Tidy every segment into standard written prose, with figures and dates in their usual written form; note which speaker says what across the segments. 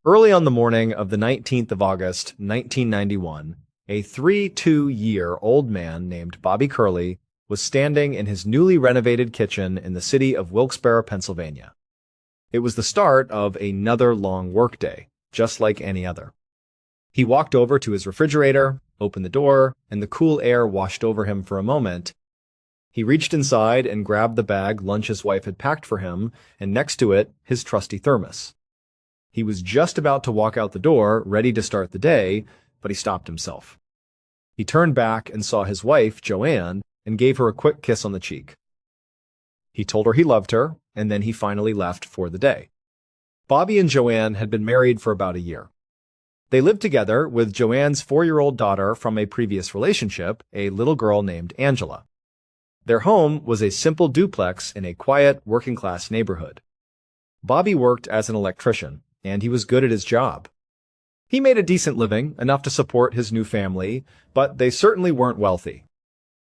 Speaker 1: Early on the morning of the 19th of August, 1991, a 32-year-old man named Bobby Curley was standing in his newly renovated kitchen in the city of Wilkes-Barre, Pennsylvania. It was the start of another long workday, just like any other. He walked over to his refrigerator, opened the door, and the cool air washed over him for a moment. He reached inside and grabbed the bag lunch his wife had packed for him, and next to it, his trusty thermos. He was just about to walk out the door, ready to start the day, but he stopped himself. He turned back and saw his wife, Joanne, and gave her a quick kiss on the cheek. He told her he loved her, and then he finally left for the day. Bobby and Joanne had been married for about a year. They lived together with Joanne's 4-year-old daughter from a previous relationship, a little girl named Angela. Their home was a simple duplex in a quiet, working-class neighborhood. Bobby worked as an electrician, and he was good at his job. He made a decent living, enough to support his new family, but they certainly weren't wealthy.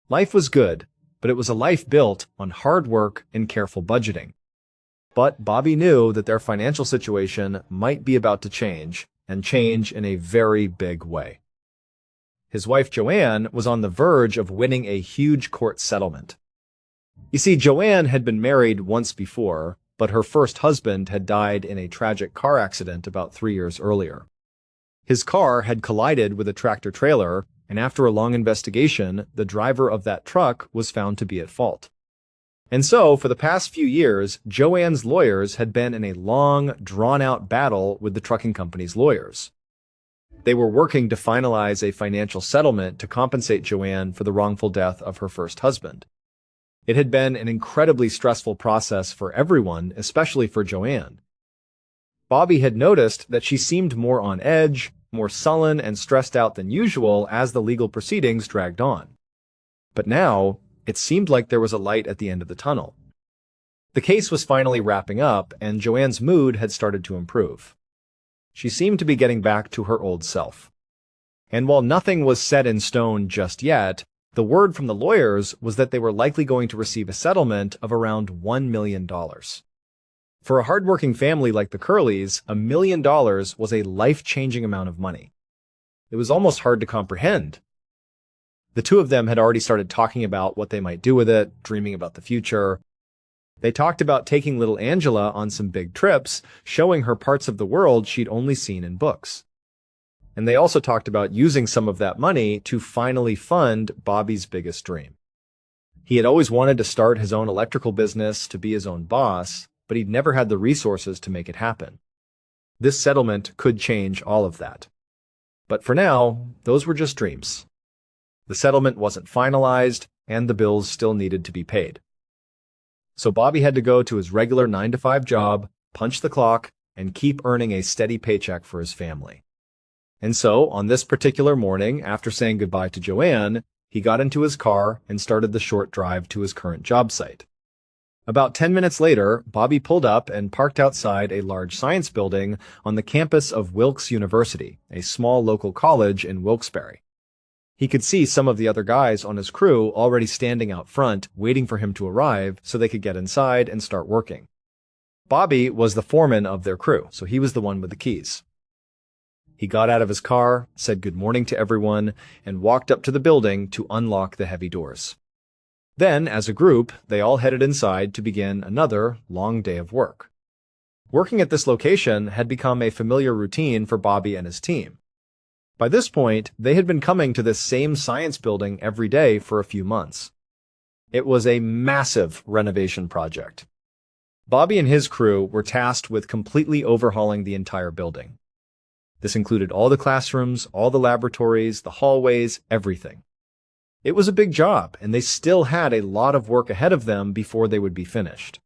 Speaker 1: Life was good, but it was a life built on hard work and careful budgeting. But Bobby knew that their financial situation might be about to change, and change in a very big way. His wife Joanne was on the verge of winning a huge court settlement. You see, Joanne had been married once before, but her first husband had died in a tragic car accident about 3 years earlier. His car had collided with a tractor-trailer, and after a long investigation, the driver of that truck was found to be at fault. And so, for the past few years, Joanne's lawyers had been in a long, drawn-out battle with the trucking company's lawyers. They were working to finalize a financial settlement to compensate Joanne for the wrongful death of her first husband. It had been an incredibly stressful process for everyone, especially for Joanne. Bobby had noticed that she seemed more on edge, more sullen and stressed out than usual as the legal proceedings dragged on. But now, it seemed like there was a light at the end of the tunnel. The case was finally wrapping up, and Joanne's mood had started to improve. She seemed to be getting back to her old self. And while nothing was set in stone just yet, the word from the lawyers was that they were likely going to receive a settlement of around $1 million. For a hardworking family like the Curleys, $1 million was a life-changing amount of money. It was almost hard to comprehend. The two of them had already started talking about what they might do with it, dreaming about the future. They talked about taking little Angela on some big trips, showing her parts of the world she'd only seen in books. And they also talked about using some of that money to finally fund Bobby's biggest dream. He had always wanted to start his own electrical business, to be his own boss, but he'd never had the resources to make it happen. This settlement could change all of that. But for now, those were just dreams. The settlement wasn't finalized, and the bills still needed to be paid. So Bobby had to go to his regular 9-to-5 job, punch the clock, and keep earning a steady paycheck for his family. And so, on this particular morning, after saying goodbye to Joanne, he got into his car and started the short drive to his current job site. About 10 minutes later, Bobby pulled up and parked outside a large science building on the campus of Wilkes University, a small local college in Wilkes-Barre. He could see some of the other guys on his crew already standing out front, waiting for him to arrive so they could get inside and start working. Bobby was the foreman of their crew, so he was the one with the keys. He got out of his car, said good morning to everyone, and walked up to the building to unlock the heavy doors. Then, as a group, they all headed inside to begin another long day of work. Working at this location had become a familiar routine for Bobby and his team. By this point, they had been coming to this same science building every day for a few months. It was a massive renovation project. Bobby and his crew were tasked with completely overhauling the entire building. This included all the classrooms, all the laboratories, the hallways, everything. It was a big job, and they still had a lot of work ahead of them before they would be finished.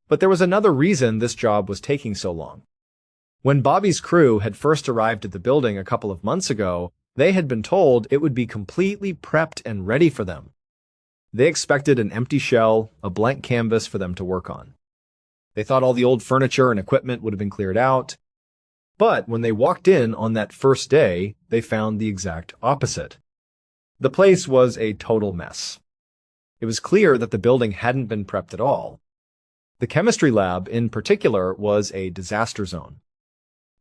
Speaker 1: But there was another reason this job was taking so long. When Bobby's crew had first arrived at the building a couple of months ago, they had been told it would be completely prepped and ready for them. They expected an empty shell, a blank canvas for them to work on. They thought all the old furniture and equipment would have been cleared out. But when they walked in on that first day, they found the exact opposite. The place was a total mess. It was clear that the building hadn't been prepped at all. The chemistry lab, in particular, was a disaster zone.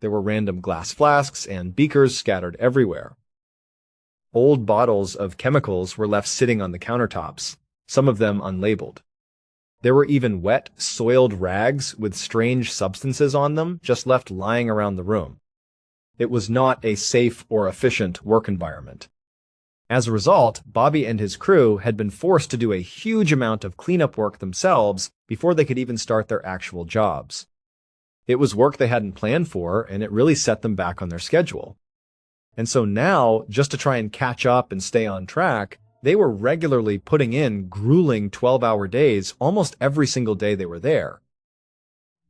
Speaker 1: There were random glass flasks and beakers scattered everywhere. Old bottles of chemicals were left sitting on the countertops, some of them unlabeled. There were even wet, soiled rags with strange substances on them just left lying around the room. It was not a safe or efficient work environment. As a result, Bobby and his crew had been forced to do a huge amount of cleanup work themselves before they could even start their actual jobs. It was work they hadn't planned for, and it really set them back on their schedule. And so now, just to try and catch up and stay on track, they were regularly putting in grueling 12-hour days almost every single day they were there.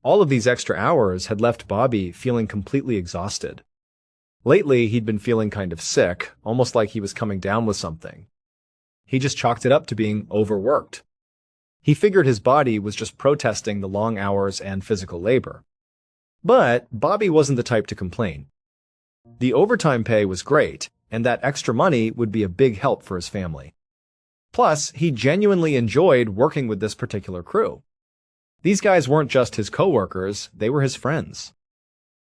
Speaker 1: All of these extra hours had left Bobby feeling completely exhausted. Lately, he'd been feeling kind of sick, almost like he was coming down with something. He just chalked it up to being overworked. He figured his body was just protesting the long hours and physical labor. But Bobby wasn't the type to complain. The overtime pay was great, and that extra money would be a big help for his family. Plus, he genuinely enjoyed working with this particular crew. These guys weren't just his coworkers, they were his friends.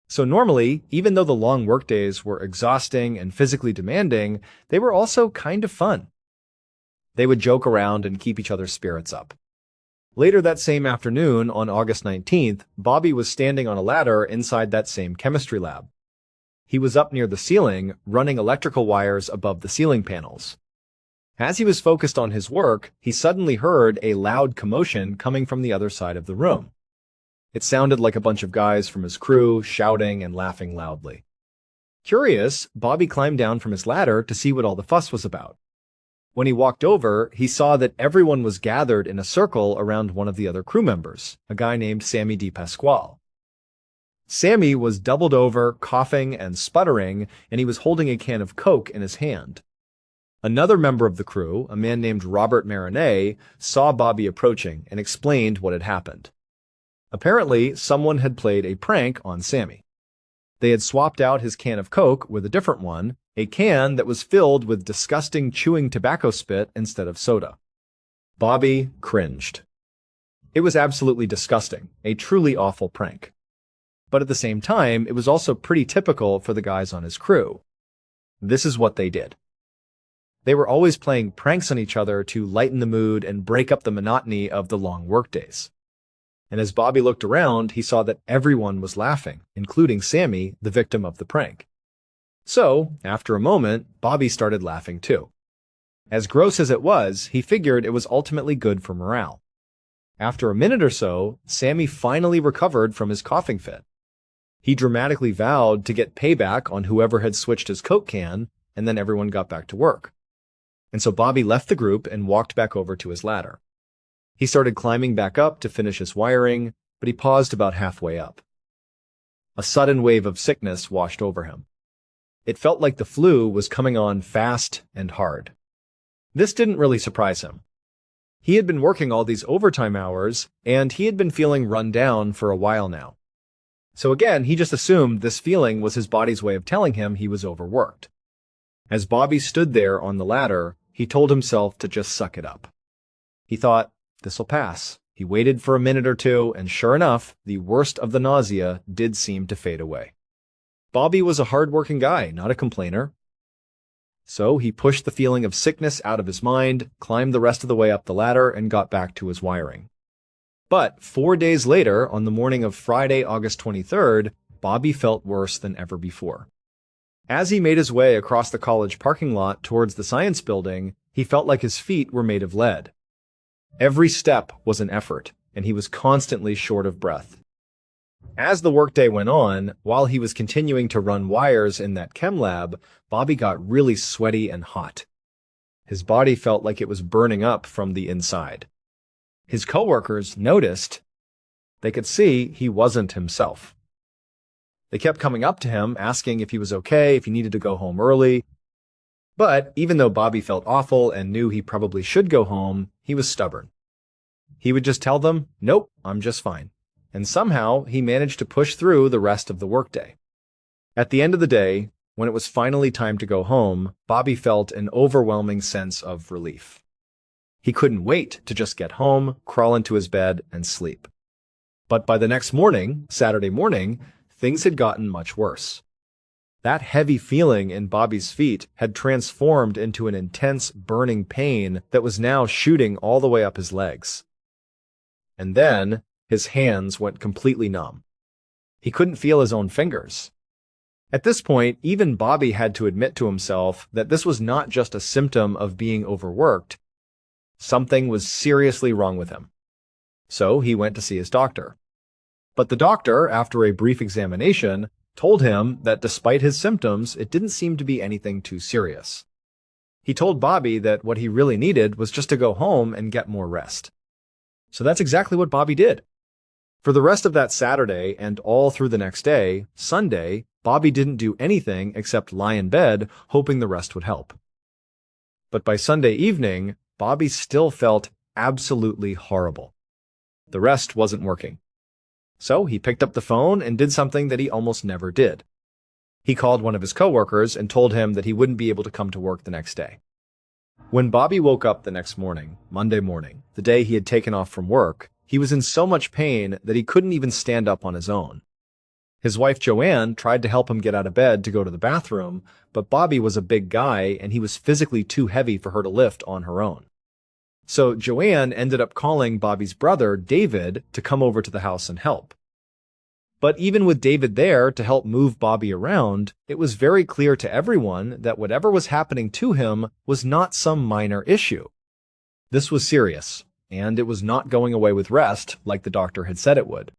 Speaker 1: So normally, even though the long workdays were exhausting and physically demanding, they were also kind of fun. They would joke around and keep each other's spirits up. Later that same afternoon, on August 19th, Bobby was standing on a ladder inside that same chemistry lab. He was up near the ceiling, running electrical wires above the ceiling panels. As he was focused on his work, he suddenly heard a loud commotion coming from the other side of the room. It sounded like a bunch of guys from his crew shouting and laughing loudly. Curious, Bobby climbed down from his ladder to see what all the fuss was about. When he walked over, he saw that everyone was gathered in a circle around one of the other crew members, a guy named Sammy DePasquale. Sammy was doubled over, coughing and sputtering, and he was holding a can of Coke in his hand. Another member of the crew, a man named Robert Marinette, saw Bobby approaching and explained what had happened. Apparently, someone had played a prank on Sammy. They had swapped out his can of Coke with a different one, a can that was filled with disgusting chewing tobacco spit instead of soda. Bobby cringed. It was absolutely disgusting, a truly awful prank. But at the same time, it was also pretty typical for the guys on his crew. This is what they did. They were always playing pranks on each other to lighten the mood and break up the monotony of the long workdays. And as Bobby looked around, he saw that everyone was laughing, including Sammy, the victim of the prank. So, after a moment, Bobby started laughing too. As gross as it was, he figured it was ultimately good for morale. After a minute or so, Sammy finally recovered from his coughing fit. He dramatically vowed to get payback on whoever had switched his Coke can, and then everyone got back to work. And so Bobby left the group and walked back over to his ladder. He started climbing back up to finish his wiring, but he paused about halfway up. A sudden wave of sickness washed over him. It felt like the flu was coming on fast and hard. This didn't really surprise him. He had been working all these overtime hours, and he had been feeling run down for a while now. So again, he just assumed this feeling was his body's way of telling him he was overworked. As Bobby stood there on the ladder, he told himself to just suck it up. He thought, this'll pass. He waited for a minute or two, and sure enough, the worst of the nausea did seem to fade away. Bobby was a hard-working guy, not a complainer. So he pushed the feeling of sickness out of his mind, climbed the rest of the way up the ladder, and got back to his wiring. But 4 days later, on the morning of Friday, August 23rd, Bobby felt worse than ever before. As he made his way across the college parking lot towards the science building, he felt like his feet were made of lead. Every step was an effort, and he was constantly short of breath. As the workday went on, while he was continuing to run wires in that chem lab, Bobby got really sweaty and hot. His body felt like it was burning up from the inside. His coworkers noticed. They could see he wasn't himself. They kept coming up to him, asking if he was okay, if he needed to go home early. But even though Bobby felt awful and knew he probably should go home, he was stubborn. He would just tell them, "Nope, I'm just fine." And somehow he managed to push through the rest of the workday. At the end of the day, when it was finally time to go home, Bobby felt an overwhelming sense of relief. He couldn't wait to just get home, crawl into his bed, and sleep. But by the next morning, Saturday morning, things had gotten much worse. That heavy feeling in Bobby's feet had transformed into an intense, burning pain that was now shooting all the way up his legs. And then, his hands went completely numb. He couldn't feel his own fingers. At this point, even Bobby had to admit to himself that this was not just a symptom of being overworked. Something was seriously wrong with him. So he went to see his doctor. But the doctor, after a brief examination, told him that despite his symptoms, it didn't seem to be anything too serious. He told Bobby that what he really needed was just to go home and get more rest. So that's exactly what Bobby did. For the rest of that Saturday and all through the next day, Sunday, Bobby didn't do anything except lie in bed, hoping the rest would help. But by Sunday evening, Bobby still felt absolutely horrible. The rest wasn't working. So he picked up the phone and did something that he almost never did. He called one of his coworkers and told him that he wouldn't be able to come to work the next day. When Bobby woke up the next morning, Monday morning, the day he had taken off from work, he was in so much pain that he couldn't even stand up on his own. His wife Joanne tried to help him get out of bed to go to the bathroom, but Bobby was a big guy and he was physically too heavy for her to lift on her own. So Joanne ended up calling Bobby's brother, David, to come over to the house and help. But even with David there to help move Bobby around, it was very clear to everyone that whatever was happening to him was not some minor issue. This was serious, and it was not going away with rest like the doctor had said it would.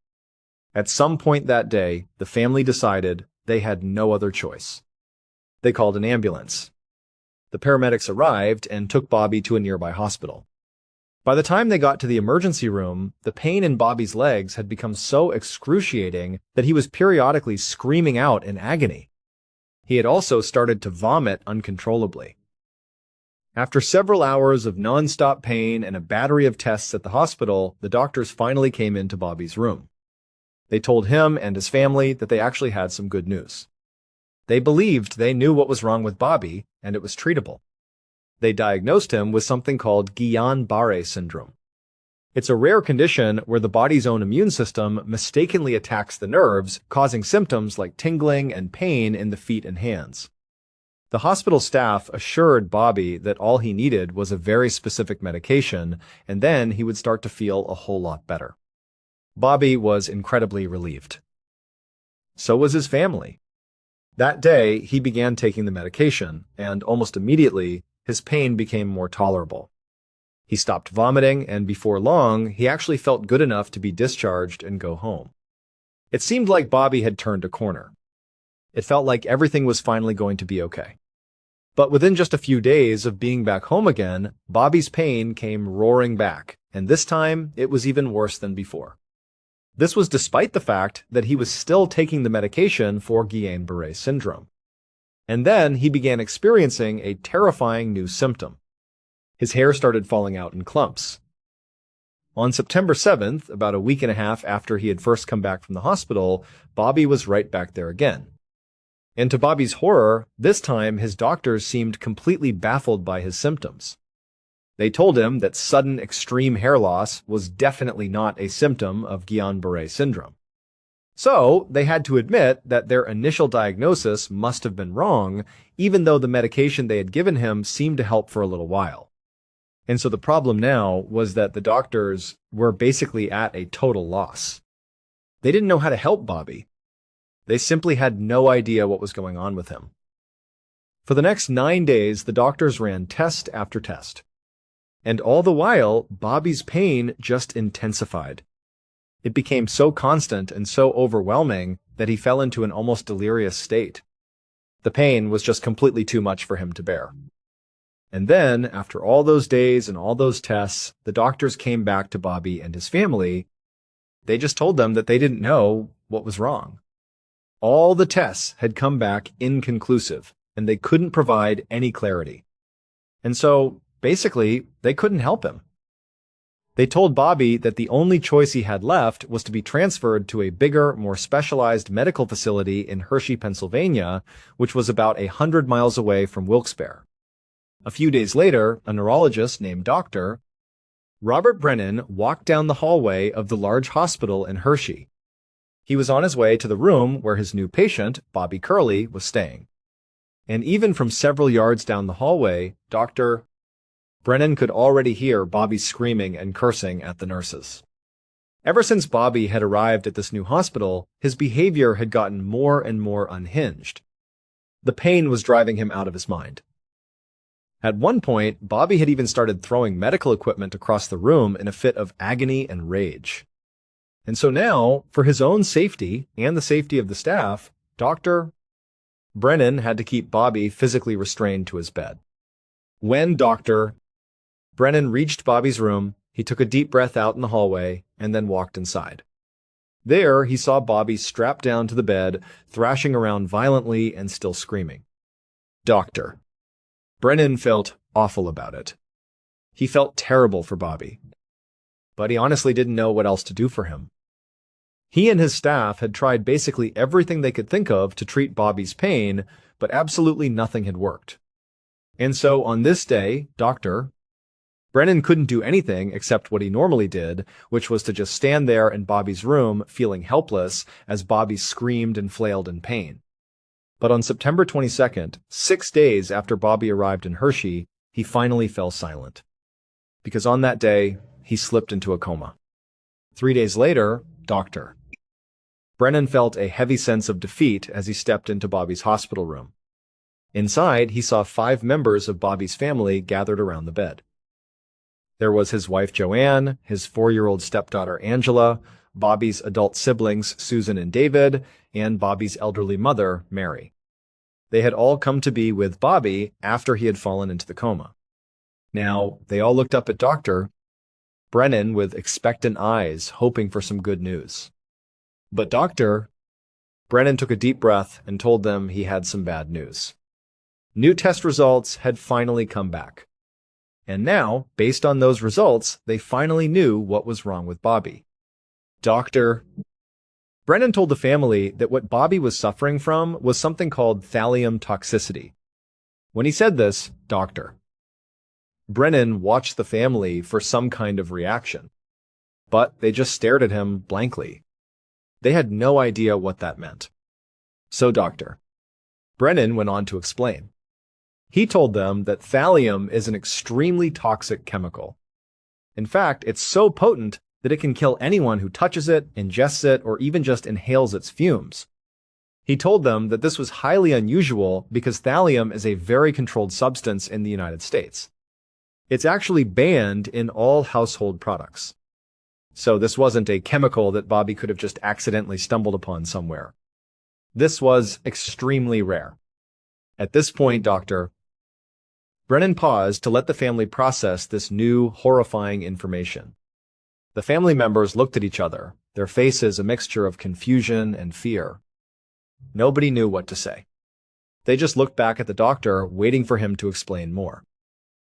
Speaker 1: At some point that day, the family decided they had no other choice. They called an ambulance. The paramedics arrived and took Bobby to a nearby hospital. By the time they got to the emergency room, the pain in Bobby's legs had become so excruciating that he was periodically screaming out in agony. He had also started to vomit uncontrollably. After several hours of non-stop pain and a battery of tests at the hospital, the doctors finally came into Bobby's room. They told him and his family that they actually had some good news. They believed they knew what was wrong with Bobby, and it was treatable. They diagnosed him with something called Guillain-Barré syndrome. It's a rare condition where the body's own immune system mistakenly attacks the nerves, causing symptoms like tingling and pain in the feet and hands. The hospital staff assured Bobby that all he needed was a very specific medication, and then he would start to feel a whole lot better. Bobby was incredibly relieved. So was his family. That day, he began taking the medication, and almost immediately, his pain became more tolerable. He stopped vomiting, and before long, he actually felt good enough to be discharged and go home. It seemed like Bobby had turned a corner. It felt like everything was finally going to be okay. But within just a few days of being back home again, Bobby's pain came roaring back, and this time it was even worse than before. This was despite the fact that he was still taking the medication for Guillain-Barré syndrome. And then he began experiencing a terrifying new symptom. His hair started falling out in clumps. On September 7th, about a week and a half after he had first come back from the hospital, Bobby was right back there again. And to Bobby's horror, this time his doctors seemed completely baffled by his symptoms. They told him that sudden extreme hair loss was definitely not a symptom of Guillain-Barré syndrome. So, they had to admit that their initial diagnosis must have been wrong, even though the medication they had given him seemed to help for a little while. And so the problem now was that the doctors were basically at a total loss. They didn't know how to help Bobby. They simply had no idea what was going on with him. For the next 9 days, the doctors ran test after test. And all the while, Bobby's pain just intensified. It became so constant and so overwhelming that he fell into an almost delirious state. The pain was just completely too much for him to bear. And then, after all those days and all those tests, the doctors came back to Bobby and his family. They just told them that they didn't know what was wrong. All the tests had come back inconclusive, and they couldn't provide any clarity. And so, basically, they couldn't help him. They told Bobby that the only choice he had left was to be transferred to a bigger, more specialized medical facility in Hershey, Pennsylvania, which was about 100 miles away from Wilkes-Barre. A few days later, a neurologist named Dr. Robert Brennan walked down the hallway of the large hospital in Hershey. He was on his way to the room where his new patient, Bobby Curley, was staying. And even from several yards down the hallway, Dr. Brennan could already hear Bobby screaming and cursing at the nurses. Ever since Bobby had arrived at this new hospital, his behavior had gotten more and more unhinged. The pain was driving him out of his mind. At one point, Bobby had even started throwing medical equipment across the room in a fit of agony and rage. And so now, for his own safety and the safety of the staff, Dr. Brennan had to keep Bobby physically restrained to his bed. When Dr. Brennan reached Bobby's room, he took a deep breath out in the hallway and then walked inside. There, he saw Bobby strapped down to the bed, thrashing around violently and still screaming. Dr. Brennan felt awful about it. He felt terrible for Bobby, but he honestly didn't know what else to do for him. He and his staff had tried basically everything they could think of to treat Bobby's pain, but absolutely nothing had worked. And so on this day, Dr. Brennan couldn't do anything except what he normally did, which was to just stand there in Bobby's room feeling helpless as Bobby screamed and flailed in pain. But on September 22nd, 6 days after Bobby arrived in Hershey, he finally fell silent. Because on that day, he slipped into a coma. 3 days later, Dr. Brennan felt a heavy sense of defeat as he stepped into Bobby's hospital room. Inside, he saw 5 members of Bobby's family gathered around the bed. There was his wife Joanne, his 4-year-old stepdaughter Angela, Bobby's adult siblings Susan and David, and Bobby's elderly mother, Mary. They had all come to be with Bobby after he had fallen into the coma. Now, they all looked up at Dr. Brennan with expectant eyes, hoping for some good news. But Dr. Brennan took a deep breath and told them he had some bad news. New test results had finally come back. And now, based on those results, they finally knew what was wrong with Bobby. Dr. Brennan told the family that what Bobby was suffering from was something called thallium toxicity. When he said this, Dr. Brennan watched the family for some kind of reaction, but they just stared at him blankly. They had no idea what that meant. So Dr. Brennan went on to explain. He told them that thallium is an extremely toxic chemical. In fact, it's so potent that it can kill anyone who touches it, ingests it, or even just inhales its fumes. He told them that this was highly unusual because thallium is a very controlled substance in the United States. It's actually banned in all household products. So this wasn't a chemical that Bobby could have just accidentally stumbled upon somewhere. This was extremely rare. At this point, Dr. Brennan paused to let the family process this new, horrifying information. The family members looked at each other, their faces a mixture of confusion and fear. Nobody knew what to say. They just looked back at the doctor, waiting for him to explain more.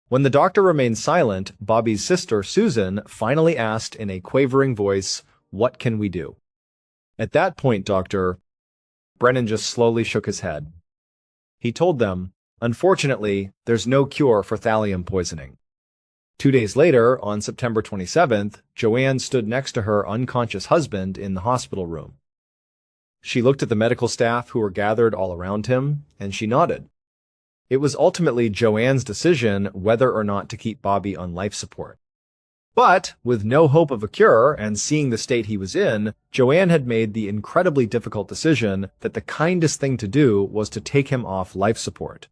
Speaker 1: When the doctor remained silent, Bobby's sister, Susan, finally asked in a quavering voice, "What can we do?" At that point, Dr. Brennan just slowly shook his head. He told them, "Unfortunately, there's no cure for thallium poisoning." 2 days later, on September 27th, Joanne stood next to her unconscious husband in the hospital room. She looked at the medical staff who were gathered all around him, and she nodded. It was ultimately Joanne's decision whether or not to keep Bobby on life support. But, with no hope of a cure and seeing the state he was in, Joanne had made the incredibly difficult decision that the kindest thing to do was to take him off life support.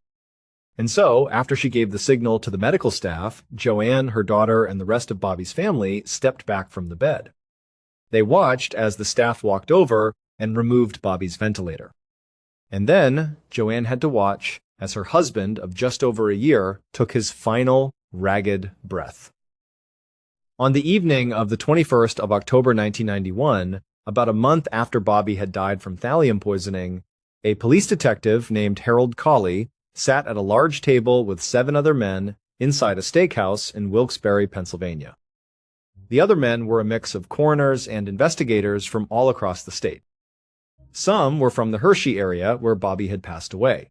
Speaker 1: And so, after she gave the signal to the medical staff, Joanne, her daughter, and the rest of Bobby's family stepped back from the bed. They watched as the staff walked over and removed Bobby's ventilator. And then, Joanne had to watch as her husband of just over a year took his final, ragged breath. On the evening of the 21st of October 1991, about a month after Bobby had died from thallium poisoning, a police detective named Harold Curley sat at a large table with 7 other men inside a steakhouse in Wilkes-Barre, Pennsylvania. The other men were a mix of coroners and investigators from all across the state. Some were from the Hershey area where Bobby had passed away.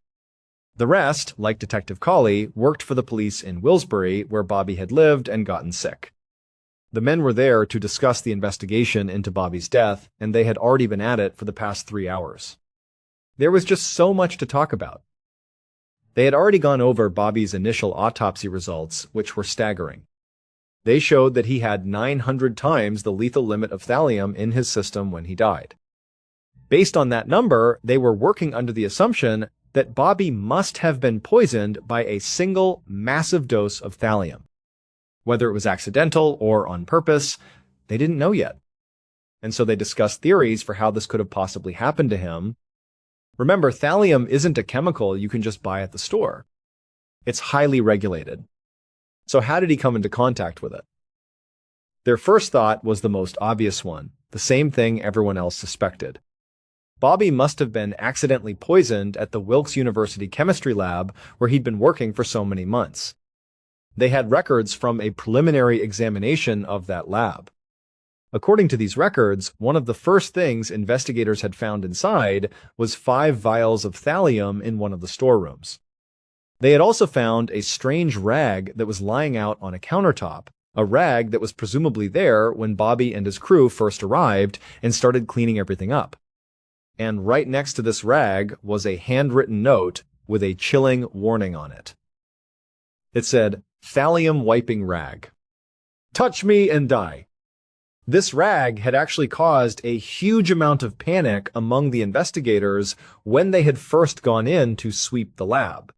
Speaker 1: The rest, like Detective Curley, worked for the police in Wilkes-Barre where Bobby had lived and gotten sick. The men were there to discuss the investigation into Bobby's death, and they had already been at it for the past 3 hours. There was just so much to talk about. They had already gone over Bobby's initial autopsy results, which were staggering. They showed that he had 900 times the lethal limit of thallium in his system when he died. Based on that number, they were working under the assumption that Bobby must have been poisoned by a single massive dose of thallium. Whether it was accidental or on purpose, they didn't know yet. And so they discussed theories for how this could have possibly happened to him. Remember, thallium isn't a chemical you can just buy at the store. It's highly regulated. So how did he come into contact with it? Their first thought was the most obvious one, the same thing everyone else suspected. Bobby must have been accidentally poisoned at the Wilkes University chemistry lab where he'd been working for so many months. They had records from a preliminary examination of that lab. According to these records, one of the first things investigators had found inside was 5 vials of thallium in one of the storerooms. They had also found a strange rag that was lying out on a countertop, a rag that was presumably there when Bobby and his crew first arrived and started cleaning everything up. And right next to this rag was a handwritten note with a chilling warning on it. It said, "Thallium wiping rag. Touch me and die." This rag had actually caused a huge amount of panic among the investigators when they had first gone in to sweep the lab.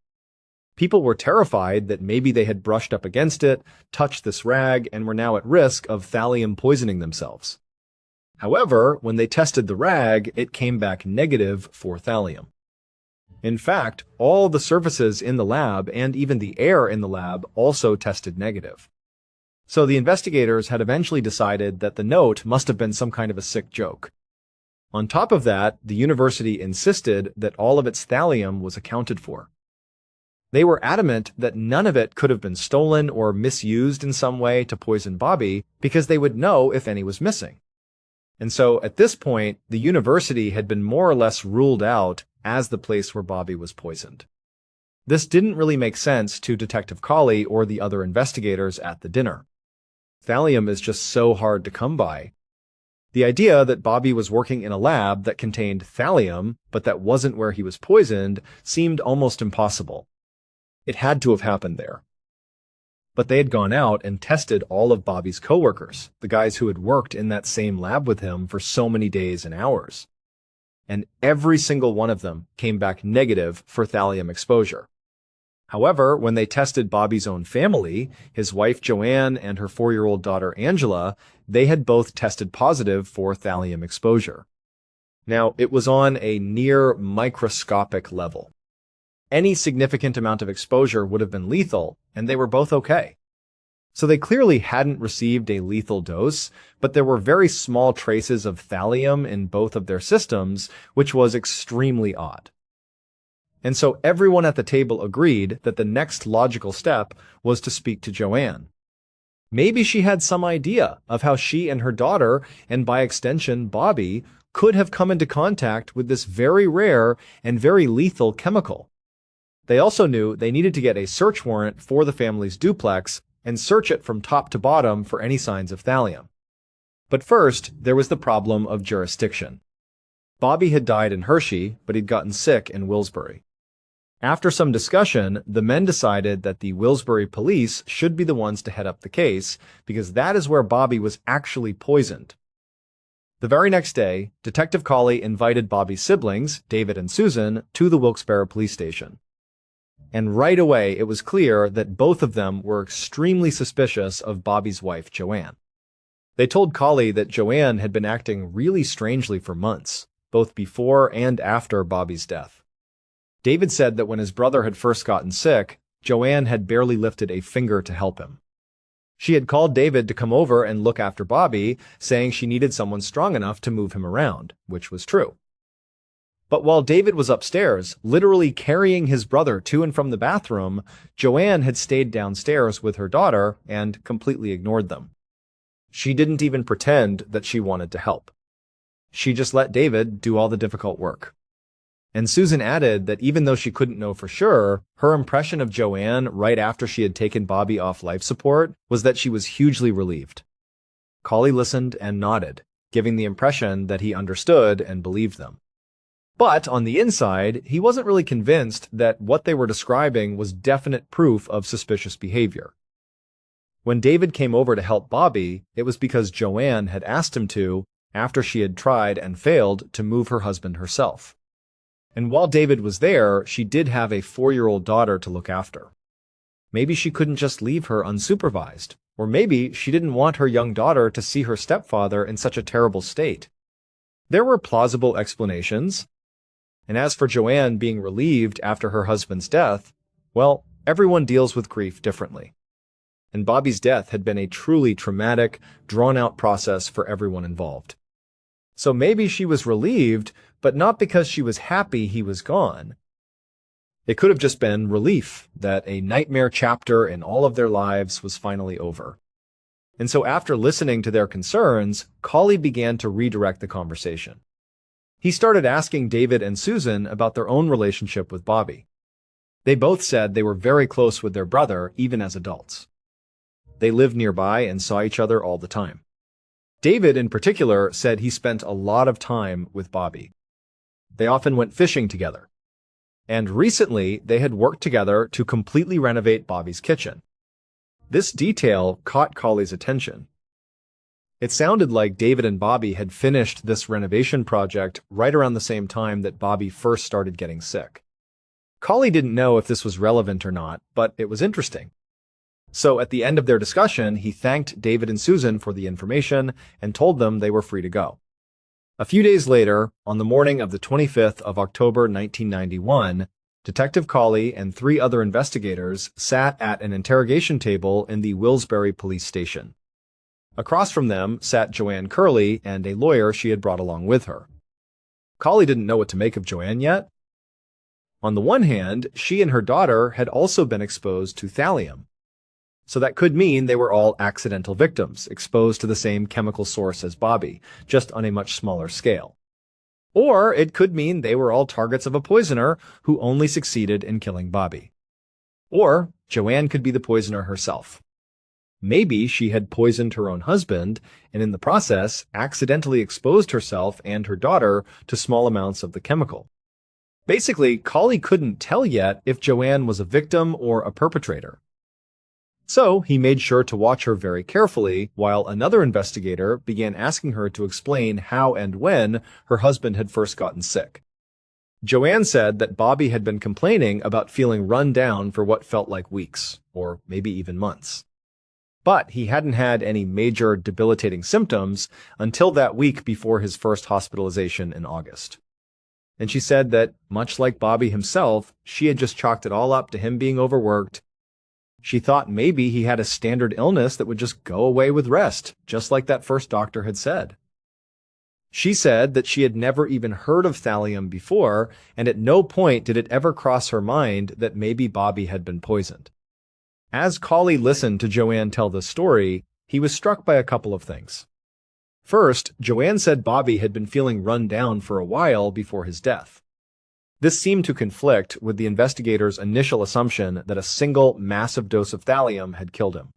Speaker 1: People were terrified that maybe they had brushed up against it, touched this rag, and were now at risk of thallium poisoning themselves. However, when they tested the rag, it came back negative for thallium. In fact, all the surfaces in the lab and even the air in the lab also tested negative. So the investigators had eventually decided that the note must have been some kind of a sick joke. On top of that, the university insisted that all of its thallium was accounted for. They were adamant that none of it could have been stolen or misused in some way to poison Bobby because they would know if any was missing. And so at this point, the university had been more or less ruled out as the place where Bobby was poisoned. This didn't really make sense to Detective Curley or the other investigators at the dinner. Thallium is just so hard to come by. The idea that Bobby was working in a lab that contained thallium, but that wasn't where he was poisoned, seemed almost impossible. It had to have happened there. But they had gone out and tested all of Bobby's coworkers, the guys who had worked in that same lab with him for so many days and hours. And every single one of them came back negative for thallium exposure. However, when they tested Bobby's own family, his wife Joanne and her 4-year-old daughter Angela, they had both tested positive for thallium exposure. Now, it was on a near microscopic level. Any significant amount of exposure would have been lethal, and they were both okay. So they clearly hadn't received a lethal dose, but there were very small traces of thallium in both of their systems, which was extremely odd. And so everyone at the table agreed that the next logical step was to speak to Joanne. Maybe she had some idea of how she and her daughter, and by extension Bobby, could have come into contact with this very rare and very lethal chemical. They also knew they needed to get a search warrant for the family's duplex and search it from top to bottom for any signs of thallium. But first, there was the problem of jurisdiction. Bobby had died in Hershey, but he'd gotten sick in Wilkes-Barre. After some discussion, the men decided that the Wilkes-Barre police should be the ones to head up the case, because that is where Bobby was actually poisoned. The very next day, Detective Curley invited Bobby's siblings, David and Susan, to the Wilkes-Barre police station. And right away, it was clear that both of them were extremely suspicious of Bobby's wife, Joanne. They told Curley that Joanne had been acting really strangely for months, both before and after Bobby's death. David said that when his brother had first gotten sick, Joanne had barely lifted a finger to help him. She had called David to come over and look after Bobby, saying she needed someone strong enough to move him around, which was true. But while David was upstairs, literally carrying his brother to and from the bathroom, Joanne had stayed downstairs with her daughter and completely ignored them. She didn't even pretend that she wanted to help. She just let David do all the difficult work. And Susan added that even though she couldn't know for sure, her impression of Joanne right after she had taken Bobby off life support was that she was hugely relieved. Curley listened and nodded, giving the impression that he understood and believed them. But on the inside, he wasn't really convinced that what they were describing was definite proof of suspicious behavior. When David came over to help Bobby, it was because Joanne had asked him to, after she had tried and failed to move her husband herself. And while David was there, she did have a 4-year-old daughter to look after. Maybe she couldn't just leave her unsupervised, or maybe she didn't want her young daughter to see her stepfather in such a terrible state. There were plausible explanations. And as for Joanne being relieved after her husband's death, well, everyone deals with grief differently. And Bobby's death had been a truly traumatic, drawn-out process for everyone involved. So maybe she was relieved, but not because she was happy he was gone. It could have just been relief that a nightmare chapter in all of their lives was finally over. And so after listening to their concerns, Curley began to redirect the conversation. He started asking David and Susan about their own relationship with Bobby. They both said they were very close with their brother, even as adults. They lived nearby and saw each other all the time. David, in particular, said he spent a lot of time with Bobby. They often went fishing together. And recently, they had worked together to completely renovate Bobby's kitchen. This detail caught Curley's attention. It sounded like David and Bobby had finished this renovation project right around the same time that Bobby first started getting sick. Curley didn't know if this was relevant or not, but it was interesting. So at the end of their discussion, he thanked David and Susan for the information and told them they were free to go. A few days later, on the morning of the 25th of October 1991, Detective Curley and 3 other investigators sat at an interrogation table in the Wilkes-Barre police station. Across from them sat Joanne Curley and a lawyer she had brought along with her. Curley didn't know what to make of Joanne yet. On the one hand, she and her daughter had also been exposed to thallium. So that could mean they were all accidental victims, exposed to the same chemical source as Bobby, just on a much smaller scale. Or it could mean they were all targets of a poisoner who only succeeded in killing Bobby. Or Joanne could be the poisoner herself. Maybe she had poisoned her own husband and in the process accidentally exposed herself and her daughter to small amounts of the chemical. Basically, Curley couldn't tell yet if Joanne was a victim or a perpetrator. So he made sure to watch her very carefully while another investigator began asking her to explain how and when her husband had first gotten sick. Joanne said that Bobby had been complaining about feeling run down for what felt like weeks, or maybe even months. But he hadn't had any major debilitating symptoms until that week before his first hospitalization in August. And she said that, much like Bobby himself, she had just chalked it all up to him being overworked. She thought maybe he had a standard illness that would just go away with rest, just like that first doctor had said. She said that she had never even heard of thallium before, and at no point did it ever cross her mind that maybe Bobby had been poisoned. As Curley listened to Joanne tell the story, he was struck by a couple of things. First, Joanne said Bobby had been feeling run down for a while before his death. This seemed to conflict with the investigators' initial assumption that a single massive dose of thallium had killed him.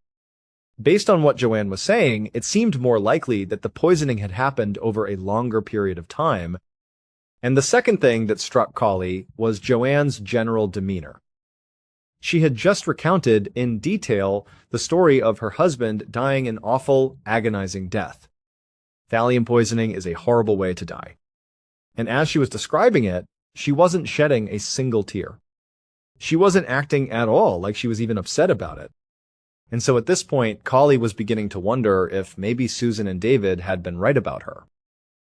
Speaker 1: Based on what Joanne was saying, it seemed more likely that the poisoning had happened over a longer period of time. And the second thing that struck Curley was Joanne's general demeanor. She had just recounted in detail the story of her husband dying an awful, agonizing death. Thallium poisoning is a horrible way to die. And as she was describing it, she wasn't shedding a single tear. She wasn't acting at all like she was even upset about it. And so at this point, Curley was beginning to wonder if maybe Susan and David had been right about her.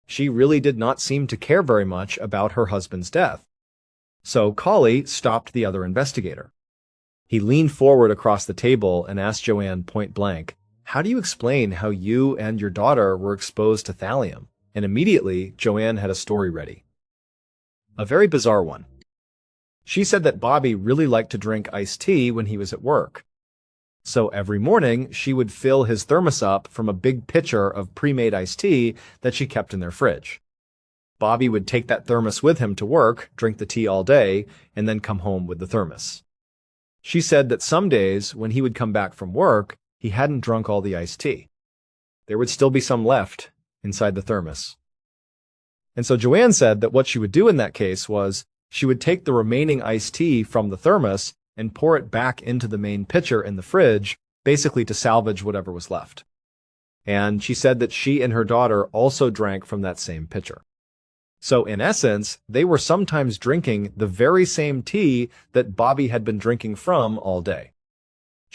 Speaker 1: She really did not seem to care very much about her husband's death. So Curley stopped the other investigator. He leaned forward across the table and asked Joanne point blank, "How do you explain how you and your daughter were exposed to thallium?" And immediately, Joanne had a story ready. A very bizarre one. She said that Bobby really liked to drink iced tea when he was at work. So every morning, she would fill his thermos up from a big pitcher of pre-made iced tea that she kept in their fridge. Bobby would take that thermos with him to work, drink the tea all day, and then come home with the thermos. She said that some days, when he would come back from work, he hadn't drunk all the iced tea. there would still be some left inside the thermos. And so Joanne said that what she would do in that case was she would take the remaining iced tea from the thermos and pour it back into the main pitcher in the fridge, basically to salvage whatever was left. And she said that she and her daughter also drank from that same pitcher. So in essence, they were sometimes drinking the very same tea that Bobby had been drinking from all day.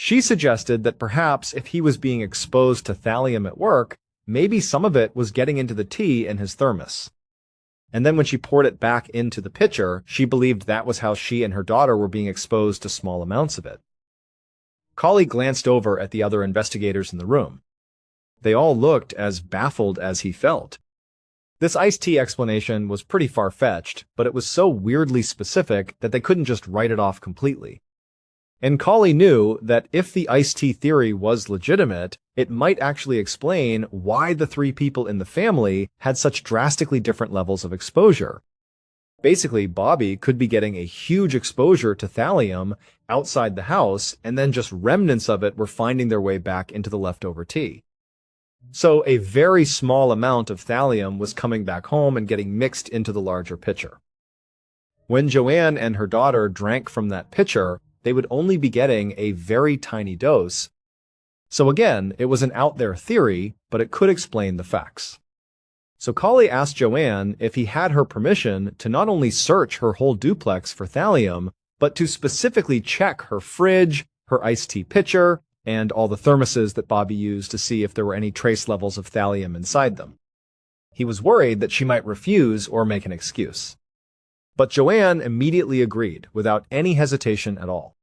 Speaker 1: She suggested that perhaps if he was being exposed to thallium at work, maybe some of it was getting into the tea in his thermos. And then when she poured it back into the pitcher, she believed that was how she and her daughter were being exposed to small amounts of it. Curley glanced over at the other investigators in the room. They all looked as baffled as he felt. This iced tea explanation was pretty far-fetched, but it was so weirdly specific that they couldn't just write it off completely. And Curley knew that if the iced tea theory was legitimate, it might actually explain why the three people in the family had such drastically different levels of exposure. Basically, Bobby could be getting a huge exposure to thallium outside the house, and then just remnants of it were finding their way back into the leftover tea. So a very small amount of thallium was coming back home and getting mixed into the larger pitcher. When Joanne and her daughter drank from that pitcher, they would only be getting a very tiny dose. So again, it was an out-there theory, but it could explain the facts. So Curley asked Joanne if he had her permission to not only search her whole duplex for thallium, but to specifically check her fridge, her iced tea pitcher, and all the thermoses that Bobby used to see if there were any trace levels of thallium inside them. He was worried that she might refuse or make an excuse. But Joanne immediately agreed, without any hesitation at all.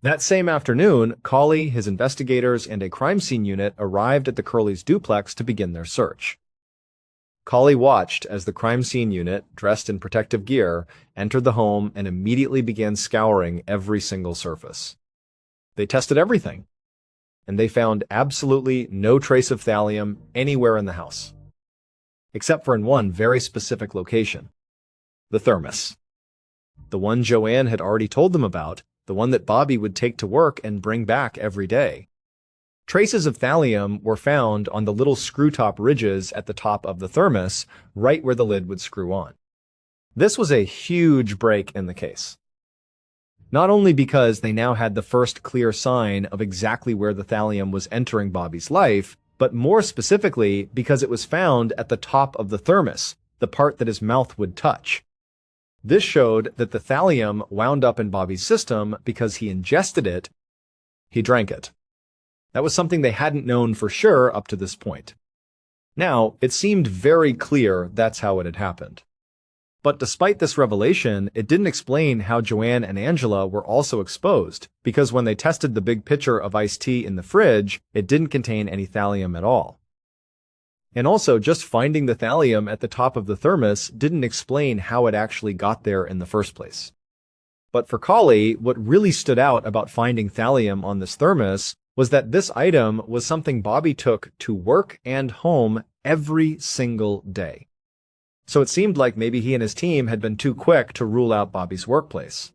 Speaker 1: That same afternoon, Curley, his investigators, and a crime scene unit arrived at the Curleys' duplex to begin their search. Curley watched as the crime scene unit, dressed in protective gear, entered the home and immediately began scouring every single surface. They tested everything, and they found absolutely no trace of thallium anywhere in the house, except for in one very specific location. The thermos. The one Joanne had already told them about, the one that Bobby would take to work and bring back every day. Traces of thallium were found on the little screw-top ridges at the top of the thermos, right where the lid would screw on. This was a huge break in the case. Not only because they now had the first clear sign of exactly where the thallium was entering Bobby's life, but more specifically because it was found at the top of the thermos, the part that his mouth would touch. This showed that the thallium wound up in Bobby's system because he ingested it, he drank it. That was something they hadn't known for sure up to this point. Now, it seemed very clear that's how it had happened. But despite this revelation, it didn't explain how Joanne and Angela were also exposed, because when they tested the big pitcher of iced tea in the fridge, it didn't contain any thallium at all. And also, just finding the thallium at the top of the thermos didn't explain how it actually got there in the first place. But for Curley, what really stood out about finding thallium on this thermos was that this item was something Bobby took to work and home every single day. So it seemed like maybe he and his team had been too quick to rule out Bobby's workplace.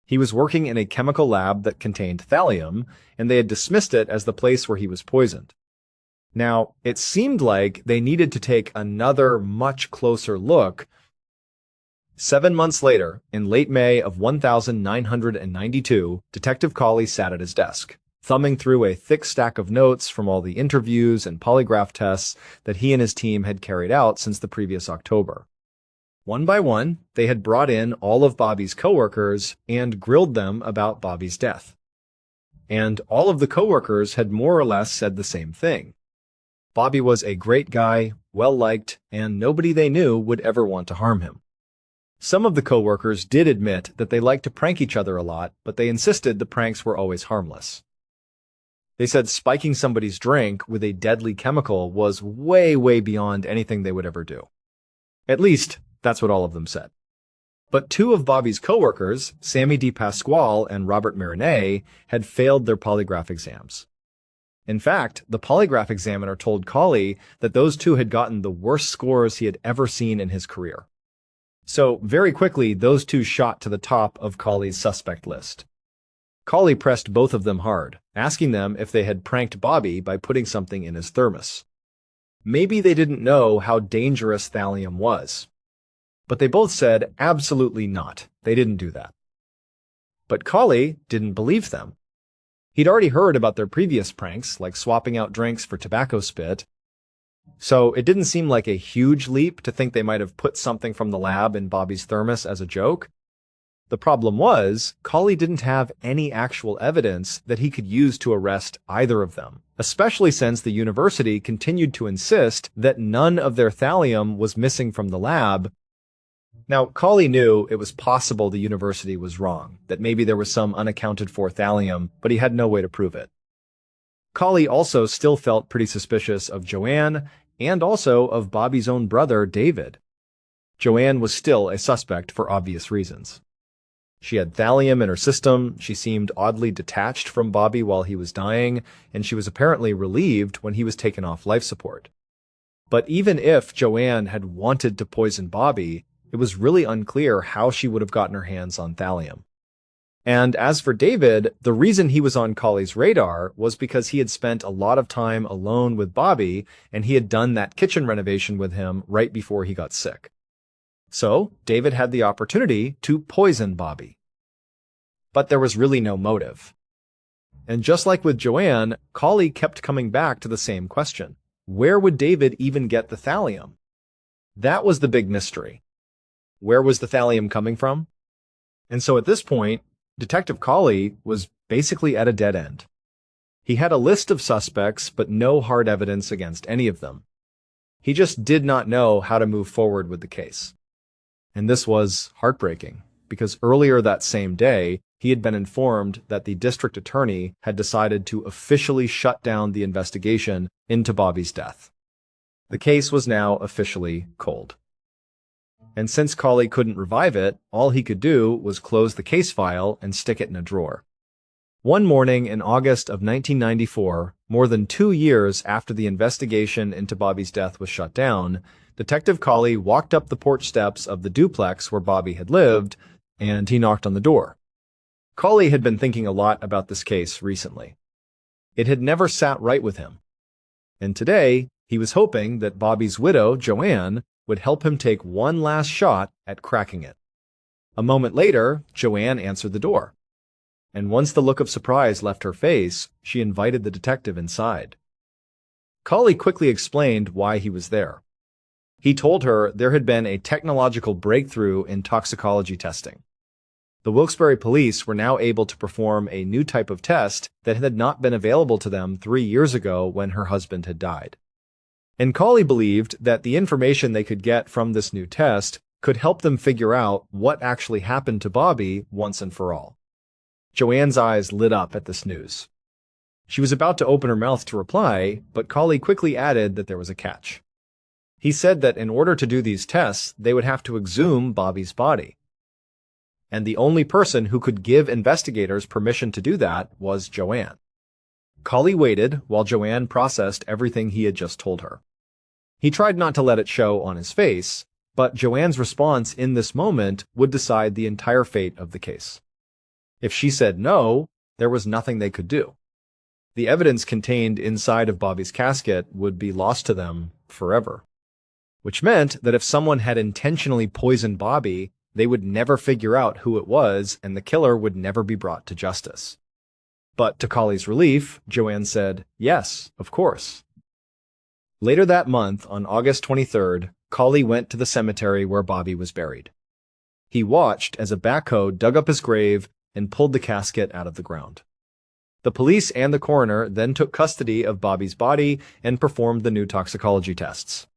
Speaker 1: He was working in a chemical lab that contained thallium, and they had dismissed it as the place where he was poisoned. Now, it seemed like they needed to take another much closer look. 7 months later, in late May of 1992, Detective Curley sat at his desk, thumbing through a thick stack of notes from all the interviews and polygraph tests that he and his team had carried out since the previous October. One by one, they had brought in all of Bobby's coworkers and grilled them about Bobby's death. And all of the coworkers had more or less said the same thing. Bobby was a great guy, well-liked, and nobody they knew would ever want to harm him. Some of the coworkers did admit that they liked to prank each other a lot, but they insisted the pranks were always harmless. They said spiking somebody's drink with a deadly chemical was way, way beyond anything they would ever do. At least, that's what all of them said. But 2 of Bobby's coworkers, Sammy DePasquale and Robert Marinette, had failed their polygraph exams. In fact, the polygraph examiner told Curley that those 2 had gotten the worst scores he had ever seen in his career. So, very quickly, those 2 shot to the top of Curley's suspect list. Curley pressed both of them hard, asking them if they had pranked Bobby by putting something in his thermos. maybe they didn't know how dangerous thallium was. But they both said absolutely not. They didn't do that. But Curley didn't believe them. He'd already heard about their previous pranks, like swapping out drinks for tobacco spit, so it didn't seem like a huge leap to think they might have put something from the lab in Bobby's thermos as a joke. The problem was, Curley didn't have any actual evidence that he could use to arrest either of them, especially since the university continued to insist that none of their thallium was missing from the lab. Now, Curley knew it was possible the university was wrong, that maybe there was some unaccounted for thallium, but he had no way to prove it. Curley also still felt pretty suspicious of Joanne and also of Bobby's own brother, David. Joanne was still a suspect for obvious reasons. She had thallium in her system, she seemed oddly detached from Bobby while he was dying, and she was apparently relieved when he was taken off life support. But even if Joanne had wanted to poison Bobby, it was really unclear how she would have gotten her hands on thallium. And as for David, the reason he was on Curley's radar was because he had spent a lot of time alone with Bobby, and he had done that kitchen renovation with him right before he got sick. So, David had the opportunity to poison Bobby. But there was really no motive. And just like with Joanne, Curley kept coming back to the same question. Where would David even get the thallium? That was the big mystery. Where was the thallium coming from? And so at this point, Detective Curley was basically at a dead end. He had a list of suspects, but no hard evidence against any of them. He just did not know how to move forward with the case. And this was heartbreaking, because earlier that same day, he had been informed that the district attorney had decided to officially shut down the investigation into Bobby's death. The case was now officially cold. And since Curley couldn't revive it, all he could do was close the case file and stick it in a drawer. One morning in August of 1994, more than 2 years after the investigation into Bobby's death was shut down, Detective Curley walked up the porch steps of the duplex where Bobby had lived, and he knocked on the door. Curley had been thinking a lot about this case recently. It had never sat right with him. And today, he was hoping that Bobby's widow, Joanne, would help him take one last shot at cracking it. A moment later, Joanne answered the door. And once the look of surprise left her face, she invited the detective inside. Curley quickly explained why he was there. He told her there had been a technological breakthrough in toxicology testing. The Wilkes-Barre police were now able to perform a new type of test that had not been available to them 3 years ago when her husband had died. And Curley believed that the information they could get from this new test could help them figure out what actually happened to Bobby once and for all. Joanne's eyes lit up at this news. She was about to open her mouth to reply, but Curley quickly added that there was a catch. He said that in order to do these tests, they would have to exhume Bobby's body. And the only person who could give investigators permission to do that was Joanne. Curley waited while Joanne processed everything he had just told her. He tried not to let it show on his face, but Joanne's response in this moment would decide the entire fate of the case. If she said no, there was nothing they could do. The evidence contained inside of Bobby's casket would be lost to them forever. Which meant that if someone had intentionally poisoned Bobby, they would never figure out who it was and the killer would never be brought to justice. But to Curley's relief, Joanne said, yes, of course. Later that month, on August 23rd, Curley went to the cemetery where Bobby was buried. He watched as a backhoe dug up his grave and pulled the casket out of the ground. The police and the coroner then took custody of Bobby's body and performed the new toxicology tests.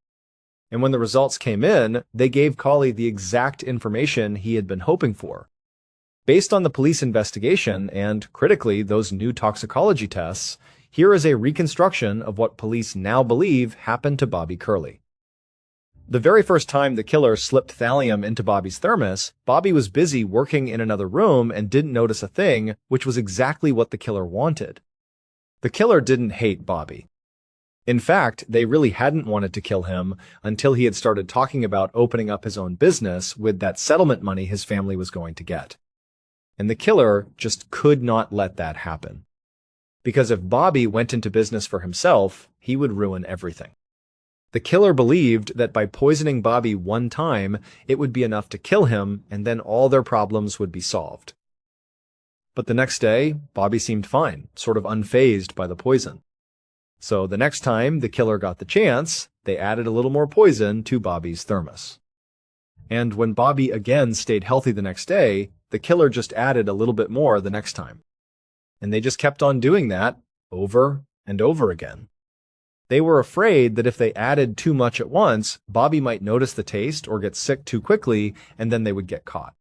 Speaker 1: And when the results came in, they gave Curley the exact information he had been hoping for. Based on the police investigation and, critically, those new toxicology tests, here is a reconstruction of what police now believe happened to Bobby Curley. The very first time the killer slipped thallium into Bobby's thermos, Bobby was busy working in another room and didn't notice a thing, which was exactly what the killer wanted. The killer didn't hate Bobby. In fact, they really hadn't wanted to kill him until he had started talking about opening up his own business with that settlement money his family was going to get. And the killer just could not let that happen. Because if Bobby went into business for himself, he would ruin everything. The killer believed that by poisoning Bobby one time, it would be enough to kill him, and then all their problems would be solved. But the next day, Bobby seemed fine, sort of unfazed by the poison. So the next time the killer got the chance, they added a little more poison to Bobby's thermos. And when Bobby again stayed healthy the next day, the killer just added a little bit more the next time. And they just kept on doing that over and over again. They were afraid that if they added too much at once, Bobby might notice the taste or get sick too quickly, and then they would get caught.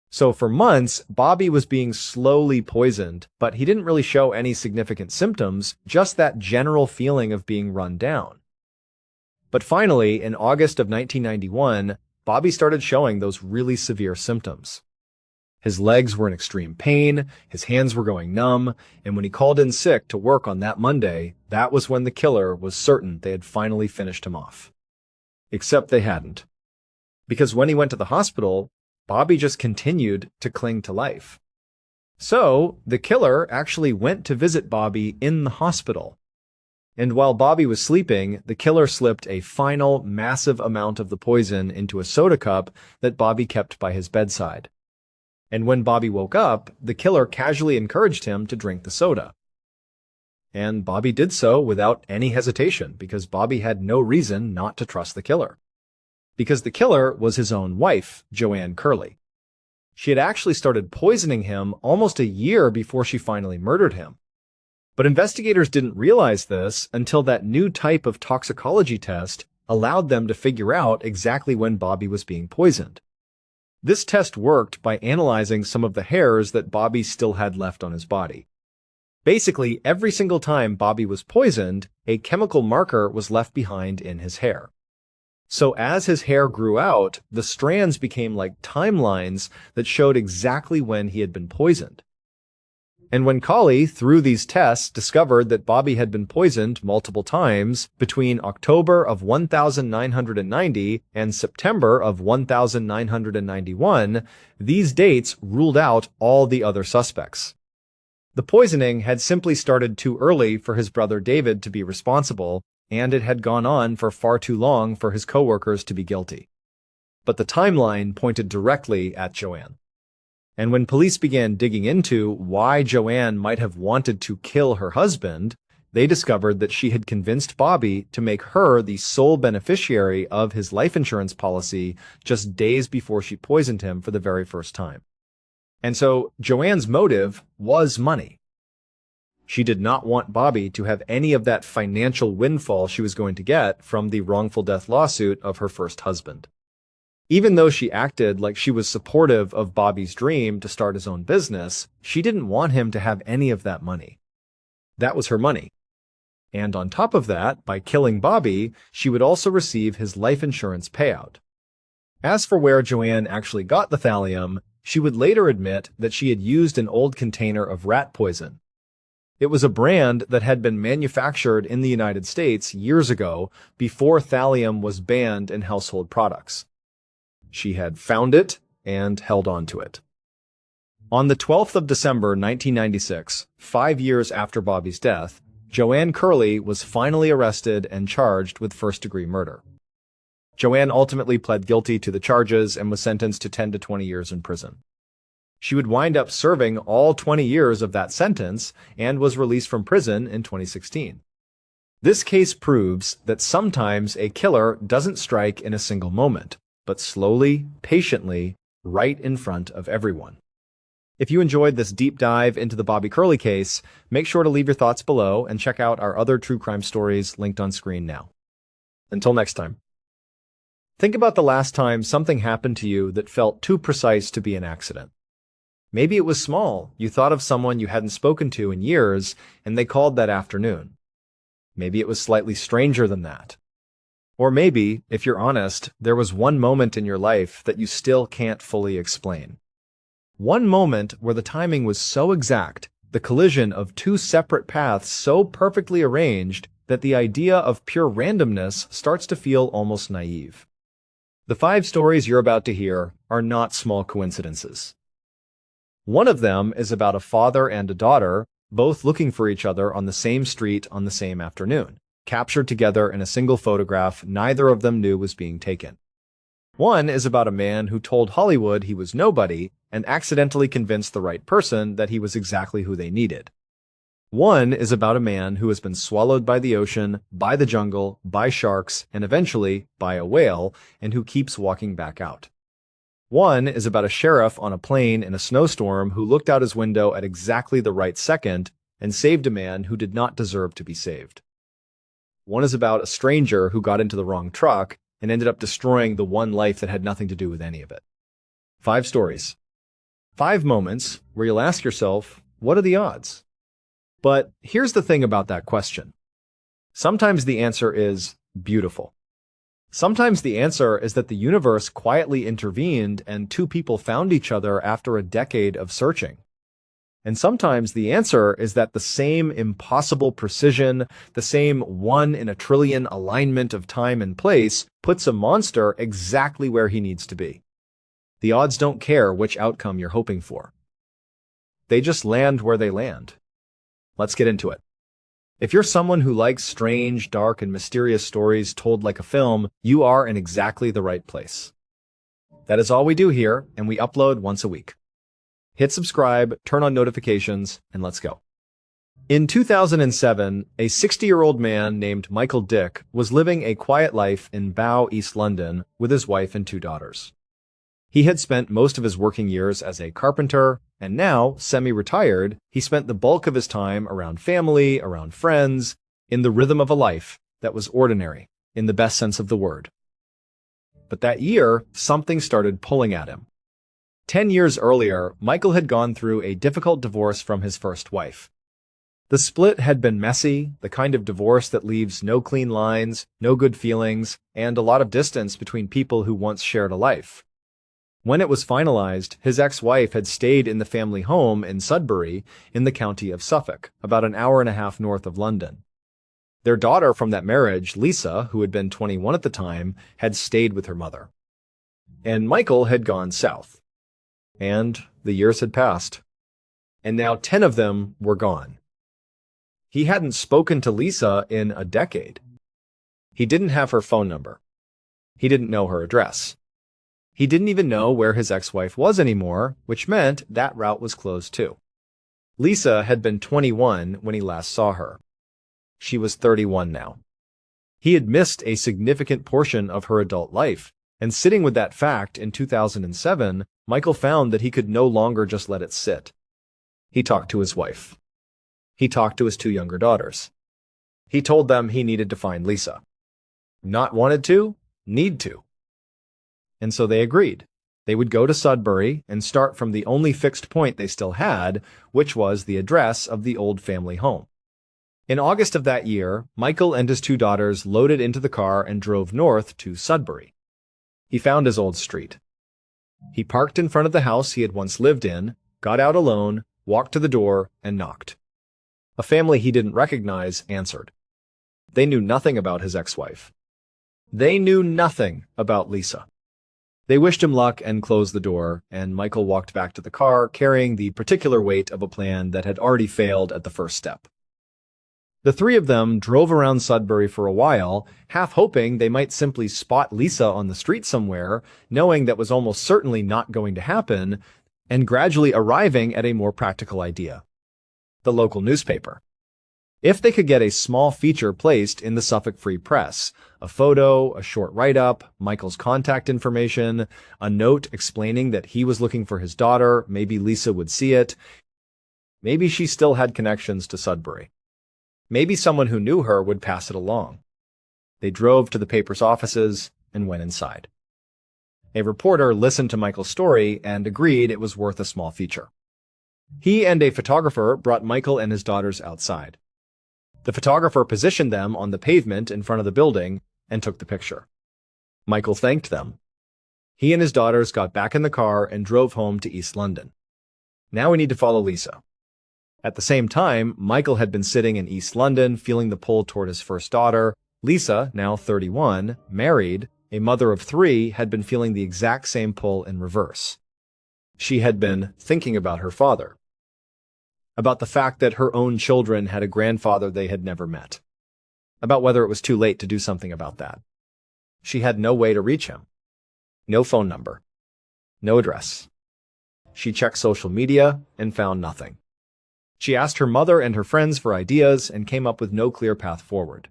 Speaker 1: So for months, Bobby was being slowly poisoned, but he didn't really show any significant symptoms, just that general feeling of being run down. But finally, in August of 1991, Bobby started showing those really severe symptoms. His legs were in extreme pain, his hands were going numb, and when he called in sick to work on that Monday, that was when the killer was certain they had finally finished him off. Except they hadn't. Because when he went to the hospital, Bobby just continued to cling to life. So, the killer actually went to visit Bobby in the hospital. And while Bobby was sleeping, the killer slipped a final, massive amount of the poison into a soda cup that Bobby kept by his bedside. And when Bobby woke up, the killer casually encouraged him to drink the soda. And Bobby did so without any hesitation, because Bobby had no reason not to trust the killer. Because the killer was his own wife, Joanne Curley. She had actually started poisoning him almost a year before she finally murdered him. But investigators didn't realize this until that new type of toxicology test allowed them to figure out exactly when Bobby was being poisoned. This test worked by analyzing some of the hairs that Bobby still had left on his body. Basically, every single time Bobby was poisoned, a chemical marker was left behind in his hair. So as his hair grew out, the strands became like timelines that showed exactly when he had been poisoned. And when Curley, through these tests, discovered that Bobby had been poisoned multiple times between October of 1990 and September of 1991, these dates ruled out all the other suspects. The poisoning had simply started too early for his brother David to be responsible, and it had gone on for far too long for his coworkers to be guilty. But the timeline pointed directly at Joanne. And when police began digging into why Joanne might have wanted to kill her husband, they discovered that she had convinced Bobby to make her the sole beneficiary of his life insurance policy just days before she poisoned him for the very first time. And so Joanne's motive was money. She did not want Bobby to have any of that financial windfall she was going to get from the wrongful death lawsuit of her first husband. Even though she acted like she was supportive of Bobby's dream to start his own business, she didn't want him to have any of that money. That was her money. And on top of that, by killing Bobby, she would also receive his life insurance payout. As for where Joanne actually got the thallium, she would later admit that she had used an old container of rat poison. It was a brand that had been manufactured in the United States years ago, before thallium was banned in household products. She had found it and held on to it. On the 12th of December 1996, 5 years after Bobby's death, Joanne Curley was finally arrested and charged with first-degree murder. Joanne ultimately pled guilty to the charges and was sentenced to 10 to 20 years in prison. She would wind up serving all 20 years of that sentence and was released from prison in 2016. This case proves that sometimes a killer doesn't strike in a single moment, but slowly, patiently, right in front of everyone. If you enjoyed this deep dive into the Bobby Curley case, make sure to leave your thoughts below and check out our other true crime stories linked on screen now. Until next time. Think about the last time something happened to you that felt too precise to be an accident. Maybe it was small. You thought of someone you hadn't spoken to in years, and they called that afternoon. Maybe it was slightly stranger than that. Or maybe, if you're honest, there was one moment in your life that you still can't fully explain. One moment where the timing was so exact, the collision of two separate paths so perfectly arranged that the idea of pure randomness starts to feel almost naive. The 5 stories you're about to hear are not small coincidences. One of them is about a father and a daughter, both looking for each other on the same street on the same afternoon. captured together in a single photograph neither of them knew was being taken. One is about a man who told Hollywood he was nobody and accidentally convinced the right person that he was exactly who they needed. One is about a man who has been swallowed by the ocean, by the jungle, by sharks, and eventually by a whale, and who keeps walking back out. One is about a sheriff on a plane in a snowstorm who looked out his window at exactly the right second and saved a man who did not deserve to be saved. One is about a stranger who got into the wrong truck and ended up destroying the one life that had nothing to do with any of it. 5 stories. 5 moments where you'll ask yourself, what are the odds? But here's the thing about that question. Sometimes the answer is beautiful. Sometimes the answer is that the universe quietly intervened and 2 people found each other after a decade of searching. And sometimes the answer is that the same impossible precision, the same 1 in a trillion alignment of time and place puts a monster exactly where he needs to be. The odds don't care which outcome you're hoping for. They just land where they land. Let's get into it. If you're someone who likes strange, dark, and mysterious stories told like a film, you are in exactly the right place. That is all we do here, and we upload once a week. Hit subscribe, turn on notifications, and let's go. In 2007, a 60-year-old man named Michael Dick was living a quiet life in Bow, East London, with his wife and 2 daughters. He had spent most of his working years as a carpenter, and now, semi-retired, he spent the bulk of his time around family, around friends, in the rhythm of a life that was ordinary, in the best sense of the word. But that year, something started pulling at him. 10 years earlier, Michael had gone through a difficult divorce from his first wife. The split had been messy, the kind of divorce that leaves no clean lines, no good feelings, and a lot of distance between people who once shared a life. When it was finalized, his ex-wife had stayed in the family home in Sudbury, in the county of Suffolk, about an hour and a half north of London. Their daughter from that marriage, Lisa, who had been 21 at the time, had stayed with her mother. And Michael had gone south. And the years had passed. And now 10 of them were gone. He hadn't spoken to Lisa in a decade. He didn't have her phone number. He didn't know her address. He didn't even know where his ex-wife was anymore, which meant that route was closed too. Lisa had been 21 when he last saw her. She was 31 now. He had missed a significant portion of her adult life, and sitting with that fact in 2007, Michael found that he could no longer just let it sit. He talked to his wife. He talked to his 2 younger daughters. He told them he needed to find Lisa. Not wanted to, need to. And so they agreed. They would go to Sudbury and start from the only fixed point they still had, which was the address of the old family home. In August of that year, Michael and his 2 daughters loaded into the car and drove north to Sudbury. He found his old street. He parked in front of the house he had once lived in, got out alone, walked to the door, and knocked. A family he didn't recognize answered. They knew nothing about his ex-wife. They knew nothing about Lisa. They wished him luck and closed the door, and Michael walked back to the car carrying the particular weight of a plan that had already failed at the first step. The 3 of them drove around Sudbury for a while, half hoping they might simply spot Lisa on the street somewhere, knowing that was almost certainly not going to happen, and gradually arriving at a more practical idea. The local newspaper. If they could get a small feature placed in the Suffolk Free Press, a photo, a short write-up, Michael's contact information, a note explaining that he was looking for his daughter, maybe Lisa would see it, maybe she still had connections to Sudbury. Maybe someone who knew her would pass it along. They drove to the paper's offices and went inside. A reporter listened to Michael's story and agreed it was worth a small feature. He and a photographer brought Michael and his daughters outside. The photographer positioned them on the pavement in front of the building and took the picture. Michael thanked them. He and his daughters got back in the car and drove home to East London. Now we need to follow Lisa. At the same time, Michael had been sitting in East London feeling the pull toward his first daughter. Lisa, now 31, married, a mother of 3, had been feeling the exact same pull in reverse. She had been thinking about her father, about the fact that her own children had a grandfather they had never met, about whether it was too late to do something about that. She had no way to reach him. No phone number. No address. She checked social media and found nothing. She asked her mother and her friends for ideas and came up with no clear path forward.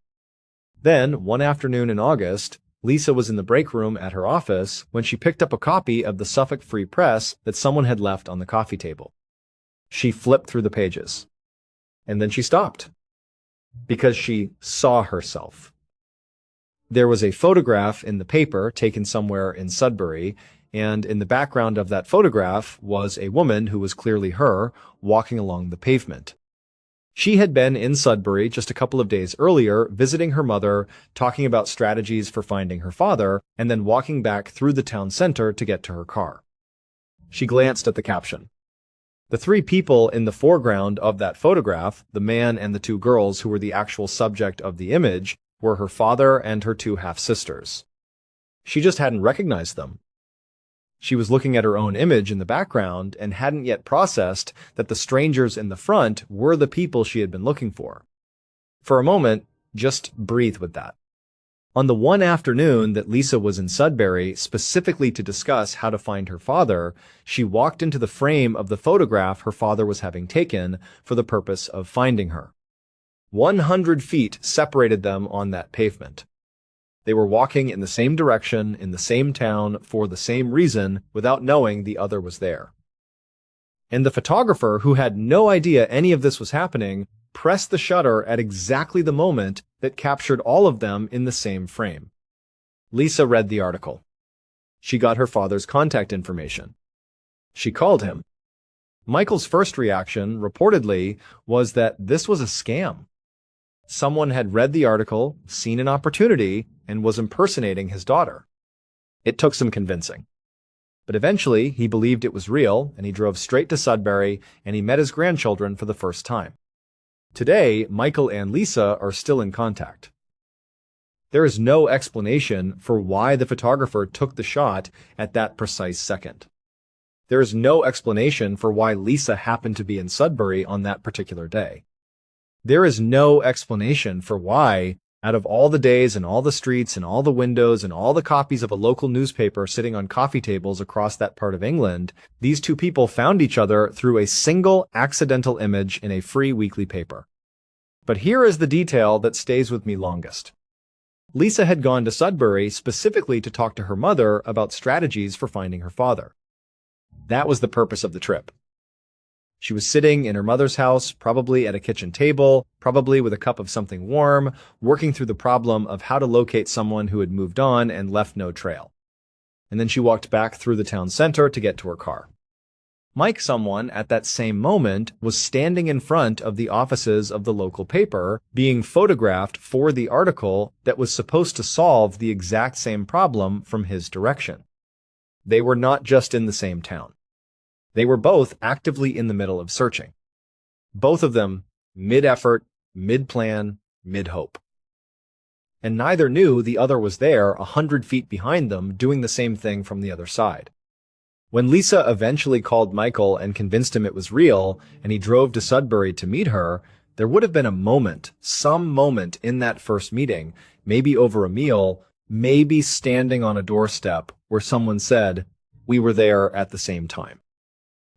Speaker 1: Then, one afternoon in August, Lisa was in the break room at her office when she picked up a copy of the Suffolk Free Press that someone had left on the coffee table. She flipped through the pages. And then she stopped. Because she saw herself. There was a photograph in the paper taken somewhere in Sudbury, and in the background of that photograph was a woman who was clearly her, walking along the pavement. She had been in Sudbury just a couple of days earlier, visiting her mother, talking about strategies for finding her father, and then walking back through the town center to get to her car. She glanced at the caption. The three people in the foreground of that photograph, the man and the two girls who were the actual subject of the image, were her father and her two half-sisters. She just hadn't recognized them. She was looking at her own image in the background and hadn't yet processed that the strangers in the front were the people she had been looking for. For a moment, just breathe with that. On the one afternoon that Lisa was in Sudbury specifically to discuss how to find her father, she walked into the frame of the photograph her father was having taken for the purpose of finding her. 100 feet separated them on that pavement. They were walking in the same direction, in the same town, for the same reason, without knowing the other was there. And the photographer, who had no idea any of this was happening, pressed the shutter at exactly the moment that captured all of them in the same frame. Lisa read the article. She got her father's contact information. She called him. Michael's first reaction, reportedly, was that this was a scam. Someone had read the article, seen an opportunity, and was impersonating his daughter. It took some convincing. But eventually, he believed it was real, and he drove straight to Sudbury, and he met his grandchildren for the first time. Today, Michael and Lisa are still in contact. There is no explanation for why the photographer took the shot at that precise second. There is no explanation for why Lisa happened to be in Sudbury on that particular day. There is no explanation for why, out of all the days and all the streets and all the windows and all the copies of a local newspaper sitting on coffee tables across that part of England, these two people found each other through a single accidental image in a free weekly paper. But here is the detail that stays with me longest. Lisa had gone to Sudbury specifically to talk to her mother about strategies for finding her father. That was the purpose of the trip. She was sitting in her mother's house, probably at a kitchen table, probably with a cup of something warm, working through the problem of how to locate someone who had moved on and left no trail. And then she walked back through the town center to get to her car. Mike, someone at that same moment, was standing in front of the offices of the local paper, being photographed for the article that was supposed to solve the exact same problem from his direction. They were not just in the same town. They were both actively in the middle of searching. Both of them mid-effort, mid-plan, mid-hope. And neither knew the other was there 100 feet behind them doing the same thing from the other side. When Lisa eventually called Michael and convinced him it was real, and he drove to Sudbury to meet her, there would have been a moment, some moment in that first meeting, maybe over a meal, maybe standing on a doorstep where someone said, "We were there at the same time."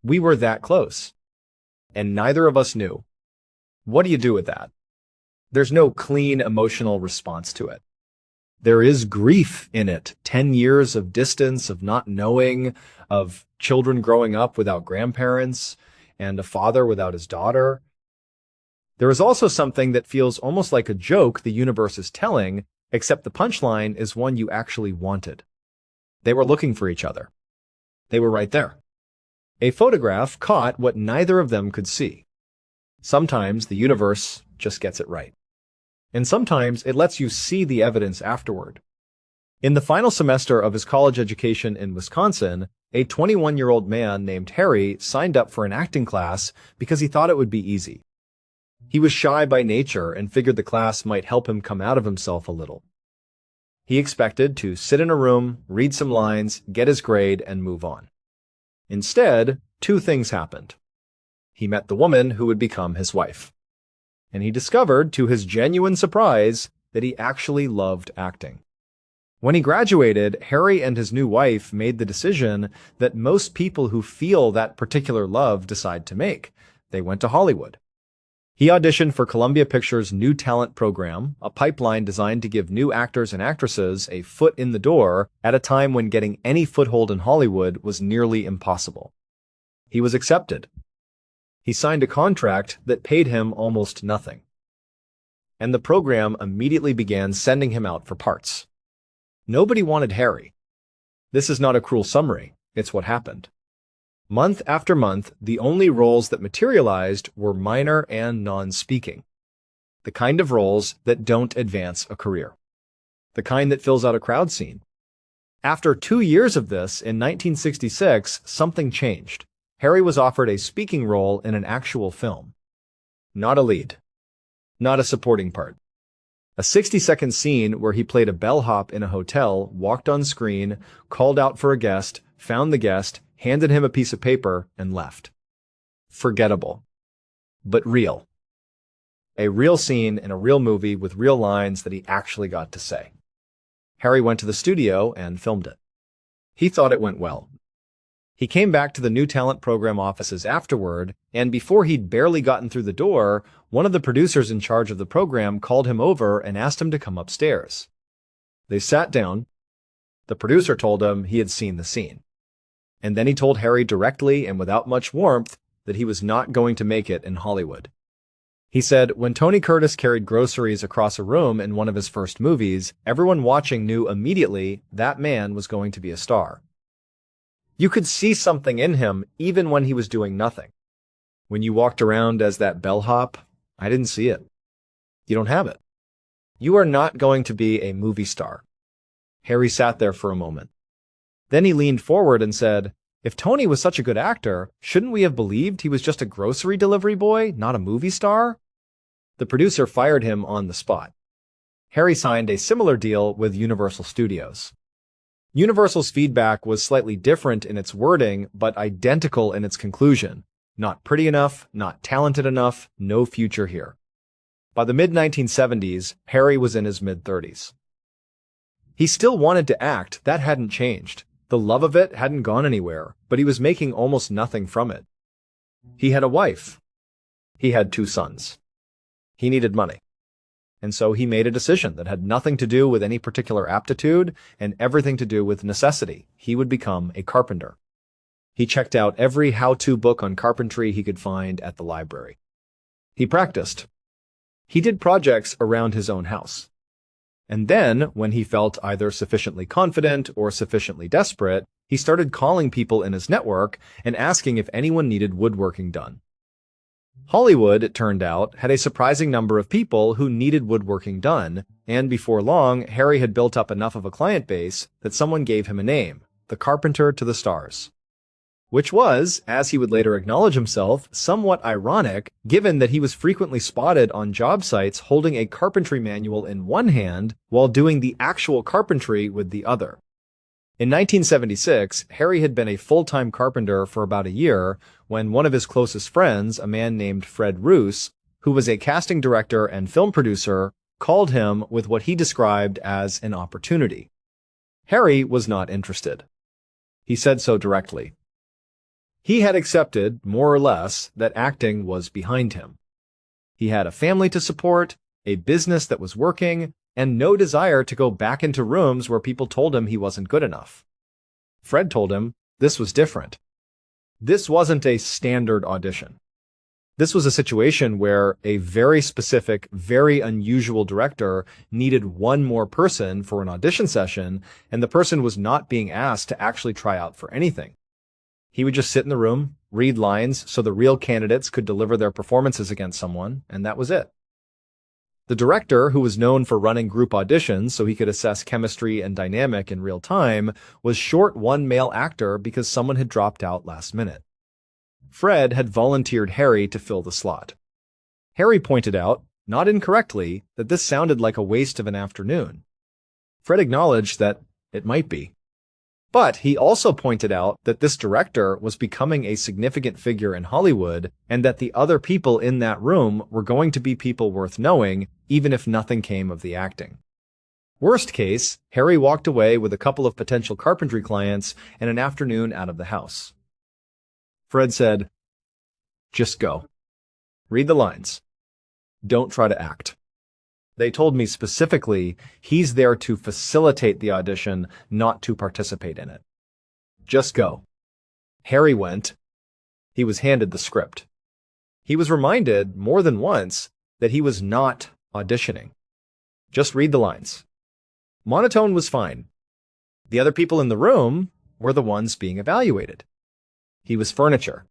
Speaker 1: We were that close. And neither of us knew. What do you do with that? There's no clean emotional response to it. There is grief in it. 10 years of distance, of not knowing, of children growing up without grandparents, and a father without his daughter. There is also something that feels almost like a joke the universe is telling, except the punchline is one you actually wanted. They were looking for each other. They were right there. A photograph caught what neither of them could see. Sometimes the universe just gets it right. And sometimes it lets you see the evidence afterward. In the final semester of his college education in Wisconsin, a 21-year-old man named Harry signed up for an acting class because he thought it would be easy. He was shy by nature and figured the class might help him come out of himself a little. He expected to sit in a room, read some lines, get his grade, and move on. Instead, two things happened. He met the woman who would become his wife. And he discovered, to his genuine surprise, that he actually loved acting. When he graduated, Harry and his new wife made the decision that most people who feel that particular love decide to make. They went to Hollywood. He auditioned for Columbia Pictures' New Talent Program, a pipeline designed to give new actors and actresses a foot in the door at a time when getting any foothold in Hollywood was nearly impossible. He was accepted. He signed a contract that paid him almost nothing. And the program immediately began sending him out for parts. Nobody wanted Harry. This is not a cruel summary, it's what happened. Month after month, the only roles that materialized were minor and non-speaking. The kind of roles that don't advance a career. The kind that fills out a crowd scene. After 2 years of this, in 1966, something changed. Harry was offered a speaking role in an actual film. Not a lead. Not a supporting part. A 60-second scene where he played a bellhop in a hotel, walked on screen, called out for a guest, found the guest, handed him a piece of paper, and left. Forgettable. But real. A real scene in a real movie with real lines that he actually got to say. Harry went to the studio and filmed it. He thought it went well. He came back to the New Talent Program offices afterward, and before he'd barely gotten through the door, one of the producers in charge of the program called him over and asked him to come upstairs. They sat down. The producer told him he had seen the scene. And then he told Harry directly and without much warmth that he was not going to make it in Hollywood. He said, when Tony Curtis carried groceries across a room in one of his first movies, everyone watching knew immediately that man was going to be a star. You could see something in him even when he was doing nothing. When you walked around as that bellhop, I didn't see it. You don't have it. You are not going to be a movie star. Harry sat there for a moment. Then he leaned forward and said, if Tony was such a good actor, shouldn't we have believed he was just a grocery delivery boy, not a movie star? The producer fired him on the spot. Harry signed a similar deal with Universal Studios. Universal's feedback was slightly different in its wording, but identical in its conclusion. Not pretty enough, not talented enough, no future here. By the mid-1970s, Harry was in his mid-30s. He still wanted to act, that hadn't changed. The love of it hadn't gone anywhere, but he was making almost nothing from it. He had a wife. He had 2 sons. He needed money. And so he made a decision that had nothing to do with any particular aptitude and everything to do with necessity. He would become a carpenter. He checked out every how-to book on carpentry he could find at the library. He practiced. He did projects around his own house. And then, when he felt either sufficiently confident or sufficiently desperate, he started calling people in his network and asking if anyone needed woodworking done. Hollywood, it turned out, had a surprising number of people who needed woodworking done, and before long, Harry had built up enough of a client base that someone gave him a name, the Carpenter to the Stars. Which was, as he would later acknowledge himself, somewhat ironic, given that he was frequently spotted on job sites holding a carpentry manual in one hand while doing the actual carpentry with the other. In 1976, Harry had been a full-time carpenter for about a year when one of his closest friends, a man named Fred Roos, who was a casting director and film producer, called him with what he described as an opportunity. Harry was not interested. He said so directly. He had accepted, more or less, that acting was behind him. He had a family to support, a business that was working, and no desire to go back into rooms where people told him he wasn't good enough. Fred told him this was different. This wasn't a standard audition. This was a situation where a very specific, very unusual director needed one more person for an audition session, and the person was not being asked to actually try out for anything. He would just sit in the room, read lines so the real candidates could deliver their performances against someone, and that was it. The director, who was known for running group auditions so he could assess chemistry and dynamic in real time, was short one male actor because someone had dropped out last minute. Fred had volunteered Harry to fill the slot. Harry pointed out, not incorrectly, that this sounded like a waste of an afternoon. Fred acknowledged that it might be. But he also pointed out that this director was becoming a significant figure in Hollywood and that the other people in that room were going to be people worth knowing, even if nothing came of the acting. Worst case, Harry walked away with a couple of potential carpentry clients and an afternoon out of the house. Fred said, "Just go. Read the lines. Don't try to act." They told me specifically he's there to facilitate the audition, not to participate in it. Just go. Harry went. He was handed the script. He was reminded more than once that he was not auditioning. Just read the lines. Monotone was fine. The other people in the room were the ones being evaluated. He was furniture.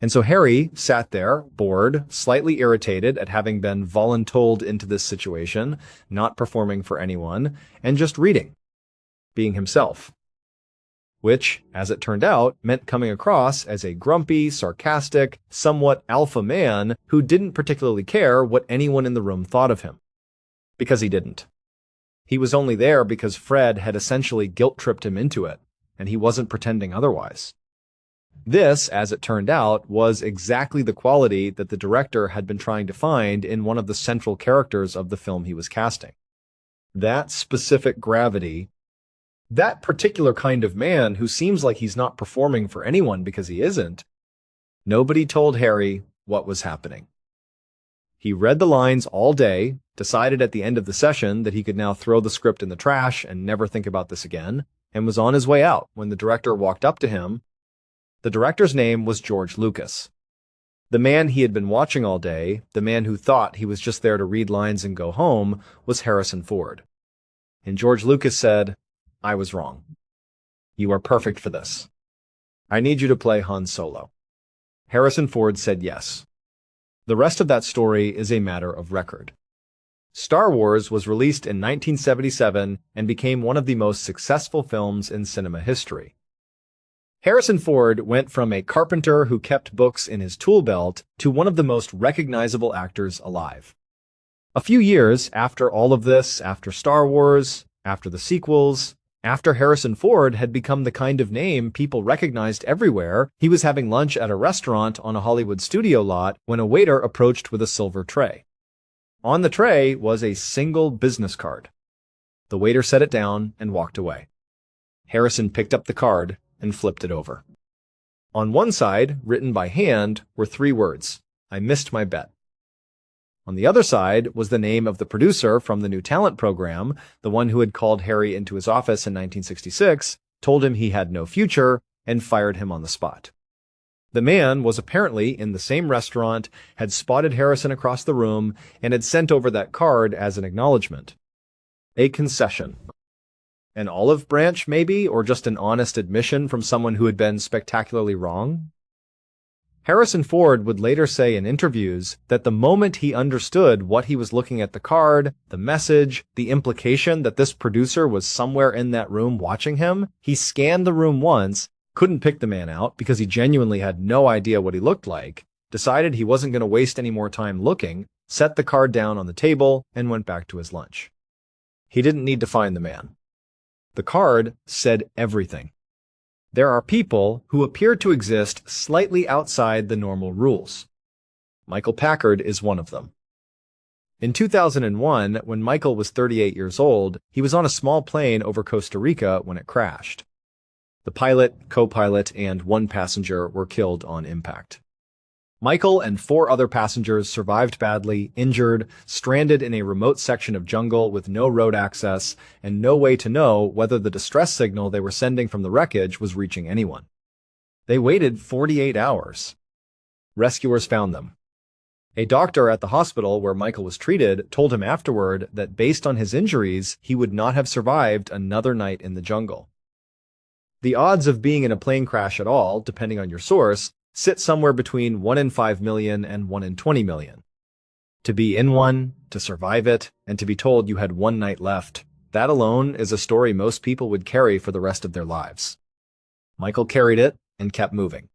Speaker 1: And so Harry sat there, bored, slightly irritated at having been voluntold into this situation, not performing for anyone, and just reading, being himself. Which, as it turned out, meant coming across as a grumpy, sarcastic, somewhat alpha man who didn't particularly care what anyone in the room thought of him. Because he didn't. He was only there because Fred had essentially guilt-tripped him into it, and he wasn't pretending otherwise. This, as it turned out, was exactly the quality that the director had been trying to find in one of the central characters of the film he was casting. That specific gravity, that particular kind of man who seems like he's not performing for anyone because he isn't. Nobody told Harry what was happening. He read the lines all day, decided at the end of the session that he could now throw the script in the trash and never think about this again, and was on his way out when the director walked up to him. The director's name was George Lucas. The man he had been watching all day, the man who thought he was just there to read lines and go home, was Harrison Ford. And George Lucas said, "I was wrong. You are perfect for this. I need you to play Han Solo." Harrison Ford said yes. The rest of that story is a matter of record. Star Wars was released in 1977 and became one of the most successful films in cinema history. Harrison Ford went from a carpenter who kept books in his tool belt to one of the most recognizable actors alive. A few years after all of this, after Star Wars, after the sequels, after Harrison Ford had become the kind of name people recognized everywhere, he was having lunch at a restaurant on a Hollywood studio lot when a waiter approached with a silver tray. On the tray was a single business card. The waiter set it down and walked away. Harrison picked up the card and flipped it over. On one side, written by hand, were 3 words, "I missed my bet." On the other side was the name of the producer from the New Talent program, the one who had called Harry into his office in 1966, told him he had no future, and fired him on the spot. The man was apparently in the same restaurant, had spotted Harrison across the room, and had sent over that card as an acknowledgement. A concession. An olive branch, maybe, or just an honest admission from someone who had been spectacularly wrong? Harrison Ford would later say in interviews that the moment he understood what he was looking at the card, the message, the implication that this producer was somewhere in that room watching him, he scanned the room once, couldn't pick the man out because he genuinely had no idea what he looked like, decided he wasn't going to waste any more time looking, set the card down on the table, and went back to his lunch. He didn't need to find the man. The card said everything. There are people who appear to exist slightly outside the normal rules. Michael Packard is one of them. In 2001, when Michael was 38 years old, he was on a small plane over Costa Rica when it crashed. The pilot, co-pilot, and 1 passenger were killed on impact. Michael and 4 other passengers survived badly, injured, stranded in a remote section of jungle with no road access and no way to know whether the distress signal they were sending from the wreckage was reaching anyone. They waited 48 hours. Rescuers found them. A doctor at the hospital where Michael was treated told him afterward that based on his injuries, he would not have survived another night in the jungle. The odds of being in a plane crash at all, depending on your source, sit somewhere between 1 in 5 million and 1 in 20 million. To be in one, to survive it, and to be told you had 1 night left, that alone is a story most people would carry for the rest of their lives. Michael carried it and kept moving.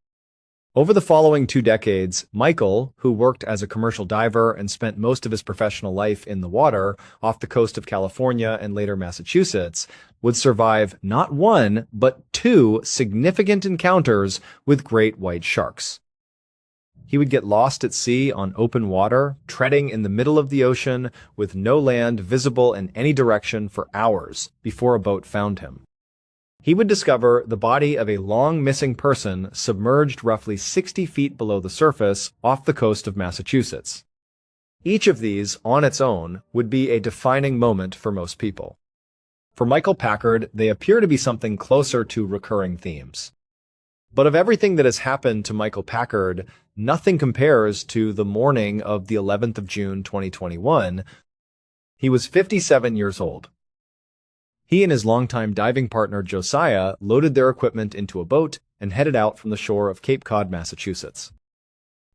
Speaker 1: Over the following 2 decades, Michael, who worked as a commercial diver and spent most of his professional life in the water off the coast of California and later Massachusetts, would survive not 1, but 2 significant encounters with great white sharks. He would get lost at sea on open water, treading in the middle of the ocean with no land visible in any direction for hours before a boat found him. He would discover the body of a long missing person submerged roughly 60 feet below the surface off the coast of Massachusetts. Each of these, on its own, would be a defining moment for most people. For Michael Packard, they appear to be something closer to recurring themes. But of everything that has happened to Michael Packard, nothing compares to the morning of the 11th of June 2021. He was 57 years old. He and his longtime diving partner Josiah loaded their equipment into a boat and headed out from the shore of Cape Cod, Massachusetts.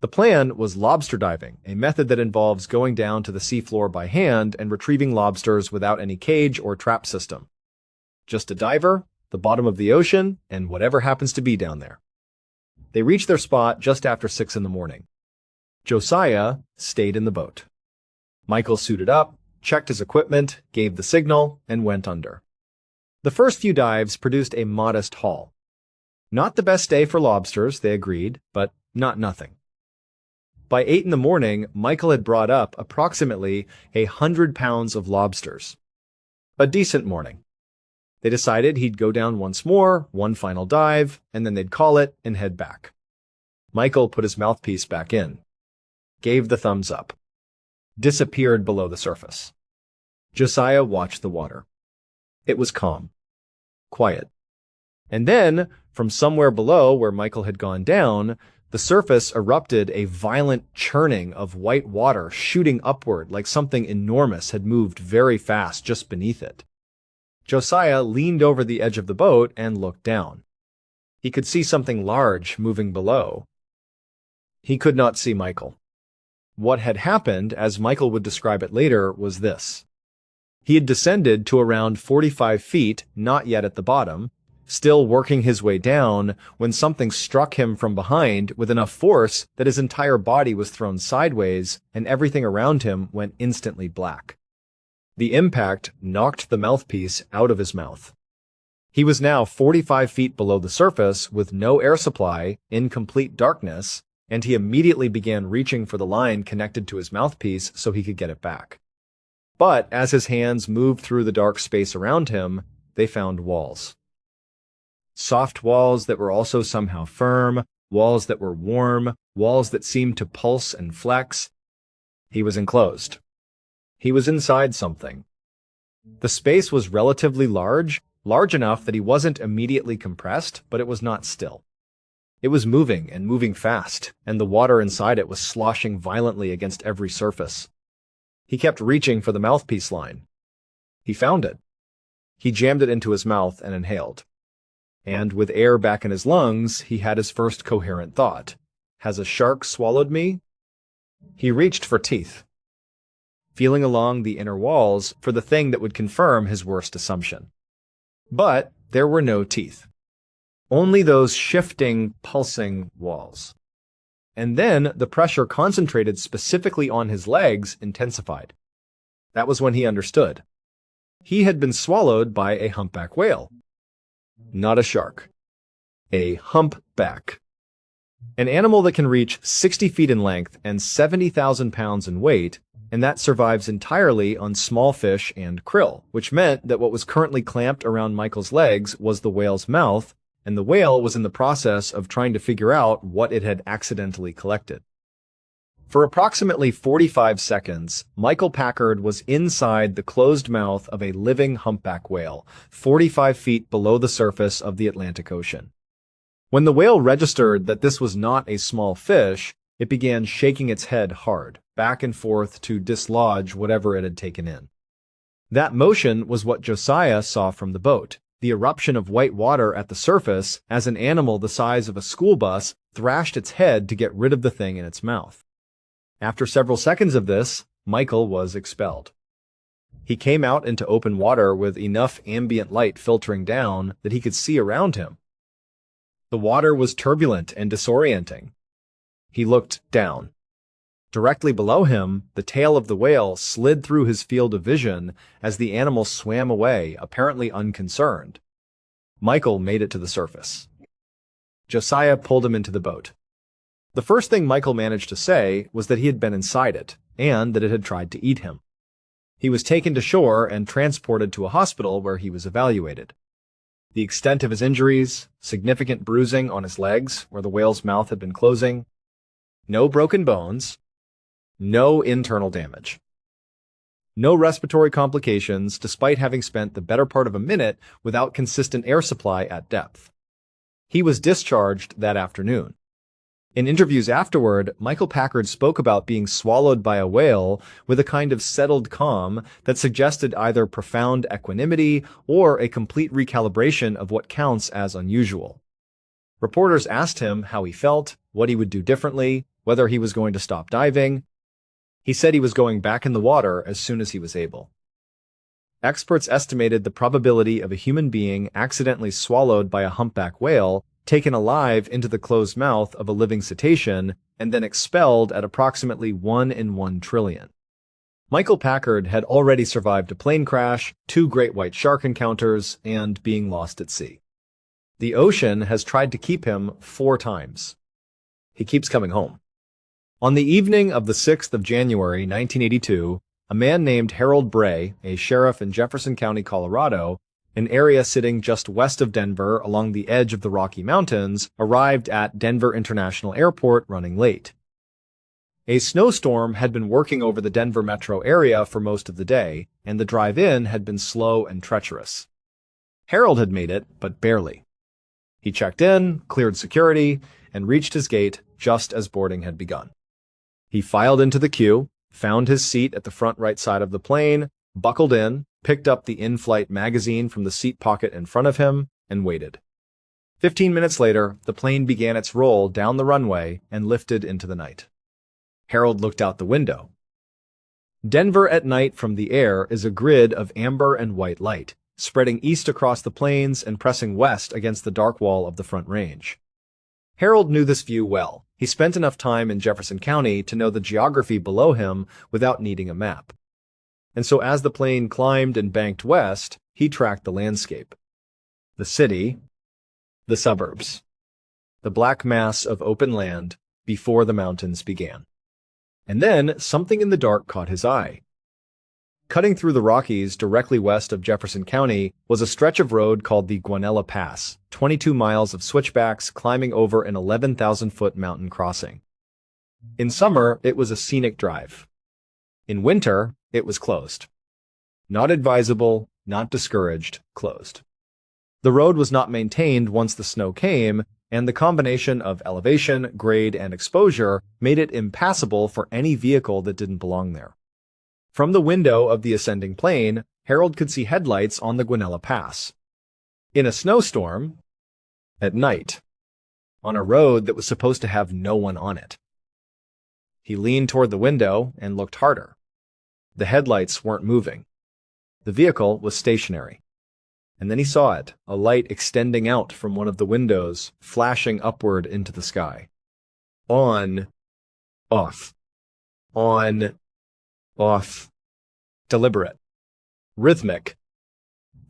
Speaker 1: The plan was lobster diving, a method that involves going down to the seafloor by hand and retrieving lobsters without any cage or trap system. Just a diver, the bottom of the ocean, and whatever happens to be down there. They reached their spot just after 6 in the morning. Josiah stayed in the boat. Michael suited up, checked his equipment, gave the signal, and went under. The first few dives produced a modest haul. Not the best day for lobsters, they agreed, but not nothing. By 8 in the morning, Michael had brought up approximately 100 pounds of lobsters. A decent morning. They decided he'd go down once more, one final dive, and then they'd call it and head back. Michael put his mouthpiece back in, gave the thumbs up, disappeared below the surface. Josiah watched the water. It was calm, quiet. And then, from somewhere below where Michael had gone down, the surface erupted a violent churning of white water shooting upward like something enormous had moved very fast just beneath it. Josiah leaned over the edge of the boat and looked down. He could see something large moving below. He could not see Michael. What had happened, as Michael would describe it later, was this. He had descended to around 45 feet, not yet at the bottom, still working his way down, when something struck him from behind with enough force that his entire body was thrown sideways and everything around him went instantly black. The impact knocked the mouthpiece out of his mouth. He was now 45 feet below the surface with no air supply, in complete darkness, and he immediately began reaching for the line connected to his mouthpiece so he could get it back. But as his hands moved through the dark space around him, they found walls. Soft walls that were also somehow firm, walls that were warm, walls that seemed to pulse and flex. He was enclosed. He was inside something. The space was relatively large enough that he wasn't immediately compressed, but it was not still. It was moving and moving fast, and the water inside it was sloshing violently against every surface. He kept reaching for the mouthpiece line. He found it. He jammed it into his mouth and inhaled. And with air back in his lungs, he had his first coherent thought. Has a shark swallowed me? He reached for teeth, feeling along the inner walls for the thing that would confirm his worst assumption. But there were no teeth. Only those shifting, pulsing walls. And then the pressure concentrated specifically on his legs intensified. That was when he understood. He had been swallowed by a humpback whale. Not a shark. A humpback. An animal that can reach 60 feet in length and 70,000 pounds in weight, and that survives entirely on small fish and krill, which meant that what was currently clamped around Michael's legs was the whale's mouth, and the whale was in the process of trying to figure out what it had accidentally collected. For approximately 45 seconds, Michael Packard was inside the closed mouth of a living humpback whale, 45 feet below the surface of the Atlantic Ocean. When the whale registered that this was not a small fish, it began shaking its head hard, back and forth to dislodge whatever it had taken in. That motion was what Josiah saw from the boat, the eruption of white water at the surface as an animal the size of a school bus thrashed its head to get rid of the thing in its mouth. After several seconds of this, Michael was expelled. He came out into open water with enough ambient light filtering down that he could see around him. The water was turbulent and disorienting. He looked down. Directly below him, the tail of the whale slid through his field of vision as the animal swam away, apparently unconcerned. Michael made it to the surface. Josiah pulled him into the boat. The first thing Michael managed to say was that he had been inside it, and that it had tried to eat him. He was taken to shore and transported to a hospital where he was evaluated. The extent of his injuries, significant bruising on his legs where the whale's mouth had been closing, no broken bones, no internal damage. No respiratory complications despite having spent the better part of a minute without consistent air supply at depth. He was discharged that afternoon. In interviews afterward, Michael Packard spoke about being swallowed by a whale with a kind of settled calm that suggested either profound equanimity or a complete recalibration of what counts as unusual. Reporters asked him how he felt, what he would do differently, whether he was going to stop diving. He said he was going back in the water as soon as he was able. Experts estimated the probability of a human being accidentally swallowed by a humpback whale taken alive into the closed mouth of a living cetacean and then expelled at approximately 1 in 1 trillion. Michael Packard had already survived a plane crash, 2 great white shark encounters, and being lost at sea. The ocean has tried to keep him 4 times. He keeps coming home. On the evening of the 6th of January, 1982, a man named Harold Bray, a sheriff in Jefferson County, Colorado, an area sitting just west of Denver along the edge of the Rocky Mountains, arrived at Denver International Airport running late. A snowstorm had been working over the Denver metro area for most of the day, and the drive-in had been slow and treacherous. Harold had made it, but barely. He checked in, cleared security, and reached his gate just as boarding had begun. He filed into the queue, found his seat at the front right side of the plane, buckled in, picked up the in-flight magazine from the seat pocket in front of him, and waited. 15 minutes later, the plane began its roll down the runway and lifted into the night. Harold looked out the window. Denver at night from the air is a grid of amber and white light, spreading east across the plains and pressing west against the dark wall of the Front Range. Harold knew this view well. He spent enough time in Jefferson County to know the geography below him without needing a map. And so as the plane climbed and banked west, he tracked the landscape. The city, the suburbs, the black mass of open land before the mountains began. And then something in the dark caught his eye. Cutting through the Rockies directly west of Jefferson County was a stretch of road called the Guanella Pass, 22 miles of switchbacks climbing over an 11,000-foot mountain crossing. In summer, it was a scenic drive. In winter, it was closed. Not advisable, not discouraged, closed. The road was not maintained once the snow came, and the combination of elevation, grade, and exposure made it impassable for any vehicle that didn't belong there. From the window of the ascending plane, Harold could see headlights on the Guanella Pass. In a snowstorm, at night, on a road that was supposed to have no one on it. He leaned toward the window and looked harder. The headlights weren't moving. The vehicle was stationary. And then he saw it, a light extending out from one of the windows, flashing upward into the sky. On, off, on, off. Deliberate. Rhythmic.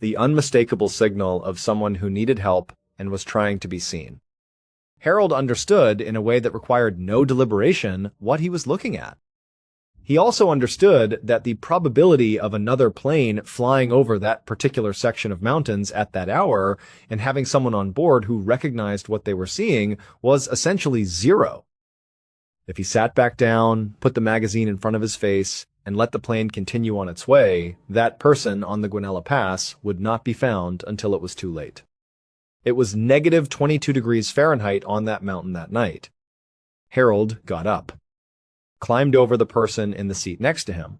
Speaker 1: The unmistakable signal of someone who needed help and was trying to be seen. Harold understood, in a way that required no deliberation, what he was looking at. He also understood that the probability of another plane flying over that particular section of mountains at that hour and having someone on board who recognized what they were seeing was essentially 0. If he sat back down, put the magazine in front of his face, and let the plane continue on its way, that person on the Guanella Pass would not be found until it was too late. It was negative 22 degrees Fahrenheit on that mountain that night. Harold got up, climbed over the person in the seat next to him,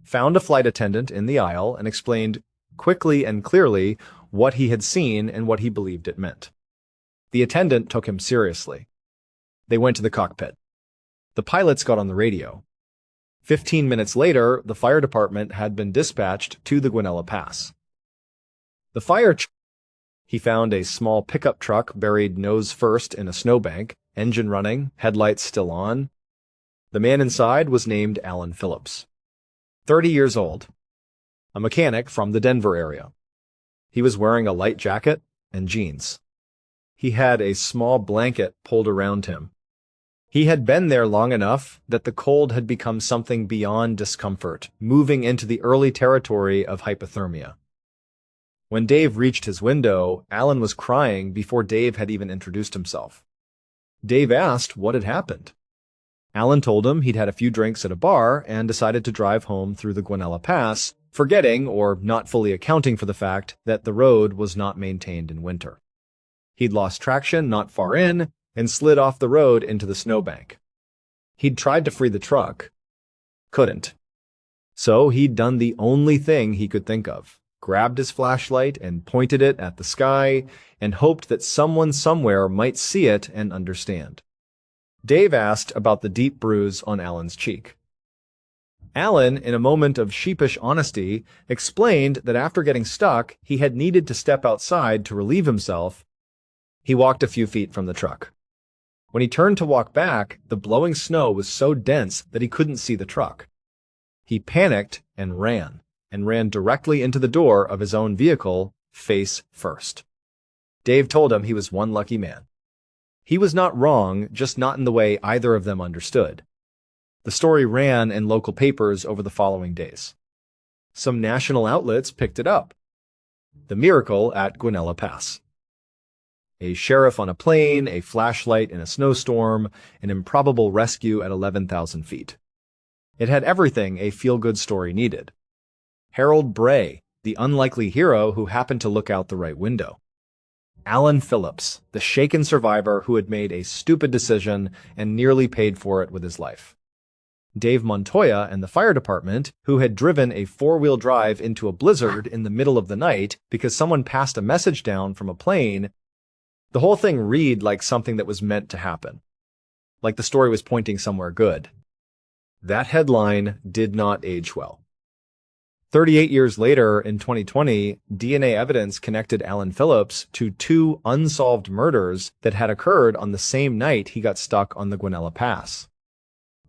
Speaker 1: found a flight attendant in the aisle, and explained quickly and clearly what he had seen and what he believed it meant. The attendant took him seriously. They went to the cockpit. The pilots got on the radio. 15 minutes later, the fire department had been dispatched to the Guanella Pass. He found a small pickup truck buried nose first in a snowbank, engine running, headlights still on. The man inside was named Alan Phillips, 30 years old, a mechanic from the Denver area. He was wearing a light jacket and jeans. He had a small blanket pulled around him. He had been there long enough that the cold had become something beyond discomfort, moving into the early territory of hypothermia. When Dave reached his window, Alan was crying before Dave had even introduced himself. Dave asked what had happened. Alan told him he'd had a few drinks at a bar and decided to drive home through the Guanella Pass, forgetting or not fully accounting for the fact that the road was not maintained in winter. He'd lost traction not far in and slid off the road into the snowbank. He'd tried to free the truck. Couldn't. So he'd done the only thing he could think of, grabbed his flashlight and pointed it at the sky and hoped that someone somewhere might see it and understand. Dave asked about the deep bruise on Alan's cheek. Alan, in a moment of sheepish honesty, explained that after getting stuck, he had needed to step outside to relieve himself. He walked a few feet from the truck. When he turned to walk back, the blowing snow was so dense that he couldn't see the truck. He panicked and ran directly into the door of his own vehicle, face first. Dave told him he was one lucky man. He was not wrong, just not in the way either of them understood. The story ran in local papers over the following days. Some national outlets picked it up. The miracle at Guanella Pass. A sheriff on a plane, a flashlight in a snowstorm, an improbable rescue at 11,000 feet. It had everything a feel-good story needed. Harold Bray, the unlikely hero who happened to look out the right window. Alan Phillips, the shaken survivor who had made a stupid decision and nearly paid for it with his life. Dave Montoya and the fire department, who had driven a four-wheel drive into a blizzard in the middle of the night because someone passed a message down from a plane. The whole thing read like something that was meant to happen. Like the story was pointing somewhere good. That headline did not age well. 38 years later, in 2020, DNA evidence connected Alan Phillips to two unsolved murders that had occurred on the same night he got stuck on the Guanella Pass.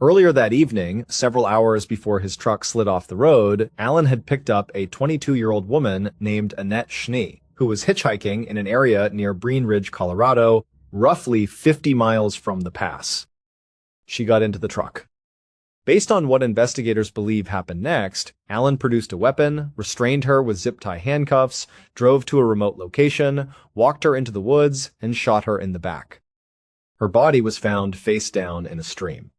Speaker 1: Earlier that evening, several hours before his truck slid off the road, Alan had picked up a 22-year-old woman named Annette Schnee, who was hitchhiking in an area near Breen Ridge, Colorado, roughly 50 miles from the pass. She got into the truck. Based on what investigators believe happened next, Alan produced a weapon, restrained her with zip-tie handcuffs, drove to a remote location, walked her into the woods, and shot her in the back. Her body was found face down in a stream.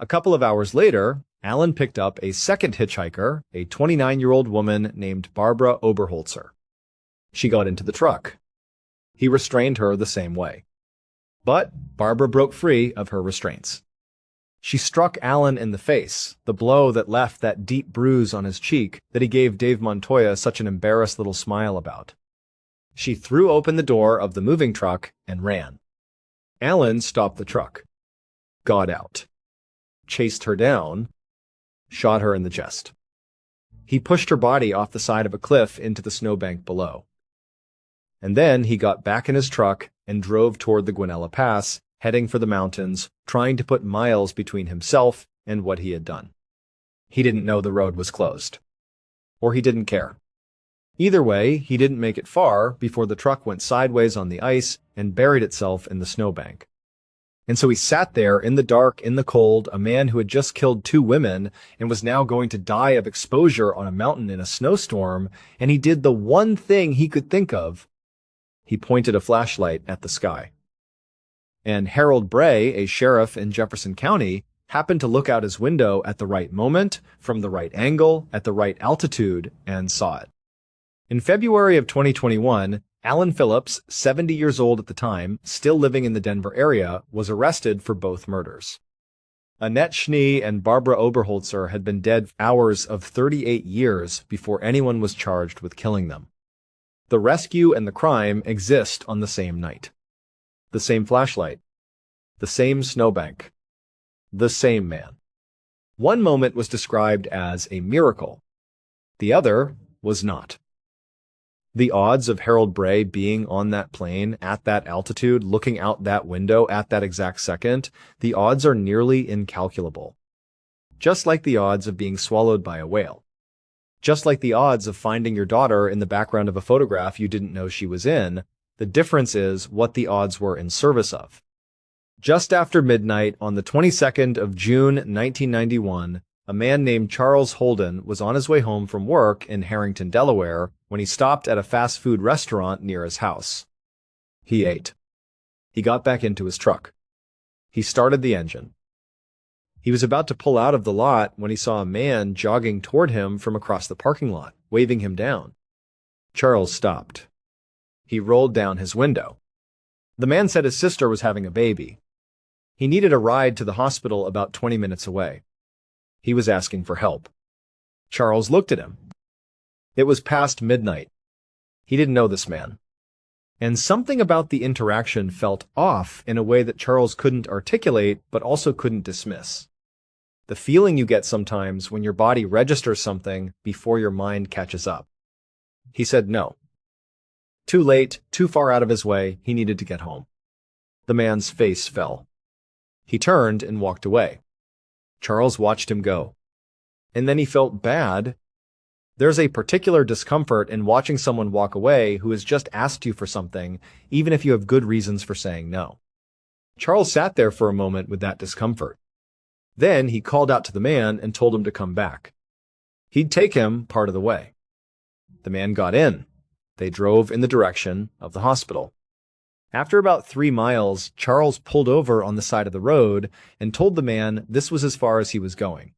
Speaker 1: A couple of hours later, Alan picked up a second hitchhiker, a 29-year-old woman named Barbara Oberholzer. She got into the truck. He restrained her the same way. But Barbara broke free of her restraints. She struck Alan in the face, the blow that left that deep bruise on his cheek that he gave Dave Montoya such an embarrassed little smile about. She threw open the door of the moving truck and ran. Alan stopped the truck, got out, chased her down, shot her in the chest. He pushed her body off the side of a cliff into the snowbank below. And then he got back in his truck and drove toward the Guanella Pass, heading for the mountains, trying to put miles between himself and what he had done. He didn't know the road was closed. Or he didn't care. Either way, he didn't make it far before the truck went sideways on the ice and buried itself in the snowbank. And so he sat there in the dark, in the cold, a man who had just killed two women and was now going to die of exposure on a mountain in a snowstorm, and he did the one thing he could think of. He pointed a flashlight at the sky. And Harold Bray, a sheriff in Jefferson County, happened to look out his window at the right moment, from the right angle, at the right altitude, and saw it. In February of 2021, Alan Phillips, 70 years old at the time, still living in the Denver area, was arrested for both murders. Annette Schnee and Barbara Oberholzer had been dead hours of 38 years before anyone was charged with killing them. The rescue and the crime exist on the same night. The same flashlight. The same snowbank. The same man. One moment was described as a miracle. The other was not. The odds of Harold Bray being on that plane at that altitude, looking out that window at that exact second, the odds are nearly incalculable. Just like the odds of being swallowed by a whale. Just like the odds of finding your daughter in the background of a photograph you didn't know she was in, the difference is what the odds were in service of. Just after midnight on the 22nd of June 1991, a man named Charles Holden was on his way home from work in Harrington, Delaware, when he stopped at a fast food restaurant near his house. He ate. He got back into his truck. He started the engine. He was about to pull out of the lot when he saw a man jogging toward him from across the parking lot, waving him down. Charles stopped. He rolled down his window. The man said his sister was having a baby. He needed a ride to the hospital about 20 minutes away. He was asking for help. Charles looked at him. It was past midnight. He didn't know this man. And something about the interaction felt off in a way that Charles couldn't articulate but also couldn't dismiss. The feeling you get sometimes when your body registers something before your mind catches up. He said no. Too late, too far out of his way, he needed to get home. The man's face fell. He turned and walked away. Charles watched him go. And then he felt bad. There's a particular discomfort in watching someone walk away who has just asked you for something, even if you have good reasons for saying no. Charles sat there for a moment with that discomfort. Then he called out to the man and told him to come back. He'd take him part of the way. The man got in. They drove in the direction of the hospital. After about 3 miles, Charles pulled over on the side of the road and told the man this was as far as he was going.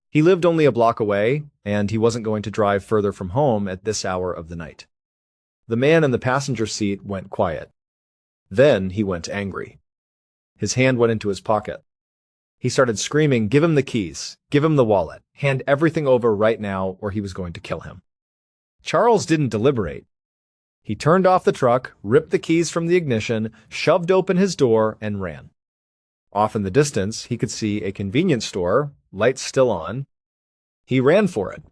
Speaker 1: He lived only a block away, and he wasn't going to drive further from home at this hour of the night. The man in the passenger seat went quiet. Then he went angry. His hand went into his pocket. He started screaming, "Give him the keys, give him the wallet, hand everything over right now or he was going to kill him." Charles didn't deliberate. He turned off the truck, ripped the keys from the ignition, shoved open his door, and ran. Off in the distance, he could see a convenience store, lights still on. He ran for it.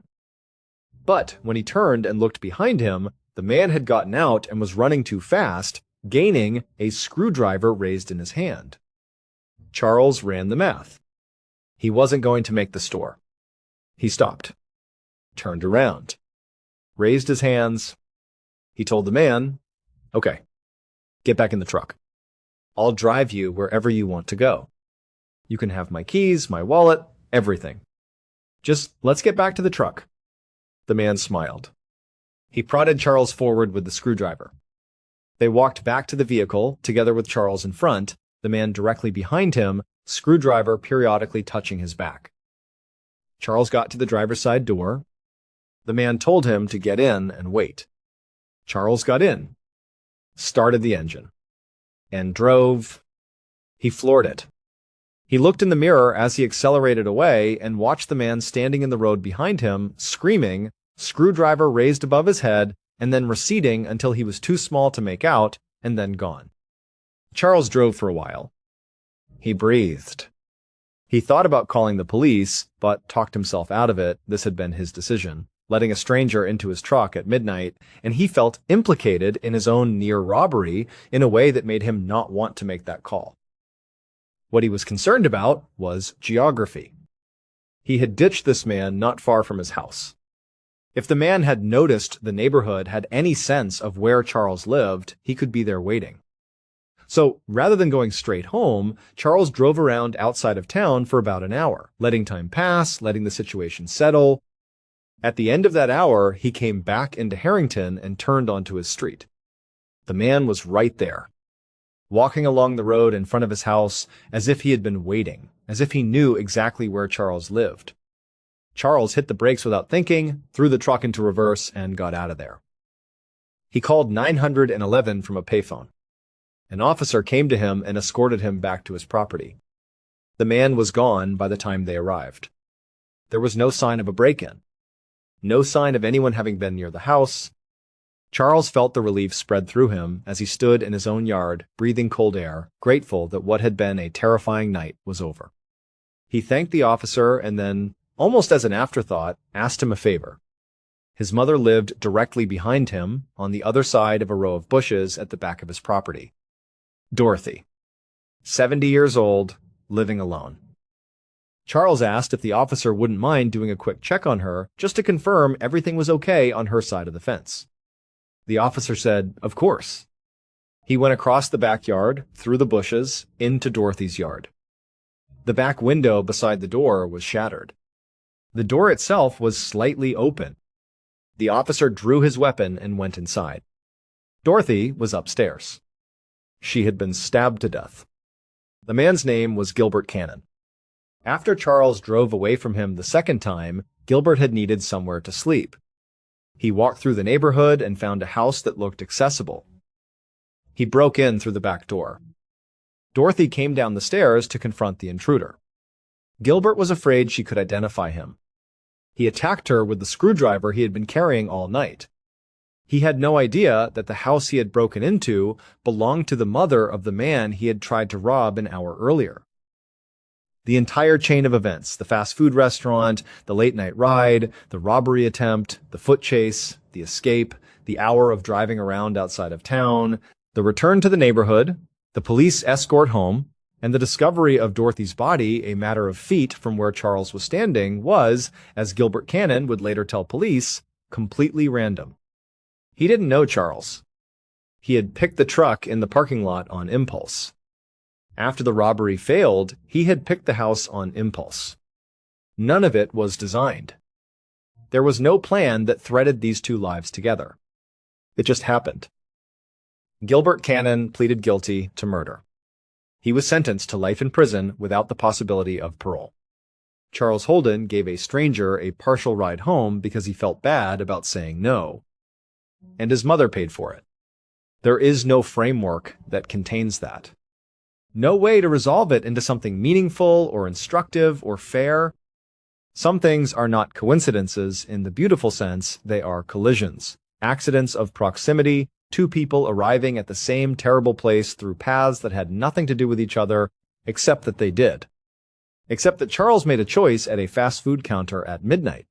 Speaker 1: But when he turned and looked behind him, the man had gotten out and was running too fast, gaining a screwdriver raised in his hand. Charles ran the math. He wasn't going to make the store. He stopped, turned around, raised his hands. He told the man, "Okay, get back in the truck. I'll drive you wherever you want to go. You can have my keys, my wallet, everything. Just let's get back to the truck." The man smiled. He prodded Charles forward with the screwdriver. They walked back to the vehicle, together with Charles in front, the man directly behind him, screwdriver periodically touching his back. Charles got to the driver's side door. The man told him to get in and wait. Charles got in, started the engine, and drove. He floored it. He looked in the mirror as he accelerated away and watched the man standing in the road behind him, screaming, screwdriver raised above his head, and then receding until he was too small to make out, and then gone. Charles drove for a while. He breathed. He thought about calling the police, but talked himself out of it. This had been his decision, letting a stranger into his truck at midnight, and he felt implicated in his own near robbery in a way that made him not want to make that call. What he was concerned about was geography. He had ditched this man not far from his house. If the man had noticed the neighborhood, had any sense of where Charles lived, he could be there waiting. So, rather than going straight home, Charles drove around outside of town for about an hour, letting time pass, letting the situation settle. At the end of that hour, he came back into Harrington and turned onto his street. The man was right there, walking along the road in front of his house as if he had been waiting, as if he knew exactly where Charles lived. Charles hit the brakes without thinking, threw the truck into reverse, and got out of there. He called 911 from a payphone. An officer came to him and escorted him back to his property. The man was gone by the time they arrived. There was no sign of a break-in. No sign of anyone having been near the house. Charles felt the relief spread through him as he stood in his own yard, breathing cold air, grateful that what had been a terrifying night was over. He thanked the officer and then, almost as an afterthought, asked him a favor. His mother lived directly behind him, on the other side of a row of bushes at the back of his property. Dorothy, 70 years old, living alone. Charles asked if the officer wouldn't mind doing a quick check on her, just to confirm everything was okay on her side of the fence. The officer said, "Of course." He went across the backyard, through the bushes, into Dorothy's yard. The back window beside the door was shattered. The door itself was slightly open. The officer drew his weapon and went inside. Dorothy was upstairs. She had been stabbed to death. The man's name was Gilbert Cannon. After Charles drove away from him the second time, Gilbert had needed somewhere to sleep. He walked through the neighborhood and found a house that looked accessible. He broke in through the back door. Dorothy came down the stairs to confront the intruder. Gilbert was afraid she could identify him. He attacked her with the screwdriver he had been carrying all night. He had no idea that the house he had broken into belonged to the mother of the man he had tried to rob an hour earlier. The entire chain of events, the fast food restaurant, the late-night ride, the robbery attempt, the foot chase, the escape, the hour of driving around outside of town, the return to the neighborhood, the police escort home, and the discovery of Dorothy's body a matter of feet from where Charles was standing was, as Gilbert Cannon would later tell police, completely random. He didn't know Charles. He had picked the truck in the parking lot on impulse. After the robbery failed, he had picked the house on impulse. None of it was designed. There was no plan that threaded these two lives together. It just happened. Gilbert Cannon pleaded guilty to murder. He was sentenced to life in prison without the possibility of parole. Charles Holden gave a stranger a partial ride home because he felt bad about saying no. And his mother paid for it. There is no framework that contains that. No way to resolve it into something meaningful or instructive or fair. Some things are not coincidences in the beautiful sense, they are collisions, accidents of proximity, two people arriving at the same terrible place through paths that had nothing to do with each other, except that they did. Except that Charles made a choice at a fast food counter at midnight.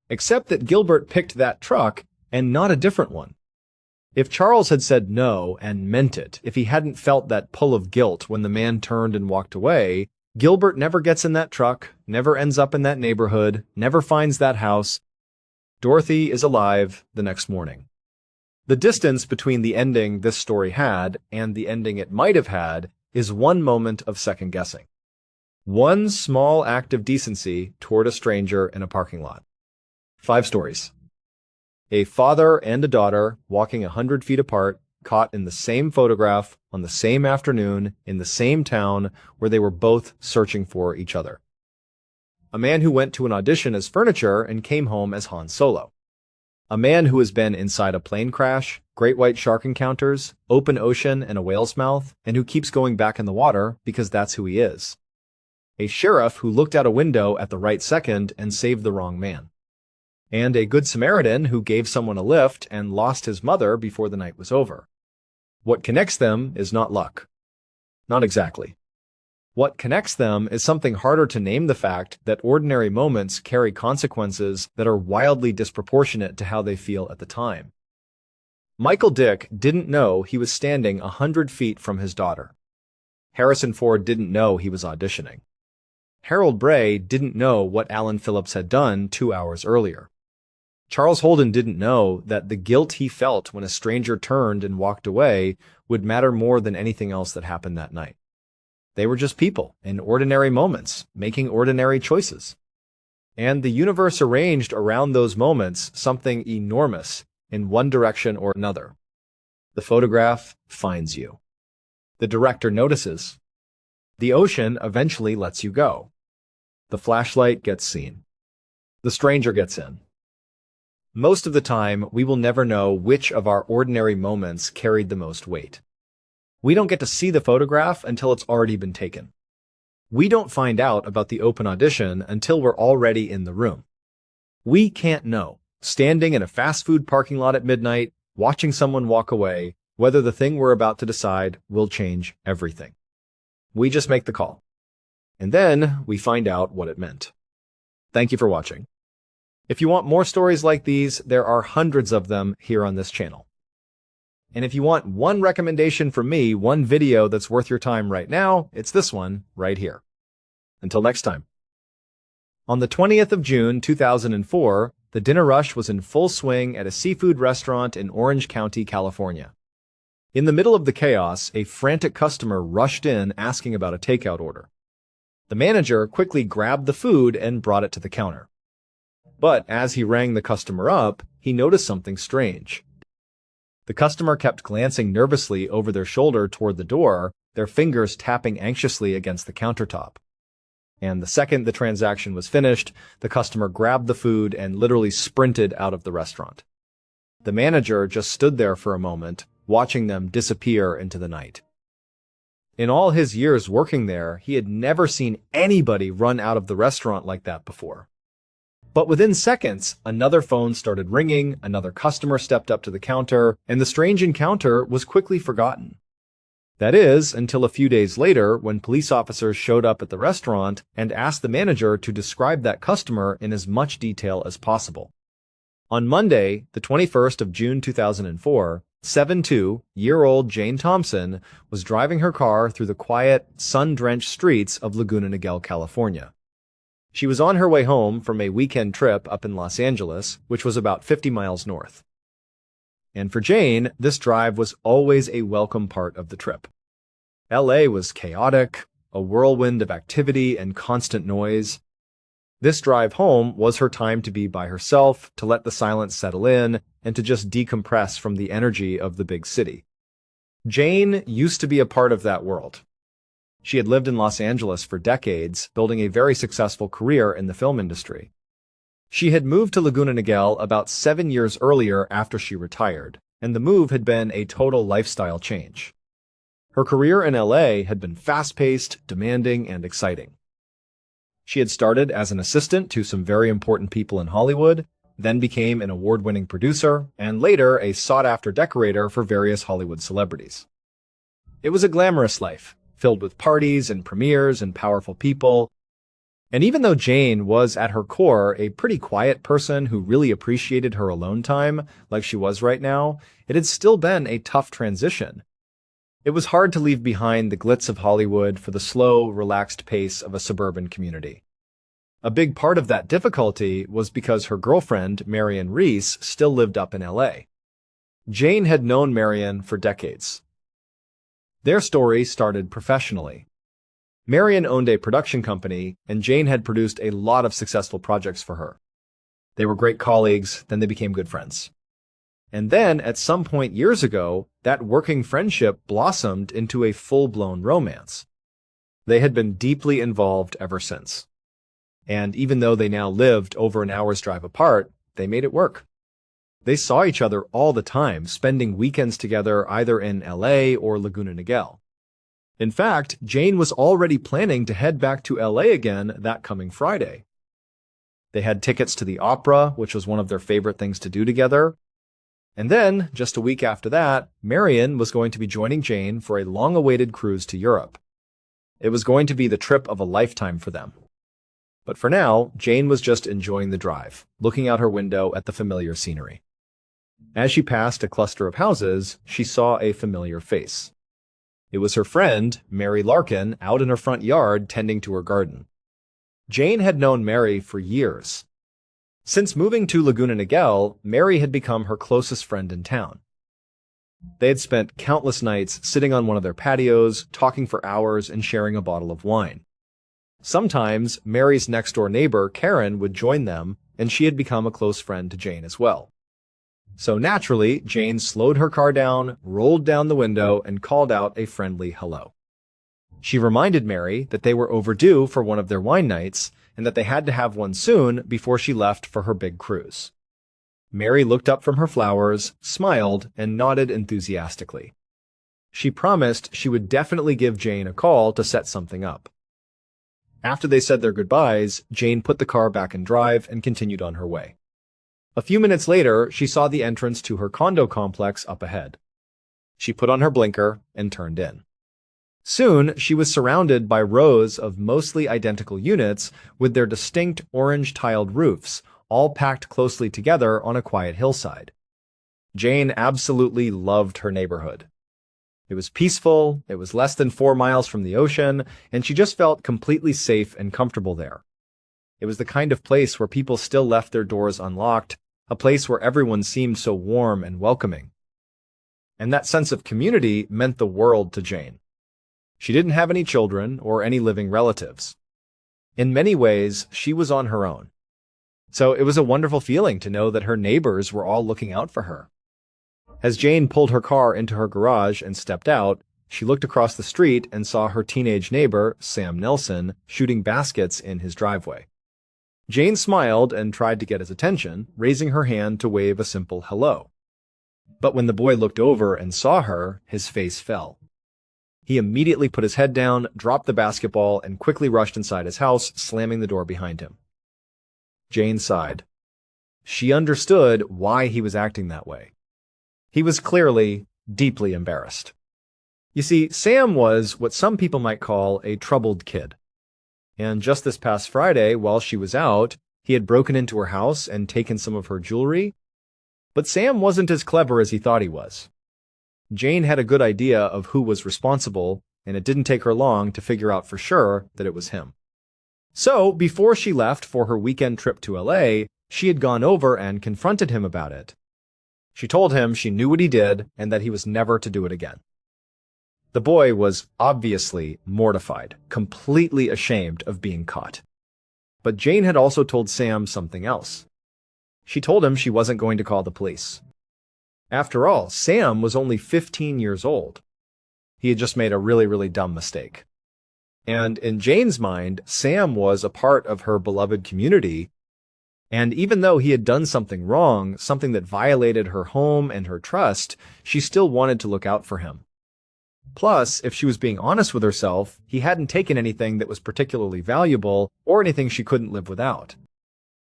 Speaker 1: Except that Gilbert picked that truck and not a different one. If Charles had said no and meant it, if he hadn't felt that pull of guilt when the man turned and walked away, Gilbert never gets in that truck, never ends up in that neighborhood, never finds that house. Dorothy is alive the next morning. The distance between the ending this story had and the ending it might have had is one moment of second guessing. One small act of decency toward a stranger in a parking lot. 5 stories. A father and a daughter walking 100 feet apart, caught in the same photograph on the same afternoon in the same town where they were both searching for each other. A man who went to an audition as furniture and came home as Han Solo. A man who has been inside a plane crash, great white shark encounters, open ocean and a whale's mouth, and who keeps going back in the water because that's who he is. A sheriff who looked out a window at the right second and saved the wrong man. And a good Samaritan who gave someone a lift and lost his mother before the night was over. What connects them is not luck. Not exactly. What connects them is something harder to name, the fact that ordinary moments carry consequences that are wildly disproportionate to how they feel at the time. Michael Dick didn't know he was standing 100 feet from his daughter. Harrison Ford didn't know he was auditioning. Harold Bray didn't know what Alan Phillips had done 2 hours earlier. Charles Holden didn't know that the guilt he felt when a stranger turned and walked away would matter more than anything else that happened that night. They were just people in ordinary moments, making ordinary choices. And the universe arranged around those moments something enormous in one direction or another. The photograph finds you. The director notices. The ocean eventually lets you go. The flashlight gets seen. The stranger gets in. Most of the time, we will never know which of our ordinary moments carried the most weight. We don't get to see the photograph until it's already been taken. We don't find out about the open audition until we're already in the room. We can't know, standing in a fast food parking lot at midnight, watching someone walk away, whether the thing we're about to decide will change everything. We just make the call. And then we find out what it meant. Thank you for watching. If you want more stories like these, there are hundreds of them here on this channel. And if you want one recommendation from me, one video that's worth your time right now, it's this one right here. Until next time. On the 20th of June, 2004, the dinner rush was in full swing at a seafood restaurant in Orange County, California. In the middle of the chaos, a frantic customer rushed in asking about a takeout order. The manager quickly grabbed the food and brought it to the counter. But as he rang the customer up, he noticed something strange. The customer kept glancing nervously over their shoulder toward the door, their fingers tapping anxiously against the countertop. And the second the transaction was finished, the customer grabbed the food and literally sprinted out of the restaurant. The manager just stood there for a moment, watching them disappear into the night. In all his years working there, he had never seen anybody run out of the restaurant like that before. But within seconds, another phone started ringing, another customer stepped up to the counter, and the strange encounter was quickly forgotten. That is, until a few days later when police officers showed up at the restaurant and asked the manager to describe that customer in as much detail as possible. On Monday, the 21st of June 2004, 72-year-old Jane Thompson was driving her car through the quiet, sun-drenched streets of Laguna Niguel, California. She was on her way home from a weekend trip up in Los Angeles, which was about 50 miles north. And for Jane, this drive was always a welcome part of the trip. LA was chaotic, a whirlwind of activity and constant noise. This drive home was her time to be by herself, to let the silence settle in, and to just decompress from the energy of the big city. Jane used to be a part of that world. She had lived in Los Angeles for decades, building a very successful career in the film industry. She had moved to Laguna Niguel about 7 years earlier after she retired, and the move had been a total lifestyle change. Her career in LA had been fast-paced, demanding, and exciting. She had started as an assistant to some very important people in Hollywood, then became an award-winning producer, and later a sought-after decorator for various Hollywood celebrities. It was a glamorous life, filled with parties and premieres and powerful people. And even though Jane was at her core a pretty quiet person who really appreciated her alone time, like she was right now, it had still been a tough transition. It was hard to leave behind the glitz of Hollywood for the slow, relaxed pace of a suburban community. A big part of that difficulty was because her girlfriend, Marion Reese, still lived up in LA. Jane had known Marion for decades. Their story started professionally. Marion owned a production company, and Jane had produced a lot of successful projects for her. They were great colleagues, then they became good friends. And then, at some point years ago, that working friendship blossomed into a full-blown romance. They had been deeply involved ever since. And even though they now lived over an hour's drive apart, they made it work. They saw each other all the time, spending weekends together either in LA or Laguna Niguel. In fact, Jane was already planning to head back to LA again that coming Friday. They had tickets to the opera, which was one of their favorite things to do together. And then, just a week after that, Marion was going to be joining Jane for a long-awaited cruise to Europe. It was going to be the trip of a lifetime for them. But for now, Jane was just enjoying the drive, looking out her window at the familiar scenery. As she passed a cluster of houses, she saw a familiar face. It was her friend, Mary Larkin, out in her front yard tending to her garden. Jane had known Mary for years. Since moving to Laguna Niguel, Mary had become her closest friend in town. They had spent countless nights sitting on one of their patios, talking for hours and sharing a bottle of wine. Sometimes, Mary's next-door neighbor, Karen, would join them, and she had become a close friend to Jane as well. So naturally, Jane slowed her car down, rolled down the window, and called out a friendly hello. She reminded Mary that they were overdue for one of their wine nights, and that they had to have one soon before she left for her big cruise. Mary looked up from her flowers, smiled, and nodded enthusiastically. She promised she would definitely give Jane a call to set something up. After they said their goodbyes, Jane put the car back in drive and continued on her way. A few minutes later, she saw the entrance to her condo complex up ahead. She put on her blinker and turned in. Soon, she was surrounded by rows of mostly identical units with their distinct orange-tiled roofs, all packed closely together on a quiet hillside. Jane absolutely loved her neighborhood. It was peaceful, it was less than 4 miles from the ocean, and she just felt completely safe and comfortable there. It was the kind of place where people still left their doors unlocked, a place where everyone seemed so warm and welcoming. and that sense of community meant the world to Jane. She didn't have any children or any living relatives. In many ways, she was on her own. So it was a wonderful feeling to know that her neighbors were all looking out for her. As Jane pulled her car into her garage and stepped out, she looked across the street and saw her teenage neighbor, Sam Nelson, shooting baskets in his driveway. Jane smiled and tried to get his attention, raising her hand to wave a simple hello. But when the boy looked over and saw her, his face fell. He immediately put his head down, dropped the basketball, and quickly rushed inside his house, slamming the door behind him. Jane sighed. She understood why he was acting that way. He was clearly deeply embarrassed. You see, Sam was what some people might call a troubled kid. And just this past Friday, while she was out, he had broken into her house and taken some of her jewelry. But Sam wasn't as clever as he thought he was. Jane had a good idea of who was responsible, and it didn't take her long to figure out for sure that it was him. So, before she left for her weekend trip to LA, she had gone over and confronted him about it. She told him she knew what he did and that he was never to do it again. The boy was obviously mortified, completely ashamed of being caught. But Jane had also told Sam something else. She told him she wasn't going to call the police. After all, Sam was only 15 years old. He had just made a really dumb mistake. And in Jane's mind, Sam was a part of her beloved community, and even though he had done something wrong, something that violated her home and her trust, she still wanted to look out for him. Plus, if she was being honest with herself, he hadn't taken anything that was particularly valuable or anything she couldn't live without.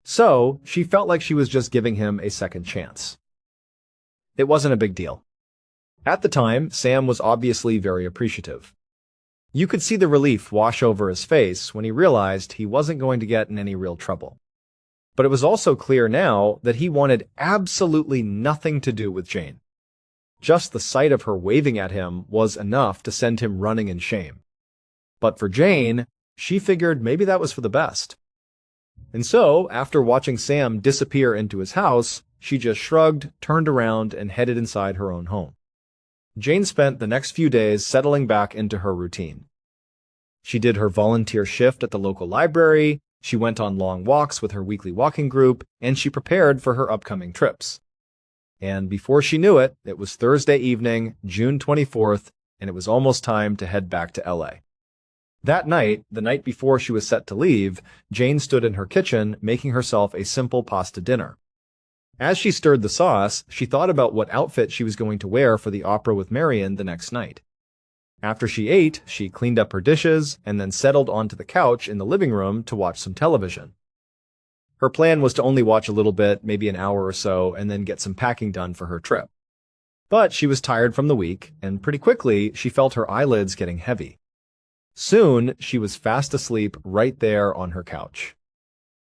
Speaker 1: So, she felt like she was just giving him a second chance. It wasn't a big deal. At the time, Sam was obviously very appreciative. You could see the relief wash over his face when he realized he wasn't going to get in any real trouble. But it was also clear now that he wanted absolutely nothing to do with Jane. Just the sight of her waving at him was enough to send him running in shame. But for Jane, she figured maybe that was for the best. And so, after watching Sam disappear into his house, she just shrugged, turned around, and headed inside her own home. Jane spent the next few days settling back into her routine. She did her volunteer shift at the local library, she went on long walks with her weekly walking group, and she prepared for her upcoming trips. And before she knew it, it was Thursday evening, June 24th, and it was almost time to head back to LA. That night, the night before she was set to leave, Jane stood in her kitchen making herself a simple pasta dinner. As she stirred the sauce, she thought about what outfit she was going to wear for the opera with Marion the next night. After she ate, she cleaned up her dishes and then settled onto the couch in the living room to watch some television. Her plan was to only watch a little bit, maybe an hour or so, and then get some packing done for her trip. But she was tired from the week, and pretty quickly she felt her eyelids getting heavy. Soon, she was fast asleep right there on her couch.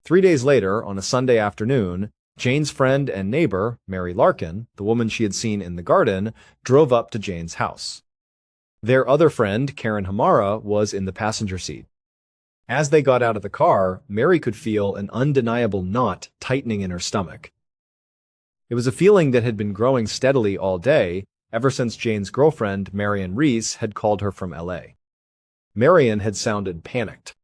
Speaker 1: 3 days later, on a Sunday afternoon, Jane's friend and neighbor, Mary Larkin, the woman she had seen in the garden, drove up to Jane's house. Their other friend, Karen Hamara, was in the passenger seat. As they got out of the car, Mary could feel an undeniable knot tightening in her stomach. It was a feeling that had been growing steadily all day, ever since Jane's girlfriend, Marion Reese, had called her from LA. Marion had sounded panicked.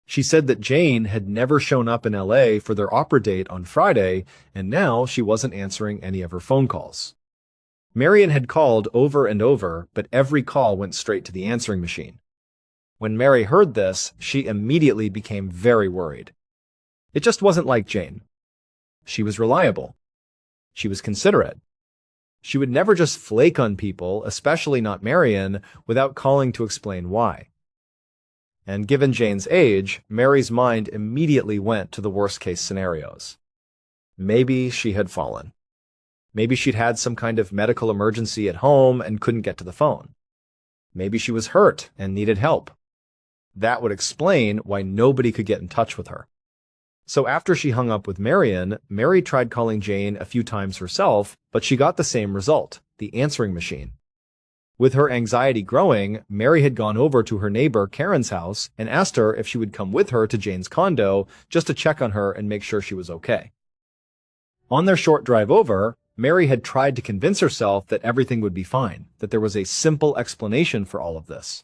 Speaker 1: She said that Jane had never shown up in LA for their opera date on Friday, and now she wasn't answering any of her phone calls. Marion had called over and over, but every call went straight to the answering machine. When Mary heard this, she immediately became very worried. It just wasn't like Jane. She was reliable. She was considerate. She would never just flake on people, especially not Marion, without calling to explain why. And given Jane's age, Mary's mind immediately went to the worst-case scenarios. Maybe she had fallen. Maybe she'd had some kind of medical emergency at home and couldn't get to the phone. Maybe she was hurt and needed help. That would explain why nobody could get in touch with her. So after she hung up with Marion, Mary tried calling Jane a few times herself, but she got the same result, the answering machine. With her anxiety growing, Mary had gone over to her neighbor Karen's house and asked her if she would come with her to Jane's condo just to check on her and make sure she was okay. On their short drive over, Mary had tried to convince herself that everything would be fine, that there was a simple explanation for all of this.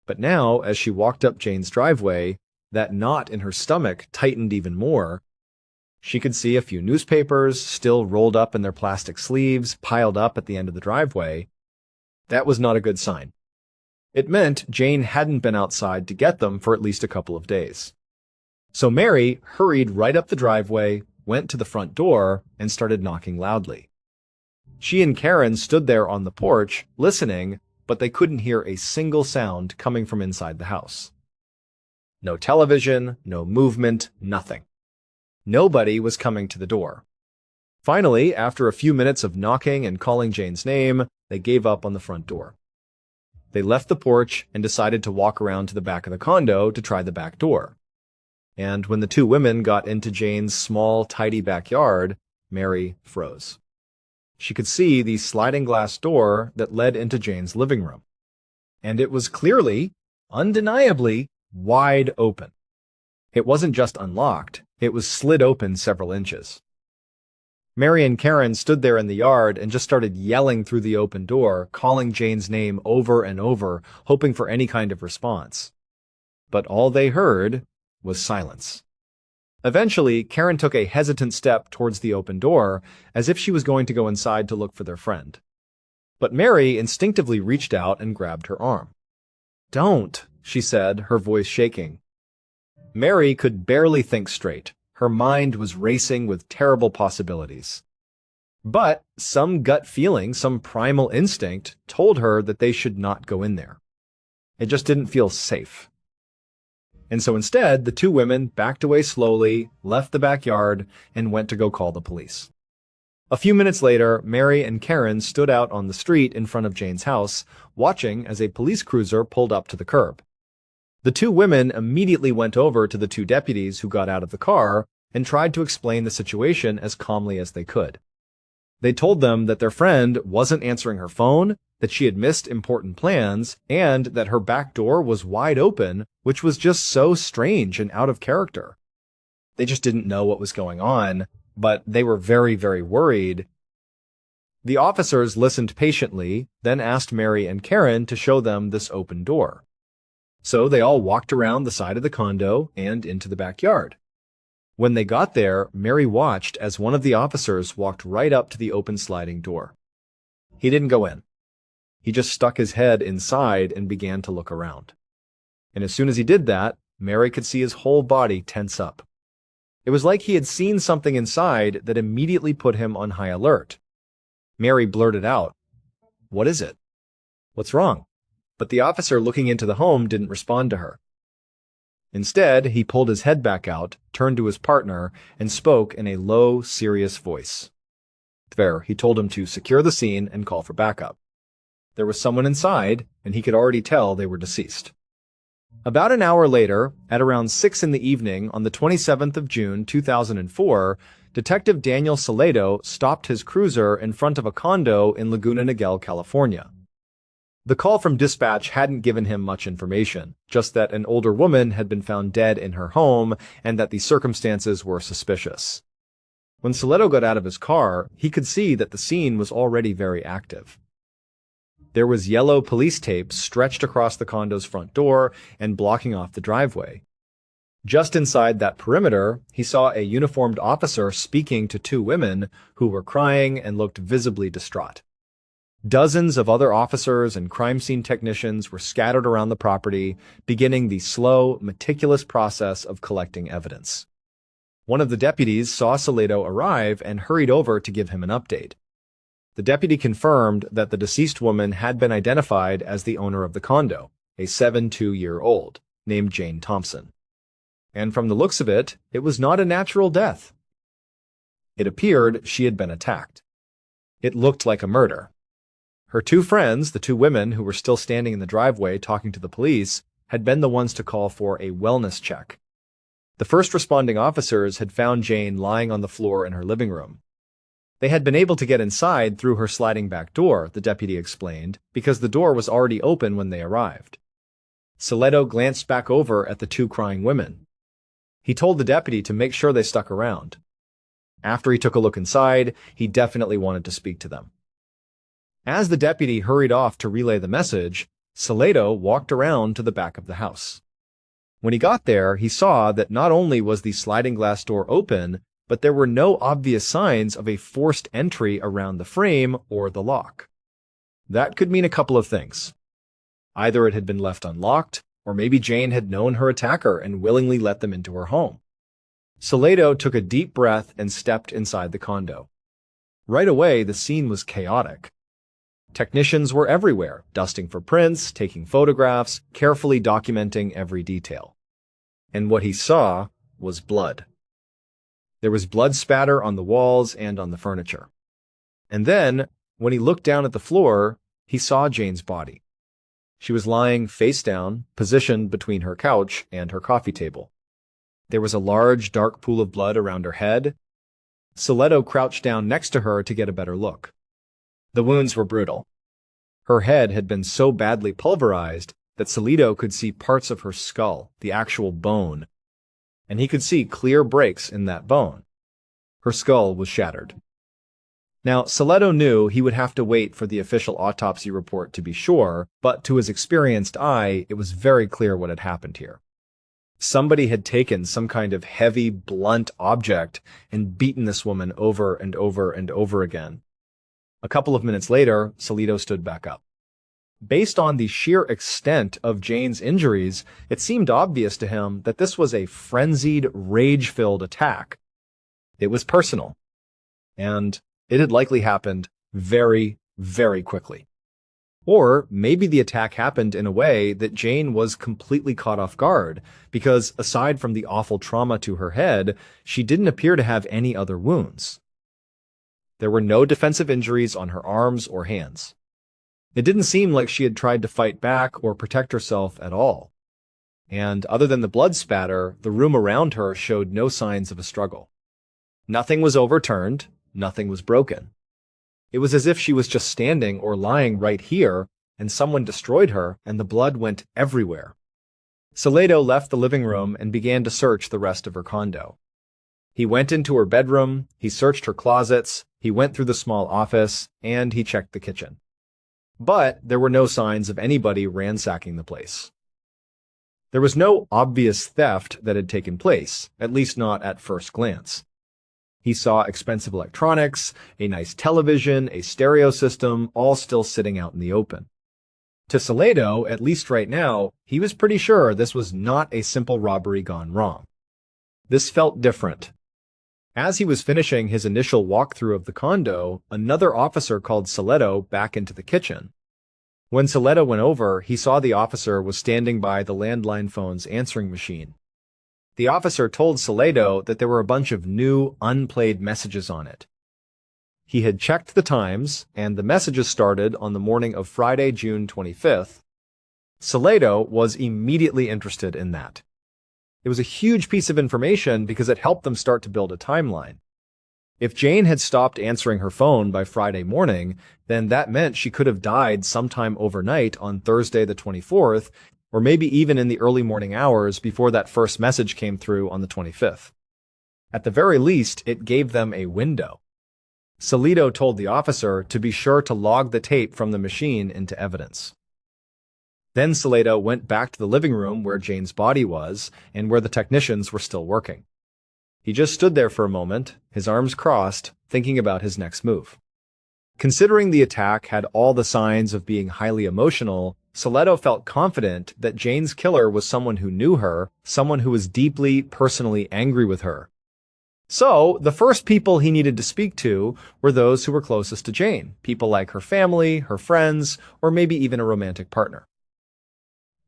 Speaker 1: But now, as she walked up Jane's driveway, that knot in her stomach tightened even more. She could see a few newspapers, still rolled up in their plastic sleeves, piled up at the end of the driveway. That was not a good sign. It meant Jane hadn't been outside to get them for at least a couple of days. So Mary hurried right up the driveway, went to the front door, and started knocking loudly. She and Karen stood there on the porch, listening, but they couldn't hear a single sound coming from inside the house. No television, no movement, nothing. Nobody was coming to the door. Finally, after a few minutes of knocking and calling Jane's name, they gave up on the front door. They left the porch and decided to walk around to the back of the condo to try the back door. And when the two women got into Jane's small, tidy backyard, Mary froze. She could see the sliding glass door that led into Jane's living room. And it was clearly, undeniably, wide open. It wasn't just unlocked, it was slid open several inches. Mary and Karen stood there in the yard and just started yelling through the open door, calling Jane's name over and over, hoping for any kind of response. But all they heard was silence. Eventually, Karen took a hesitant step towards the open door, as if she was going to go inside to look for their friend. But Mary instinctively reached out and grabbed her arm. "Don't," she said, her voice shaking. Mary could barely think straight. Her mind was racing with terrible possibilities. But some gut feeling, some primal instinct, told her that they should not go in there. It just didn't feel safe. And so instead, the two women backed away slowly, left the backyard, and went to go call the police. A few minutes later, Mary and Karen stood out on the street in front of Jane's house, watching as a police cruiser pulled up to the curb. The two women immediately went over to the two deputies who got out of the car and tried to explain the situation as calmly as they could. They told them that their friend wasn't answering her phone, that she had missed important plans, and that her back door was wide open, which was just so strange and out of character. They just didn't know what was going on, but they were very, very worried. The officers listened patiently, then asked Mary and Karen to show them this open door. So they all walked around the side of the condo and into the backyard. When they got there, Mary watched as one of the officers walked right up to the open sliding door. He didn't go in. He just stuck his head inside and began to look around. And as soon as he did that, Mary could see his whole body tense up. It was like he had seen something inside that immediately put him on high alert. Mary blurted out, "What is it? What's wrong?" But the officer looking into the home didn't respond to her. Instead, he pulled his head back out, turned to his partner, and spoke in a low, serious voice. There, he told him to secure the scene and call for backup. There was someone inside, and he could already tell they were deceased. About an hour later, at around 6 in the evening on the 27th of June, 2004, Detective Daniel Salado stopped his cruiser in front of a condo in Laguna Niguel, California. The call from dispatch hadn't given him much information, just that an older woman had been found dead in her home and that the circumstances were suspicious. When Salado got out of his car, he could see that the scene was already very active. There was yellow police tape stretched across the condo's front door and blocking off the driveway. Just inside that perimeter, he saw a uniformed officer speaking to two women who were crying and looked visibly distraught. Dozens of other officers and crime scene technicians were scattered around the property, beginning the slow, meticulous process of collecting evidence. One of the deputies saw Salado arrive and hurried over to give him an update. The deputy confirmed that the deceased woman had been identified as the owner of the condo, a 72-year-old, named Jane Thompson. And from the looks of it, it was not a natural death. It appeared she had been attacked. It looked like a murder. Her two friends, the two women who were still standing in the driveway talking to the police, had been the ones to call for a wellness check. The first responding officers had found Jane lying on the floor in her living room. They had been able to get inside through her sliding back door, the deputy explained, because the door was already open when they arrived. Salado glanced back over at the two crying women. He told the deputy to make sure they stuck around. After he took a look inside, he definitely wanted to speak to them. As the deputy hurried off to relay the message, Salado walked around to the back of the house. When he got there, he saw that not only was the sliding glass door open, but there were no obvious signs of a forced entry around the frame or the lock. That could mean a couple of things. Either it had been left unlocked, or maybe Jane had known her attacker and willingly let them into her home. Salado took a deep breath and stepped inside the condo. Right away, the scene was chaotic. Technicians were everywhere, dusting for prints, taking photographs, carefully documenting every detail. And what he saw was blood. There was blood spatter on the walls and on the furniture. And then, when he looked down at the floor, he saw Jane's body. She was lying face down, positioned between her couch and her coffee table. There was a large, dark pool of blood around her head. Salado crouched down next to her to get a better look. The wounds were brutal. Her head had been so badly pulverized that Salado could see parts of her skull, the actual bone, and he could see clear breaks in that bone. Her skull was shattered. Now, Salado knew he would have to wait for the official autopsy report to be sure, but to his experienced eye, it was very clear what had happened here. Somebody had taken some kind of heavy, blunt object and beaten this woman over and over and over again. A couple of minutes later, Salado stood back up. Based on the sheer extent of Jane's injuries, it seemed obvious to him that this was a frenzied, rage-filled attack. It was personal, and it had likely happened very, very quickly. Or maybe the attack happened in a way that Jane was completely caught off guard, because aside from the awful trauma to her head, she didn't appear to have any other wounds. There were no defensive injuries on her arms or hands. It didn't seem like she had tried to fight back or protect herself at all. And other than the blood spatter, the room around her showed no signs of a struggle. Nothing was overturned, nothing was broken. It was as if she was just standing or lying right here, and someone destroyed her, and the blood went everywhere. Salado left the living room and began to search the rest of her condo. He went into her bedroom, he searched her closets, he went through the small office, and he checked the kitchen. But there were no signs of anybody ransacking the place. There was no obvious theft that had taken place, at least not at first glance. He saw expensive electronics, a nice television, a stereo system, all still sitting out in the open. To Salado, at least right now, he was pretty sure this was not a simple robbery gone wrong. This felt different. As he was finishing his initial walkthrough of the condo, another officer called Salado back into the kitchen. When Salado went over, he saw the officer was standing by the landline phone's answering machine. The officer told Salado that there were a bunch of new, unplayed messages on it. He had checked the times, and the messages started on the morning of Friday, June 25th. Salado was immediately interested in that. It was a huge piece of information because it helped them start to build a timeline. If Jane had stopped answering her phone by Friday morning, then that meant she could have died sometime overnight on Thursday the 24th, or maybe even in the early morning hours before that first message came through on the 25th. At the very least, it gave them a window. Salado told the officer to be sure to log the tape from the machine into evidence. Then Salado went back to the living room where Jane's body was and where the technicians were still working. He just stood there for a moment, his arms crossed, thinking about his next move. Considering the attack had all the signs of being highly emotional, Salado felt confident that Jane's killer was someone who knew her, someone who was deeply, personally angry with her. So, the first people he needed to speak to were those who were closest to Jane, people like her family, her friends, or maybe even a romantic partner.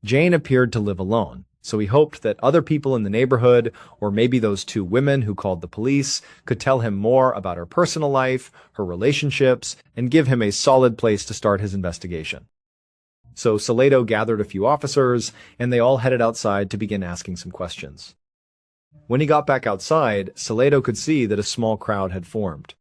Speaker 1: Jane appeared to live alone, so he hoped that other people in the neighborhood, or maybe those two women who called the police, could tell him more about her personal life, her relationships, and give him a solid place to start his investigation. So Salado gathered a few officers, and they all headed outside to begin asking some questions. When he got back outside, Salado could see that a small crowd had formed.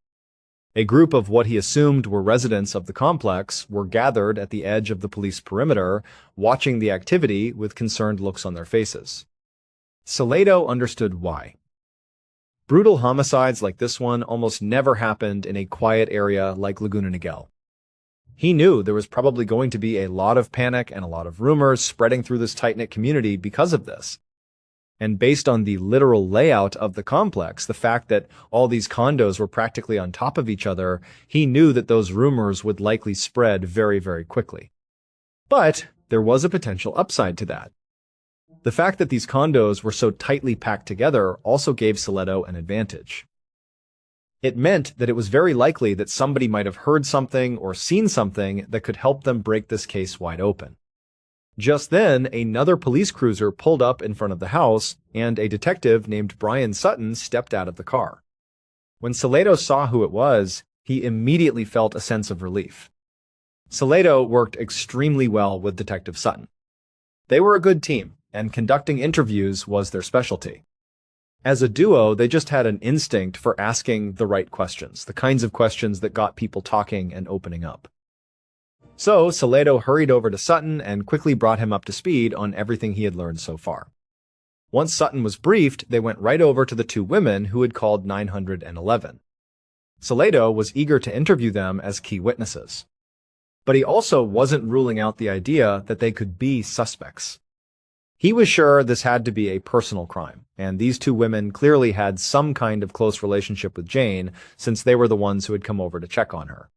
Speaker 1: A group of what he assumed were residents of the complex were gathered at the edge of the police perimeter, watching the activity with concerned looks on their faces. Salado understood why. Brutal homicides like this one almost never happened in a quiet area like Laguna Niguel. He knew there was probably going to be a lot of panic and a lot of rumors spreading through this tight-knit community because of this. And based on the literal layout of the complex, the fact that all these condos were practically on top of each other, he knew that those rumors would likely spread very, very quickly. But there was a potential upside to that. The fact that these condos were so tightly packed together also gave Soledo an advantage. It meant that it was very likely that somebody might have heard something or seen something that could help them break this case wide open. Just then, another police cruiser pulled up in front of the house, and a detective named Brian Sutton stepped out of the car. When Soledo saw who it was, he immediately felt a sense of relief. Soledo worked extremely well with Detective Sutton. They were a good team, and conducting interviews was their specialty. As a duo, they just had an instinct for asking the right questions, the kinds of questions that got people talking and opening up. So, Soledo hurried over to Sutton and quickly brought him up to speed on everything he had learned so far. Once Sutton was briefed, they went right over to the two women who had called 911. Soledo was eager to interview them as key witnesses. But he also wasn't ruling out the idea that they could be suspects. He was sure this had to be a personal crime, and these two women clearly had some kind of close relationship with Jane, since they were the ones who had come over to check on her.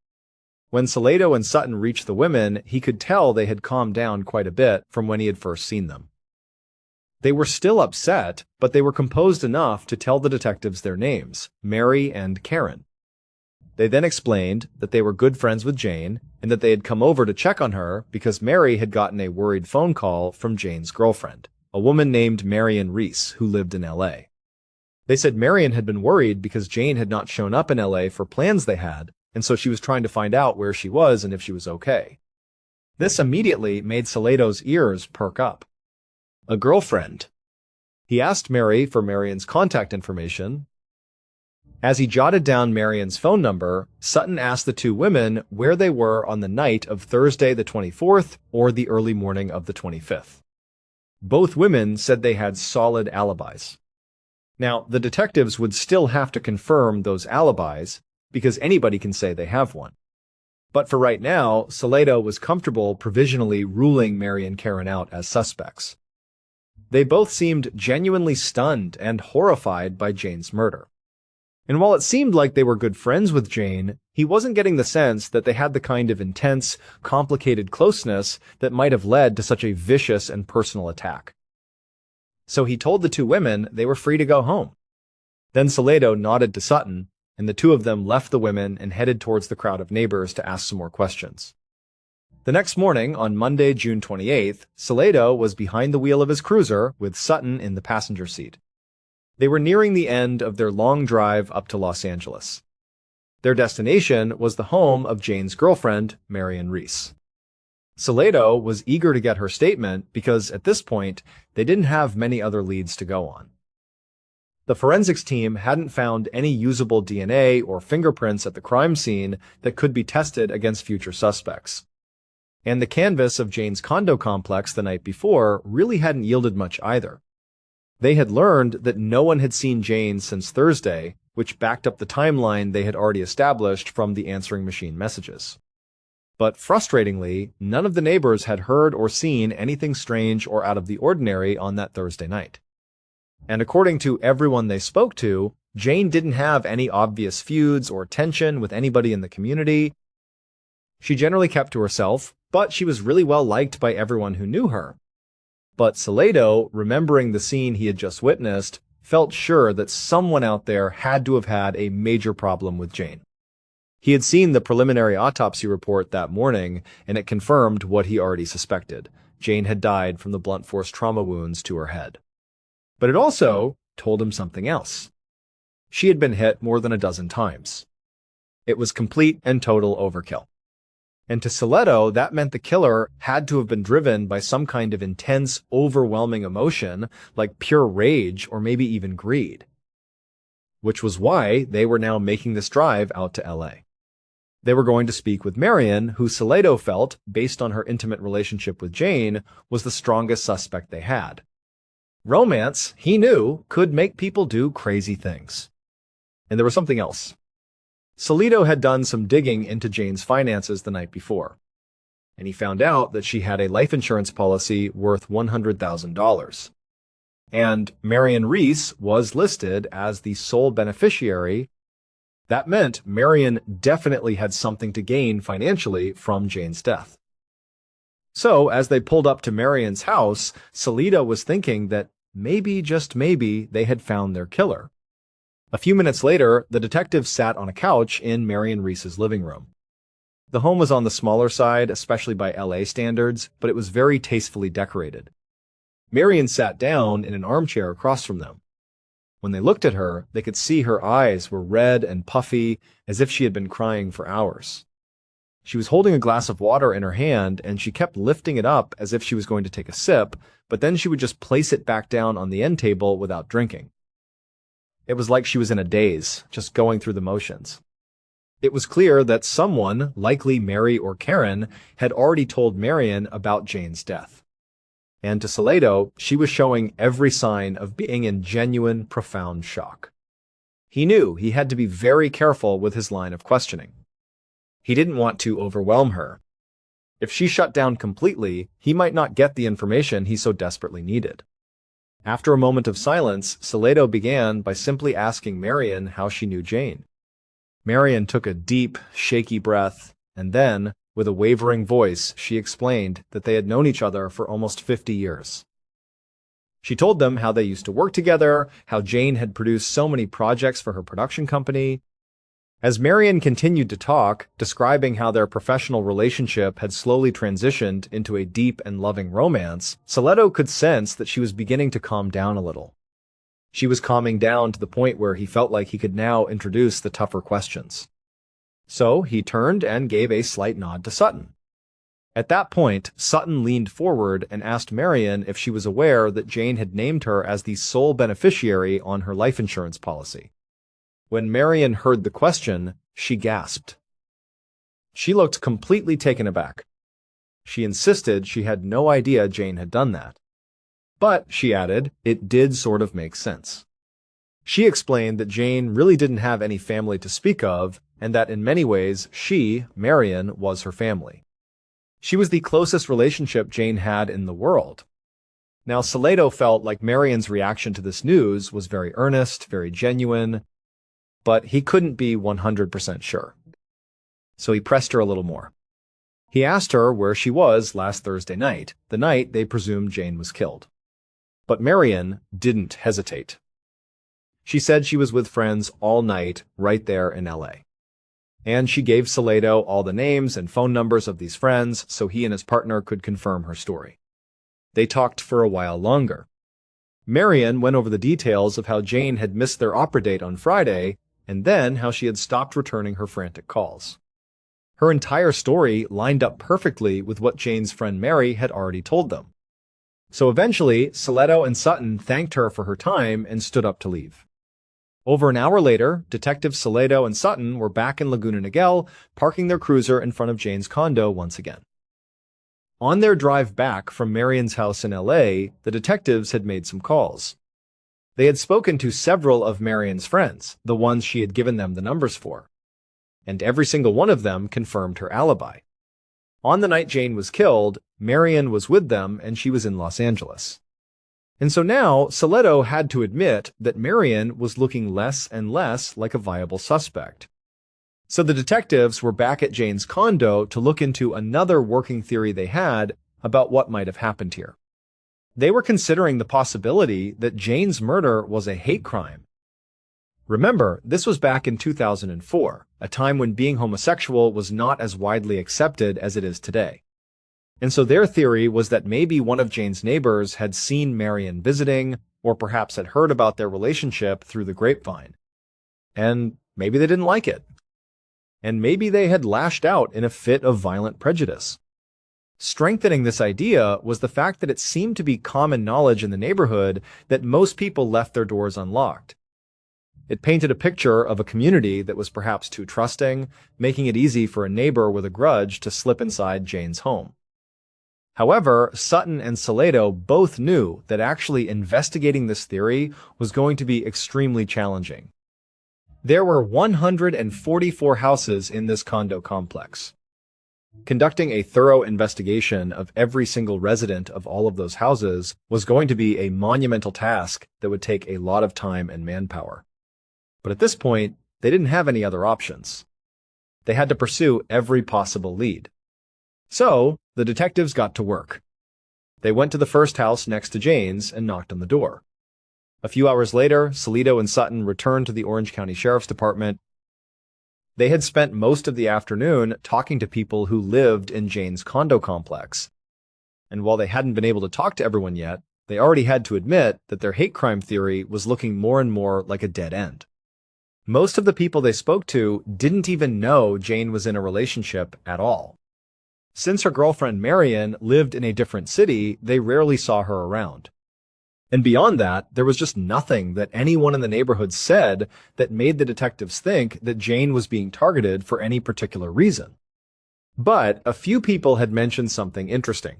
Speaker 1: When Soledo and Sutton reached the women, he could tell they had calmed down quite a bit from when he had first seen them. They were still upset, but they were composed enough to tell the detectives their names, Mary and Karen. They then explained that they were good friends with Jane and that they had come over to check on her because Mary had gotten a worried phone call from Jane's girlfriend, a woman named Marion Reese, who lived in L.A. They said Marion had been worried because Jane had not shown up in L.A. for plans they had, and so she was trying to find out where she was and if she was okay. This immediately made Soledo's ears perk up. A girlfriend. He asked Mary for Marion's contact information. As he jotted down Marion's phone number, Sutton asked the two women where they were on the night of Thursday the 24th or the early morning of the 25th. Both women said they had solid alibis. Now, the detectives would still have to confirm those alibis, because anybody can say they have one. But for right now, Soledo was comfortable provisionally ruling Mary and Karen out as suspects. They both seemed genuinely stunned and horrified by Jane's murder. And while it seemed like they were good friends with Jane, he wasn't getting the sense that they had the kind of intense, complicated closeness that might have led to such a vicious and personal attack. So he told the two women they were free to go home. Then Soledo nodded to Sutton, and the two of them left the women and headed towards the crowd of neighbors to ask some more questions. The next morning, on Monday, June 28th, Soledo was behind the wheel of his cruiser with Sutton in the passenger seat. They were nearing the end of their long drive up to Los Angeles. Their destination was the home of Jane's girlfriend, Marion Reese. Soledo was eager to get her statement because, at this point, they didn't have many other leads to go on. The forensics team hadn't found any usable DNA or fingerprints at the crime scene that could be tested against future suspects. And the canvas of Jane's condo complex the night before really hadn't yielded much either. They had learned that no one had seen Jane since Thursday, which backed up the timeline they had already established from the answering machine messages. But frustratingly, none of the neighbors had heard or seen anything strange or out of the ordinary on that Thursday night. And according to everyone they spoke to, Jane didn't have any obvious feuds or tension with anybody in the community. She generally kept to herself, but she was really well liked by everyone who knew her. But Soledo, remembering the scene he had just witnessed, felt sure that someone out there had to have had a major problem with Jane. He had seen the preliminary autopsy report that morning, and it confirmed what he already suspected. Jane had died from the blunt force trauma wounds to her head. But it also told him something else. She had been hit more than a dozen times. It was complete and total overkill. And to Soledo, that meant the killer had to have been driven by some kind of intense, overwhelming emotion, like pure rage or maybe even greed. Which was why they were now making this drive out to L.A. They were going to speak with Marion, who Soledo felt, based on her intimate relationship with Jane, was the strongest suspect they had. Romance, he knew, could make people do crazy things. And there was something else. Salito had done some digging into Jane's finances the night before, and he found out that she had a life insurance policy worth $100,000. And Marion Reese was listed as the sole beneficiary. That meant Marion definitely had something to gain financially from Jane's death. So, as they pulled up to Marion's house, Salito was thinking that maybe, just maybe, they had found their killer. A few minutes later, the detectives sat on a couch in Marion Reese's living room. The home was on the smaller side, especially by LA standards, but it was very tastefully decorated. Marion sat down in an armchair across from them. When they looked at her, they could see her eyes were red and puffy, as if she had been crying for hours. She was holding a glass of water in her hand, and she kept lifting it up as if she was going to take a sip, but then she would just place it back down on the end table without drinking. It was like she was in a daze, just going through the motions. It was clear that someone, likely Mary or Karen, had already told Marion about Jane's death. And to Salito, she was showing every sign of being in genuine, profound shock. He knew he had to be very careful with his line of questioning. He didn't want to overwhelm her. If she shut down completely, he might not get the information he so desperately needed. After a moment of silence, Salito began by simply asking Marion how she knew Jane. Marion took a deep, shaky breath, and then, with a wavering voice, she explained that they had known each other for almost 50 years. She told them how they used to work together, how Jane had produced so many projects for her production company. As Marion continued to talk, describing how their professional relationship had slowly transitioned into a deep and loving romance, Salito could sense that she was beginning to calm down a little. She was calming down to the point where he felt like he could now introduce the tougher questions. So he turned and gave a slight nod to Sutton. At that point, Sutton leaned forward and asked Marion if she was aware that Jane had named her as the sole beneficiary on her life insurance policy. When Marion heard the question, she gasped. She looked completely taken aback. She insisted she had no idea Jane had done that. But, she added, it did sort of make sense. She explained that Jane really didn't have any family to speak of, and that in many ways she, Marion, was her family. She was the closest relationship Jane had in the world. Now, Salito felt like Marion's reaction to this news was very earnest, very genuine, but he couldn't be 100% sure. So he pressed her a little more. He asked her where she was last Thursday night, the night they presumed Jane was killed. But Marion didn't hesitate. She said she was with friends all night right there in LA. And she gave Salito all the names and phone numbers of these friends so he and his partner could confirm her story. They talked for a while longer. Marion went over the details of how Jane had missed their opera date on Friday, and then how she had stopped returning her frantic calls. Her entire story lined up perfectly with what Jane's friend Mary had already told them. So eventually, Salito and Sutton thanked her for her time and stood up to leave. Over an hour later, Detectives Salito and Sutton were back in Laguna Niguel, parking their cruiser in front of Jane's condo once again. On their drive back from Marion's house in LA, the detectives had made some calls. They had spoken to several of Marion's friends, the ones she had given them the numbers for, and every single one of them confirmed her alibi. On the night Jane was killed, Marion was with them and she was in Los Angeles. And so now, Salito had to admit that Marion was looking less and less like a viable suspect. So the detectives were back at Jane's condo to look into another working theory they had about what might have happened here. They were considering the possibility that Jane's murder was a hate crime. Remember, this was back in 2004, a time when being homosexual was not as widely accepted as it is today. And so their theory was that maybe one of Jane's neighbors had seen Marion visiting, or perhaps had heard about their relationship through the grapevine. And maybe they didn't like it. And maybe they had lashed out in a fit of violent prejudice. Strengthening this idea was the fact that it seemed to be common knowledge in the neighborhood that most people left their doors unlocked. It painted a picture of a community that was perhaps too trusting, making it easy for a neighbor with a grudge to slip inside Jane's home. However, Sutton and Salito both knew that actually investigating this theory was going to be extremely challenging. There were 144 houses in this condo complex. Conducting a thorough investigation of every single resident of all of those houses was going to be a monumental task that would take a lot of time and manpower. But at this point, they didn't have any other options. They had to pursue every possible lead. So, the detectives got to work. They went to the first house next to Jane's and knocked on the door. A few hours later, Salido and Sutton returned to the Orange County Sheriff's Department. They had spent most of the afternoon talking to people who lived in Jane's condo complex. And while they hadn't been able to talk to everyone yet, they already had to admit that their hate crime theory was looking more and more like a dead end. Most of the people they spoke to didn't even know Jane was in a relationship at all. Since her girlfriend Marion lived in a different city, they rarely saw her around. And beyond that, there was just nothing that anyone in the neighborhood said that made the detectives think that Jane was being targeted for any particular reason. But a few people had mentioned something interesting.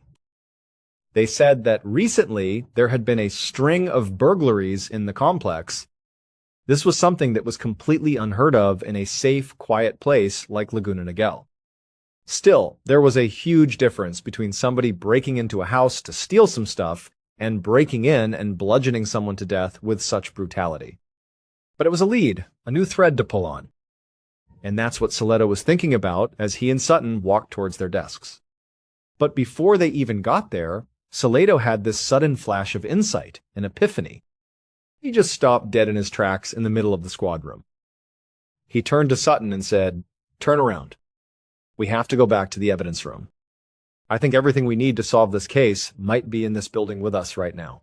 Speaker 1: They said that recently there had been a string of burglaries in the complex. This was something that was completely unheard of in a safe, quiet place like Laguna Niguel. Still, there was a huge difference between somebody breaking into a house to steal some stuff and breaking in and bludgeoning someone to death with such brutality. But it was a lead, a new thread to pull on. And that's what Salido was thinking about as he and Sutton walked towards their desks. But before they even got there, Salido had this sudden flash of insight, an epiphany. He just stopped dead in his tracks in the middle of the squad room. He turned to Sutton and said, "Turn around. We have to go back to the evidence room. I think everything we need to solve this case might be in this building with us right now."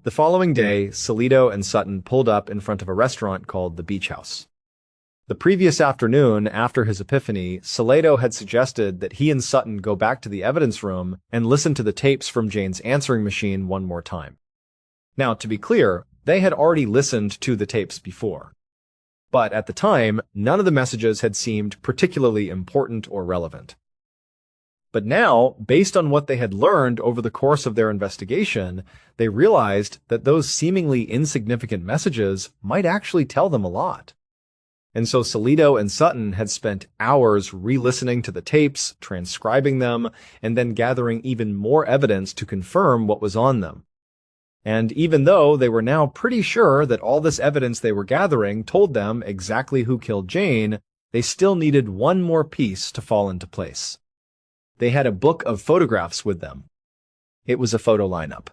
Speaker 1: The following day, Salido and Sutton pulled up in front of a restaurant called the Beach House. The previous afternoon, after his epiphany, Salido had suggested that he and Sutton go back to the evidence room and listen to the tapes from Jane's answering machine one more time. Now, to be clear, they had already listened to the tapes before. But at the time, none of the messages had seemed particularly important or relevant. But now, based on what they had learned over the course of their investigation, they realized that those seemingly insignificant messages might actually tell them a lot. And so Salido and Sutton had spent hours re-listening to the tapes, transcribing them, and then gathering even more evidence to confirm what was on them. And even though they were now pretty sure that all this evidence they were gathering told them exactly who killed Jane, they still needed one more piece to fall into place. They had a book of photographs with them. It was a photo lineup.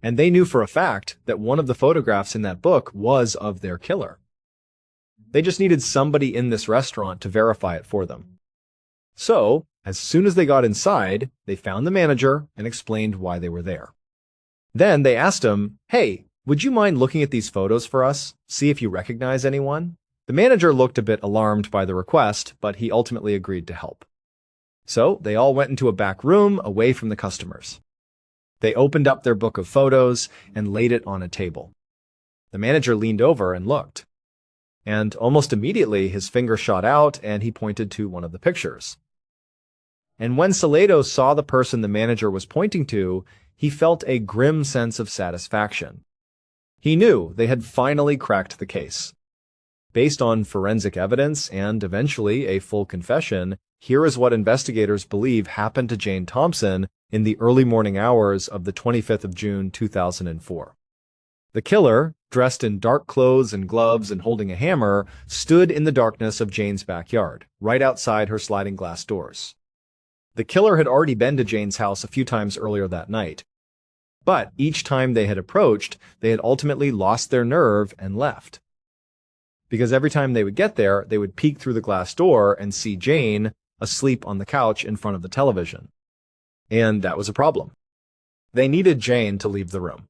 Speaker 1: And they knew for a fact that one of the photographs in that book was of their killer. They just needed somebody in this restaurant to verify it for them. So, as soon as they got inside, they found the manager and explained why they were there. Then they asked him, "Hey, would you mind looking at these photos for us? See if you recognize anyone?" The manager looked a bit alarmed by the request, but he ultimately agreed to help. So they all went into a back room away from the customers. They opened up their book of photos and laid it on a table. The manager leaned over and looked. And almost immediately his finger shot out and he pointed to one of the pictures. And when Salido saw the person the manager was pointing to, he felt a grim sense of satisfaction. He knew they had finally cracked the case. Based on forensic evidence and eventually a full confession, here is what investigators believe happened to Jane Thompson in the early morning hours of the 25th of June, 2004. The killer, dressed in dark clothes and gloves and holding a hammer, stood in the darkness of Jane's backyard, right outside her sliding glass doors. The killer had already been to Jane's house a few times earlier that night. But each time they had approached, they had ultimately lost their nerve and left. Because every time they would get there, they would peek through the glass door and see Jane asleep on the couch in front of the television. And that was a problem. They needed Jane to leave the room.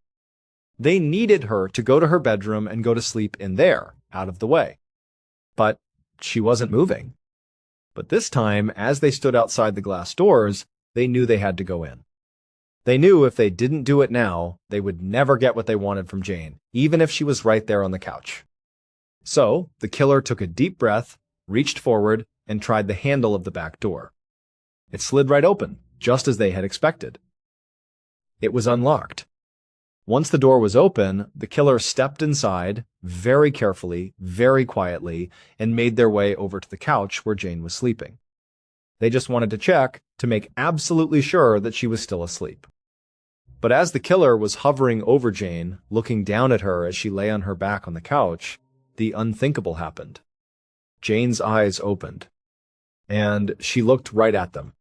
Speaker 1: They needed her to go to her bedroom and go to sleep in there, out of the way. But she wasn't moving. But this time, as they stood outside the glass doors, they knew they had to go in. They knew if they didn't do it now, they would never get what they wanted from Jane, even if she was right there on the couch. So, the killer took a deep breath, reached forward, and tried the handle of the back door. It slid right open, just as they had expected. It was unlocked. Once the door was open, the killer stepped inside, very carefully, very quietly, and made their way over to the couch where Jane was sleeping. They just wanted to check to make absolutely sure that she was still asleep. But as the killer was hovering over Jane, looking down at her as she lay on her back on the couch, the unthinkable happened. Jane's eyes opened, and she looked right at them.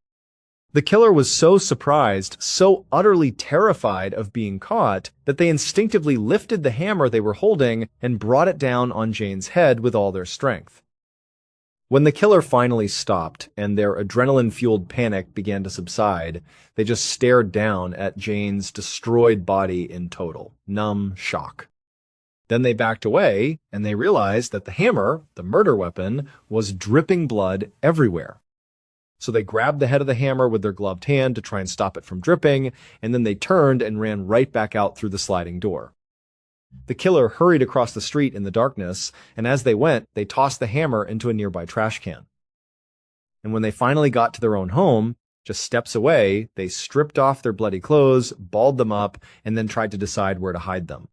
Speaker 1: The killer was so surprised, so utterly terrified of being caught, that they instinctively lifted the hammer they were holding and brought it down on Jane's head with all their strength. When the killer finally stopped and their adrenaline-fueled panic began to subside, they just stared down at Jane's destroyed body in total, numb shock. Then they backed away, and they realized that the hammer, the murder weapon, was dripping blood everywhere. So they grabbed the head of the hammer with their gloved hand to try and stop it from dripping, and then they turned and ran right back out through the sliding door. The killer hurried across the street in the darkness, and as they went, they tossed the hammer into a nearby trash can. And when they finally got to their own home, just steps away, they stripped off their bloody clothes, balled them up, and then tried to decide where to hide them.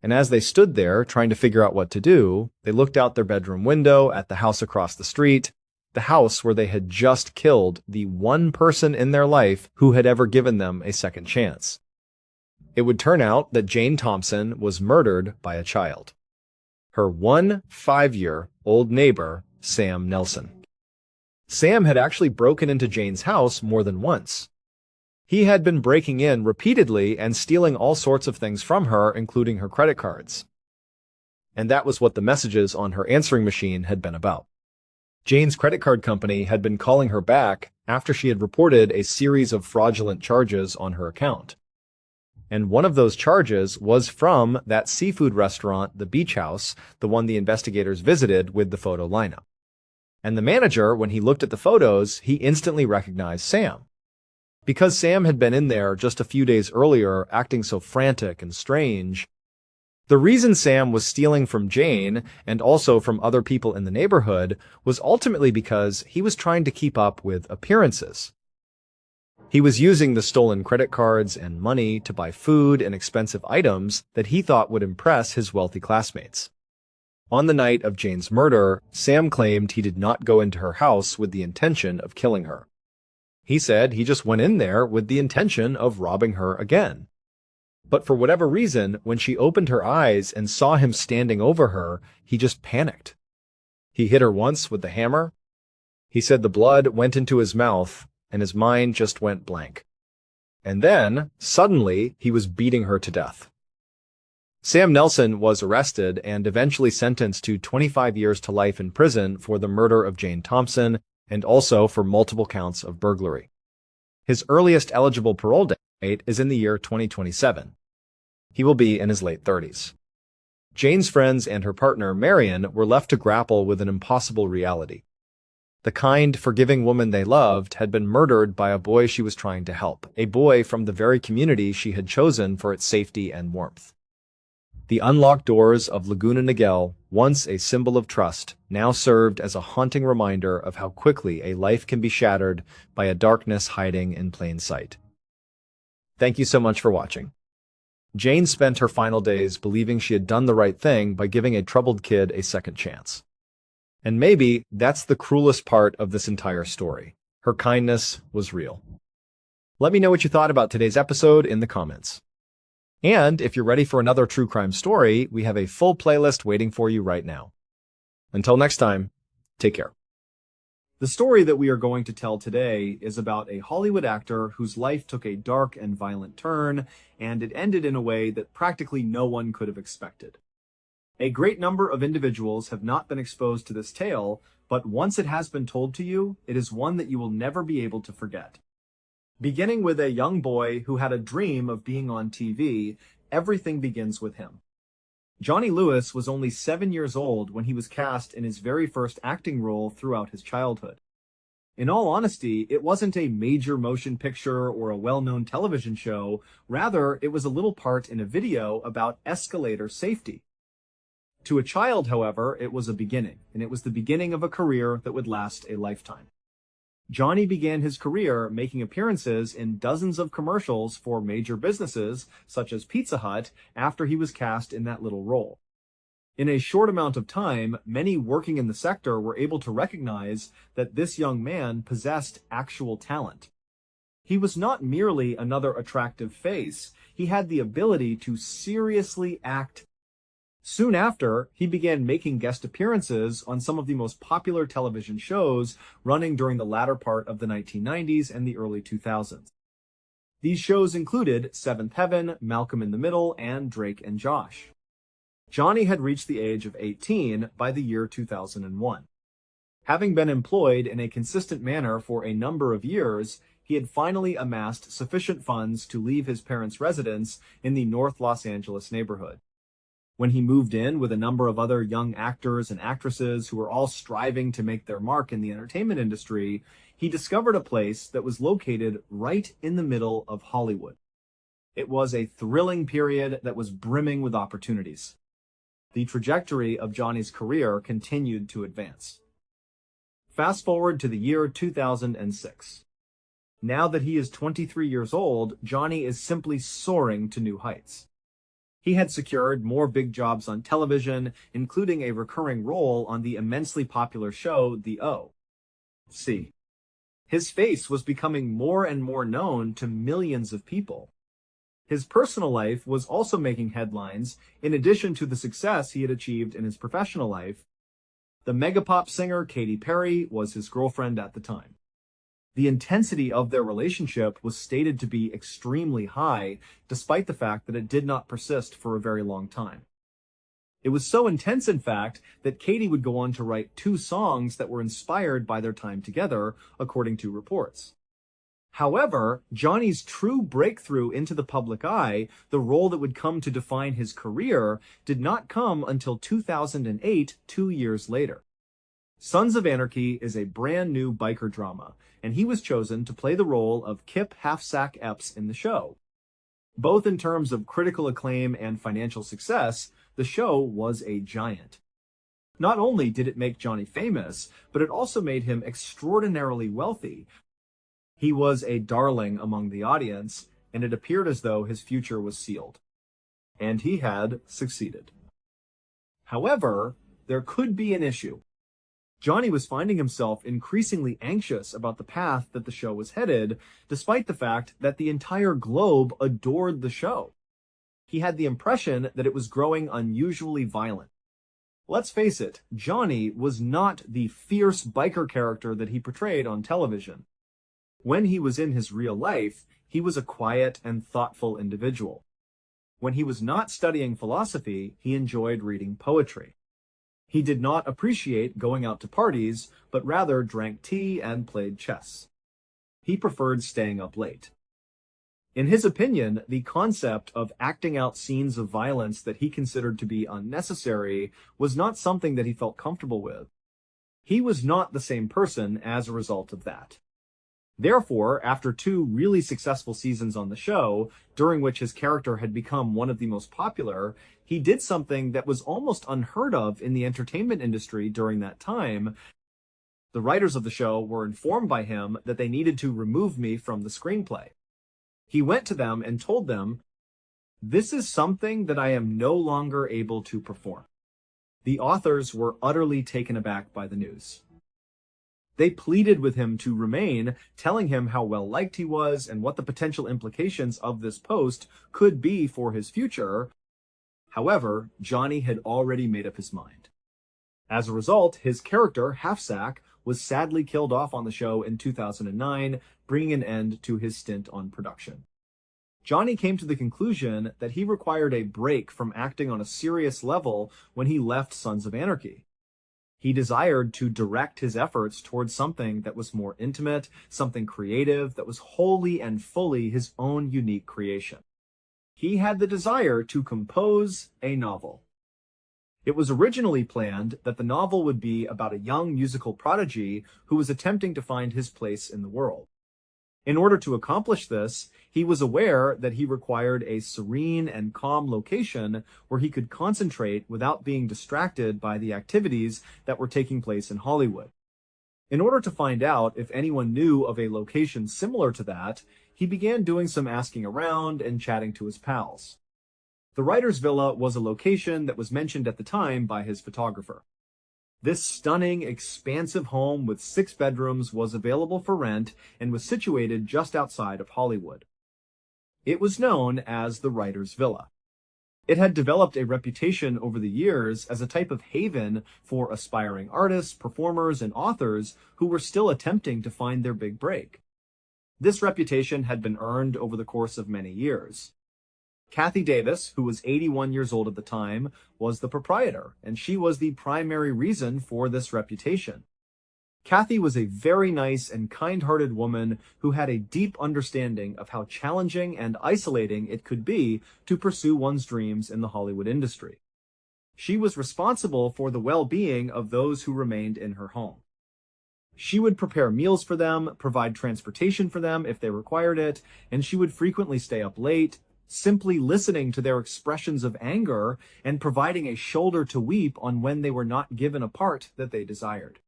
Speaker 1: And as they stood there, trying to figure out what to do, they looked out their bedroom window at the house across the street, the house where they had just killed the one person in their life who had ever given them a second chance. It would turn out that Jane Thompson was murdered by a child. Her 5-year-old neighbor, Sam Nelson. Sam had actually broken into Jane's house more than once. He had been breaking in repeatedly and stealing all sorts of things from her, including her credit cards. And that was what the messages on her answering machine had been about. Jane's credit card company had been calling her back after she had reported a series of fraudulent charges on her account. And one of those charges was from that seafood restaurant, the Beach House, the one the investigators visited with the photo lineup. And the manager, when he looked at the photos, he instantly recognized Sam. Because Sam had been in there just a few days earlier, acting so frantic and strange, the reason Sam was stealing from Jane, and also from other people in the neighborhood, was ultimately because he was trying to keep up with appearances. He was using the stolen credit cards and money to buy food and expensive items that he thought would impress his wealthy classmates. On the night of Jane's murder, Sam claimed he did not go into her house with the intention of killing her. He said he just went in there with the intention of robbing her again. But for whatever reason, when she opened her eyes and saw him standing over her, he just panicked. He hit her once with the hammer. He said the blood went into his mouth, and his mind just went blank. And then, suddenly, he was beating her to death. Sam Nelson was arrested and eventually sentenced to 25 years to life in prison for the murder of Jane Thompson and also for multiple counts of burglary. His earliest eligible parole date is in the year 2027. He will be in his late 30s. Jane's friends and her partner, Marion, were left to grapple with an impossible reality. The kind, forgiving woman they loved had been murdered by a boy she was trying to help, a boy from the very community she had chosen for its safety and warmth. The unlocked doors of Laguna Niguel, once a symbol of trust, now served as a haunting reminder of how quickly a life can be shattered by a darkness hiding in plain sight. Thank you so much for watching. Jane spent her final days believing she had done the right thing by giving a troubled kid a second chance. And maybe that's the cruelest part of this entire story. Her kindness was real. Let me know what you thought about today's episode in the comments. And if you're ready for another true crime story, we have a full playlist waiting for you right now. Until next time, take care. The story that we are going to tell today is about a Hollywood actor whose life took a dark and violent turn, and it ended in a way that practically no one could have expected. A great number of individuals have not been exposed to this tale, but once it has been told to you, it is one that you will never be able to forget. Beginning with a young boy who had a dream of being on TV, everything begins with him. Johnny Lewis was only 7 years old when he was cast in his very first acting role throughout his childhood. In all honesty, it wasn't a major motion picture or a well-known television show. Rather, it was a little part in a video about escalator safety. To a child, however, it was a beginning, and it was the beginning of a career that would last a lifetime. Johnny began his career making appearances in dozens of commercials for major businesses, such as Pizza Hut, after he was cast in that little role. In a short amount of time, many working in the sector were able to recognize that this young man possessed actual talent. He was not merely another attractive face, he had the ability to seriously act. Soon after, he began making guest appearances on some of the most popular television shows running during the latter part of the 1990s and the early 2000s. These shows included Seventh Heaven, Malcolm in the Middle, and Drake and Josh. Johnny had reached the age of 18 by the year 2001. Having been employed in a consistent manner for a number of years, he had finally amassed sufficient funds to leave his parents' residence in the North Los Angeles neighborhood. When he moved in with a number of other young actors and actresses who were all striving to make their mark in the entertainment industry, he discovered a place that was located right in the middle of Hollywood. It was a thrilling period that was brimming with opportunities. The trajectory of Johnny's career continued to advance. Fast forward to the year 2006. Now that he is 23 years old, Johnny is simply soaring to new heights. He had secured more big jobs on television, including a recurring role on the immensely popular show The O.C. His face was becoming more and more known to millions of people. His personal life was also making headlines, in addition to the success he had achieved in his professional life. The megapop singer Katy Perry was his girlfriend at the time. The intensity of their relationship was stated to be extremely high, despite the fact that it did not persist for a very long time. It was so intense, in fact, that Katy would go on to write 2 songs that were inspired by their time together, according to reports. However, Johnny's true breakthrough into the public eye, the role that would come to define his career, did not come until 2008, 2 years later. Sons of Anarchy is a brand new biker drama, and he was chosen to play the role of Kip Halfsack Epps in the show. Both in terms of critical acclaim and financial success, the show was a giant. Not only did it make Johnny famous, but it also made him extraordinarily wealthy. He was a darling among the audience, and it appeared as though his future was sealed. And he had succeeded. However, there could be an issue. Johnny was finding himself increasingly anxious about the path that the show was headed, despite the fact that the entire globe adored the show. He had the impression that it was growing unusually violent. Let's face it, Johnny was not the fierce biker character that he portrayed on television. When he was in his real life, he was a quiet and thoughtful individual. When he was not studying philosophy, he enjoyed reading poetry. He did not appreciate going out to parties, but rather drank tea and played chess. He preferred staying up late. In his opinion, the concept of acting out scenes of violence that he considered to be unnecessary was not something that he felt comfortable with. He was not the same person as a result of that. Therefore, after 2 really successful seasons on the show, during which his character had become one of the most popular, he did something that was almost unheard of in the entertainment industry during that time. The writers of the show were informed by him that they needed to remove me from the screenplay. He went to them and told them, "This is something that I am no longer able to perform." The authors were utterly taken aback by the news. They pleaded with him to remain, telling him how well-liked he was and what the potential implications of this post could be for his future. However, Johnny had already made up his mind. As a result, his character, Halfsack, was sadly killed off on the show in 2009, bringing an end to his stint on production. Johnny came to the conclusion that he required a break from acting on a serious level when he left Sons of Anarchy. He desired to direct his efforts towards something that was more intimate, something creative, that was wholly and fully his own unique creation. He had the desire to compose a novel. It was originally planned that the novel would be about a young musical prodigy who was attempting to find his place in the world. In order to accomplish this, he was aware that he required a serene and calm location where he could concentrate without being distracted by the activities that were taking place in Hollywood. In order to find out if anyone knew of a location similar to that, he began doing some asking around and chatting to his pals. The writer's villa was a location that was mentioned at the time by his photographer. This stunning, expansive home with 6 bedrooms was available for rent and was situated just outside of Hollywood. It was known as the writer's villa. It had developed a reputation over the years as a type of haven for aspiring artists, performers, and authors who were still attempting to find their big break. This reputation had been earned over the course of many years. Kathy Davis, who was 81 years old at the time, was the proprietor, and she was the primary reason for this reputation. Kathy was a very nice and kind-hearted woman who had a deep understanding of how challenging and isolating it could be to pursue one's dreams in the Hollywood industry. She was responsible for the well-being of those who remained in her home. She would prepare meals for them, provide transportation for them if they required it, and she would frequently stay up late, simply listening to their expressions of anger and providing a shoulder to weep on when they were not given a part that they desired.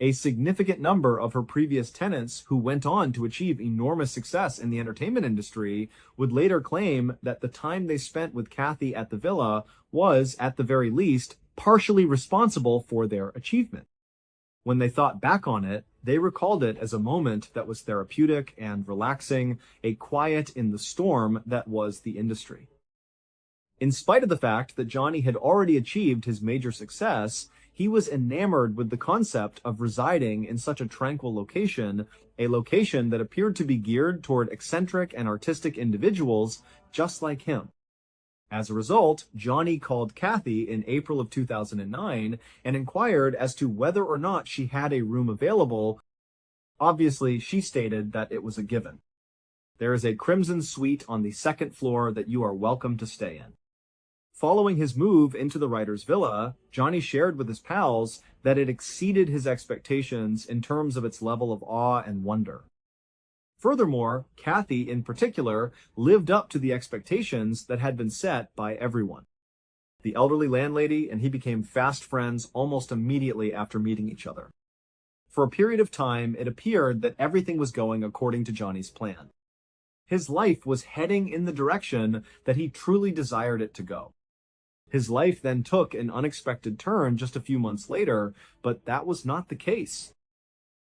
Speaker 1: A significant number of her previous tenants, who went on to achieve enormous success in the entertainment industry, would later claim that the time they spent with Kathy at the villa was, at the very least, partially responsible for their achievement. When they thought back on it, they recalled it as a moment that was therapeutic and relaxing, a quiet in the storm that was the industry. In spite of the fact that Johnny had already achieved his major success, he was enamored with the concept of residing in such a tranquil location, a location that appeared to be geared toward eccentric and artistic individuals just like him. As a result, Johnny called Kathy in April of 2009 and inquired as to whether or not she had a room available. Obviously, she stated that it was a given. There is a crimson suite on the 2nd floor that you are welcome to stay in. Following his move into the writer's villa, Johnny shared with his pals that it exceeded his expectations in terms of its level of awe and wonder. Furthermore, Kathy, in particular, lived up to the expectations that had been set by everyone. The elderly landlady and he became fast friends almost immediately after meeting each other. For a period of time, it appeared that everything was going according to Johnny's plan. His life was heading in the direction that he truly desired it to go. His life then took an unexpected turn just a few months later, but that was not the case.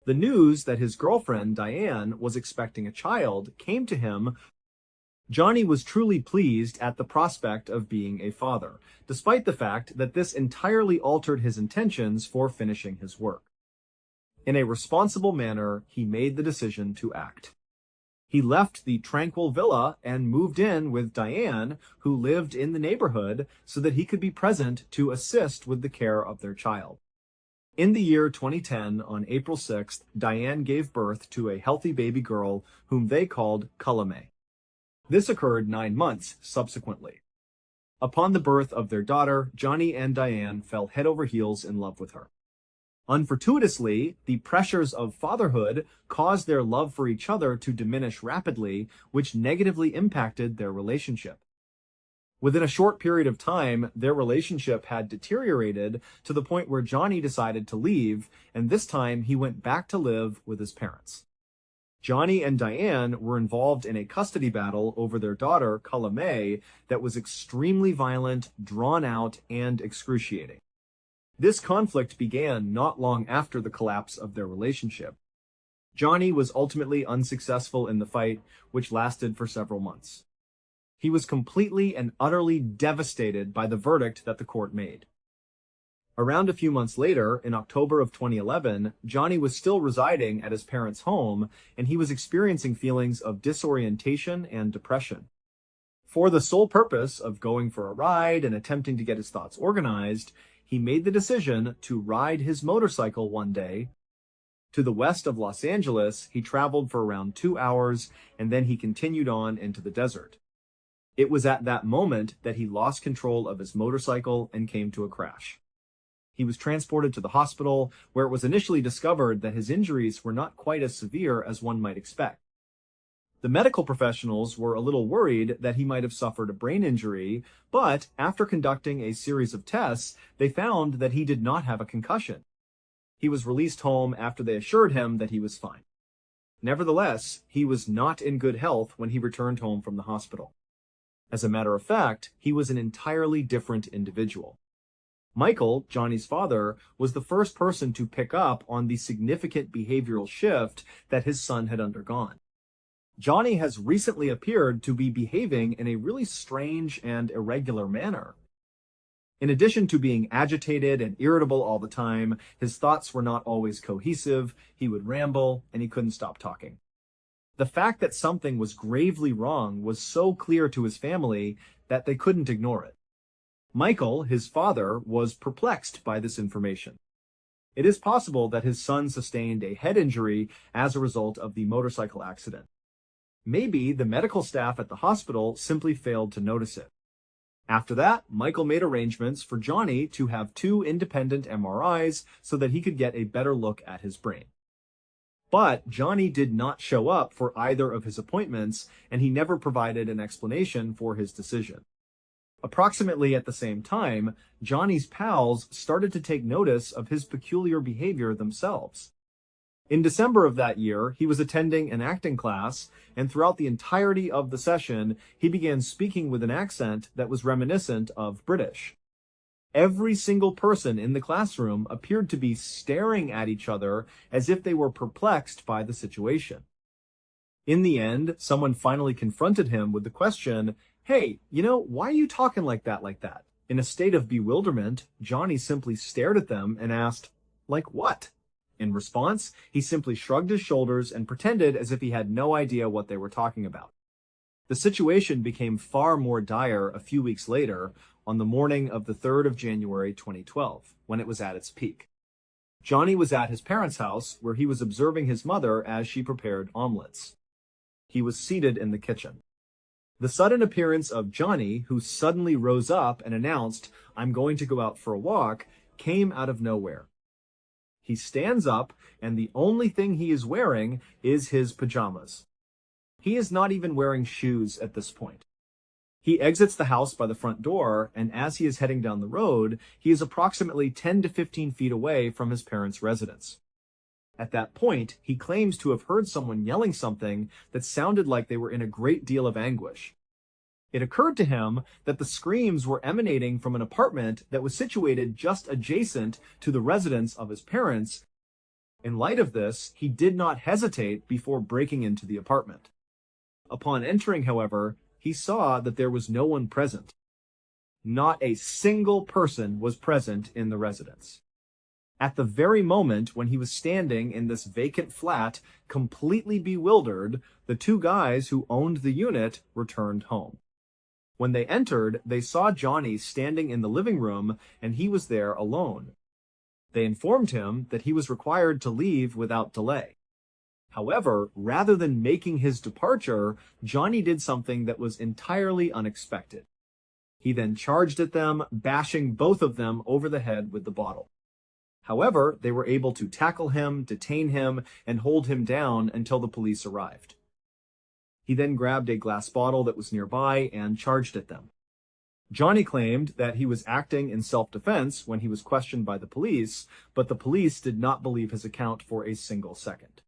Speaker 1: The news that his girlfriend, Diane, was expecting a child came to him. Johnny was truly pleased at the prospect of being a father, despite the fact that this entirely altered his intentions for finishing his work. In a responsible manner, he made the decision to act. He left the tranquil villa and moved in with Diane, who lived in the neighborhood, so that he could be present to assist with the care of their child. In the year 2010, on April 6th, Diane gave birth to a healthy baby girl whom they called Curley. This occurred 9 months subsequently. Upon the birth of their daughter, Johnny and Diane fell head over heels in love with her. Unfortuitously, the pressures of fatherhood caused their love for each other to diminish rapidly, which negatively impacted their relationship. Within a short period of time, their relationship had deteriorated to the point where Johnny decided to leave, and this time he went back to live with his parents. Johnny and Diane were involved in a custody battle over their daughter, Curley, that was extremely violent, drawn out, and excruciating. This conflict began not long after the collapse of their relationship. Johnny was ultimately unsuccessful in the fight, which lasted for several months. He was completely and utterly devastated by the verdict that the court made. Around a few months later, in October of 2011, Johnny was still residing at his parents' home, and he was experiencing feelings of disorientation and depression. For the sole purpose of going for a ride and attempting to get his thoughts organized, he made the decision to ride his motorcycle one day. To the west of Los Angeles, he traveled for around 2 hours, and then he continued on into the desert. It was at that moment that he lost control of his motorcycle and came to a crash. He was transported to the hospital, where it was initially discovered that his injuries were not quite as severe as one might expect. The medical professionals were a little worried that he might have suffered a brain injury, but after conducting a series of tests, they found that he did not have a concussion. he was released home after they assured him that he was fine. Nevertheless, he was not in good health when he returned home from the hospital. As a matter of fact, he was an entirely different individual. Michael, Johnny's father, was the first person to pick up on the significant behavioral shift that his son had undergone. Johnny has recently appeared to be behaving in a really strange and irregular manner. In addition to being agitated and irritable all the time, his thoughts were not always cohesive, he would ramble, and he couldn't stop talking. The fact that something was gravely wrong was so clear to his family that they couldn't ignore it. Michael, his father, was perplexed by this information. It is possible that his son sustained a head injury as a result of the motorcycle accident. Maybe the medical staff at the hospital simply failed to notice it. After that, Michael made arrangements for Johnny to have 2 independent MRIs so that he could get a better look at his brain. But Johnny did not show up for either of his appointments, and he never provided an explanation for his decision. Approximately at the same time, Johnny's pals started to take notice of his peculiar behavior themselves. In December of that year, he was attending an acting class, and throughout the entirety of the session, he began speaking with an accent that was reminiscent of British. Every single person in the classroom appeared to be staring at each other as if they were perplexed by the situation. In the end, someone finally confronted him with the question, "Hey, why are you talking like that? In a state of bewilderment, Johnny simply stared at them and asked, "Like what?" In response, he simply shrugged his shoulders and pretended as if he had no idea what they were talking about. The situation became far more dire a few weeks later, on the morning of the 3rd of January 2012, when it was at its peak. Johnny was at his parents' house, where he was observing his mother as she prepared omelets. He was seated in the kitchen. The sudden appearance of Johnny, who suddenly rose up and announced, "I'm going to go out for a walk," came out of nowhere. He stands up, and the only thing he is wearing is his pajamas. He is not even wearing shoes at this point. He exits the house by the front door, and as he is heading down the road, he is approximately 10 to 15 feet away from his parents' residence. At that point, he claims to have heard someone yelling something that sounded like they were in a great deal of anguish. It occurred to him that the screams were emanating from an apartment that was situated just adjacent to the residence of his parents. In light of this, he did not hesitate before breaking into the apartment. Upon entering, however, he saw that there was no one present. Not a single person was present in the residence. At the very moment when he was standing in this vacant flat, completely bewildered, the 2 guys who owned the unit returned home. When they entered, they saw Johnny standing in the living room, and he was there alone. They informed him that he was required to leave without delay. However, rather than making his departure, Johnny did something that was entirely unexpected. He then charged at them, bashing both of them over the head with the bottle. However, they were able to tackle him, detain him, and hold him down until the police arrived. He then grabbed a glass bottle that was nearby and charged at them. Johnny claimed that he was acting in self-defense when he was questioned by the police, but the police did not believe his account for a single second.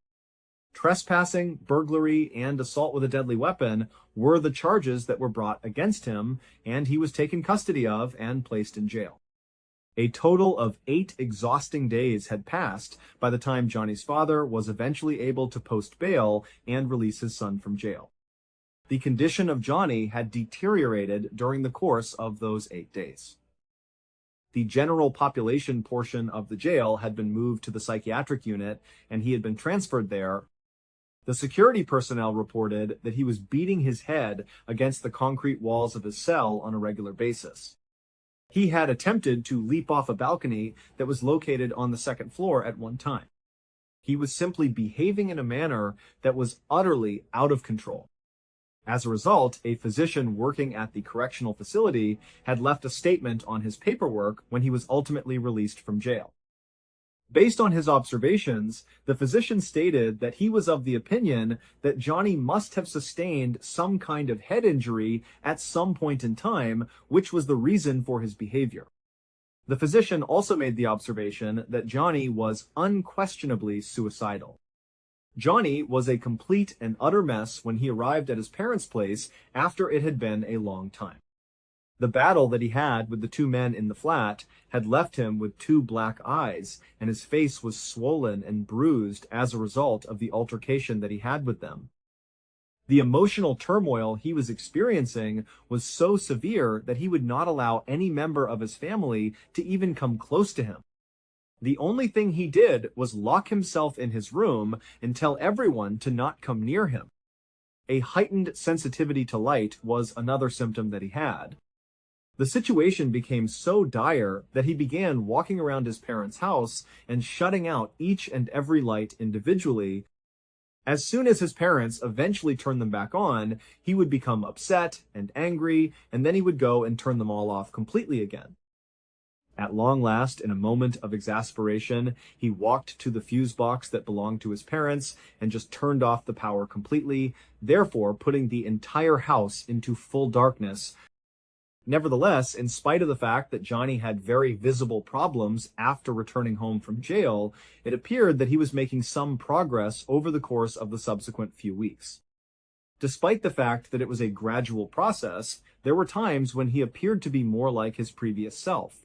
Speaker 1: Trespassing, burglary, and assault with a deadly weapon were the charges that were brought against him, and he was taken custody of and placed in jail. A total of 8 exhausting days had passed by the time Johnny's father was eventually able to post bail and release his son from jail. The condition of Johnny had deteriorated during the course of those 8 days. The general population portion of the jail had been moved to the psychiatric unit, and he had been transferred there. The security personnel reported that he was beating his head against the concrete walls of his cell on a regular basis. He had attempted to leap off a balcony that was located on the 2nd floor at one time. He was simply behaving in a manner that was utterly out of control. As a result, a physician working at the correctional facility had left a statement on his paperwork when he was ultimately released from jail. Based on his observations, the physician stated that he was of the opinion that Johnny must have sustained some kind of head injury at some point in time, which was the reason for his behavior. The physician also made the observation that Johnny was unquestionably suicidal. Johnny was a complete and utter mess when he arrived at his parents' place after it had been a long time. The battle that he had with the two men in the flat had left him with two black eyes, and his face was swollen and bruised as a result of the altercation that he had with them. The emotional turmoil he was experiencing was so severe that he would not allow any member of his family to even come close to him. The only thing he did was lock himself in his room and tell everyone to not come near him. A heightened sensitivity to light was another symptom that he had. The situation became so dire that he began walking around his parents' house and shutting out each and every light individually. As soon as his parents eventually turned them back on, he would become upset and angry, and then he would go and turn them all off completely again. At long last, in a moment of exasperation, he walked to the fuse box that belonged to his parents and just turned off the power completely, therefore putting the entire house into full darkness. Nevertheless, in spite of the fact that Johnny had very visible problems after returning home from jail, it appeared that he was making some progress over the course of the subsequent few weeks. Despite the fact that it was a gradual process, there were times when he appeared to be more like his previous self.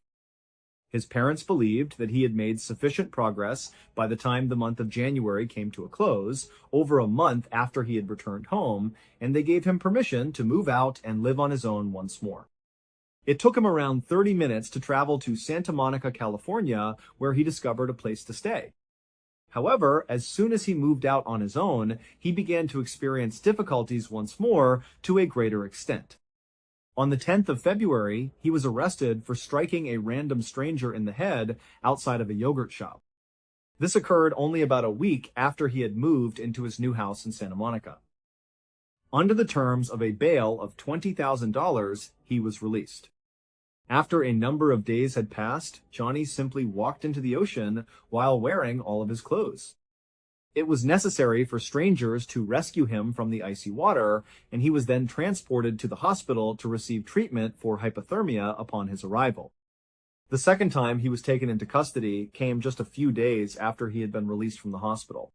Speaker 1: His parents believed that he had made sufficient progress by the time the month of January came to a close, over a month after he had returned home, and they gave him permission to move out and live on his own once more. It took him around 30 minutes to travel to Santa Monica, California, where he discovered a place to stay. However, as soon as he moved out on his own, he began to experience difficulties once more to a greater extent. On the 10th of February, he was arrested for striking a random stranger in the head outside of a yogurt shop. This occurred only about a week after he had moved into his new house in Santa Monica. Under the terms of a bail of $20,000, he was released. After a number of days had passed, Johnny simply walked into the ocean while wearing all of his clothes. It was necessary for strangers to rescue him from the icy water, and he was then transported to the hospital to receive treatment for hypothermia upon his arrival. The second time he was taken into custody came just a few days after he had been released from the hospital.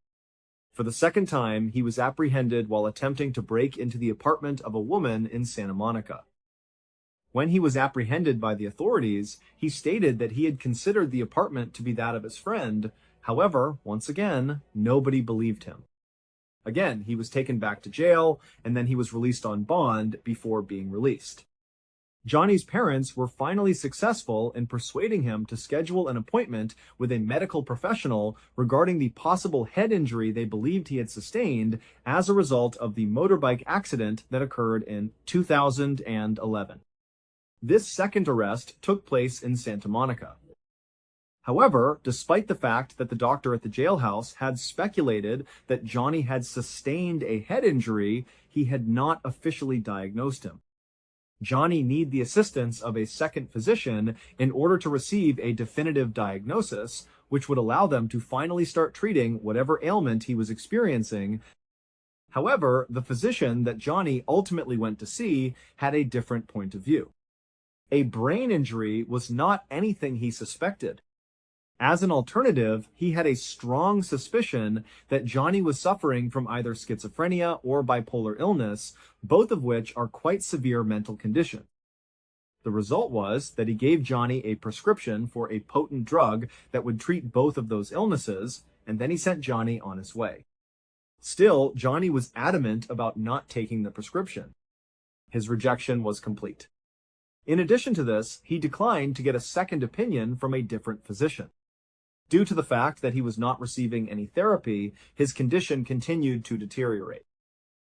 Speaker 1: For the second time, he was apprehended while attempting to break into the apartment of a woman in Santa Monica. When he was apprehended by the authorities, he stated that he had considered the apartment to be that of his friend. However, once again, nobody believed him. Again, he was taken back to jail, and then he was released on bond before being released. Johnny's parents were finally successful in persuading him to schedule an appointment with a medical professional regarding the possible head injury they believed he had sustained as a result of the motorbike accident that occurred in 2011. This second arrest took place in Santa Monica. However, despite the fact that the doctor at the jailhouse had speculated that Johnny had sustained a head injury, he had not officially diagnosed him. Johnny needed the assistance of a second physician in order to receive a definitive diagnosis, which would allow them to finally start treating whatever ailment he was experiencing. However, the physician that Johnny ultimately went to see had a different point of view. A brain injury was not anything he suspected. As an alternative, he had a strong suspicion that Johnny was suffering from either schizophrenia or bipolar illness, both of which are quite severe mental conditions. The result was that he gave Johnny a prescription for a potent drug that would treat both of those illnesses, and then he sent Johnny on his way. Still, Johnny was adamant about not taking the prescription. His rejection was complete. In addition to this, he declined to get a second opinion from a different physician. Due to the fact that he was not receiving any therapy, his condition continued to deteriorate.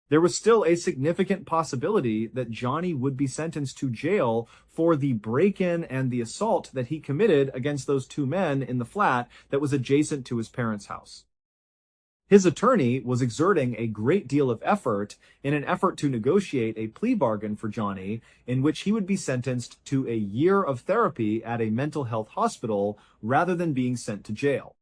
Speaker 1: There was still a significant possibility that Johnny would be sentenced to jail for the break-in and the assault that he committed against those two men in the flat that was adjacent to his parents' house. His attorney was exerting a great deal of effort in an effort to negotiate a plea bargain for Johnny in which he would be sentenced to a year of therapy at a mental health hospital rather than being sent to jail.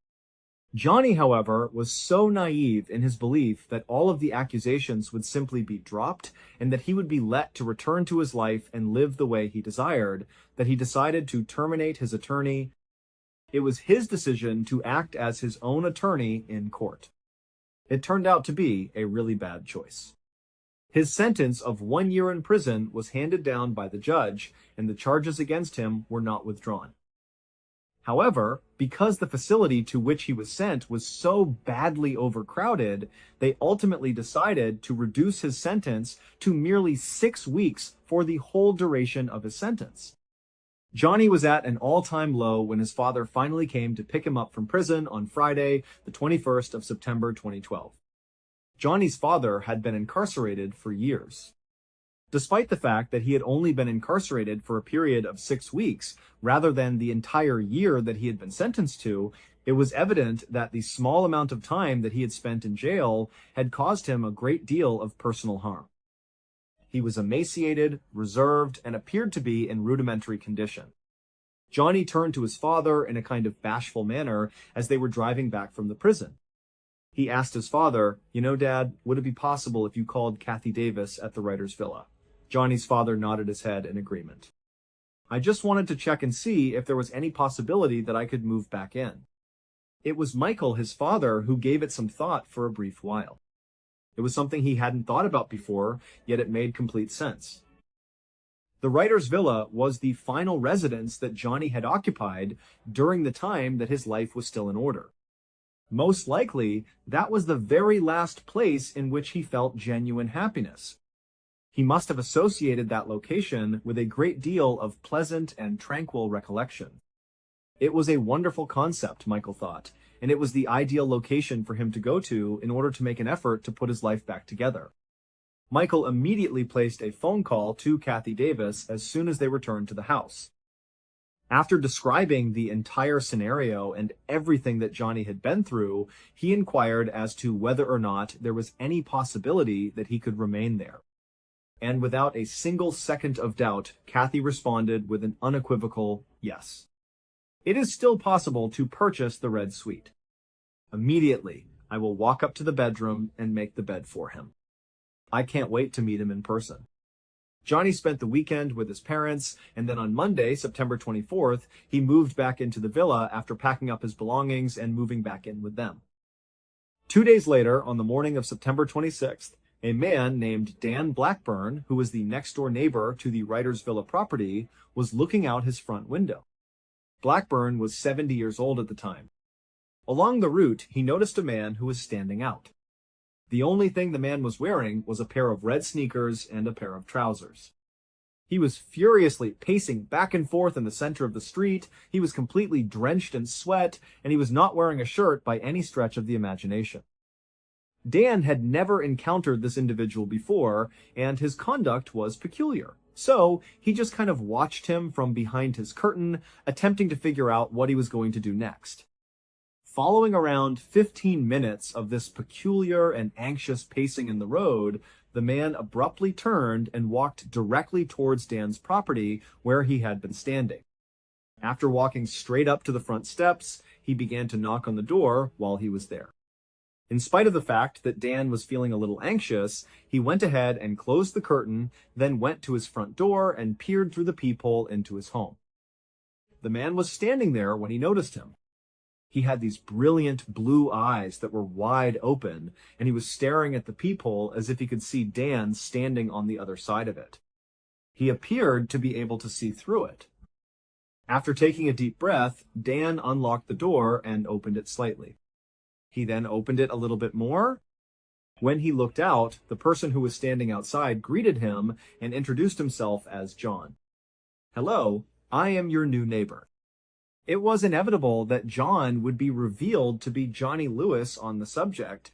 Speaker 1: Johnny, however, was so naive in his belief that all of the accusations would simply be dropped and that he would be let to return to his life and live the way he desired, that he decided to terminate his attorney. It was his decision to act as his own attorney in court. It turned out to be a really bad choice. His sentence of 1 year in prison was handed down by the judge, and the charges against him were not withdrawn. However, because the facility to which he was sent was so badly overcrowded, they ultimately decided to reduce his sentence to merely 6 weeks for the whole duration of his sentence. Johnny was at an all-time low when his father finally came to pick him up from prison on Friday, the 21st of September 2012. Johnny's father had been incarcerated for years. Despite the fact that he had only been incarcerated for a period of 6 weeks, rather than the entire year that he had been sentenced to, it was evident that the small amount of time that he had spent in jail had caused him a great deal of personal harm. He was emaciated, reserved, and appeared to be in rudimentary condition. Johnny turned to his father in a kind of bashful manner as they were driving back from the prison. He asked his father, "You know, Dad, would it be possible if you called Kathy Davis at the writer's villa?" Johnny's father nodded his head in agreement. "I just wanted to check and see if there was any possibility that I could move back in." It was Michael, his father, who gave it some thought for a brief while. It was something he hadn't thought about before, yet it made complete sense. The writer's villa was the final residence that Johnny had occupied during the time that his life was still in order. Most likely, that was the very last place in which he felt genuine happiness. He must have associated that location with a great deal of pleasant and tranquil recollection. It was a wonderful concept, Michael thought, and it was the ideal location for him to go to in order to make an effort to put his life back together. Michael immediately placed a phone call to Kathy Davis as soon as they returned to the house. After describing the entire scenario and everything that Johnny had been through, he inquired as to whether or not there was any possibility that he could remain there. And without a single second of doubt, Kathy responded with an unequivocal yes. "It is still possible to purchase the red suite. Immediately, I will walk up to the bedroom and make the bed for him. I can't wait to meet him in person." Johnny spent the weekend with his parents, and then on Monday, September 24th, he moved back into the villa after packing up his belongings and moving back in with them. 2 days later, on the morning of September 26th, a man named Dan Blackburn, who was the next-door neighbor to the writer's villa property, was looking out his front window. Blackburn was 70 years old at the time. Along the route, he noticed a man who was standing out. The only thing the man was wearing was a pair of red sneakers and a pair of trousers. He was furiously pacing back and forth in the center of the street, he was completely drenched in sweat, and he was not wearing a shirt by any stretch of the imagination. Dan had never encountered this individual before, and his conduct was peculiar. So he just kind of watched him from behind his curtain, attempting to figure out what he was going to do next. Following around 15 minutes of this peculiar and anxious pacing in the road, the man abruptly turned and walked directly towards Dan's property where he had been standing. After walking straight up to the front steps, he began to knock on the door while he was there. In spite of the fact that Dan was feeling a little anxious, he went ahead and closed the curtain, then went to his front door and peered through the peephole into his home. The man was standing there when he noticed him. He had these brilliant blue eyes that were wide open, and he was staring at the peephole as if he could see Dan standing on the other side of it. He appeared to be able to see through it. After taking a deep breath, Dan unlocked the door and opened it slightly. He then opened it a little bit more. When he looked out, the person who was standing outside greeted him and introduced himself as John. "Hello, I am your new neighbor." It was inevitable that John would be revealed to be Johnny Lewis on the subject.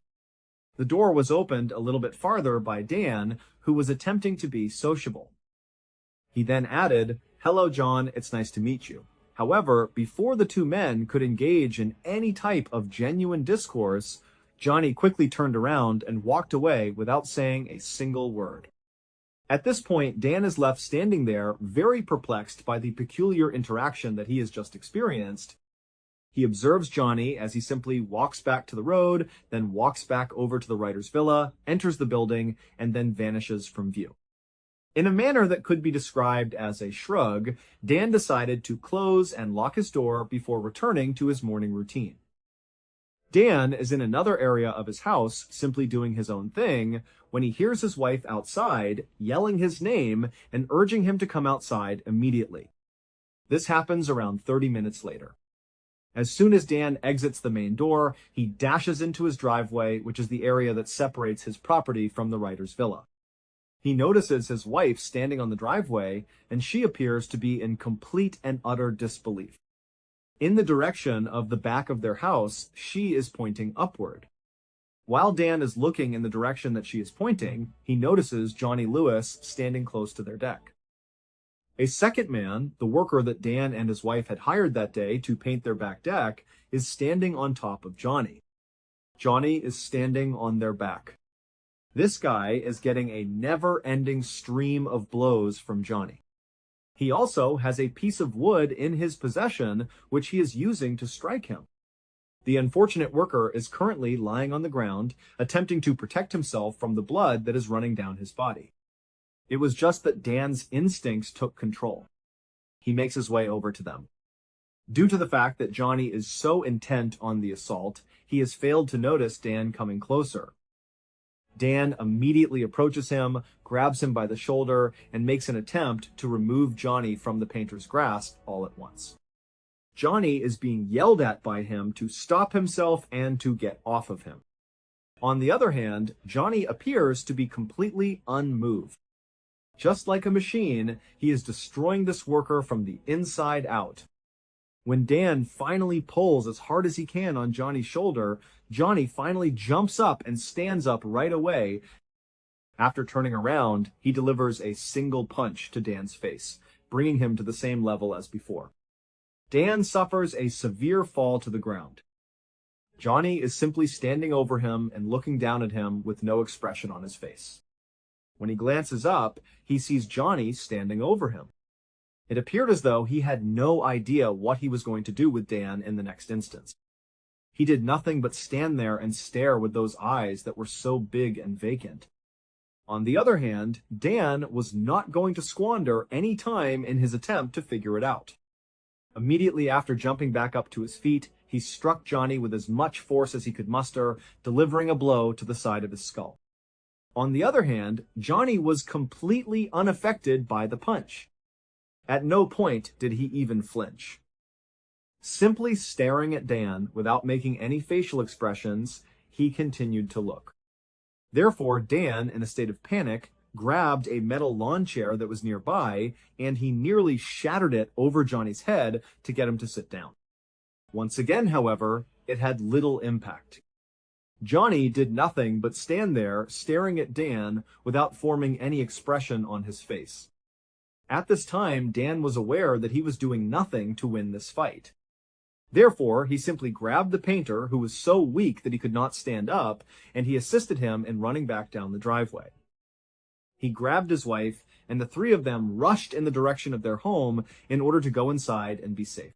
Speaker 1: The door was opened a little bit farther by Dan, who was attempting to be sociable. He then added, "Hello, John, it's nice to meet you." However, before the two men could engage in any type of genuine discourse, Johnny quickly turned around and walked away without saying a single word. At this point, Dan is left standing there, very perplexed by the peculiar interaction that he has just experienced. He observes Johnny as he simply walks back to the road, then walks back over to the writer's villa, enters the building, and then vanishes from view. In a manner that could be described as a shrug, Dan decided to close and lock his door before returning to his morning routine. Dan is in another area of his house, simply doing his own thing, when he hears his wife outside, yelling his name and urging him to come outside immediately. This happens around 30 minutes later. As soon as Dan exits the main door, he dashes into his driveway, which is the area that separates his property from the writer's villa. He notices his wife standing on the driveway, and she appears to be in complete and utter disbelief. In the direction of the back of their house, she is pointing upward. While Dan is looking in the direction that she is pointing, he notices Johnny Lewis standing close to their deck. A second man, the worker that Dan and his wife had hired that day to paint their back deck, is standing on top of Johnny. Johnny is standing on their back. This guy is getting a never-ending stream of blows from Johnny. He also has a piece of wood in his possession, which he is using to strike him. The unfortunate worker is currently lying on the ground, attempting to protect himself from the blood that is running down his body. It was just that Dan's instincts took control. He makes his way over to them. Due to the fact that Johnny is so intent on the assault, he has failed to notice Dan coming closer. Dan immediately approaches him, grabs him by the shoulder, and makes an attempt to remove Johnny from the painter's grasp all at once. Johnny is being yelled at by him to stop himself and to get off of him. On the other hand, Johnny appears to be completely unmoved. Just like a machine, he is destroying this worker from the inside out. When Dan finally pulls as hard as he can on Johnny's shoulder, Johnny finally jumps up and stands up right away. After turning around, he delivers a single punch to Dan's face, bringing him to the same level as before. Dan suffers a severe fall to the ground. Johnny is simply standing over him and looking down at him with no expression on his face. When he glances up, he sees Johnny standing over him. It appeared as though he had no idea what he was going to do with Dan in the next instance. He did nothing but stand there and stare with those eyes that were so big and vacant. On the other hand, Dan was not going to squander any time in his attempt to figure it out. Immediately after jumping back up to his feet, he struck Johnny with as much force as he could muster, delivering a blow to the side of his skull. On the other hand, Johnny was completely unaffected by the punch. At no point did he even flinch. Simply staring at Dan without making any facial expressions, he continued to look. Therefore, Dan, in a state of panic, grabbed a metal lawn chair that was nearby, and he nearly shattered it over Johnny's head to get him to sit down. Once again, however, it had little impact. Johnny did nothing but stand there, staring at Dan without forming any expression on his face. At this time, Dan was aware that he was doing nothing to win this fight. Therefore, he simply grabbed the painter, who was so weak that he could not stand up, and he assisted him in running back down the driveway. He grabbed his wife, and the three of them rushed in the direction of their home in order to go inside and be safe.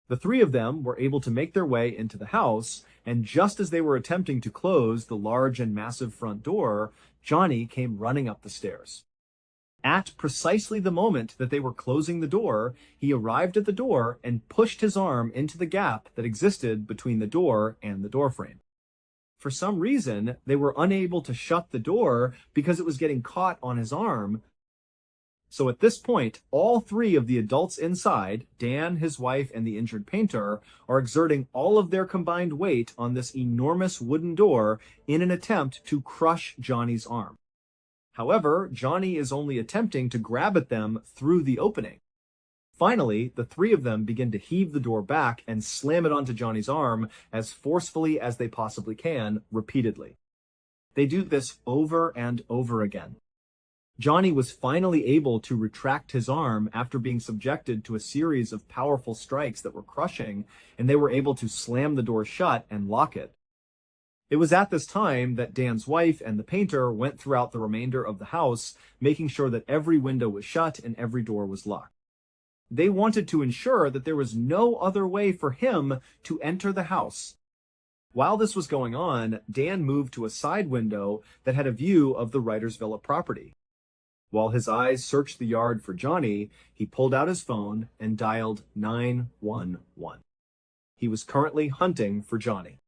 Speaker 1: The three of them were able to make their way into the house, and just as they were attempting to close the large and massive front door, Johnny came running up the stairs. At precisely the moment that they were closing the door, he arrived at the door and pushed his arm into the gap that existed between the door and the doorframe. For some reason, they were unable to shut the door because it was getting caught on his arm. So at this point, all three of the adults inside, Dan, his wife, and the injured painter, are exerting all of their combined weight on this enormous wooden door in an attempt to crush Johnny's arm. However, Johnny is only attempting to grab at them through the opening. Finally, the three of them begin to heave the door back and slam it onto Johnny's arm as forcefully as they possibly can, repeatedly. They do this over and over again. Johnny was finally able to retract his arm after being subjected to a series of powerful strikes that were crushing, and they were able to slam the door shut and lock it. It was at this time that Dan's wife and the painter went throughout the remainder of the house, making sure that every window was shut and every door was locked. They wanted to ensure that there was no other way for him to enter the house. While this was going on, Dan moved to a side window that had a view of the writer's villa property. While his eyes searched the yard for Johnny, he pulled out his phone and dialed 911. He was currently hunting for Johnny.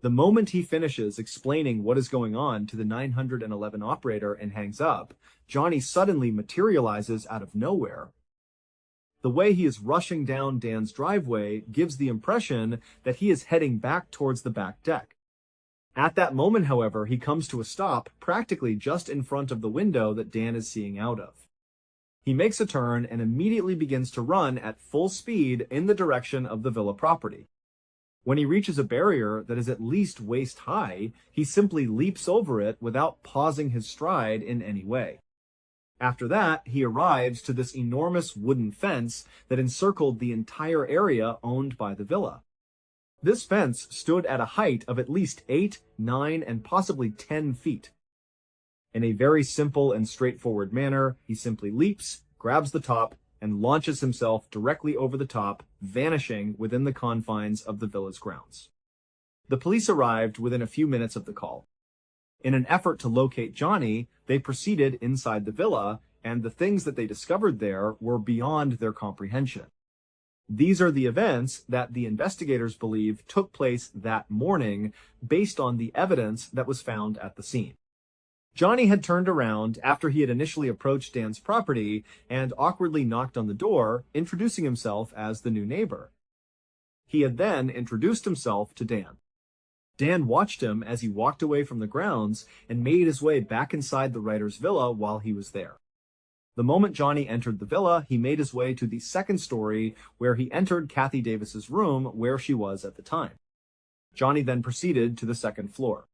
Speaker 1: The moment he finishes explaining what is going on to the 911 operator and hangs up, Johnny suddenly materializes out of nowhere. The way he is rushing down Dan's driveway gives the impression that he is heading back towards the back deck. At that moment, however, he comes to a stop practically just in front of the window that Dan is seeing out of. He makes a turn and immediately begins to run at full speed in the direction of the villa property. When he reaches a barrier that is at least waist high, he simply leaps over it without pausing his stride in any way. After that, he arrives to this enormous wooden fence that encircled the entire area owned by the villa. This fence stood at a height of at least 8, 9, and possibly 10 feet. In a very simple and straightforward manner, he simply leaps, grabs the top, and launches himself directly over the top, vanishing within the confines of the villa's grounds. The police arrived within a few minutes of the call. In an effort to locate Johnny, they proceeded inside the villa, and the things that they discovered there were beyond their comprehension. These are the events that the investigators believe took place that morning based on the evidence that was found at the scene. Johnny had turned around after he had initially approached Dan's property and awkwardly knocked on the door, introducing himself as the new neighbor. He had then introduced himself to Dan. Dan watched him as he walked away from the grounds and made his way back inside the writer's villa while he was there. The moment Johnny entered the villa, he made his way to the second story where he entered Kathy Davis's room where she was at the time. Johnny then proceeded to the second floor.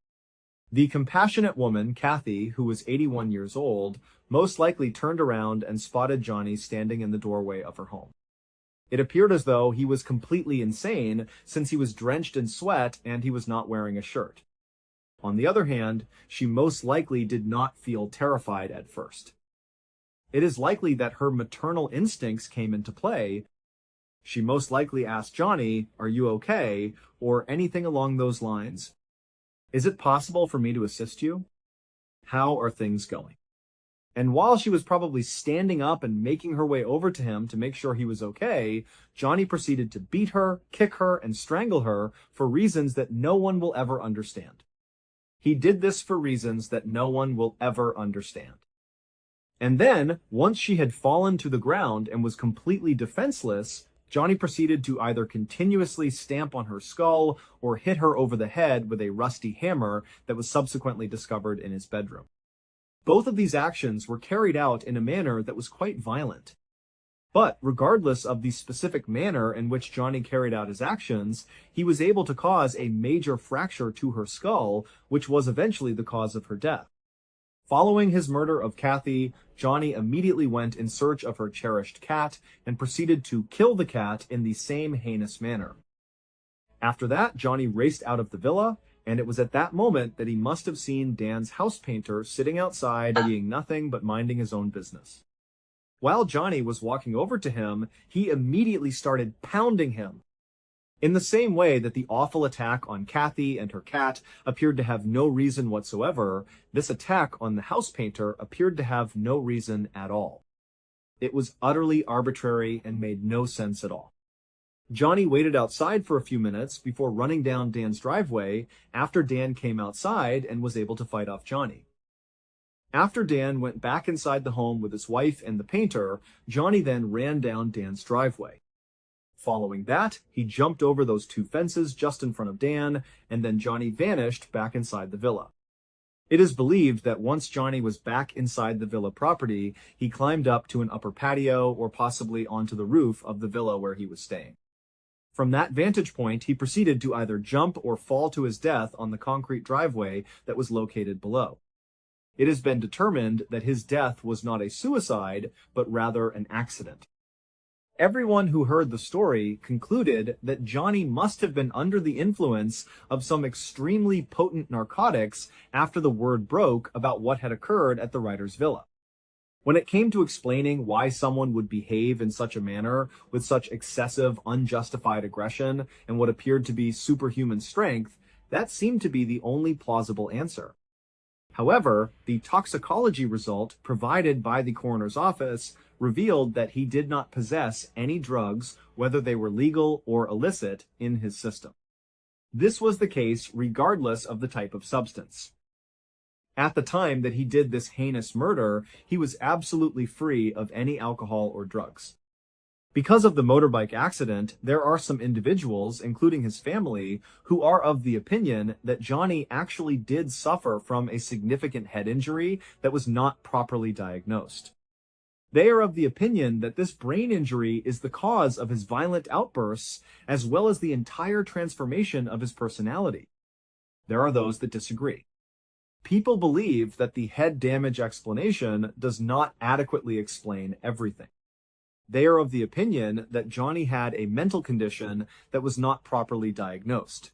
Speaker 1: The compassionate woman, Kathy, who was 81 years old, most likely turned around and spotted Johnny standing in the doorway of her home. It appeared as though he was completely insane since he was drenched in sweat and he was not wearing a shirt. On the other hand, she most likely did not feel terrified at first. It is likely that her maternal instincts came into play. She most likely asked Johnny, "Are you okay?" or anything along those lines. "Is it possible for me to assist you? How are things going?" And while she was probably standing up and making her way over to him to make sure he was okay, Johnny proceeded to beat her, kick her, and strangle her for reasons that no one will ever understand. He did this for reasons that no one will ever understand. And then, once she had fallen to the ground and was completely defenseless, Johnny proceeded to either continuously stamp on her skull or hit her over the head with a rusty hammer that was subsequently discovered in his bedroom. Both of these actions were carried out in a manner that was quite violent. But regardless of the specific manner in which Johnny carried out his actions, he was able to cause a major fracture to her skull, which was eventually the cause of her death. Following his murder of Kathy, Johnny immediately went in search of her cherished cat and proceeded to kill the cat in the same heinous manner. After that, Johnny raced out of the villa, and it was at that moment that he must have seen Dan's house painter sitting outside, doing nothing but minding his own business. While Johnny was walking over to him, he immediately started pounding him. In the same way that the awful attack on Kathy and her cat appeared to have no reason whatsoever, this attack on the house painter appeared to have no reason at all. It was utterly arbitrary and made no sense at all. Johnny waited outside for a few minutes before running down Dan's driveway after Dan came outside and was able to fight off Johnny. After Dan went back inside the home with his wife and the painter, Johnny then ran down Dan's driveway. Following that, he jumped over those two fences just in front of Dan, and then Johnny vanished back inside the villa. It is believed that once Johnny was back inside the villa property, he climbed up to an upper patio or possibly onto the roof of the villa where he was staying. From that vantage point, he proceeded to either jump or fall to his death on the concrete driveway that was located below. It has been determined that his death was not a suicide, but rather an accident. Everyone who heard the story concluded that Johnny must have been under the influence of some extremely potent narcotics after the word broke about what had occurred at the writer's villa. When it came to explaining why someone would behave in such a manner with such excessive, unjustified aggression and what appeared to be superhuman strength, that seemed to be the only plausible answer. However, the toxicology result provided by the coroner's office revealed that he did not possess any drugs, whether they were legal or illicit, in his system. This was the case regardless of the type of substance. At the time that he did this heinous murder, he was absolutely free of any alcohol or drugs. Because of the motorbike accident, there are some individuals, including his family, who are of the opinion that Johnny actually did suffer from a significant head injury that was not properly diagnosed. They are of the opinion that this brain injury is the cause of his violent outbursts, as well as the entire transformation of his personality. There are those that disagree. People believe that the head damage explanation does not adequately explain everything. They are of the opinion that Johnny had a mental condition that was not properly diagnosed.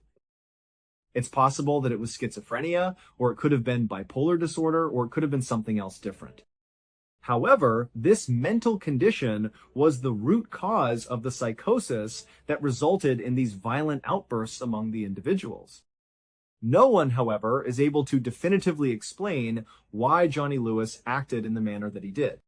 Speaker 1: It's possible that it was schizophrenia, or it could have been bipolar disorder, or it could have been something else different. However, this mental condition was the root cause of the psychosis that resulted in these violent outbursts among the individuals. No one, however, is able to definitively explain why Johnny Lewis acted in the manner that he did.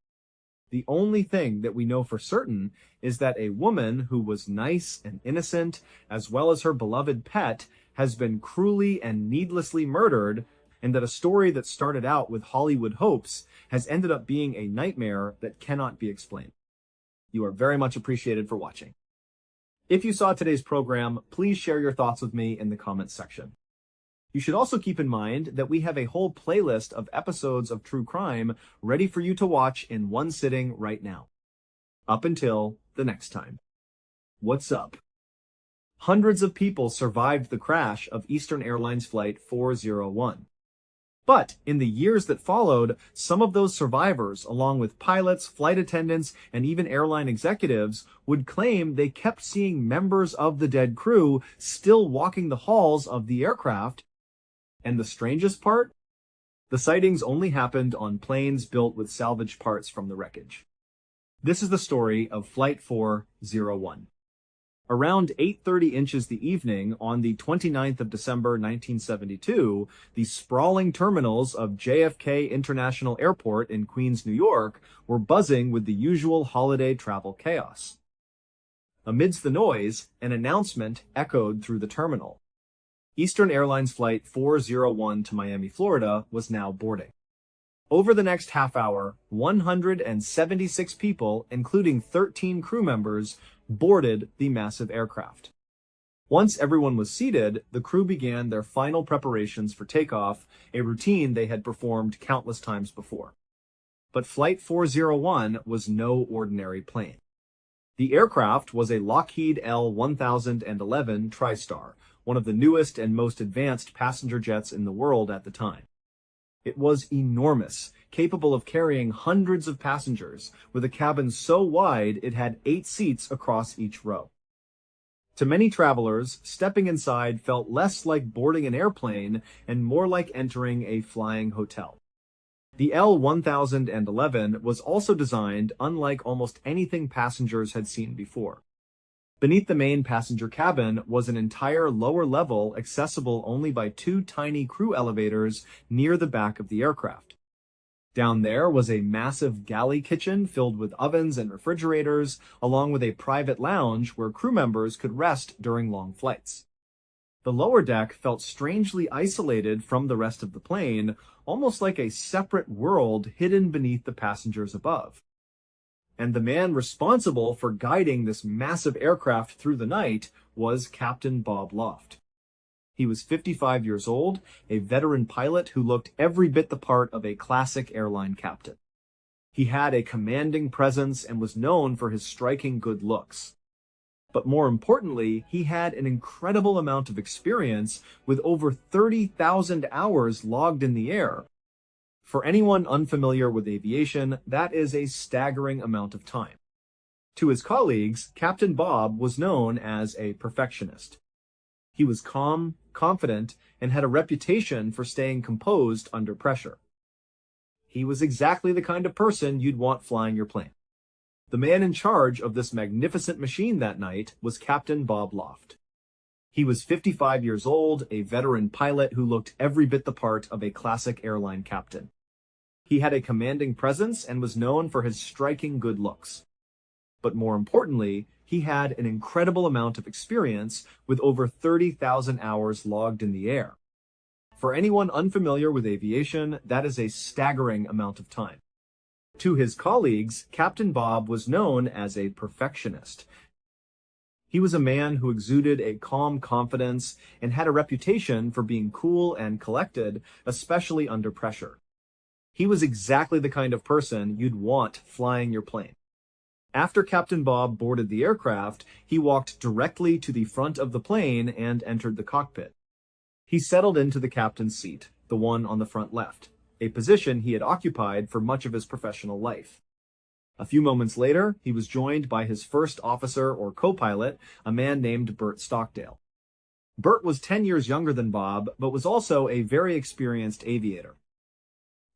Speaker 1: The only thing that we know for certain is that a woman who was nice and innocent, as well as her beloved pet, has been cruelly and needlessly murdered, and that a story that started out with Hollywood hopes has ended up being a nightmare that cannot be explained. You are very much appreciated for watching. If you saw today's program, please share your thoughts with me in the comments section. You should also keep in mind that we have a whole playlist of episodes of true crime ready for you to watch in one sitting right now. Up until the next time. What's up? Hundreds of people survived the crash of Eastern Airlines Flight 401. But in the years that followed, some of those survivors, along with pilots, flight attendants, and even airline executives, would claim they kept seeing members of the dead crew still walking the halls of the aircraft. And the strangest part? The sightings only happened on planes built with salvaged parts from the wreckage. This is the story of Flight 401. Around 8:30 inches the evening on the 29th of December 1972, the sprawling terminals of JFK International Airport in Queens, New York, were buzzing with the usual holiday travel chaos. Amidst the noise, an announcement echoed through the terminal. Eastern Airlines Flight 401 to Miami, Florida was now boarding. Over the next half hour, 176 people, including 13 crew members, boarded the massive aircraft. Once everyone was seated, the crew began their final preparations for takeoff, a routine they had performed countless times before. But Flight 401 was no ordinary plane. The aircraft was a Lockheed L-1011 TriStar, one of the newest and most advanced passenger jets in the world at the time. It was enormous, capable of carrying hundreds of passengers, with a cabin so wide it had 8 seats across each row. To many travelers, stepping inside felt less like boarding an airplane and more like entering a flying hotel. The L-1011 was also designed unlike almost anything passengers had seen before. Beneath the main passenger cabin was an entire lower level accessible only by 2 tiny crew elevators near the back of the aircraft. Down there was a massive galley kitchen filled with ovens and refrigerators, along with a private lounge where crew members could rest during long flights. The lower deck felt strangely isolated from the rest of the plane, almost like a separate world hidden beneath the passengers above. And the man responsible for guiding this massive aircraft through the night was Captain Bob Loft. He was 55 years old, a veteran pilot who looked every bit the part of a classic airline captain. He had a commanding presence and was known for his striking good looks. But more importantly, he had an incredible amount of experience with over 30,000 hours logged in the air. For anyone unfamiliar with aviation, that is a staggering amount of time. To his colleagues, Captain Bob was known as a perfectionist. He was calm, confident, and had a reputation for staying composed under pressure. He was exactly the kind of person you'd want flying your plane. The man in charge of this magnificent machine that night was Captain Bob Loft. He was 55 years old, a veteran pilot who looked every bit the part of a classic airline captain. He had a commanding presence and was known for his striking good looks. But more importantly, he had an incredible amount of experience with over 30,000 hours logged in the air. For anyone unfamiliar with aviation, that is a staggering amount of time. To his colleagues, Captain Bob was known as a perfectionist. He was a man who exuded a calm confidence and had a reputation for being cool and collected, especially under pressure. He was exactly the kind of person you'd want flying your plane. After Captain Bob boarded the aircraft, he walked directly to the front of the plane and entered the cockpit. He settled into the captain's seat, the one on the front left, a position he had occupied for much of his professional life. A few moments later, he was joined by his first officer or co-pilot, a man named Bert Stockdale. Bert was 10 years younger than Bob, but was also a very experienced aviator.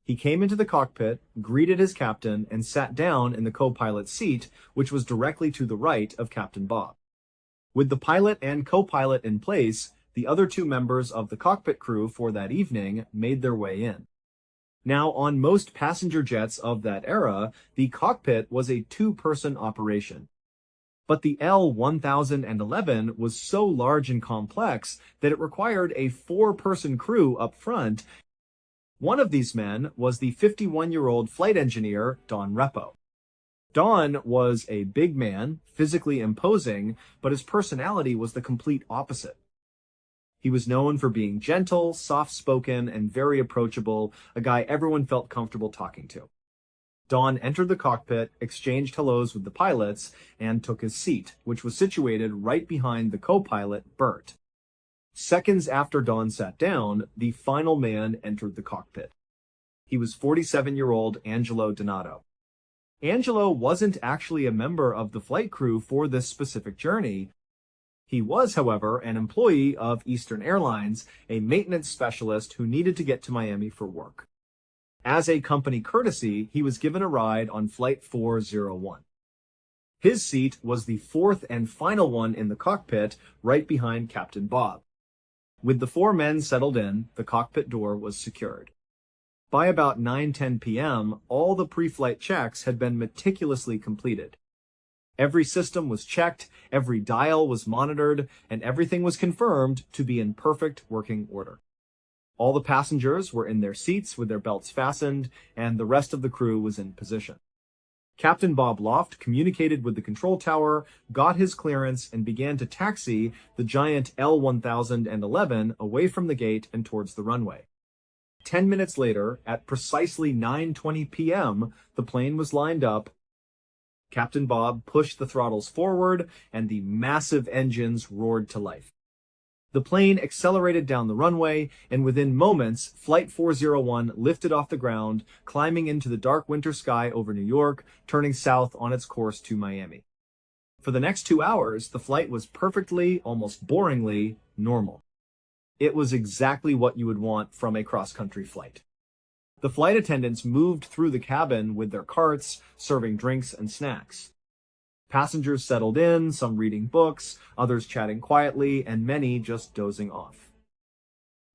Speaker 1: He came into the cockpit, greeted his captain, and sat down in the co-pilot's seat, which was directly to the right of Captain Bob. With the pilot and co-pilot in place, the other two members of the cockpit crew for that evening made their way in. Now, on most passenger jets of that era, the cockpit was a two-person operation. But the L-1011 was so large and complex that it required a four-person crew up front. One of these men was the 51-year-old flight engineer, Don Repo. Don was a big man, physically imposing, but his personality was the complete opposite. He was known for being gentle, soft-spoken, and very approachable, a guy everyone felt comfortable talking to. Don entered the cockpit, exchanged hellos with the pilots, and took his seat, which was situated right behind the co-pilot, Bert. Seconds after Don sat down, the final man entered the cockpit. He was 47-year-old Angelo Donato. Angelo wasn't actually a member of the flight crew for this specific journey. He was, however, an employee of Eastern Airlines, a maintenance specialist who needed to get to Miami for work. As a company courtesy, he was given a ride on Flight 401. His seat was the fourth and final one in the cockpit, right behind Captain Bob. With the four men settled in, the cockpit door was secured. By about 9:10 p.m., all the pre-flight checks had been meticulously completed. Every system was checked, every dial was monitored, and everything was confirmed to be in perfect working order. All the passengers were in their seats with their belts fastened, and the rest of the crew was in position. Captain Bob Loft communicated with the control tower, got his clearance, and began to taxi the giant L-1011 away from the gate and towards the runway. 10 minutes later, at precisely 9:20 p.m., the plane was lined up. Captain Bob pushed the throttles forward, and the massive engines roared to life. The plane accelerated down the runway, and within moments, Flight 401 lifted off the ground, climbing into the dark winter sky over New York, turning south on its course to Miami. For the next 2 hours, the flight was perfectly, almost boringly, normal. It was exactly what you would want from a cross-country flight. The flight attendants moved through the cabin with their carts, serving drinks and snacks. Passengers settled in, some reading books, others chatting quietly, and many just dozing off.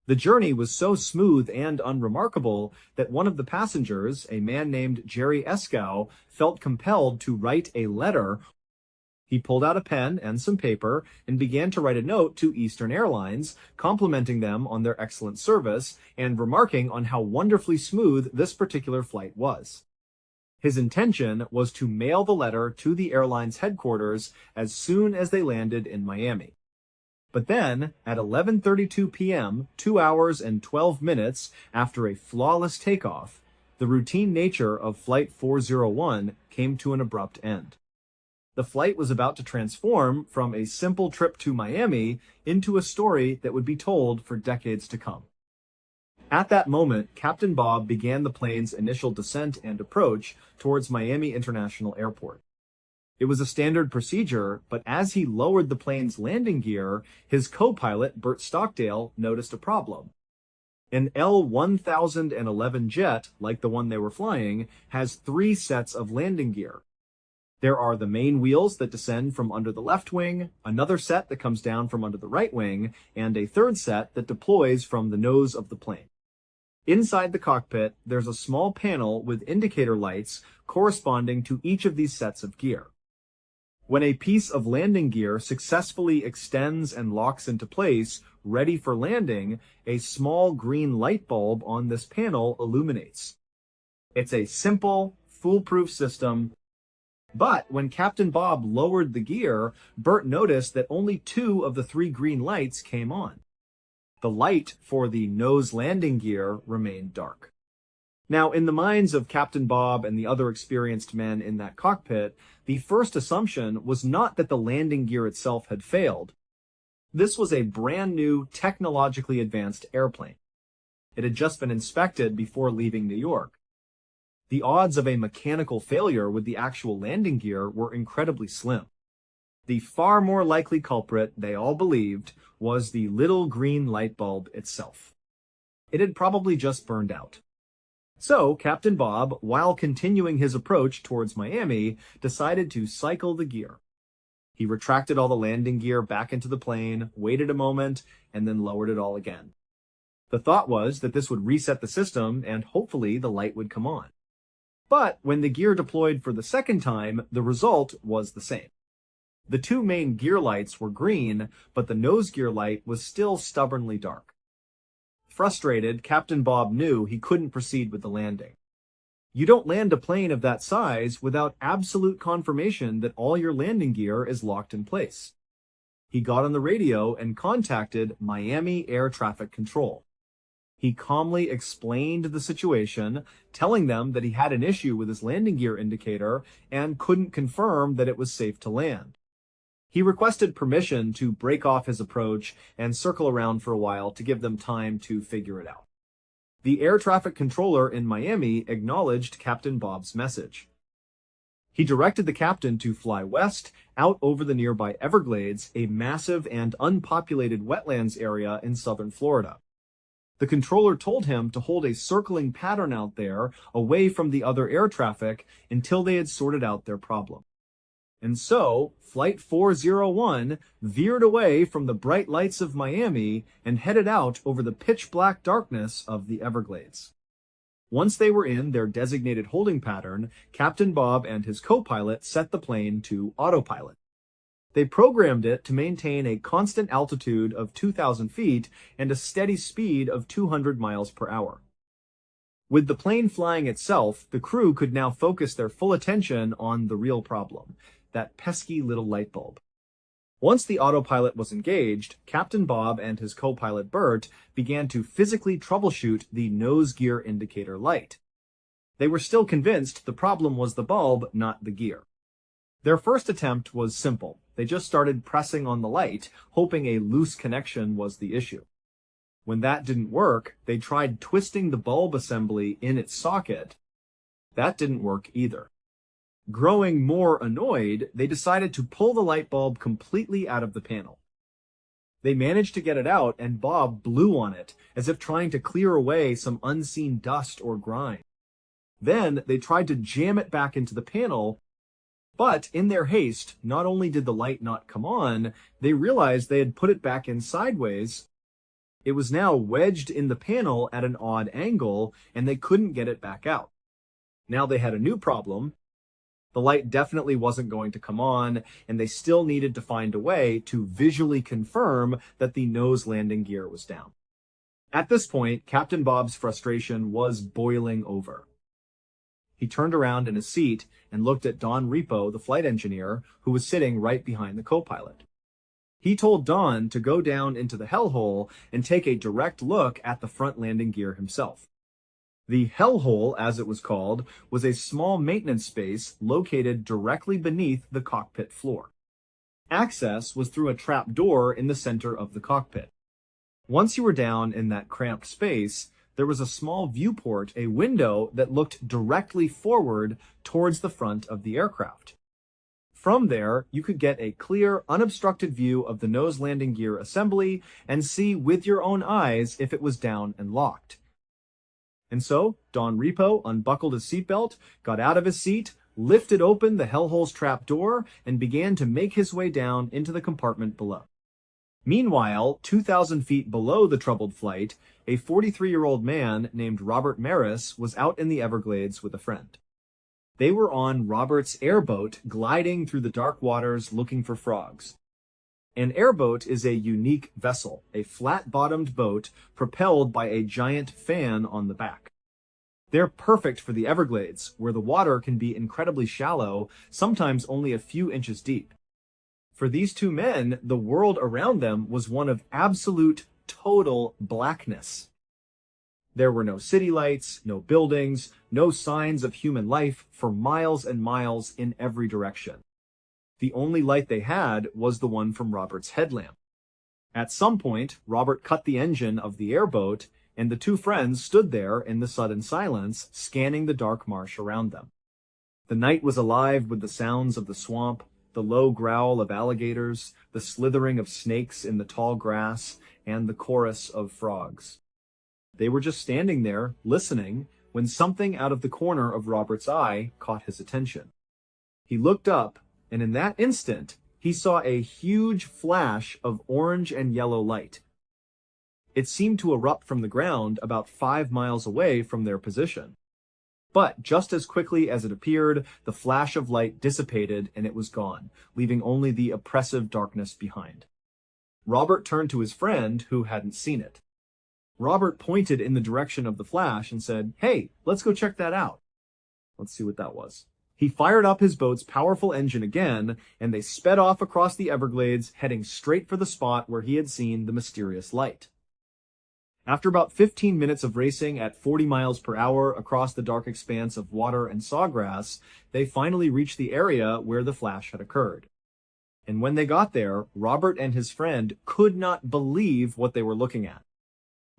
Speaker 1: The journey was so smooth and unremarkable that one of the passengers, a man named Jerry Escow, felt compelled to write a letter. He pulled out a pen and some paper and began to write a note to Eastern Airlines, complimenting them on their excellent service and remarking on how wonderfully smooth this particular flight was. His intention was to mail the letter to the airline's headquarters as soon as they landed in Miami. But then, at 11:32 p.m., 2 hours and 12 minutes after a flawless takeoff, the routine nature of Flight 401 came to an abrupt end. The flight was about to transform from a simple trip to Miami into a story that would be told for decades to come. At that moment, Captain Bob began the plane's initial descent and approach towards Miami International Airport. It was a standard procedure, but as he lowered the plane's landing gear, his co-pilot, Bert Stockdale, noticed a problem. An L-1011 jet, like the one they were flying, has 3 sets of landing gear. There are the main wheels that descend from under the left wing, another set that comes down from under the right wing, and a third set that deploys from the nose of the plane. Inside the cockpit, there's a small panel with indicator lights corresponding to each of these sets of gear. When a piece of landing gear successfully extends and locks into place, ready for landing, a small green light bulb on this panel illuminates. It's a simple, foolproof system. But when Captain Bob lowered the gear, Bert noticed that only 2 of the 3 green lights came on. The light for the nose landing gear remained dark. Now, in the minds of Captain Bob and the other experienced men in that cockpit, the first assumption was not that the landing gear itself had failed. This was a brand new, technologically advanced airplane. It had just been inspected before leaving New York. The odds of a mechanical failure with the actual landing gear were incredibly slim. The far more likely culprit, they all believed, was the little green light bulb itself. It had probably just burned out. So, Captain Bob, while continuing his approach towards Miami, decided to cycle the gear. He retracted all the landing gear back into the plane, waited a moment, and then lowered it all again. The thought was that this would reset the system and hopefully the light would come on. But when the gear deployed for the second time, the result was the same. The 2 main gear lights were green, but the nose gear light was still stubbornly dark. Frustrated, Captain Bob knew he couldn't proceed with the landing. You don't land a plane of that size without absolute confirmation that all your landing gear is locked in place. He got on the radio and contacted Miami Air Traffic Control. He calmly explained the situation, telling them that he had an issue with his landing gear indicator and couldn't confirm that it was safe to land. He requested permission to break off his approach and circle around for a while to give them time to figure it out. The air traffic controller in Miami acknowledged Captain Bob's message. He directed the captain to fly west, out over the nearby Everglades, a massive and unpopulated wetlands area in southern Florida. The controller told him to hold a circling pattern out there, away from the other air traffic, until they had sorted out their problem. And so, Flight 401 veered away from the bright lights of Miami and headed out over the pitch-black darkness of the Everglades. Once they were in their designated holding pattern, Captain Bob and his co-pilot set the plane to autopilot. They programmed it to maintain a constant altitude of 2,000 feet and a steady speed of 200 miles per hour. With the plane flying itself, the crew could now focus their full attention on the real problem, that pesky little light bulb. Once the autopilot was engaged, Captain Bob and his co-pilot Bert began to physically troubleshoot the nose gear indicator light. They were still convinced the problem was the bulb, not the gear. Their first attempt was simple. They just started pressing on the light, hoping a loose connection was the issue. When that didn't work, they tried twisting the bulb assembly in its socket. That didn't work either. Growing more annoyed, they decided to pull the light bulb completely out of the panel. They managed to get it out, and Bob blew on it, as if trying to clear away some unseen dust or grime. Then they tried to jam it back into the panel, but in their haste, not only did the light not come on, they realized they had put it back in sideways. It was now wedged in the panel at an odd angle, and they couldn't get it back out. Now they had a new problem. The light definitely wasn't going to come on, and they still needed to find a way to visually confirm that the nose landing gear was down. At this point, Captain Bob's frustration was boiling over. He turned around in his seat and looked at Don Repo, the flight engineer, who was sitting right behind the co-pilot. He told Don to go down into the hellhole and take a direct look at the front landing gear himself. The hellhole, as it was called, was a small maintenance space located directly beneath the cockpit floor. Access was through a trap door in the center of the cockpit. Once you were down in that cramped space, there was a small viewport, a window that looked directly forward towards the front of the aircraft. From there, you could get a clear, unobstructed view of the nose landing gear assembly and see with your own eyes if it was down and locked. And so, Don Repo unbuckled his seatbelt, got out of his seat, lifted open the hellhole's trap door, and began to make his way down into the compartment below. Meanwhile, 2,000 feet below the troubled flight, a 43-year-old man named Robert Maris was out in the Everglades with a friend. They were on Robert's airboat gliding through the dark waters looking for frogs. An airboat is a unique vessel, a flat-bottomed boat propelled by a giant fan on the back. They're perfect for the Everglades, where the water can be incredibly shallow, sometimes only a few inches deep. For these two men, the world around them was one of absolute, total blackness. There were no city lights, no buildings, no signs of human life for miles and miles in every direction. The only light they had was the one from Robert's headlamp. At some point, Robert cut the engine of the airboat, and the two friends stood there in the sudden silence, scanning the dark marsh around them. The night was alive with the sounds of the swamp, the low growl of alligators, the slithering of snakes in the tall grass, and the chorus of frogs. They were just standing there, listening, when something out of the corner of Robert's eye caught his attention. He looked up, and in that instant, he saw a huge flash of orange and yellow light. It seemed to erupt from the ground about 5 miles away from their position. But just as quickly as it appeared, the flash of light dissipated and it was gone, leaving only the oppressive darkness behind. Robert turned to his friend, who hadn't seen it. Robert pointed in the direction of the flash and said, "Hey, let's go check that out." Let's see what that was. He fired up his boat's powerful engine again, and they sped off across the Everglades, heading straight for the spot where he had seen the mysterious light. After about 15 minutes of racing at 40 miles per hour across the dark expanse of water and sawgrass, they finally reached the area where the flash had occurred. And when they got there, Robert and his friend could not believe what they were looking at.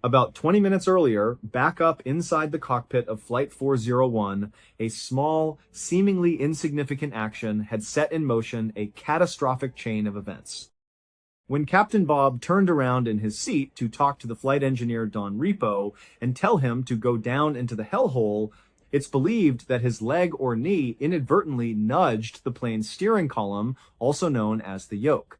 Speaker 1: About 20 minutes earlier, back up inside the cockpit of Flight 401, a small, seemingly insignificant action had set in motion a catastrophic chain of events. When Captain Bob turned around in his seat to talk to the flight engineer Don Repo and tell him to go down into the hellhole, it's believed that his leg or knee inadvertently nudged the plane's steering column, also known as the yoke.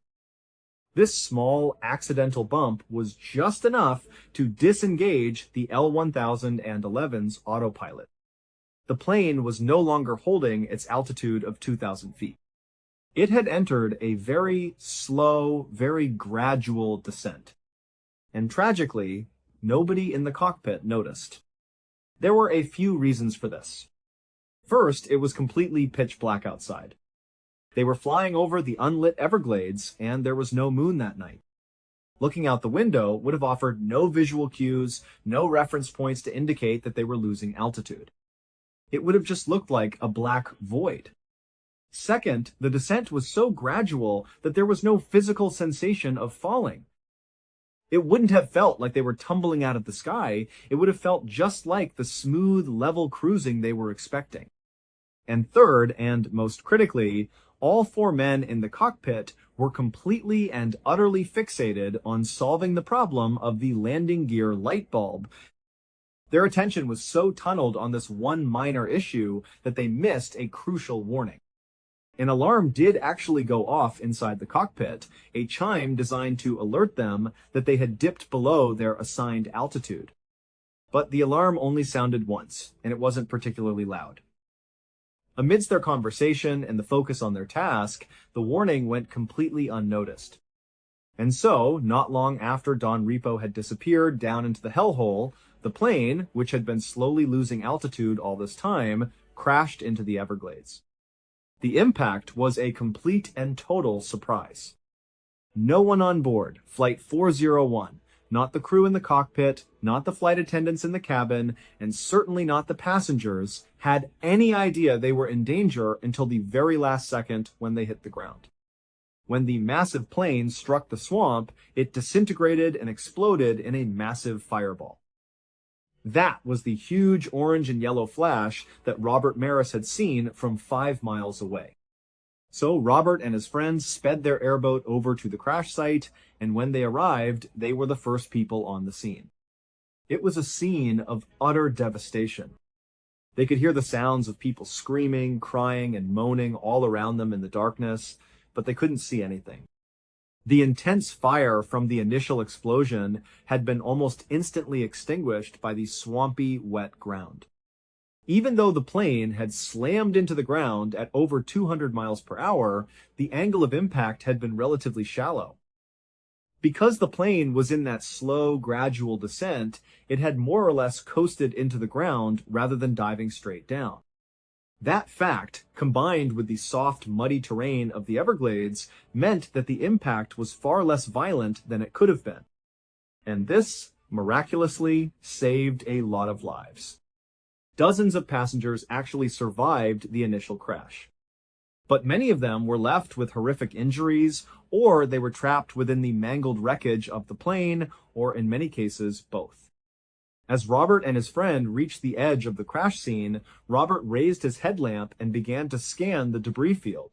Speaker 1: This small, accidental bump was just enough to disengage the L-1011's autopilot. The plane was no longer holding its altitude of 2,000 feet. It had entered a very slow, very gradual descent. And tragically, nobody in the cockpit noticed. There were a few reasons for this. First, it was completely pitch black outside. They were flying over the unlit Everglades, and there was no moon that night. Looking out the window would have offered no visual cues, no reference points to indicate that they were losing altitude. It would have just looked like a black void. Second, the descent was so gradual that there was no physical sensation of falling. It wouldn't have felt like they were tumbling out of the sky. It would have felt just like the smooth, level cruising they were expecting. And third, and most critically, all four men in the cockpit were completely and utterly fixated on solving the problem of the landing gear light bulb. Their attention was so tunneled on this one minor issue that they missed a crucial warning. An alarm did actually go off inside the cockpit, a chime designed to alert them that they had dipped below their assigned altitude. But the alarm only sounded once, and it wasn't particularly loud. Amidst their conversation and the focus on their task, the warning went completely unnoticed. And so, not long after Don Repo had disappeared down into the hellhole, the plane, which had been slowly losing altitude all this time, crashed into the Everglades. The impact was a complete and total surprise. No one on board, Flight 401, not the crew in the cockpit, not the flight attendants in the cabin, and certainly not the passengers, had any idea they were in danger until the very last second when they hit the ground. When the massive plane struck the swamp, it disintegrated and exploded in a massive fireball. That was the huge orange and yellow flash that Robert Maris had seen from 5 miles away. So Robert and his friends sped their airboat over to the crash site, and when they arrived, they were the first people on the scene. It was a scene of utter devastation. They could hear the sounds of people screaming, crying, and moaning all around them in the darkness, but they couldn't see anything. The intense fire from the initial explosion had been almost instantly extinguished by the swampy, wet ground. Even though the plane had slammed into the ground at over 200 miles per hour, the angle of impact had been relatively shallow. Because the plane was in that slow, gradual descent, it had more or less coasted into the ground rather than diving straight down. That fact, combined with the soft, muddy terrain of the Everglades, meant that the impact was far less violent than it could have been. And this, miraculously, saved a lot of lives. Dozens of passengers actually survived the initial crash. But many of them were left with horrific injuries, or they were trapped within the mangled wreckage of the plane, or in many cases, both. As Robert and his friend reached the edge of the crash scene, Robert raised his headlamp and began to scan the debris field.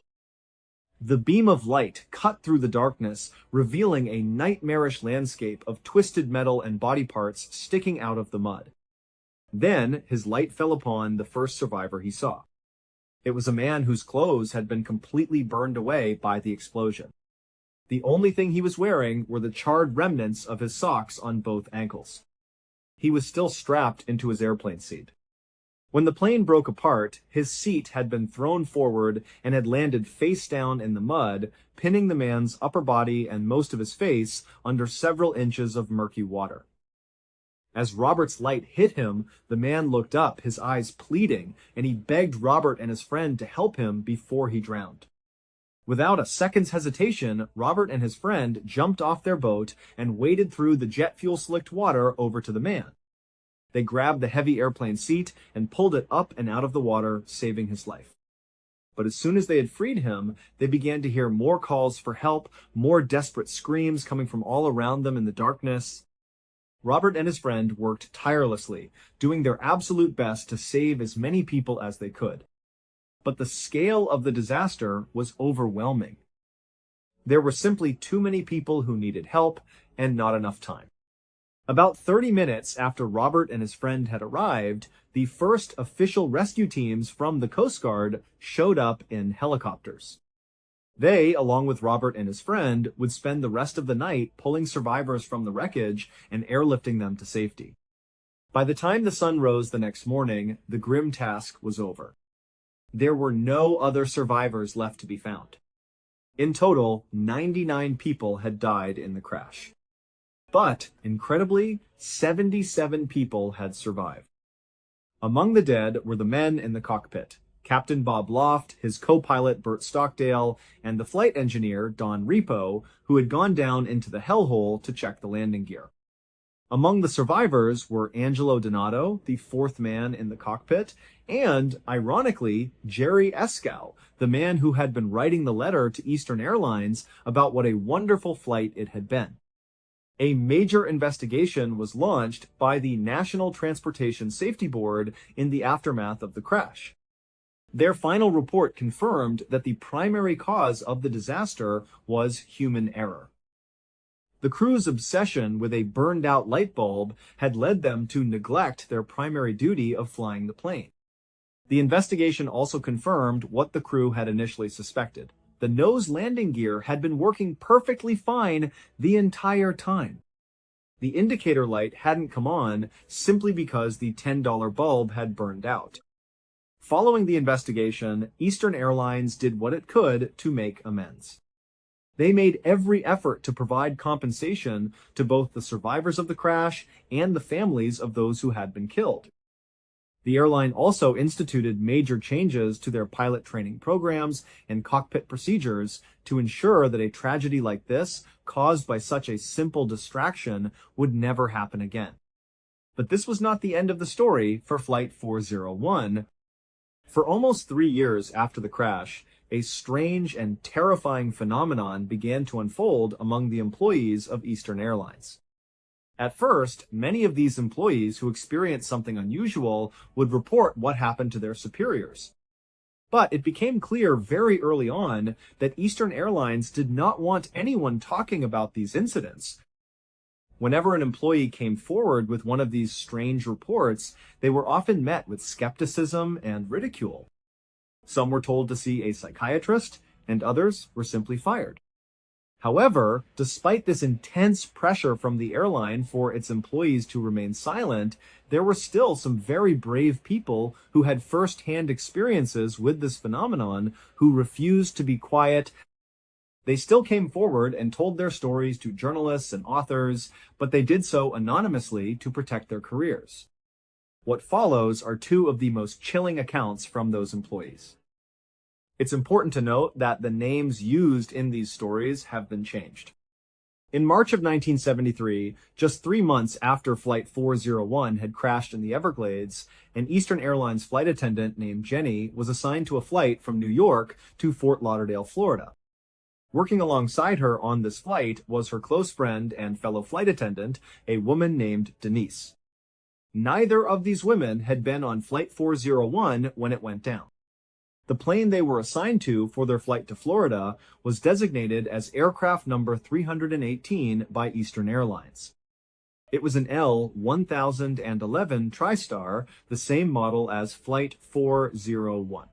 Speaker 1: The beam of light cut through the darkness, revealing a nightmarish landscape of twisted metal and body parts sticking out of the mud. Then his light fell upon the first survivor he saw. It was a man whose clothes had been completely burned away by the explosion. The only thing he was wearing were the charred remnants of his socks on both ankles. He was still strapped into his airplane seat. When the plane broke apart, his seat had been thrown forward and had landed face down in the mud, pinning the man's upper body and most of his face under several inches of murky water. As Robert's light hit him, the man looked up, his eyes pleading, and he begged Robert and his friend to help him before he drowned. Without a second's hesitation, Robert and his friend jumped off their boat and waded through the jet fuel-slicked water over to the man. They grabbed the heavy airplane seat and pulled it up and out of the water, saving his life. But as soon as they had freed him, they began to hear more calls for help, more desperate screams coming from all around them in the darkness. Robert and his friend worked tirelessly, doing their absolute best to save as many people as they could. But the scale of the disaster was overwhelming. There were simply too many people who needed help and not enough time. About 30 minutes after Robert and his friend had arrived, the first official rescue teams from the Coast Guard showed up in helicopters. They, along with Robert and his friend, would spend the rest of the night pulling survivors from the wreckage and airlifting them to safety. By the time the sun rose the next morning, the grim task was over. There were no other survivors left to be found. In total, 99 people had died in the crash. But, incredibly, 77 people had survived. Among the dead were the men in the cockpit, Captain Bob Loft, his co-pilot Bert Stockdale, and the flight engineer Don Repo, who had gone down into the hellhole to check the landing gear. Among the survivors were Angelo Donato, the fourth man in the cockpit, and, ironically, Jerry Escal, the man who had been writing the letter to Eastern Airlines about what a wonderful flight it had been. A major investigation was launched by the National Transportation Safety Board in the aftermath of the crash. Their final report confirmed that the primary cause of the disaster was human error. The crew's obsession with a burned-out light bulb had led them to neglect their primary duty of flying the plane. The investigation also confirmed what the crew had initially suspected. The nose landing gear had been working perfectly fine the entire time. The indicator light hadn't come on simply because the $10 bulb had burned out. Following the investigation, Eastern Airlines did what it could to make amends. They made every effort to provide compensation to both the survivors of the crash and the families of those who had been killed. The airline also instituted major changes to their pilot training programs and cockpit procedures to ensure that a tragedy like this, caused by such a simple distraction, would never happen again. But this was not the end of the story for Flight 401. For almost 3 years after the crash, a strange and terrifying phenomenon began to unfold among the employees of Eastern Airlines. At first, many of these employees who experienced something unusual would report what happened to their superiors. But it became clear very early on that Eastern Airlines did not want anyone talking about these incidents. Whenever an employee came forward with one of these strange reports, they were often met with skepticism and ridicule. Some were told to see a psychiatrist, and others were simply fired. However, despite this intense pressure from the airline for its employees to remain silent, there were still some very brave people who had first-hand experiences with this phenomenon who refused to be quiet. They still came forward and told their stories to journalists and authors, but they did so anonymously to protect their careers. What follows are two of the most chilling accounts from those employees. It's important to note that the names used in these stories have been changed. In March of 1973, just 3 months after Flight 401 had crashed in the Everglades, an Eastern Airlines flight attendant named Jenny was assigned to a flight from New York to Fort Lauderdale, Florida. Working alongside her on this flight was her close friend and fellow flight attendant, a woman named Denise. Neither of these women had been on Flight 401 when it went down. The plane they were assigned to for their flight to Florida was designated as aircraft number 318 by Eastern Airlines. It was an L-1011 TriStar, the same model as Flight 401.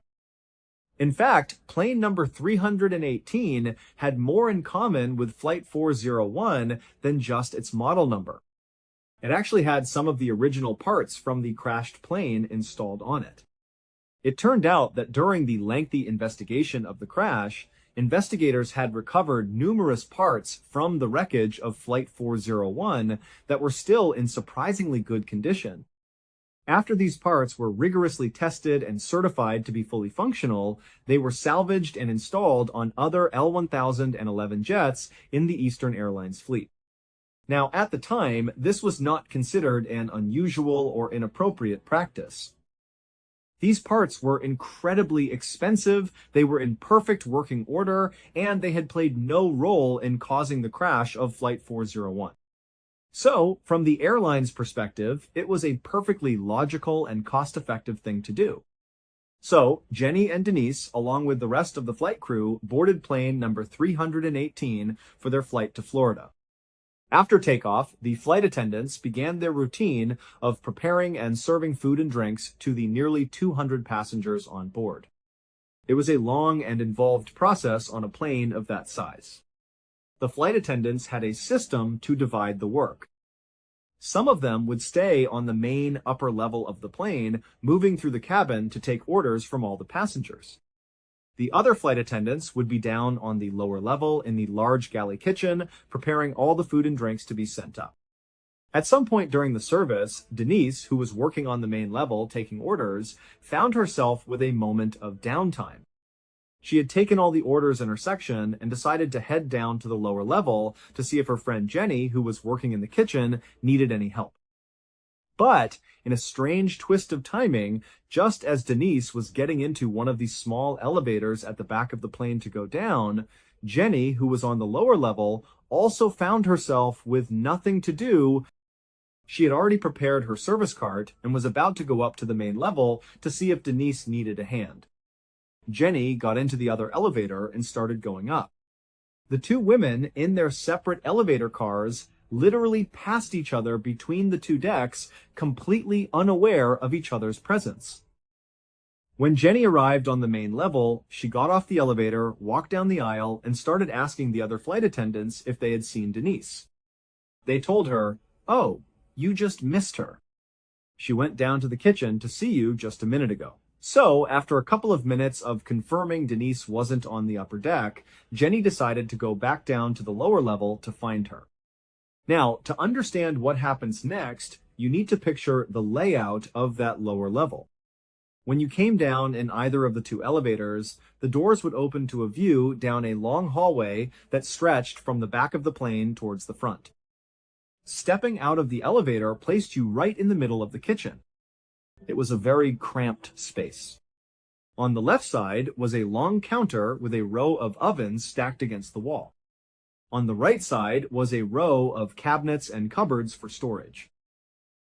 Speaker 1: In fact, plane number 318 had more in common with Flight 401 than just its model number. It actually had some of the original parts from the crashed plane installed on it. It turned out that during the lengthy investigation of the crash, investigators had recovered numerous parts from the wreckage of Flight 401 that were still in surprisingly good condition. After these parts were rigorously tested and certified to be fully functional, they were salvaged and installed on other L-1011 jets in the Eastern Airlines fleet. Now, at the time, this was not considered an unusual or inappropriate practice. These parts were incredibly expensive, they were in perfect working order, and they had played no role in causing the crash of Flight 401. So, from the airline's perspective, it was a perfectly logical and cost-effective thing to do. So, Jenny and Denise, along with the rest of the flight crew, boarded plane number 318 for their flight to Florida. After takeoff, the flight attendants began their routine of preparing and serving food and drinks to the nearly 200 passengers on board. It was a long and involved process on a plane of that size. The flight attendants had a system to divide the work. Some of them would stay on the main upper level of the plane, moving through the cabin to take orders from all the passengers. The other flight attendants would be down on the lower level in the large galley kitchen, preparing all the food and drinks to be sent up. At some point during the service, Denise, who was working on the main level taking orders, found herself with a moment of downtime. She had taken all the orders in her section and decided to head down to the lower level to see if her friend Jenny, who was working in the kitchen, needed any help. But, in a strange twist of timing, just as Denise was getting into one of these small elevators at the back of the plane to go down, Jenny, who was on the lower level, also found herself with nothing to do. She had already prepared her service cart and was about to go up to the main level to see if Denise needed a hand. Jenny got into the other elevator and started going up. The two women, in their separate elevator cars, literally passed each other between the two decks, completely unaware of each other's presence. When Jenny arrived on the main level, she got off the elevator, walked down the aisle, and started asking the other flight attendants if they had seen Denise. They told her, "Oh, you just missed her. She went down to the kitchen to see you just a minute ago." So, after a couple of minutes of confirming Denise wasn't on the upper deck, Jenny decided to go back down to the lower level to find her. Now, to understand what happens next, you need to picture the layout of that lower level. When you came down in either of the two elevators, the doors would open to a view down a long hallway that stretched from the back of the plane towards the front. Stepping out of the elevator placed you right in the middle of the kitchen. It was a very cramped space. On the left side was a long counter with a row of ovens stacked against the wall. On the right side was a row of cabinets and cupboards for storage.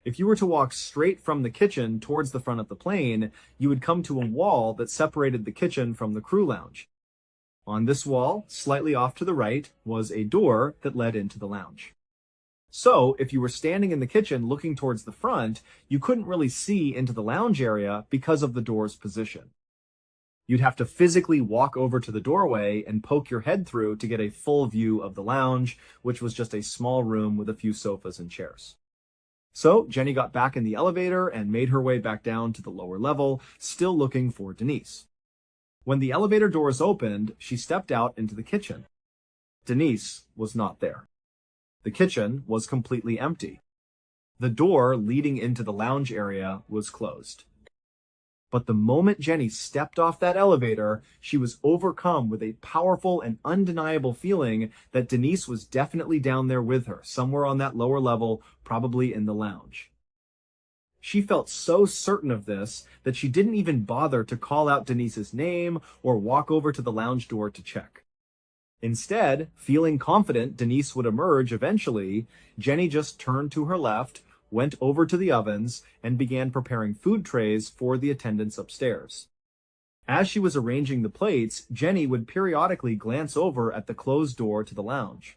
Speaker 1: If you were to walk straight from the kitchen towards the front of the plane, you would come to a wall that separated the kitchen from the crew lounge. On this wall, slightly off to the right, was a door that led into the lounge. So, if you were standing in the kitchen looking towards the front, you couldn't really see into the lounge area because of the door's position. You'd have to physically walk over to the doorway and poke your head through to get a full view of the lounge, which was just a small room with a few sofas and chairs. So, Jenny got back in the elevator and made her way back down to the lower level, still looking for Denise. When the elevator doors opened, she stepped out into the kitchen. Denise was not there. The kitchen was completely empty. The door leading into the lounge area was closed. But the moment Jenny stepped off that elevator, she was overcome with a powerful and undeniable feeling that Denise was definitely down there with her, somewhere on that lower level, probably in the lounge. She felt so certain of this that she didn't even bother to call out Denise's name or walk over to the lounge door to check. Instead, feeling confident Denise would emerge eventually, Jenny just turned to her left, went over to the ovens, and began preparing food trays for the attendants upstairs. As she was arranging the plates, Jenny would periodically glance over at the closed door to the lounge.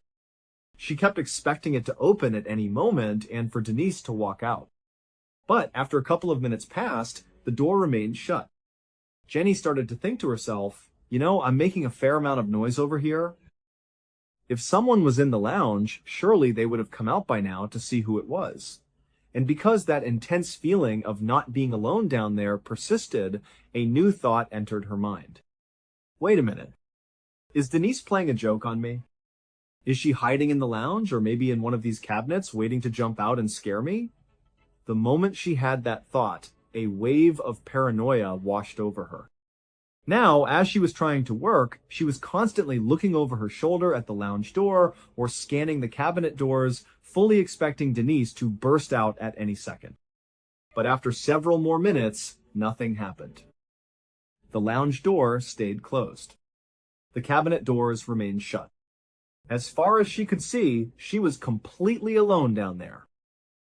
Speaker 1: She kept expecting it to open at any moment and for Denise to walk out. But after a couple of minutes passed, the door remained shut. Jenny started to think to herself, I'm making a fair amount of noise over here. If someone was in the lounge, surely they would have come out by now to see who it was. And because that intense feeling of not being alone down there persisted, a new thought entered her mind. Wait a minute. Is Denise playing a joke on me? Is she hiding in the lounge or maybe in one of these cabinets waiting to jump out and scare me? The moment she had that thought, a wave of paranoia washed over her. Now, as she was trying to work, she was constantly looking over her shoulder at the lounge door or scanning the cabinet doors, fully expecting Denise to burst out at any second. But after several more minutes, nothing happened. The lounge door stayed closed. The cabinet doors remained shut. As far as she could see, she was completely alone down there.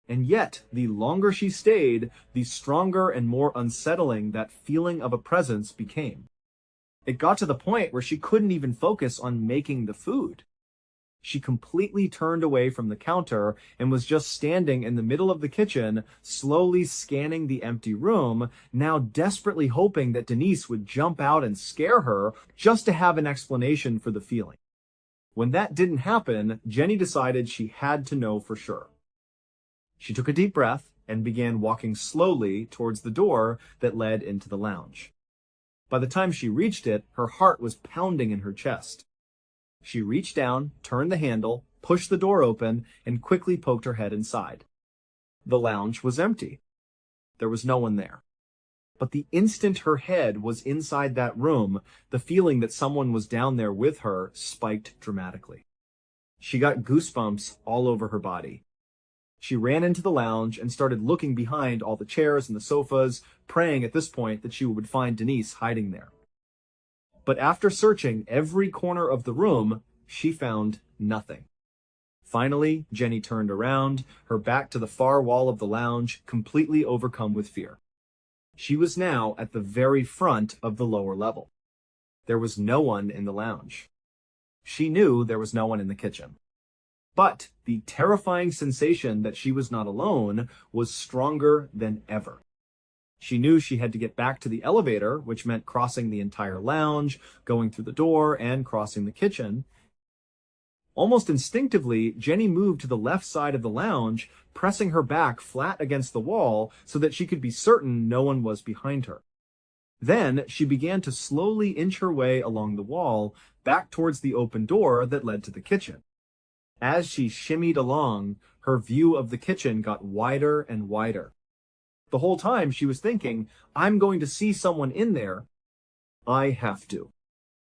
Speaker 1: And yet, the longer she stayed, the stronger and more unsettling that feeling of a presence became. It got to the point where she couldn't even focus on making the food. She completely turned away from the counter and was just standing in the middle of the kitchen, slowly scanning the empty room, now desperately hoping that Denise would jump out and scare her just to have an explanation for the feeling. When that didn't happen, Jenny decided she had to know for sure. She took a deep breath and began walking slowly towards the door that led into the lounge. By the time she reached it, her heart was pounding in her chest. She reached down, turned the handle, pushed the door open, and quickly poked her head inside. The lounge was empty. There was no one there. But the instant her head was inside that room, the feeling that someone was down there with her spiked dramatically. She got goosebumps all over her body. She ran into the lounge and started looking behind all the chairs and the sofas, praying at this point that she would find Denise hiding there. But after searching every corner of the room, she found nothing. Finally, Jenny turned around, her back to the far wall of the lounge, completely overcome with fear. She was now at the very front of the lower level. There was no one in the lounge. She knew there was no one in the kitchen. But the terrifying sensation that she was not alone was stronger than ever. She knew she had to get back to the elevator, which meant crossing the entire lounge, going through the door, and crossing the kitchen. Almost instinctively, Jenny moved to the left side of the lounge, pressing her back flat against the wall so that she could be certain no one was behind her. Then she began to slowly inch her way along the wall, back towards the open door that led to the kitchen. As she shimmied along, her view of the kitchen got wider and wider. The whole time she was thinking, I'm going to see someone in there. I have to.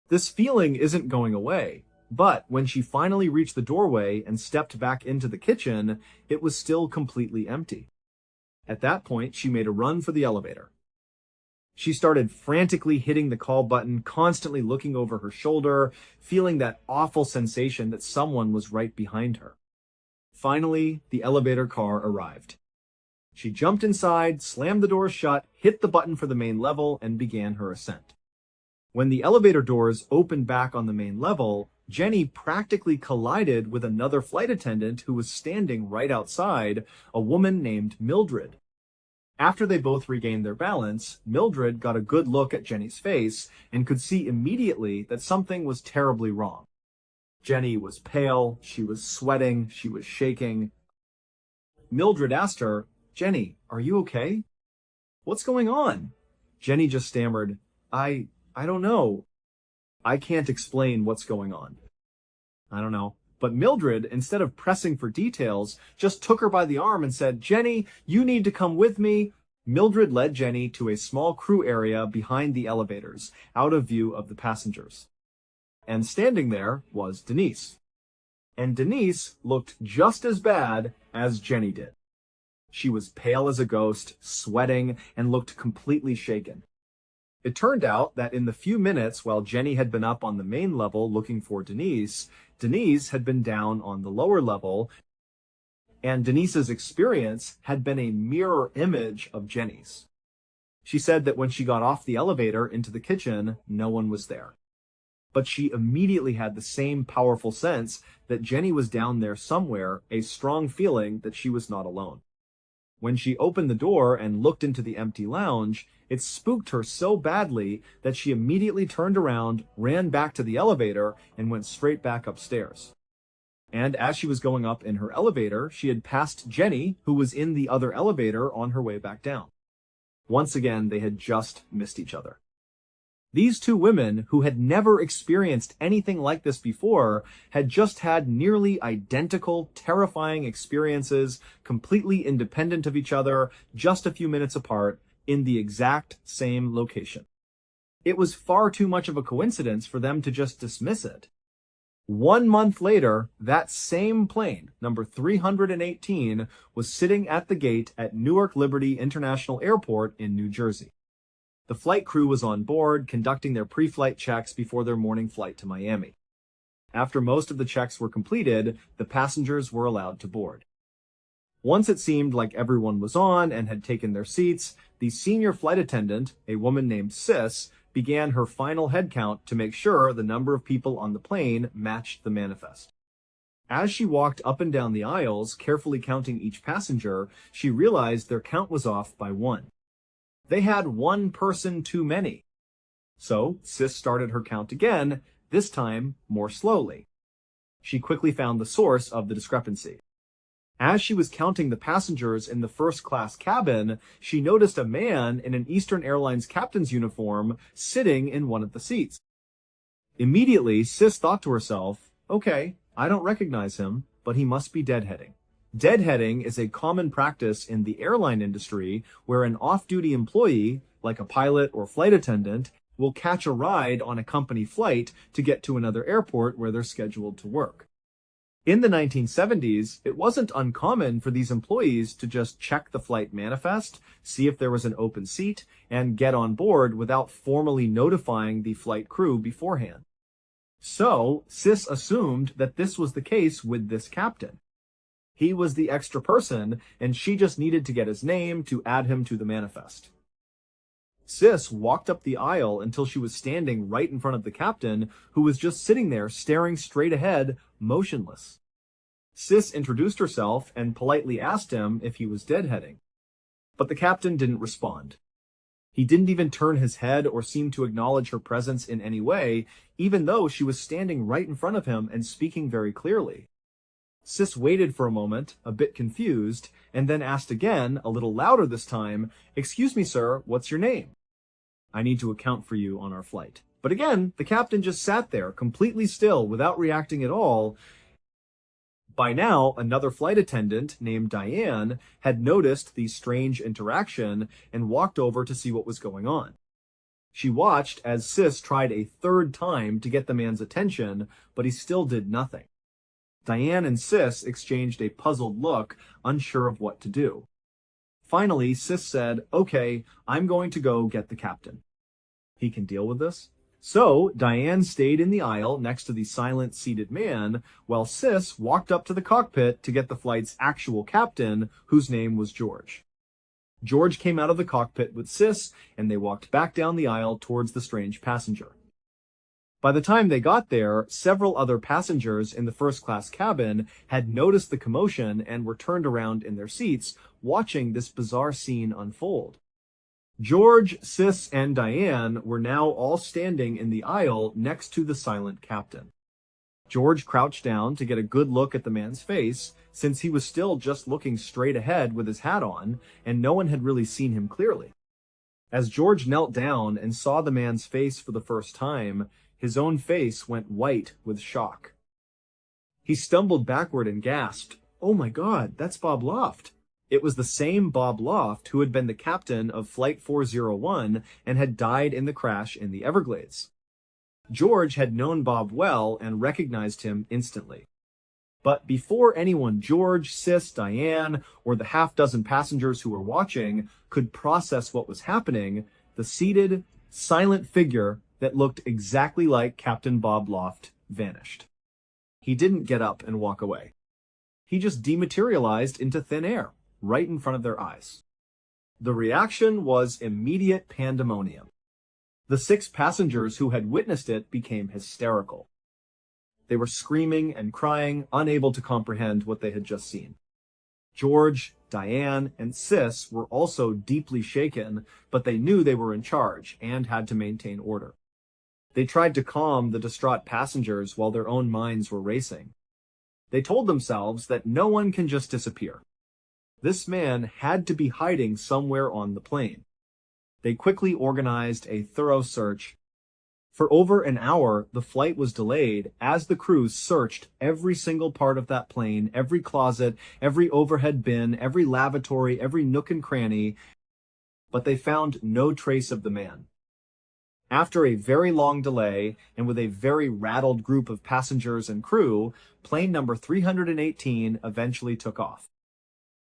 Speaker 1: This feeling isn't going away, but when she finally reached the doorway and stepped back into the kitchen, it was still completely empty. At that point, she made a run for the elevator. She started frantically hitting the call button, constantly looking over her shoulder, feeling that awful sensation that someone was right behind her. Finally, the elevator car arrived. She jumped inside, slammed the doors shut, hit the button for the main level, and began her ascent. When the elevator doors opened back on the main level, Jenny practically collided with another flight attendant who was standing right outside, a woman named Mildred. After they both regained their balance, Mildred got a good look at Jenny's face and could see immediately that something was terribly wrong. Jenny was pale, she was sweating, she was shaking. Mildred asked her, "Jenny, are you okay? What's going on?" Jenny just stammered, I don't know. I can't explain what's going on. I don't know. But Mildred, instead of pressing for details, just took her by the arm and said, "Jenny, you need to come with me." Mildred led Jenny to a small crew area behind the elevators, out of view of the passengers. And standing there was Denise. And Denise looked just as bad as Jenny did. She was pale as a ghost, sweating, and looked completely shaken. It turned out that in the few minutes while Jenny had been up on the main level looking for Denise, Denise had been down on the lower level, and Denise's experience had been a mirror image of Jenny's. She said that when she got off the elevator into the kitchen, no one was there. But she immediately had the same powerful sense that Jenny was down there somewhere, a strong feeling that she was not alone. When she opened the door and looked into the empty lounge, it spooked her so badly that she immediately turned around, ran back to the elevator, and went straight back upstairs. And as she was going up in her elevator, she had passed Jenny, who was in the other elevator on her way back down. Once again, they had just missed each other. These two women, who had never experienced anything like this before, had just had nearly identical, terrifying experiences, completely independent of each other, just a few minutes apart, in the exact same location. It was far too much of a coincidence for them to just dismiss it. 1 month later, that same plane, number 318, was sitting at the gate at Newark Liberty International Airport in New Jersey. The flight crew was on board, conducting their pre-flight checks before their morning flight to Miami. After most of the checks were completed, the passengers were allowed to board. Once it seemed like everyone was on and had taken their seats, the senior flight attendant, a woman named Sis, began her final head count to make sure the number of people on the plane matched the manifest. As she walked up and down the aisles, carefully counting each passenger, she realized their count was off by 1. They had 1 person too many. So Sis started her count again, this time more slowly. She quickly found the source of the discrepancy. As she was counting the passengers in the first-class cabin, she noticed a man in an Eastern Airlines captain's uniform sitting in one of the seats. Immediately, Sis thought to herself, "Okay, I don't recognize him, but he must be deadheading." Deadheading is a common practice in the airline industry where an off-duty employee, like a pilot or flight attendant, will catch a ride on a company flight to get to another airport where they're scheduled to work. In the 1970s, it wasn't uncommon for these employees to just check the flight manifest, see if there was an open seat, and get on board without formally notifying the flight crew beforehand. So, Sis assumed that this was the case with this captain. He was the extra person, and she just needed to get his name to add him to the manifest. Sis walked up the aisle until she was standing right in front of the captain, who was just sitting there staring straight ahead, motionless. Sis introduced herself and politely asked him if he was deadheading. But the captain didn't respond. He didn't even turn his head or seem to acknowledge her presence in any way, even though she was standing right in front of him and speaking very clearly. Sis waited for a moment, a bit confused, and then asked again, a little louder this time, "Excuse me, sir, what's your name? I need to account for you on our flight." But again, the captain just sat there, completely still, without reacting at all. By now, another flight attendant named Diane had noticed the strange interaction and walked over to see what was going on. She watched as Sis tried a 3rd time to get the man's attention, but he still did nothing. Diane and Sis exchanged a puzzled look, unsure of what to do. Finally, Sis said, "Okay, I'm going to go get the captain. He can deal with this." So, Diane stayed in the aisle next to the silent seated man, while Sis walked up to the cockpit to get the flight's actual captain, whose name was George. George came out of the cockpit with Sis, and they walked back down the aisle towards the strange passenger. By the time they got there, several other passengers in the first-class cabin had noticed the commotion and were turned around in their seats, watching this bizarre scene unfold. George, Sis, and Diane were now all standing in the aisle next to the silent captain. George crouched down to get a good look at the man's face, since he was still just looking straight ahead with his hat on, and no one had really seen him clearly. As George knelt down and saw the man's face for the first time, his own face went white with shock. He stumbled backward and gasped, "Oh my God, that's Bob Loft." It was the same Bob Loft who had been the captain of Flight 401 and had died in the crash in the Everglades. George had known Bob well and recognized him instantly. But before anyone, George, Sis, Diane, or the half-dozen passengers who were watching could process what was happening, the seated, silent figure that looked exactly like Captain Bob Loft vanished. He didn't get up and walk away. He just dematerialized into thin air, right in front of their eyes. The reaction was immediate pandemonium. The 6 passengers who had witnessed it became hysterical. They were screaming and crying, unable to comprehend what they had just seen. George, Diane, and Sis were also deeply shaken, but they knew they were in charge and had to maintain order. They tried to calm the distraught passengers while their own minds were racing. They told themselves that no one can just disappear. This man had to be hiding somewhere on the plane. They quickly organized a thorough search. For over an hour, the flight was delayed as the crew searched every single part of that plane, every closet, every overhead bin, every lavatory, every nook and cranny, but they found no trace of the man. After a very long delay, and with a very rattled group of passengers and crew, plane number 318 eventually took off.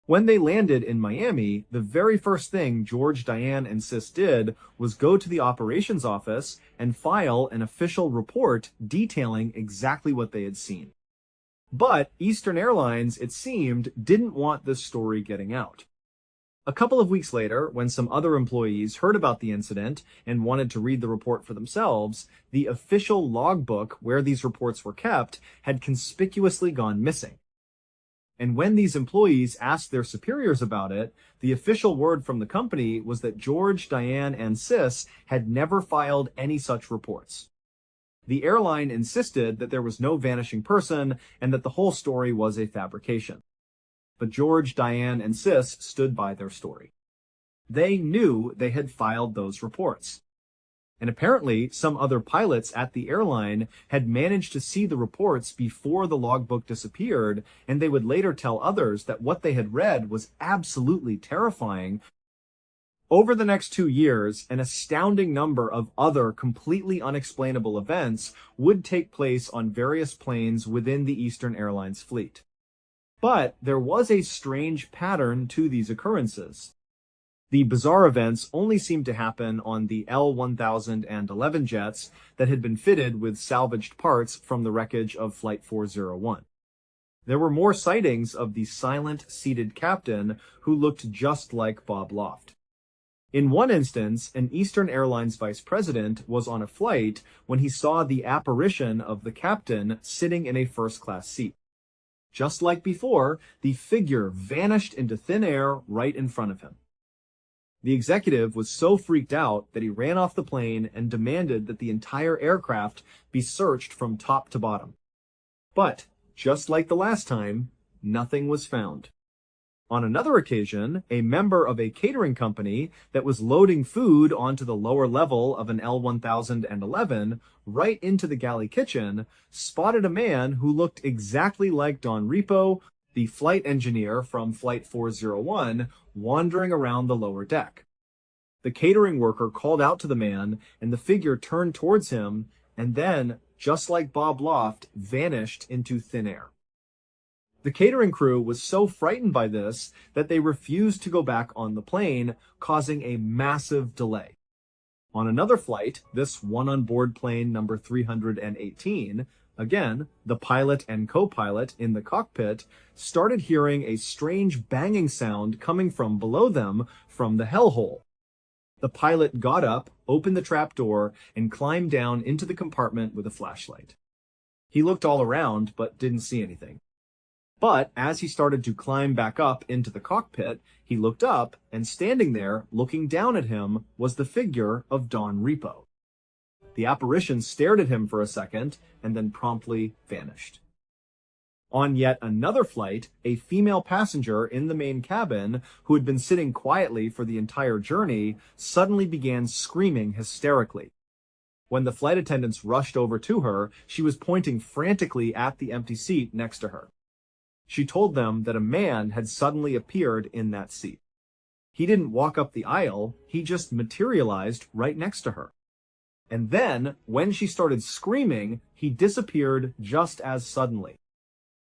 Speaker 1: When they landed in Miami, the very first thing George, Diane, and Sis did was go to the operations office and file an official report detailing exactly what they had seen. But Eastern Airlines, it seemed, didn't want this story getting out. A couple of weeks later, when some other employees heard about the incident and wanted to read the report for themselves, the official logbook where these reports were kept had conspicuously gone missing. And when these employees asked their superiors about it, the official word from the company was that George, Diane, and Sis had never filed any such reports. The airline insisted that there was no vanishing person and that the whole story was a fabrication. But George, Diane, and Sis stood by their story. They knew they had filed those reports. And apparently, some other pilots at the airline had managed to see the reports before the logbook disappeared, and they would later tell others that what they had read was absolutely terrifying. Over the next 2 years, an astounding number of other completely unexplainable events would take place on various planes within the Eastern Airlines fleet. But there was a strange pattern to these occurrences. The bizarre events only seemed to happen on the L-1011 jets that had been fitted with salvaged parts from the wreckage of Flight 401. There were more sightings of the silent, seated captain who looked just like Bob Loft. In one instance, an Eastern Airlines vice president was on a flight when he saw the apparition of the captain sitting in a first-class seat. Just like before, the figure vanished into thin air right in front of him. The executive was so freaked out that he ran off the plane and demanded that the entire aircraft be searched from top to bottom. But, just like the last time, nothing was found. On another occasion, a member of a catering company that was loading food onto the lower level of an L-1011 right into the galley kitchen spotted a man who looked exactly like Don Repo, the flight engineer from Flight 401, wandering around the lower deck. The catering worker called out to the man, and the figure turned towards him, and then, just like Bob Loft, vanished into thin air. The catering crew was so frightened by this that they refused to go back on the plane, causing a massive delay. On another flight, this one on board plane number 318, Again, the pilot and co-pilot in the cockpit started hearing a strange banging sound coming from below them from the hellhole. The pilot got up, opened the trapdoor, and climbed down into the compartment with a flashlight. He looked all around, but didn't see anything. But as he started to climb back up into the cockpit, he looked up, and standing there, looking down at him, was the figure of Don Repo. The apparition stared at him for a second, and then promptly vanished. On yet another flight, a female passenger in the main cabin, who had been sitting quietly for the entire journey, suddenly began screaming hysterically. When the flight attendants rushed over to her, she was pointing frantically at the empty seat next to her. She told them that a man had suddenly appeared in that seat. He didn't walk up the aisle, he just materialized right next to her. And then, when she started screaming, he disappeared just as suddenly.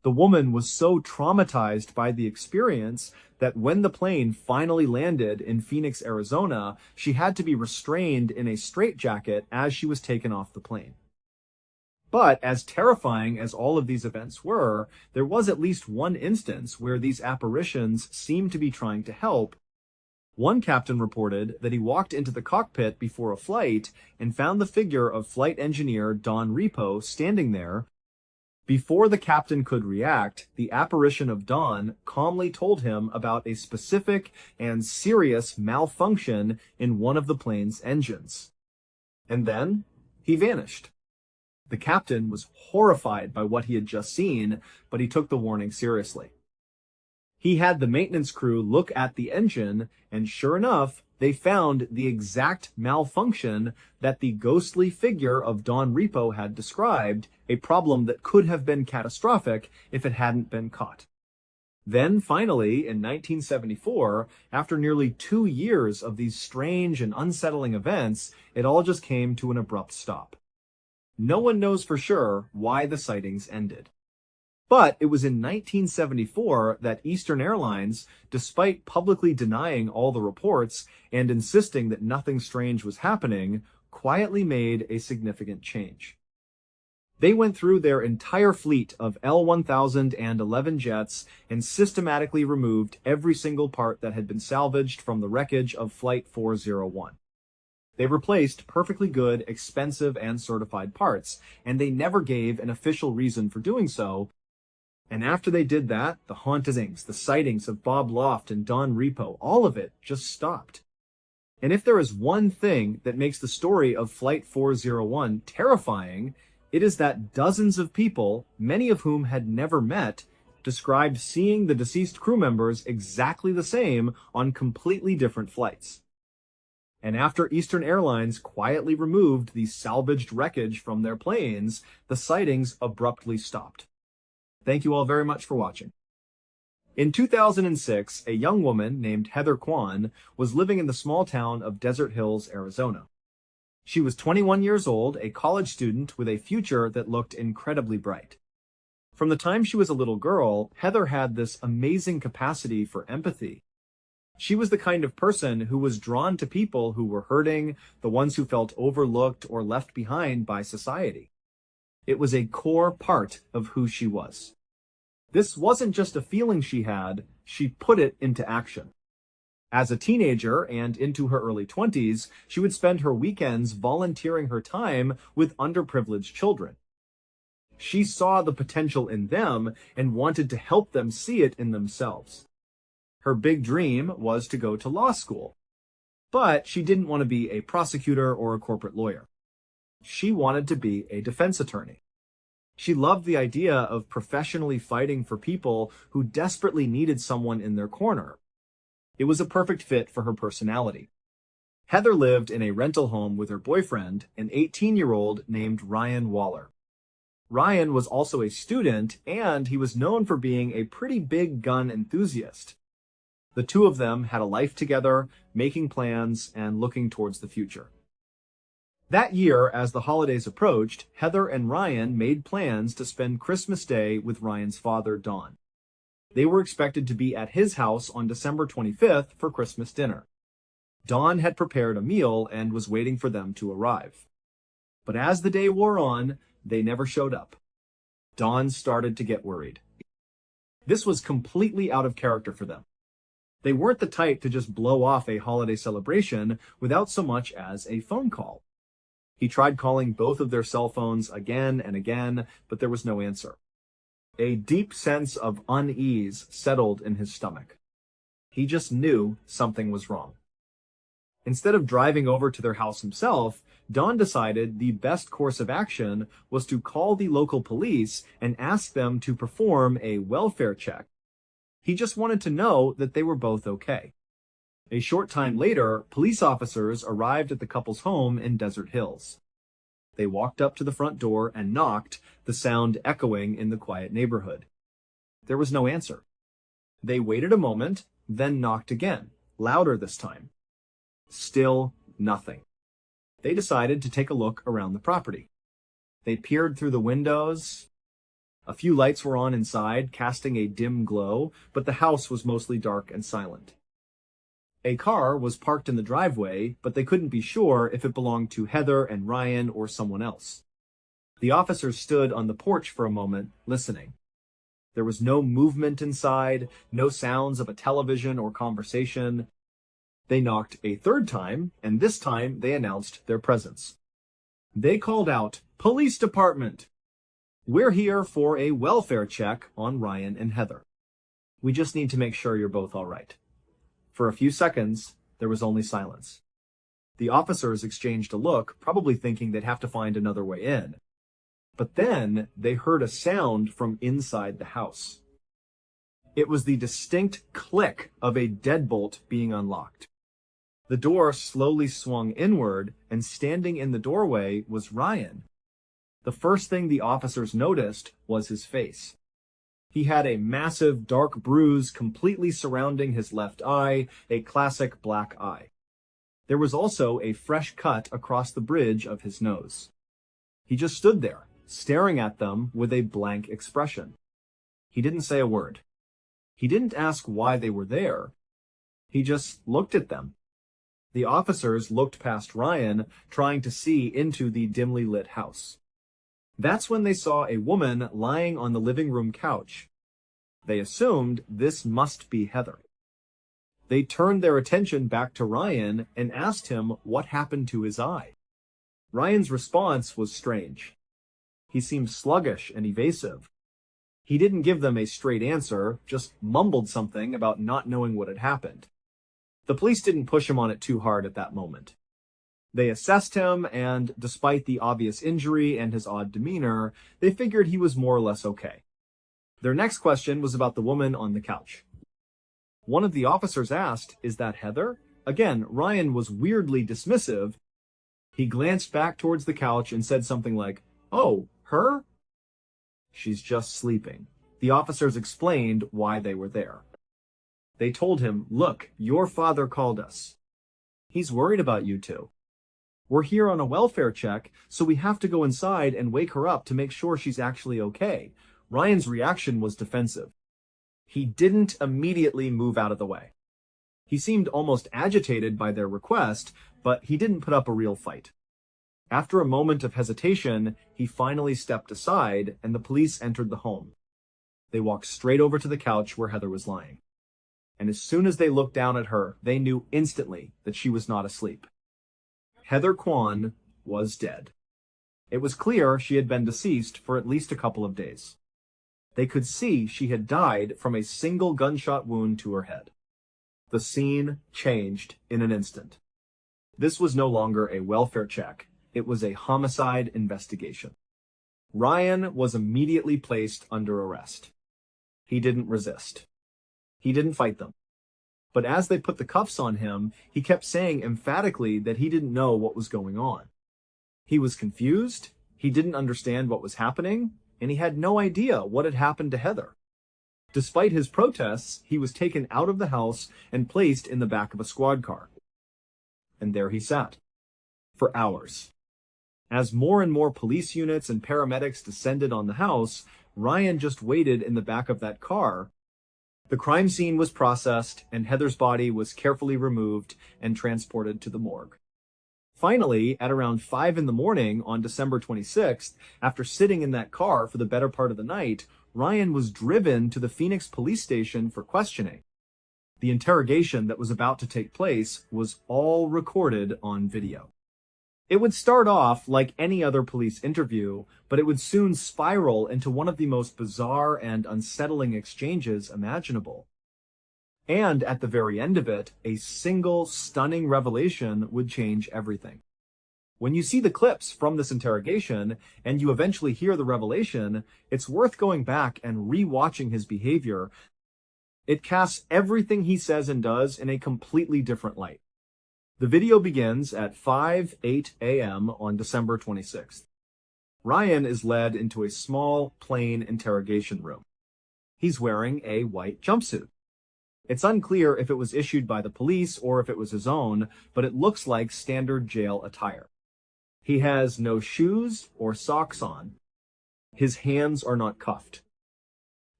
Speaker 1: The woman was so traumatized by the experience that when the plane finally landed in Phoenix, Arizona, she had to be restrained in a straitjacket as she was taken off the plane. But as terrifying as all of these events were, there was at least one instance where these apparitions seemed to be trying to help. One captain reported that he walked into the cockpit before a flight and found the figure of flight engineer Don Repo standing there. Before the captain could react, the apparition of Don calmly told him about a specific and serious malfunction in one of the plane's engines. And then he vanished. The captain was horrified by what he had just seen, but he took the warning seriously. He had the maintenance crew look at the engine, and sure enough, they found the exact malfunction that the ghostly figure of Don Repo had described, a problem that could have been catastrophic if it hadn't been caught. Then, finally, in 1974, after nearly 2 years of these strange and unsettling events, it all just came to an abrupt stop. No one knows for sure why the sightings ended. But it was in 1974 that Eastern Airlines, despite publicly denying all the reports and insisting that nothing strange was happening, quietly made a significant change. They went through their entire fleet of L-1000 and 11 jets and systematically removed every single part that had been salvaged from the wreckage of Flight 401. They replaced perfectly good, expensive, and certified parts, and they never gave an official reason for doing so. And after they did that, the hauntings, the sightings of Bob Loft and Don Repo, all of it just stopped. And if there is one thing that makes the story of Flight 401 terrifying, it is that dozens of people, many of whom had never met, described seeing the deceased crew members exactly the same on completely different flights. And after Eastern Airlines quietly removed the salvaged wreckage from their planes, the sightings abruptly stopped. Thank you all very much for watching. In 2006, a young woman named Heather Kwan was living in the small town of Desert Hills, Arizona. She was 21 years old, a college student with a future that looked incredibly bright. From the time she was a little girl, Heather had this amazing capacity for empathy. She was the kind of person who was drawn to people who were hurting, the ones who felt overlooked or left behind by society. It was a core part of who she was. This wasn't just a feeling she had, she put it into action. As a teenager and into her early 20s, she would spend her weekends volunteering her time with underprivileged children. She saw the potential in them and wanted to help them see it in themselves. Her big dream was to go to law school, but she didn't want to be a prosecutor or a corporate lawyer. She wanted to be a defense attorney. She loved the idea of professionally fighting for people who desperately needed someone in their corner. It was a perfect fit for her personality. Heather lived in a rental home with her boyfriend, an 18-year-old named Ryan Waller. Ryan was also a student, and he was known for being a pretty big gun enthusiast. The two of them had a life together, making plans and looking towards the future. That year, as the holidays approached, Heather and Ryan made plans to spend Christmas Day with Ryan's father, Don. They were expected to be at his house on December 25th for Christmas dinner. Don had prepared a meal and was waiting for them to arrive. But as the day wore on, they never showed up. Dawn started to get worried. This was completely out of character for them. They weren't the type to just blow off a holiday celebration without so much as a phone call. He tried calling both of their cell phones again and again, but there was no answer. A deep sense of unease settled in his stomach. He just knew something was wrong. Instead of driving over to their house himself, Don decided the best course of action was to call the local police and ask them to perform a welfare check. He just wanted to know that they were both okay. A short time later, police officers arrived at the couple's home in Desert Hills. They walked up to the front door and knocked, the sound echoing in the quiet neighborhood. There was no answer. They waited a moment, then knocked again, louder this time. Still nothing. They decided to take a look around the property. They peered through the windows. A few lights were on inside, casting a dim glow, but the house was mostly dark and silent. A car was parked in the driveway, but they couldn't be sure if it belonged to Heather and Ryan or someone else. The officers stood on the porch for a moment, listening. There was no movement inside, no sounds of a television or conversation. They knocked a third time, and this time they announced their presence. They called out, "Police Department! We're here for a welfare check on Ryan and Heather. We just need to make sure you're both all right." For a few seconds, there was only silence. The officers exchanged a look, probably thinking they'd have to find another way in. But then they heard a sound from inside the house. It was the distinct click of a deadbolt being unlocked. The door slowly swung inward, and standing in the doorway was Ryan. The first thing the officers noticed was his face. He had a massive dark bruise completely surrounding his left eye, a classic black eye. There was also a fresh cut across the bridge of his nose. He just stood there, staring at them with a blank expression. He didn't say a word. He didn't ask why they were there. He just looked at them. The officers looked past Ryan, trying to see into the dimly lit house. That's when they saw a woman lying on the living room couch. They assumed this must be Heather. They turned their attention back to Ryan and asked him what happened to his eye. Ryan's response was strange. He seemed sluggish and evasive. He didn't give them a straight answer, just mumbled something about not knowing what had happened. The police didn't push him on it too hard at that moment. They assessed him, and despite the obvious injury and his odd demeanor, they figured he was more or less okay. Their next question was about the woman on the couch. One of the officers asked, "Is that Heather?" Again, Ryan was weirdly dismissive. He glanced back towards the couch and said something like, "Oh, her? She's just sleeping." The officers explained why they were there. They told him, "Look, your father called us. He's worried about you two. We're here on a welfare check, so we have to go inside and wake her up to make sure she's actually okay." Ryan's reaction was defensive. He didn't immediately move out of the way. He seemed almost agitated by their request, but he didn't put up a real fight. After a moment of hesitation, he finally stepped aside, and the police entered the home. They walked straight over to the couch where Heather was lying. And as soon as they looked down at her, they knew instantly that she was not asleep. Heather Kwan was dead. It was clear she had been deceased for at least a couple of days. They could see she had died from a single gunshot wound to her head. The scene changed in an instant. This was no longer a welfare check. It was a homicide investigation. Ryan was immediately placed under arrest. He didn't resist. He didn't fight them. But as they put the cuffs on him, he kept saying emphatically that he didn't know what was going on. He was confused, he didn't understand what was happening, and he had no idea what had happened to Heather. Despite his protests, he was taken out of the house and placed in the back of a squad car. And there he sat, for hours. As more and more police units and paramedics descended on the house, Ryan just waited in the back of that car. The crime scene was processed, and Heather's body was carefully removed and transported to the morgue. Finally, at around 5 in the morning on December 26th, after sitting in that car for the better part of the night, Ryan was driven to the Phoenix police station for questioning. The interrogation that was about to take place was all recorded on video. It would start off like any other police interview, but it would soon spiral into one of the most bizarre and unsettling exchanges imaginable. And at the very end of it, a single stunning revelation would change everything. When you see the clips from this interrogation, and you eventually hear the revelation, it's worth going back and re-watching his behavior. It casts everything he says and does in a completely different light. The video begins at 5:08 a.m. on December 26th. Ryan is led into a small, plain interrogation room. He's wearing a white jumpsuit. It's unclear if it was issued by the police or if it was his own, but it looks like standard jail attire. He has no shoes or socks on. His hands are not cuffed.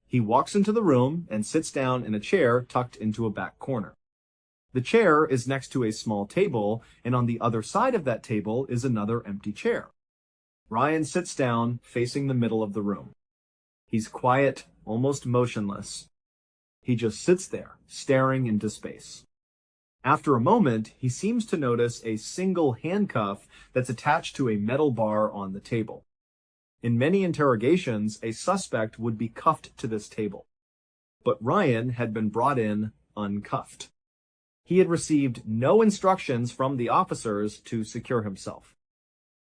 Speaker 1: He walks into the room and sits down in a chair tucked into a back corner. The chair is next to a small table, and on the other side of that table is another empty chair. Ryan sits down, facing the middle of the room. He's quiet, almost motionless. He just sits there, staring into space. After a moment, he seems to notice a single handcuff that's attached to a metal bar on the table. In many interrogations, a suspect would be cuffed to this table. But Ryan had been brought in uncuffed. He had received no instructions from the officers to secure himself.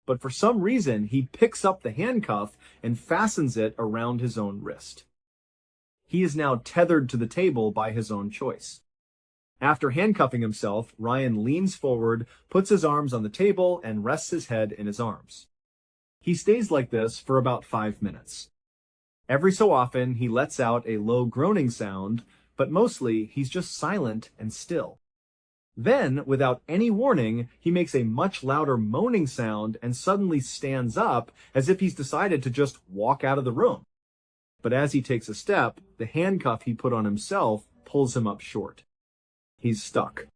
Speaker 1: But for some reason, he picks up the handcuff and fastens it around his own wrist. He is now tethered to the table by his own choice. After handcuffing himself, Ryan leans forward, puts his arms on the table, and rests his head in his arms. He stays like this for about 5 minutes. Every so often, he lets out a low groaning sound, but mostly he's just silent and still. Then, without any warning, he makes a much louder moaning sound and suddenly stands up as if he's decided to just walk out of the room. But as he takes a step, the handcuff he put on himself pulls him up short. He's stuck.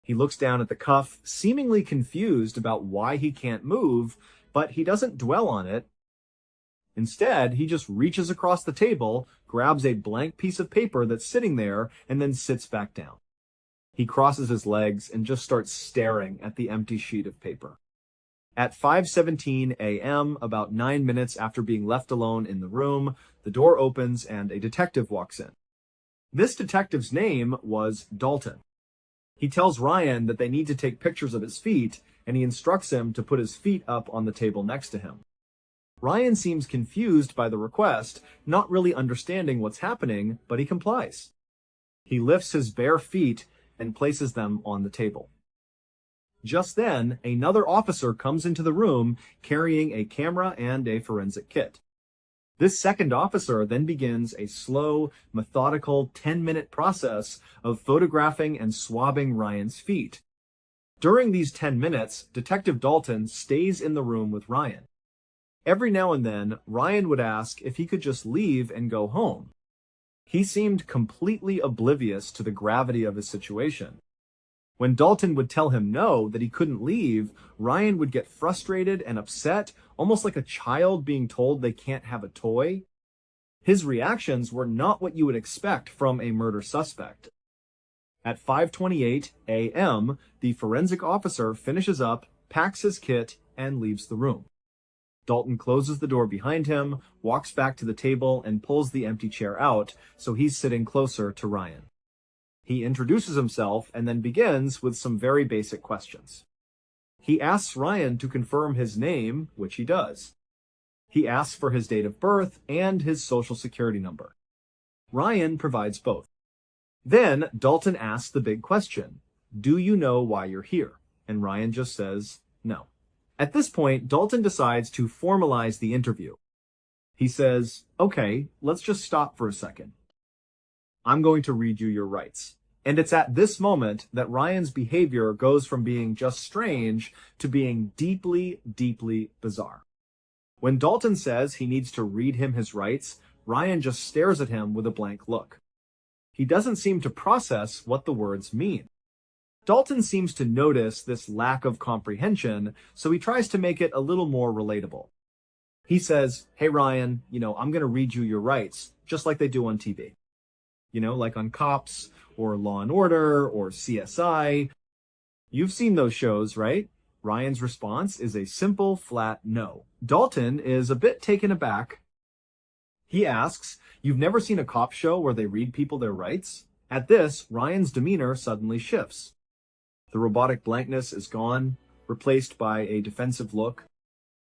Speaker 1: He looks down at the cuff, seemingly confused about why he can't move, but he doesn't dwell on it. Instead, he just reaches across the table, grabs a blank piece of paper that's sitting there, and then sits back down. He crosses his legs and just starts staring at the empty sheet of paper. At 5:17 a.m., about 9 minutes after being left alone in the room, the door opens and a detective walks in. This detective's name was Dalton. He tells Ryan that they need to take pictures of his feet, and he instructs him to put his feet up on the table next to him. Ryan seems confused by the request, not really understanding what's happening, but he complies. He lifts his bare feet and places them on the table. Just then, another officer comes into the room carrying a camera and a forensic kit. This second officer then begins a slow, methodical 10-minute process of photographing and swabbing Ryan's feet. During these 10 minutes, Detective Dalton stays in the room with Ryan. Every now and then, Ryan would ask if he could just leave and go home. He seemed completely oblivious to the gravity of his situation. When Dalton would tell him no, that he couldn't leave, Ryan would get frustrated and upset, almost like a child being told they can't have a toy. His reactions were not what you would expect from a murder suspect. At 5:28 a.m., the forensic officer finishes up, packs his kit, and leaves the room. Dalton closes the door behind him, walks back to the table, and pulls the empty chair out, so he's sitting closer to Ryan. He introduces himself and then begins with some very basic questions. He asks Ryan to confirm his name, which he does. He asks for his date of birth and his social security number. Ryan provides both. Then Dalton asks the big question, "Do you know why you're here?" And Ryan just says, "No." At this point, Dalton decides to formalize the interview. He says, "Okay, let's just stop for a second. I'm going to read you your rights." And it's at this moment that Ryan's behavior goes from being just strange to being deeply, deeply bizarre. When Dalton says he needs to read him his rights, Ryan just stares at him with a blank look. He doesn't seem to process what the words mean. Dalton seems to notice this lack of comprehension, so he tries to make it a little more relatable. He says, "Hey Ryan, I'm going to read you your rights, just like they do on TV. Like on Cops, or Law and Order, or CSI. You've seen those shows, right?" Ryan's response is a simple, flat no. Dalton is a bit taken aback. He asks, "You've never seen a cop show where they read people their rights?" At this, Ryan's demeanor suddenly shifts. The robotic blankness is gone, replaced by a defensive look.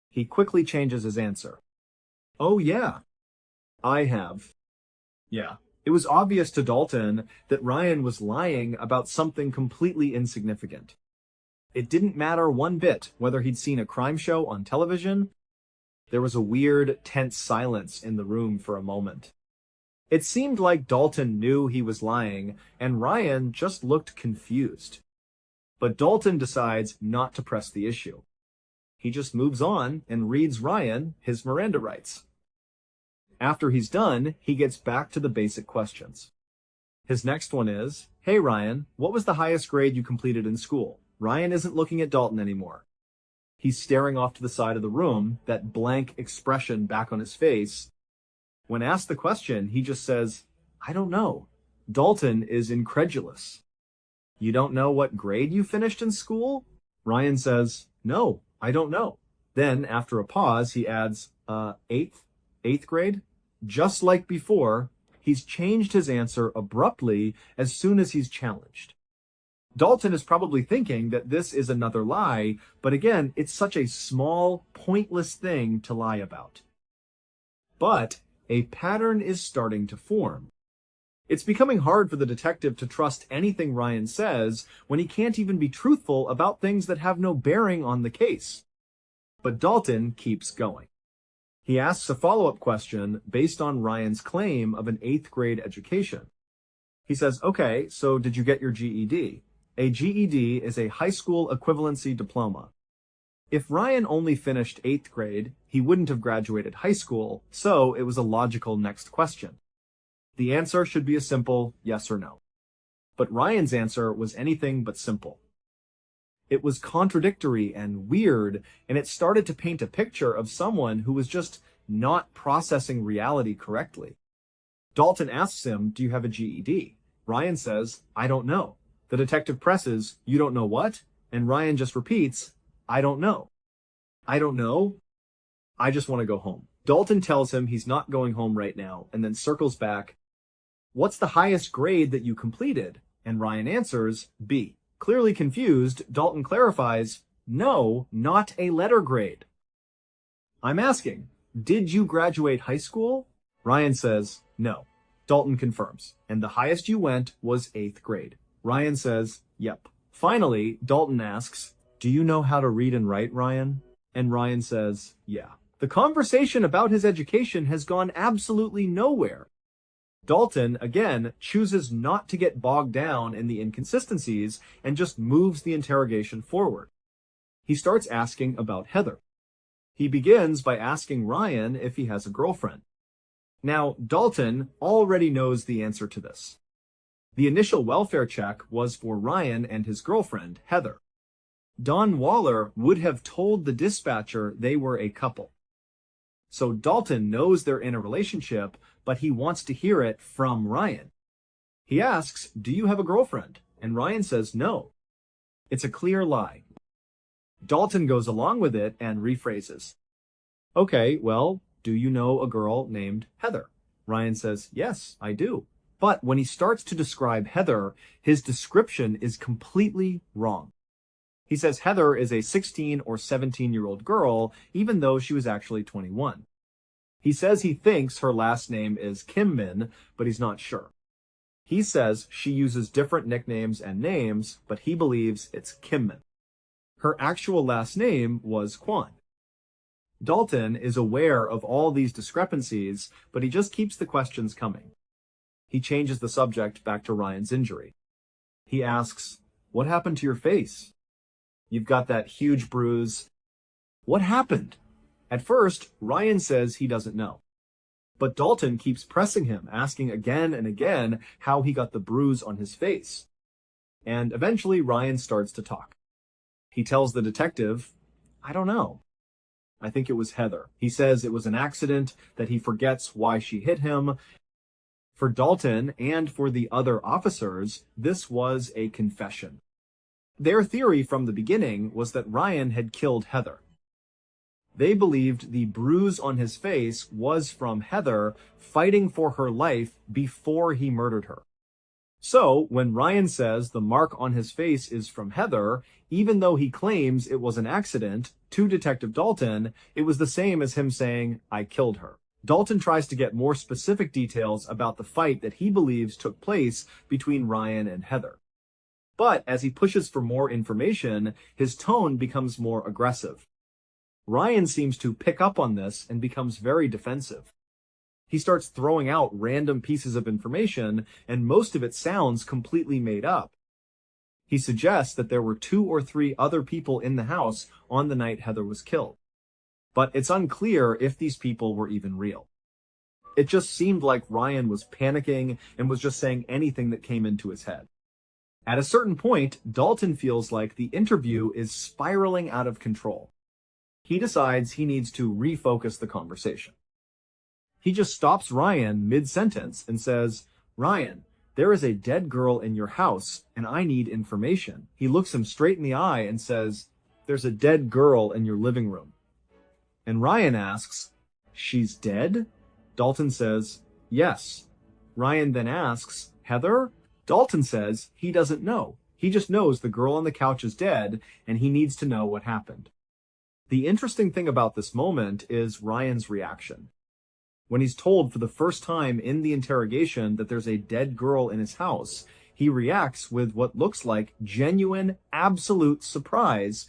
Speaker 1: He quickly changes his answer. "Oh yeah, I have." Yeah. It was obvious to Dalton that Ryan was lying about something completely insignificant. It didn't matter one bit whether he'd seen a crime show on television. There was a weird, tense silence in the room for a moment. It seemed like Dalton knew he was lying, and Ryan just looked confused. But Dalton decides not to press the issue. He just moves on and reads Ryan his Miranda rights. After he's done, he gets back to the basic questions. His next one is, "Hey Ryan, what was the highest grade you completed in school?" Ryan isn't looking at Dalton anymore. He's staring off to the side of the room, that blank expression back on his face. When asked the question, he just says, "I don't know." Dalton is incredulous. "You don't know what grade you finished in school?" Ryan says, "No, I don't know." Then, after a pause, he adds, eighth grade? Just like before, he's changed his answer abruptly as soon as he's challenged. Dalton is probably thinking that this is another lie, but again, it's such a small, pointless thing to lie about. But a pattern is starting to form. It's becoming hard for the detective to trust anything Ryan says when he can't even be truthful about things that have no bearing on the case. But Dalton keeps going. He asks a follow-up question based on Ryan's claim of an 8th grade education. He says, "Okay, so did you get your GED?" A GED is a high school equivalency diploma. If Ryan only finished 8th grade, he wouldn't have graduated high school, so it was a logical next question. The answer should be a simple yes or no. But Ryan's answer was anything but simple. It was contradictory and weird, and it started to paint a picture of someone who was just not processing reality correctly. Dalton asks him, "Do you have a GED?" Ryan says, "I don't know." The detective presses, "You don't know what?" And Ryan just repeats, "I don't know." "I don't know? I just want to go home." Dalton tells him he's not going home right now, and then circles back. "What's the highest grade that you completed?" And Ryan answers, "B." Clearly confused, Dalton clarifies, "No, not a letter grade." "I'm asking, did you graduate high school?" Ryan says, "No." Dalton confirms, "And the highest you went was 8th grade." Ryan says, "Yep." Finally, Dalton asks, "Do you know how to read and write, Ryan?" And Ryan says, "Yeah." The conversation about his education has gone absolutely nowhere. Dalton, again, chooses not to get bogged down in the inconsistencies and just moves the interrogation forward. He starts asking about Heather. He begins by asking Ryan if he has a girlfriend. Now, Dalton already knows the answer to this. The initial welfare check was for Ryan and his girlfriend, Heather. Don Waller would have told the dispatcher they were a couple. So Dalton knows they're in a relationship, but he wants to hear it from Ryan. He asks, "Do you have a girlfriend?" And Ryan says no. It's a clear lie. Dalton goes along with it and rephrases. "Okay, well, do you know a girl named Heather?" Ryan says, "Yes, I do." But when he starts to describe Heather, his description is completely wrong. He says Heather is a 16 or 17-year-old girl, even though she was actually 21. He says he thinks her last name is Kimmin, but he's not sure. He says she uses different nicknames and names, but he believes it's Kimmin. Her actual last name was Kwan. Dalton is aware of all these discrepancies, but he just keeps the questions coming. He changes the subject back to Ryan's injury. He asks, "What happened to your face? You've got that huge bruise. What happened?" At first, Ryan says he doesn't know. But Dalton keeps pressing him, asking again and again how he got the bruise on his face. And eventually Ryan starts to talk. He tells the detective, I don't know. I think it was Heather. He says it was an accident, that he forgets why she hit him. For Dalton and for the other officers, this was a confession. Their theory from the beginning was that Ryan had killed Heather. They believed the bruise on his face was from Heather fighting for her life before he murdered her. So, when Ryan says the mark on his face is from Heather, even though he claims it was an accident, to Detective Dalton, it was the same as him saying, I killed her. Dalton tries to get more specific details about the fight that he believes took place between Ryan and Heather. But as he pushes for more information, his tone becomes more aggressive. Ryan seems to pick up on this and becomes very defensive. He starts throwing out random pieces of information, and most of it sounds completely made up. He suggests that there were 2 or 3 other people in the house on the night Heather was killed. But it's unclear if these people were even real. It just seemed like Ryan was panicking and was just saying anything that came into his head. At a certain point, Dalton feels like the interview is spiraling out of control. He decides he needs to refocus the conversation. He just stops Ryan mid-sentence and says, Ryan, there is a dead girl in your house, and I need information. He looks him straight in the eye and says, there's a dead girl in your living room. And Ryan asks, she's dead? Dalton says, yes. Ryan then asks, Heather? Dalton says he doesn't know. He just knows the girl on the couch is dead, and he needs to know what happened. The interesting thing about this moment is Ryan's reaction. When he's told for the first time in the interrogation that there's a dead girl in his house, he reacts with what looks like genuine, absolute surprise.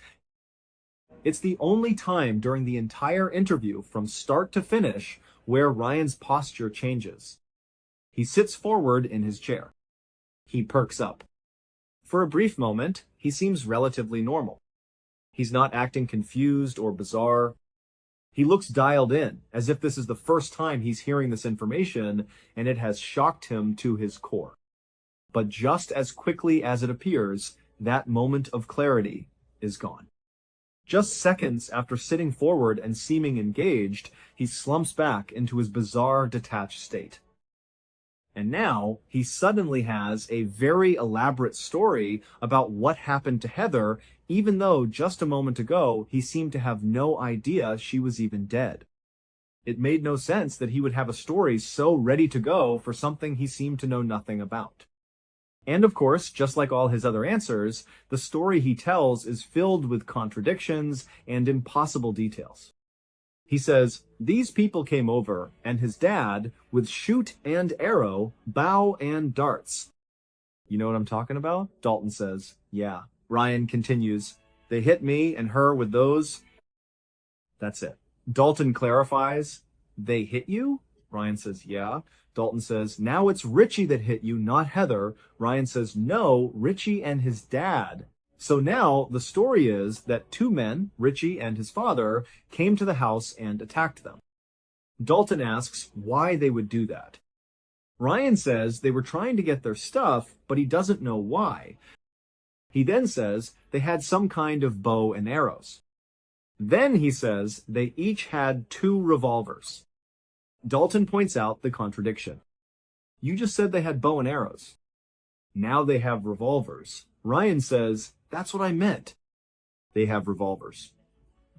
Speaker 1: It's the only time during the entire interview from start to finish where Ryan's posture changes. He sits forward in his chair. He perks up. For a brief moment, he seems relatively normal. He's not acting confused or bizarre. He looks dialed in, as if this is the first time he's hearing this information, and it has shocked him to his core. But just as quickly as it appears, that moment of clarity is gone. Just seconds after sitting forward and seeming engaged, he slumps back into his bizarre, detached state. And now, he suddenly has a very elaborate story about what happened to Heather, even though just a moment ago, he seemed to have no idea she was even dead. It made no sense that he would have a story so ready to go for something he seemed to know nothing about. And of course, just like all his other answers, the story he tells is filled with contradictions and impossible details. He says, these people came over, and his dad, with shoot and arrow, bow and darts. You know what I'm talking about? Dalton says, yeah. Ryan continues, they hit me and her with those. That's it. Dalton clarifies, they hit you? Ryan says, yeah. Dalton says, now it's Richie that hit you, not Heather. Ryan says, no, Richie and his dad. So now the story is that 2 men, Richie and his father, came to the house and attacked them. Dalton asks why they would do that. Ryan says they were trying to get their stuff, but he doesn't know why. He then says they had some kind of bow and arrows. Then he says they each had 2 revolvers. Dalton points out the contradiction. You just said they had bow and arrows. Now they have revolvers. Ryan says, that's what I meant. They have revolvers.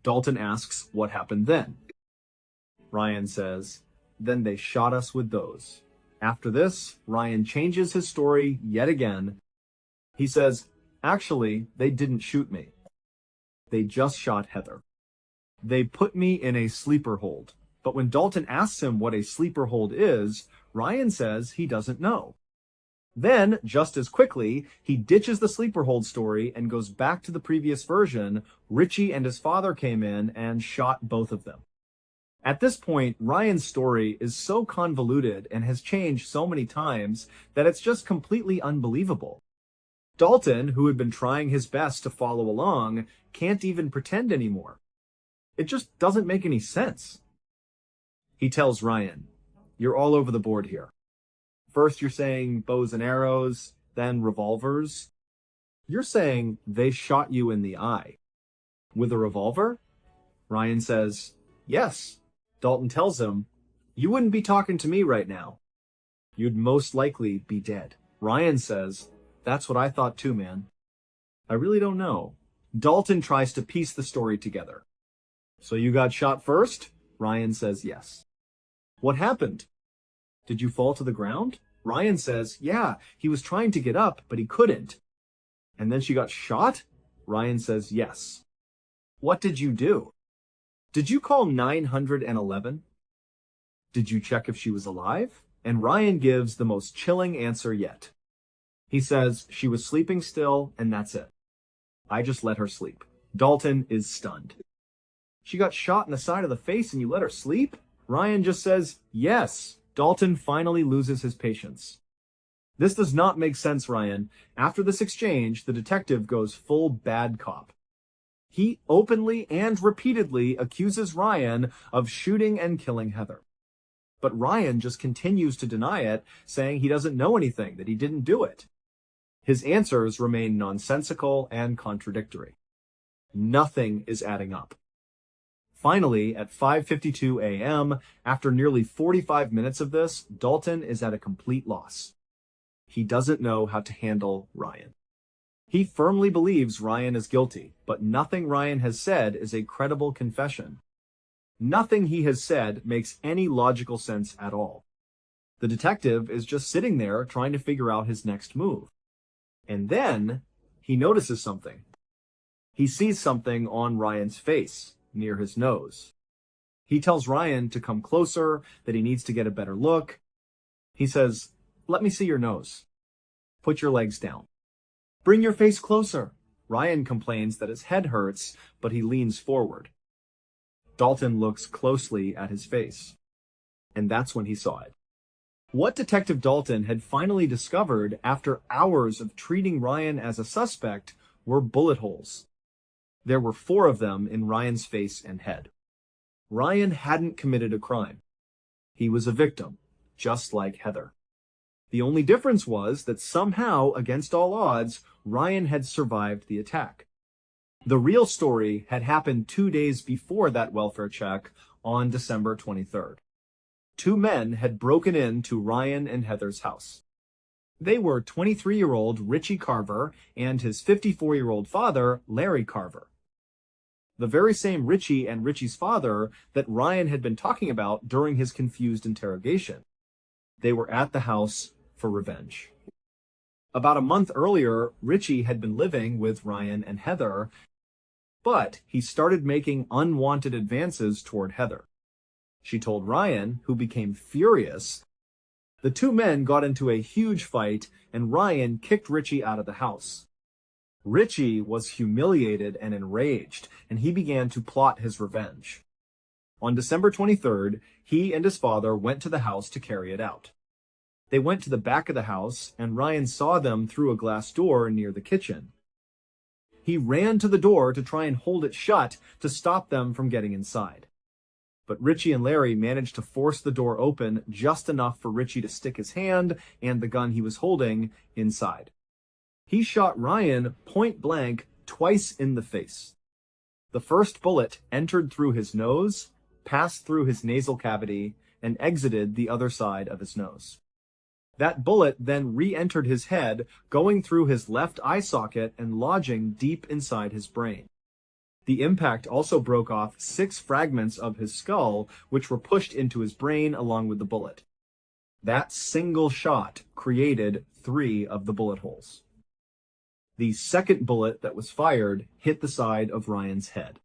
Speaker 1: Dalton asks what happened then. Ryan says, then they shot us with those. After this, Ryan changes his story yet again. He says, actually, they didn't shoot me. They just shot Heather. They put me in a sleeper hold. But when Dalton asks him what a sleeper hold is, Ryan says he doesn't know. Then, just as quickly, he ditches the sleeper hold story and goes back to the previous version. Richie and his father came in and shot both of them. At this point, Ryan's story is so convoluted and has changed so many times that it's just completely unbelievable. Dalton, who had been trying his best to follow along, can't even pretend anymore. It just doesn't make any sense. He tells Ryan, you're all over the board here. First you're saying bows and arrows, then revolvers. You're saying they shot you in the eye. With a revolver? Ryan says, yes. Dalton tells him, you wouldn't be talking to me right now. You'd most likely be dead. Ryan says, that's what I thought too, man. I really don't know. Dalton tries to piece the story together. So you got shot first? Ryan says yes. What happened? Did you fall to the ground? Ryan says, yeah, he was trying to get up, but he couldn't. And then she got shot? Ryan says yes. What did you do? Did you call 911? Did you check if she was alive? And Ryan gives the most chilling answer yet. He says she was sleeping still, and that's it. I just let her sleep. Dalton is stunned. She got shot in the side of the face and you let her sleep? Ryan just says, yes. Dalton finally loses his patience. This does not make sense, Ryan. After this exchange, the detective goes full bad cop. He openly and repeatedly accuses Ryan of shooting and killing Heather. But Ryan just continues to deny it, saying he doesn't know anything, that he didn't do it. His answers remain nonsensical and contradictory. Nothing is adding up. Finally, at 5:52 a.m., after nearly 45 minutes of this, Dalton is at a complete loss. He doesn't know how to handle Ryan. He firmly believes Ryan is guilty, but nothing Ryan has said is a credible confession. Nothing he has said makes any logical sense at all. The detective is just sitting there trying to figure out his next move. And then he notices something. He sees something on Ryan's face, near his nose. He tells Ryan to come closer, that he needs to get a better look. He says, let me see your nose. Put your legs down. Bring your face closer. Ryan complains that his head hurts, but he leans forward. Dalton looks closely at his face. And that's when he saw it. What Detective Dalton had finally discovered after hours of treating Ryan as a suspect were bullet holes. There were 4 of them in Ryan's face and head. Ryan hadn't committed a crime. He was a victim, just like Heather. The only difference was that somehow, against all odds, Ryan had survived the attack. The real story had happened 2 days before that welfare check on December 23rd. 2 men had broken into Ryan and Heather's house. They were 23-year-old Richie Carver and his 54-year-old father, Larry Carver. The very same Richie and Richie's father that Ryan had been talking about during his confused interrogation. They were at the house for revenge. About a month earlier, Richie had been living with Ryan and Heather, but he started making unwanted advances toward Heather. She told Ryan, who became furious. The 2 men got into a huge fight, and Ryan kicked Richie out of the house. Richie was humiliated and enraged, and he began to plot his revenge. On December 23rd, he and his father went to the house to carry it out. They went to the back of the house, and Ryan saw them through a glass door near the kitchen. He ran to the door to try and hold it shut to stop them from getting inside. But Richie and Larry managed to force the door open just enough for Richie to stick his hand and the gun he was holding inside. He shot Ryan point blank twice in the face. The first bullet entered through his nose, passed through his nasal cavity, and exited the other side of his nose. That bullet then re-entered his head, going through his left eye socket and lodging deep inside his brain. The impact also broke off 6 fragments of his skull, which were pushed into his brain along with the bullet. That single shot created 3 of the bullet holes. The second bullet that was fired hit the side of Ryan's head.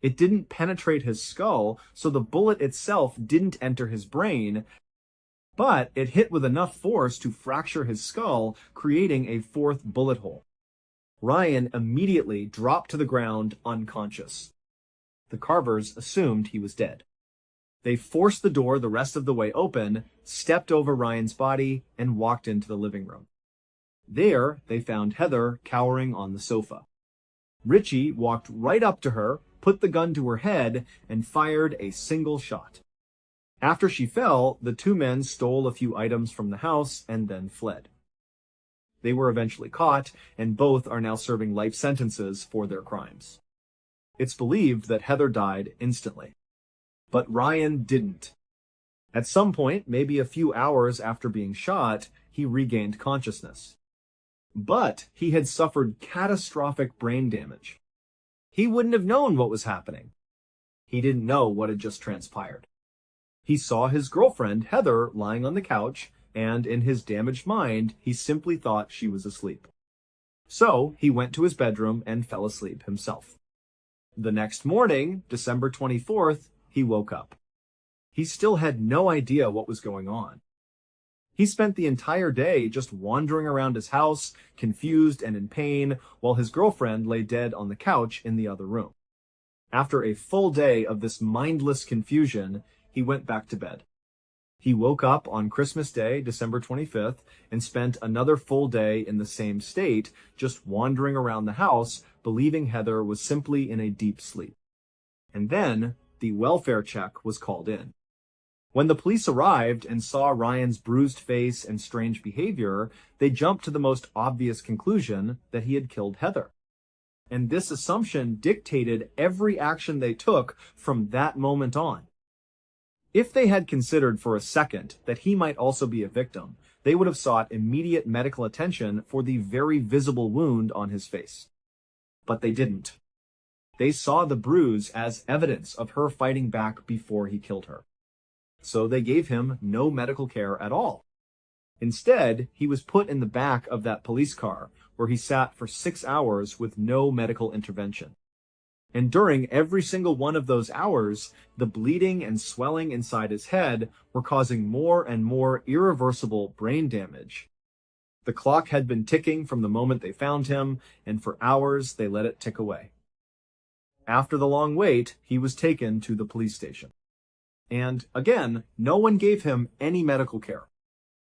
Speaker 1: It didn't penetrate his skull, so the bullet itself didn't enter his brain, but it hit with enough force to fracture his skull, creating a 4th bullet hole. Ryan immediately dropped to the ground unconscious. The Carvers assumed he was dead. They forced the door the rest of the way open, stepped over Ryan's body, and walked into the living room. There, they found Heather cowering on the sofa. Richie walked right up to her, put the gun to her head, and fired a single shot. After she fell, the 2 men stole a few items from the house and then fled. They were eventually caught, and both are now serving life sentences for their crimes. It's believed that Heather died instantly. But Ryan didn't. At some point, maybe a few hours after being shot, he regained consciousness. But he had suffered catastrophic brain damage. He wouldn't have known what was happening. He didn't know what had just transpired. He saw his girlfriend, Heather, lying on the couch, and in his damaged mind, he simply thought she was asleep. So he went to his bedroom and fell asleep himself. The next morning, December 24th, he woke up. He still had no idea what was going on. He spent the entire day just wandering around his house, confused and in pain, while his girlfriend lay dead on the couch in the other room. After a full day of this mindless confusion, he went back to bed. He woke up on Christmas Day, December 25th, and spent another full day in the same state, just wandering around the house, believing Heather was simply in a deep sleep. And then, the welfare check was called in. When the police arrived and saw Ryan's bruised face and strange behavior, they jumped to the most obvious conclusion that he had killed Heather. And this assumption dictated every action they took from that moment on. If they had considered for a second that he might also be a victim, they would have sought immediate medical attention for the very visible wound on his face. But they didn't. They saw the bruise as evidence of her fighting back before he killed her. So they gave him no medical care at all. Instead, he was put in the back of that police car, where he sat for 6 hours with no medical intervention. And during every single one of those hours, the bleeding and swelling inside his head were causing more and more irreversible brain damage. The clock had been ticking from the moment they found him, and for hours they let it tick away. After the long wait, he was taken to the police station. And, again, no one gave him any medical care.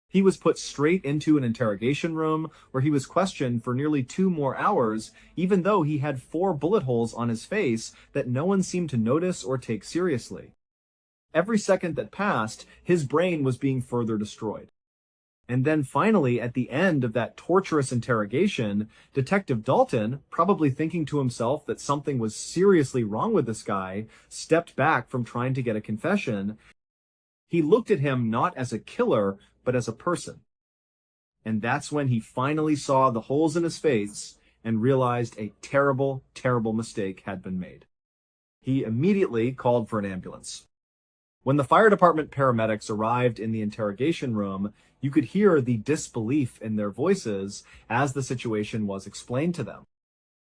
Speaker 1: He was put straight into an interrogation room where he was questioned for nearly 2 more hours, even though he had 4 bullet holes on his face that no one seemed to notice or take seriously. Every second that passed, his brain was being further destroyed. And then finally, at the end of that torturous interrogation, Detective Dalton, probably thinking to himself that something was seriously wrong with this guy, stepped back from trying to get a confession. He looked at him not as a killer, but as a person. And that's when he finally saw the holes in his face and realized a terrible, terrible mistake had been made. He immediately called for an ambulance. When the fire department paramedics arrived in the interrogation room, you could hear the disbelief in their voices as the situation was explained to them.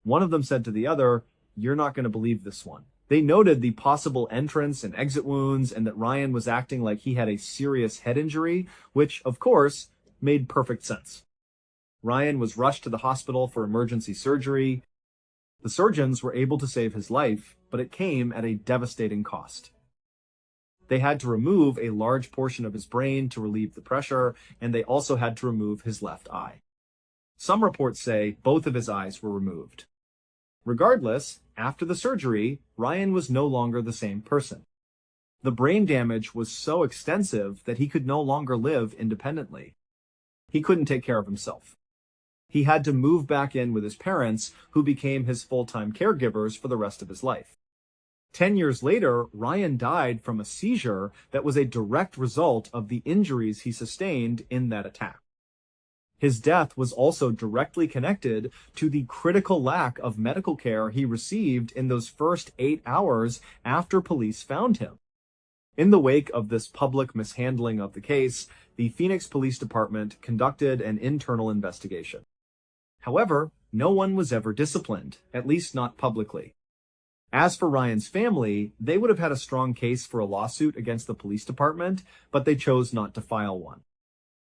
Speaker 1: One of them said to the other, "You're not going to believe this one." They noted the possible entrance and exit wounds and that Ryan was acting like he had a serious head injury, which, of course, made perfect sense. Ryan was rushed to the hospital for emergency surgery. The surgeons were able to save his life, but it came at a devastating cost. They had to remove a large portion of his brain to relieve the pressure, and they also had to remove his left eye. Some reports say both of his eyes were removed. Regardless, after the surgery, Ryan was no longer the same person. The brain damage was so extensive that he could no longer live independently. He couldn't take care of himself. He had to move back in with his parents, who became his full-time caregivers for the rest of his life. 10 years later, Ryan died from a seizure that was a direct result of the injuries he sustained in that attack. His death was also directly connected to the critical lack of medical care he received in those first 8 hours after police found him. In the wake of this public mishandling of the case, the Phoenix Police Department conducted an internal investigation. However, no one was ever disciplined, at least not publicly. As for Ryan's family, they would have had a strong case for a lawsuit against the police department, but they chose not to file one.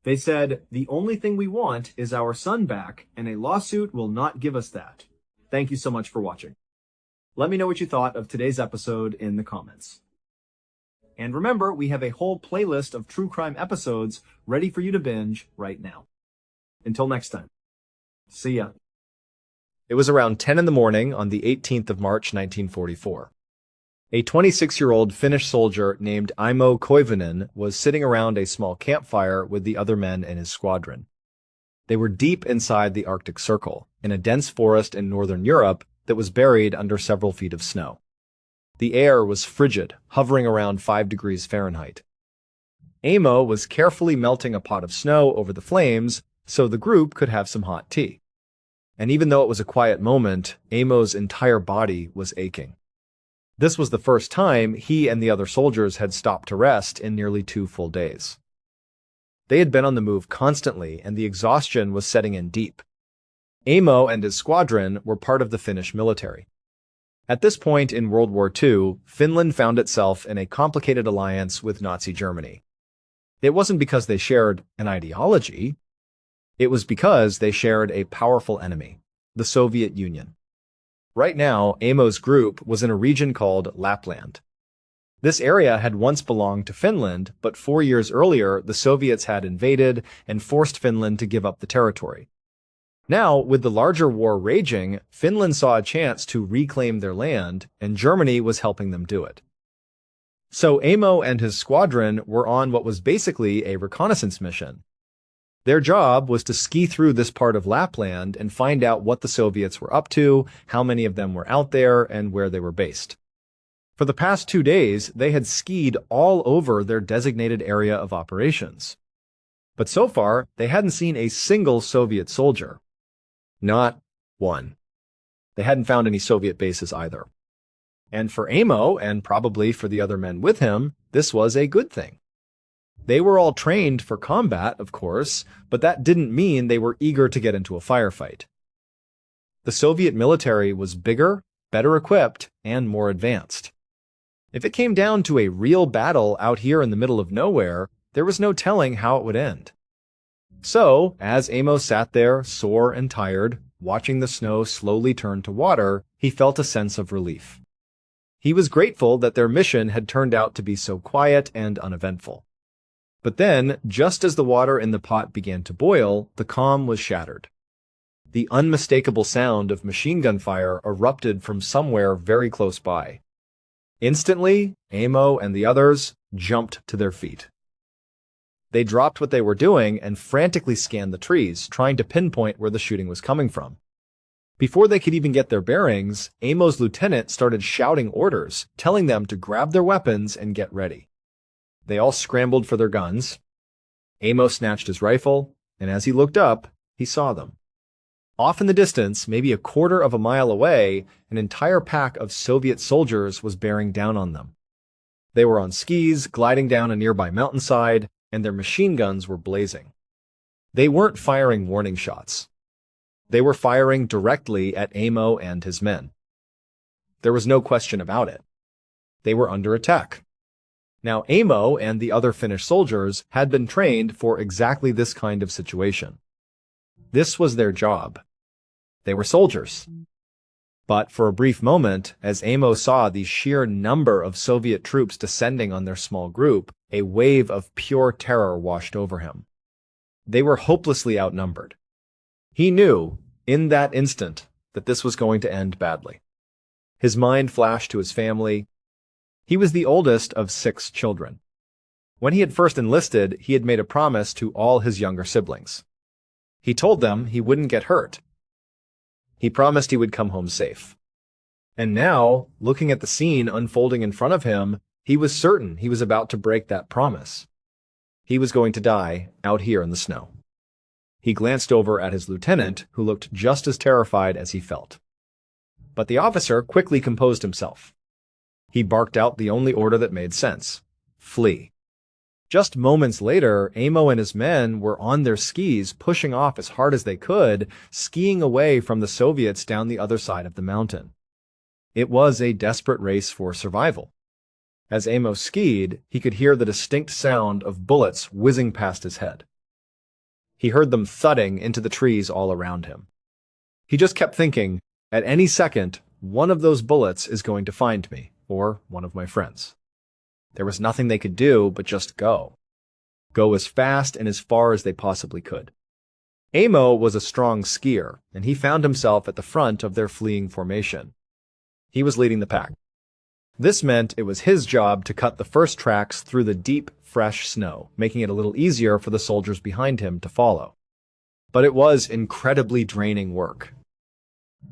Speaker 1: They said, "The only thing we want is our son back, and a lawsuit will not give us that." Thank you so much for watching. Let me know what you thought of today's episode in the comments. And remember, we have a whole playlist of true crime episodes ready for you to binge right now. Until next time. See ya. It was around 10 in the morning on the 18th of March, 1944. A 26-year-old Finnish soldier named Imo Koivunen was sitting around a small campfire with the other men in his squadron. They were deep inside the Arctic Circle, in a dense forest in northern Europe that was buried under several feet of snow. The air was frigid, hovering around 5 degrees Fahrenheit. Amo was carefully melting a pot of snow over the flames so the group could have some hot tea. And even though it was a quiet moment, Amo's entire body was aching. This was the first time he and the other soldiers had stopped to rest in nearly 2 full days. They had been on the move constantly, and the exhaustion was setting in deep. Amo and his squadron were part of the Finnish military. At this point in World War II, Finland found itself in a complicated alliance with Nazi Germany. It wasn't because they shared an ideology. It was because they shared a powerful enemy, the Soviet Union. Right now, Amo's group was in a region called Lapland. This area had once belonged to Finland, but 4 years earlier, the Soviets had invaded and forced Finland to give up the territory. Now, with the larger war raging, Finland saw a chance to reclaim their land, and Germany was helping them do it. So Amo and his squadron were on what was basically a reconnaissance mission. Their job was to ski through this part of Lapland and find out what the Soviets were up to, how many of them were out there, and where they were based. For the past 2 days, they had skied all over their designated area of operations. But so far, they hadn't seen a single Soviet soldier. Not one. They hadn't found any Soviet bases either. And for Amo, and probably for the other men with him, this was a good thing. They were all trained for combat, of course, but that didn't mean they were eager to get into a firefight. The Soviet military was bigger, better equipped, and more advanced. If it came down to a real battle out here in the middle of nowhere, there was no telling how it would end. So, as Amo sat there, sore and tired, watching the snow slowly turn to water, he felt a sense of relief. He was grateful that their mission had turned out to be so quiet and uneventful. But then, just as the water in the pot began to boil, the calm was shattered. The unmistakable sound of machine gun fire erupted from somewhere very close by. Instantly, Amo and the others jumped to their feet. They dropped what they were doing and frantically scanned the trees, trying to pinpoint where the shooting was coming from. Before they could even get their bearings, Amo's lieutenant started shouting orders, telling them to grab their weapons and get ready. They all scrambled for their guns. Amo snatched his rifle, and as he looked up, he saw them. Off in the distance, maybe a quarter of a mile away, an entire pack of Soviet soldiers was bearing down on them. They were on skis, gliding down a nearby mountainside, and their machine guns were blazing. They weren't firing warning shots. They were firing directly at Amo and his men. There was no question about it. They were under attack. Now, Amo and the other Finnish soldiers had been trained for exactly this kind of situation. This was their job. They were soldiers. But for a brief moment, as Amo saw the sheer number of Soviet troops descending on their small group, a wave of pure terror washed over him. They were hopelessly outnumbered. He knew, in that instant, that this was going to end badly. His mind flashed to his family. He was the oldest of 6 children. When he had first enlisted, he had made a promise to all his younger siblings. He told them he wouldn't get hurt. He promised he would come home safe. And now, looking at the scene unfolding in front of him, he was certain he was about to break that promise. He was going to die out here in the snow. He glanced over at his lieutenant, who looked just as terrified as he felt. But the officer quickly composed himself. He barked out the only order that made sense: flee. Just moments later, Amo and his men were on their skis, pushing off as hard as they could, skiing away from the Soviets down the other side of the mountain. It was a desperate race for survival. As Amo skied, he could hear the distinct sound of bullets whizzing past his head. He heard them thudding into the trees all around him. He just kept thinking, at any second, one of those bullets is going to find me, or one of my friends. There was nothing they could do but just go. Go as fast and as far as they possibly could. Amo was a strong skier, and he found himself at the front of their fleeing formation. He was leading the pack. This meant it was his job to cut the first tracks through the deep, fresh snow, making it a little easier for the soldiers behind him to follow. but it was incredibly draining work.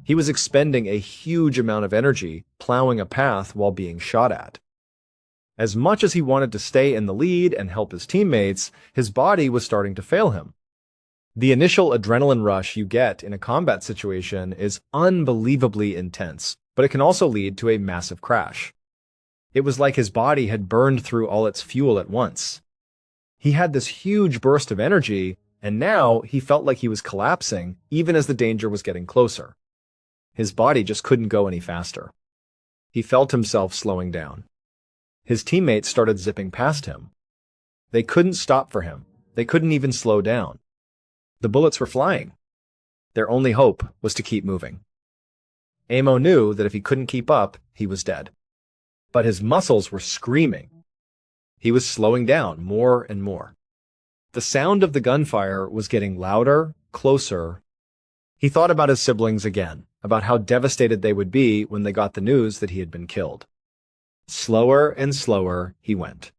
Speaker 1: He was expending a huge amount of energy plowing a path while being shot at. As much as he wanted to stay in the lead and help his teammates, his body was starting to fail him. The initial adrenaline rush you get in a combat situation is unbelievably intense, but it can also lead to a massive crash. It was like his body had burned through all its fuel at once. He had this huge burst of energy, and now he felt like he was collapsing even as the danger was getting closer. His body just couldn't go any faster. He felt himself slowing down. His teammates started zipping past him. They couldn't stop for him. They couldn't even slow down. The bullets were flying. Their only hope was to keep moving. Amo knew that if he couldn't keep up, he was dead. But his muscles were screaming. He was slowing down more and more. The sound of the gunfire was getting louder, closer. He thought about his siblings again, about how devastated they would be when they got the news that he had been killed. Slower and slower he went.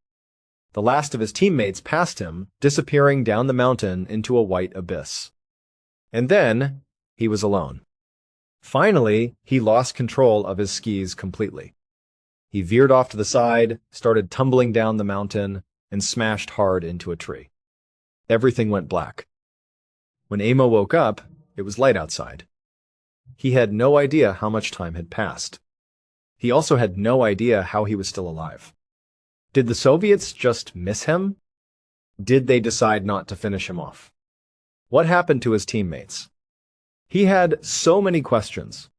Speaker 1: The last of his teammates passed him, disappearing down the mountain into a white abyss. And then he was alone. Finally, he lost control of his skis completely. He veered off to the side, started tumbling down the mountain, and smashed hard into a tree. Everything went black. When Amo woke up, it was light outside. He had no idea how much time had passed. He also had no idea how he was still alive. Did the Soviets just miss him? Did they decide not to finish him off? What happened to his teammates? He had so many questions.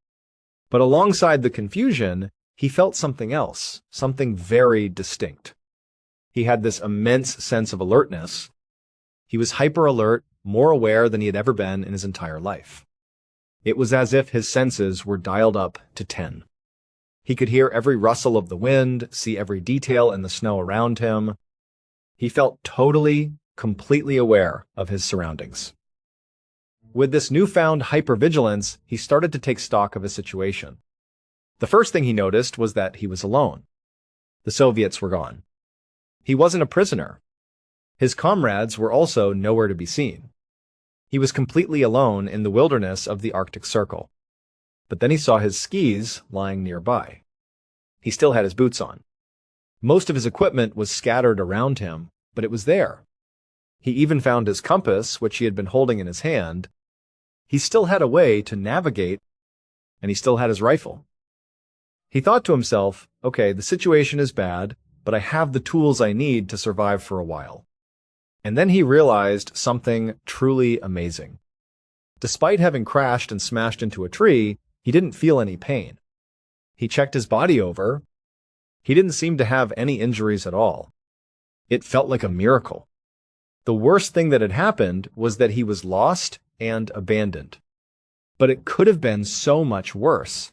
Speaker 1: But alongside the confusion, he felt something else, something very distinct. He had this immense sense of alertness. He was hyper-alert, more aware than he had ever been in his entire life. It was as if his senses were dialed up to 10. He could hear every rustle of the wind, see every detail in the snow around him. He felt totally, completely aware of his surroundings. With this newfound hypervigilance, he started to take stock of his situation. The first thing he noticed was that he was alone. The Soviets were gone. He wasn't a prisoner. His comrades were also nowhere to be seen. He was completely alone in the wilderness of the Arctic Circle. But then he saw his skis lying nearby. He still had his boots on. Most of his equipment was scattered around him, but it was there. He even found his compass, which he had been holding in his hand. He still had a way to navigate, and he still had his rifle. He thought to himself, okay, the situation is bad, but I have the tools I need to survive for a while. And then he realized something truly amazing. Despite having crashed and smashed into a tree, he didn't feel any pain. He checked his body over. He didn't seem to have any injuries at all. It felt like a miracle. The worst thing that had happened was that he was lost and abandoned. But it could have been so much worse.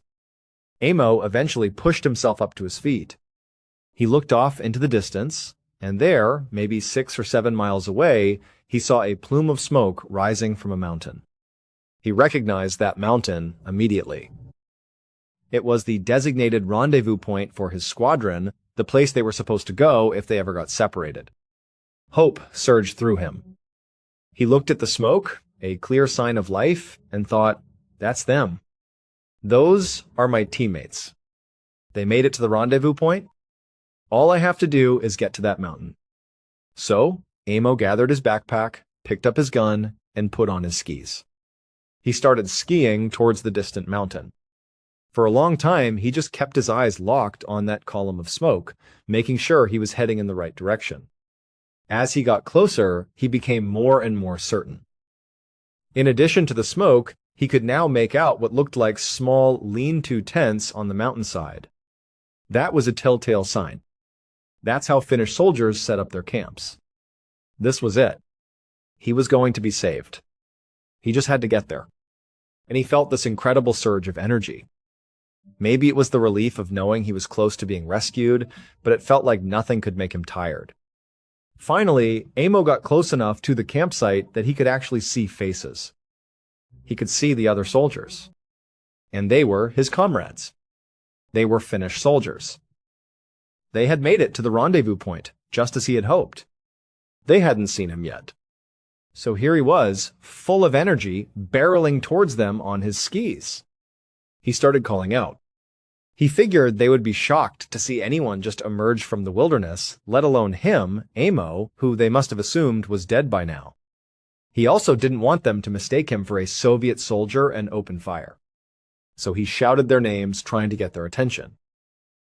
Speaker 1: Amo eventually pushed himself up to his feet. He looked off into the distance, and there, maybe 6 or 7 miles away, he saw a plume of smoke rising from a mountain. He recognized that mountain immediately. It was the designated rendezvous point for his squadron, the place they were supposed to go if they ever got separated. Hope surged through him. He looked at the smoke, a clear sign of life, and thought, that's them. Those are my teammates. They made it to the rendezvous point. All I have to do is get to that mountain. So, Amo gathered his backpack, picked up his gun, and put on his skis. He started skiing towards the distant mountain. For a long time, he just kept his eyes locked on that column of smoke, making sure he was heading in the right direction. As he got closer, he became more and more certain. In addition to the smoke, he could now make out what looked like small lean-to tents on the mountainside. That was a telltale sign. That's how Finnish soldiers set up their camps. This was it. He was going to be saved. He just had to get there. And he felt this incredible surge of energy. Maybe it was the relief of knowing he was close to being rescued, but it felt like nothing could make him tired. Finally, Amo got close enough to the campsite that he could actually see faces. He could see the other soldiers. And they were his comrades. They were Finnish soldiers. They had made it to the rendezvous point, just as he had hoped. They hadn't seen him yet. So here he was, full of energy, barreling towards them on his skis. He started calling out. He figured they would be shocked to see anyone just emerge from the wilderness, let alone him, Amo, who they must have assumed was dead by now. He also didn't want them to mistake him for a Soviet soldier and open fire. So he shouted their names, trying to get their attention.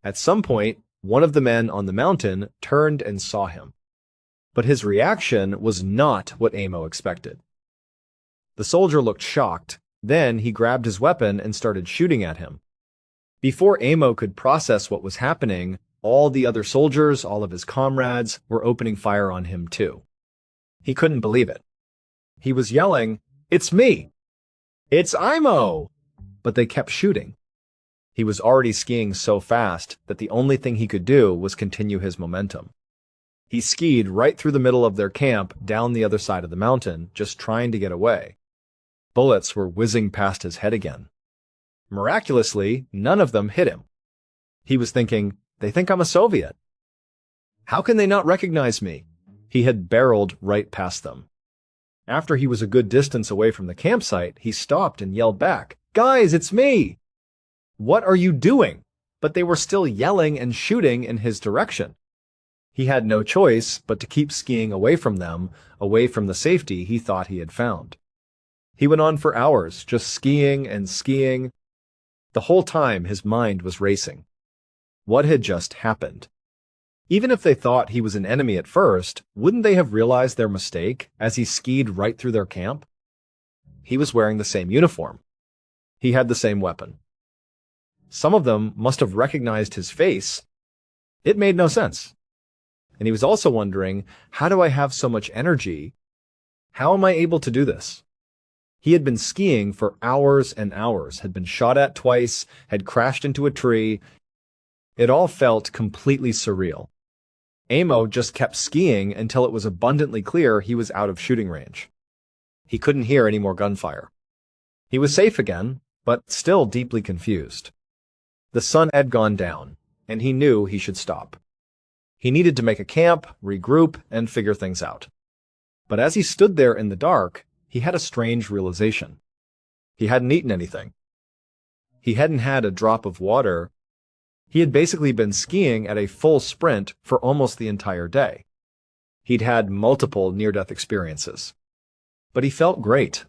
Speaker 1: At some point, one of the men on the mountain turned and saw him. But his reaction was not what Amo expected. The soldier looked shocked. Then he grabbed his weapon and started shooting at him. Before Amo could process what was happening, all the other soldiers, all of his comrades, were opening fire on him too. He couldn't believe it. He was yelling, "It's me! It's Imo!" But they kept shooting. He was already skiing so fast that the only thing he could do was continue his momentum. He skied right through the middle of their camp down the other side of the mountain, just trying to get away. Bullets were whizzing past his head again. Miraculously, none of them hit him. He was thinking, they think I'm a Soviet. How can they not recognize me? He had barreled right past them. After he was a good distance away from the campsite, he stopped and yelled back, "Guys, it's me!" "What are you doing?" But they were still yelling and shooting in his direction. He had no choice but to keep skiing away from them, away from the safety he thought he had found. He went on for hours, just skiing and skiing. The whole time his mind was racing. What had just happened? Even if they thought he was an enemy at first, wouldn't they have realized their mistake as he skied right through their camp? He was wearing the same uniform. He had the same weapon. Some of them must have recognized his face. It made no sense. And he was also wondering, how do I have so much energy? How am I able to do this? He had been skiing for hours and hours, had been shot at twice, had crashed into a tree. It all felt completely surreal. Amo just kept skiing until it was abundantly clear he was out of shooting range. He couldn't hear any more gunfire. He was safe again, but still deeply confused. The sun had gone down, and he knew he should stop. He needed to make a camp, regroup, and figure things out. But as he stood there in the dark, he had a strange realization. He hadn't eaten anything. He hadn't had a drop of water. He had basically been skiing at a full sprint for almost the entire day. He'd had multiple near-death experiences. But he felt great.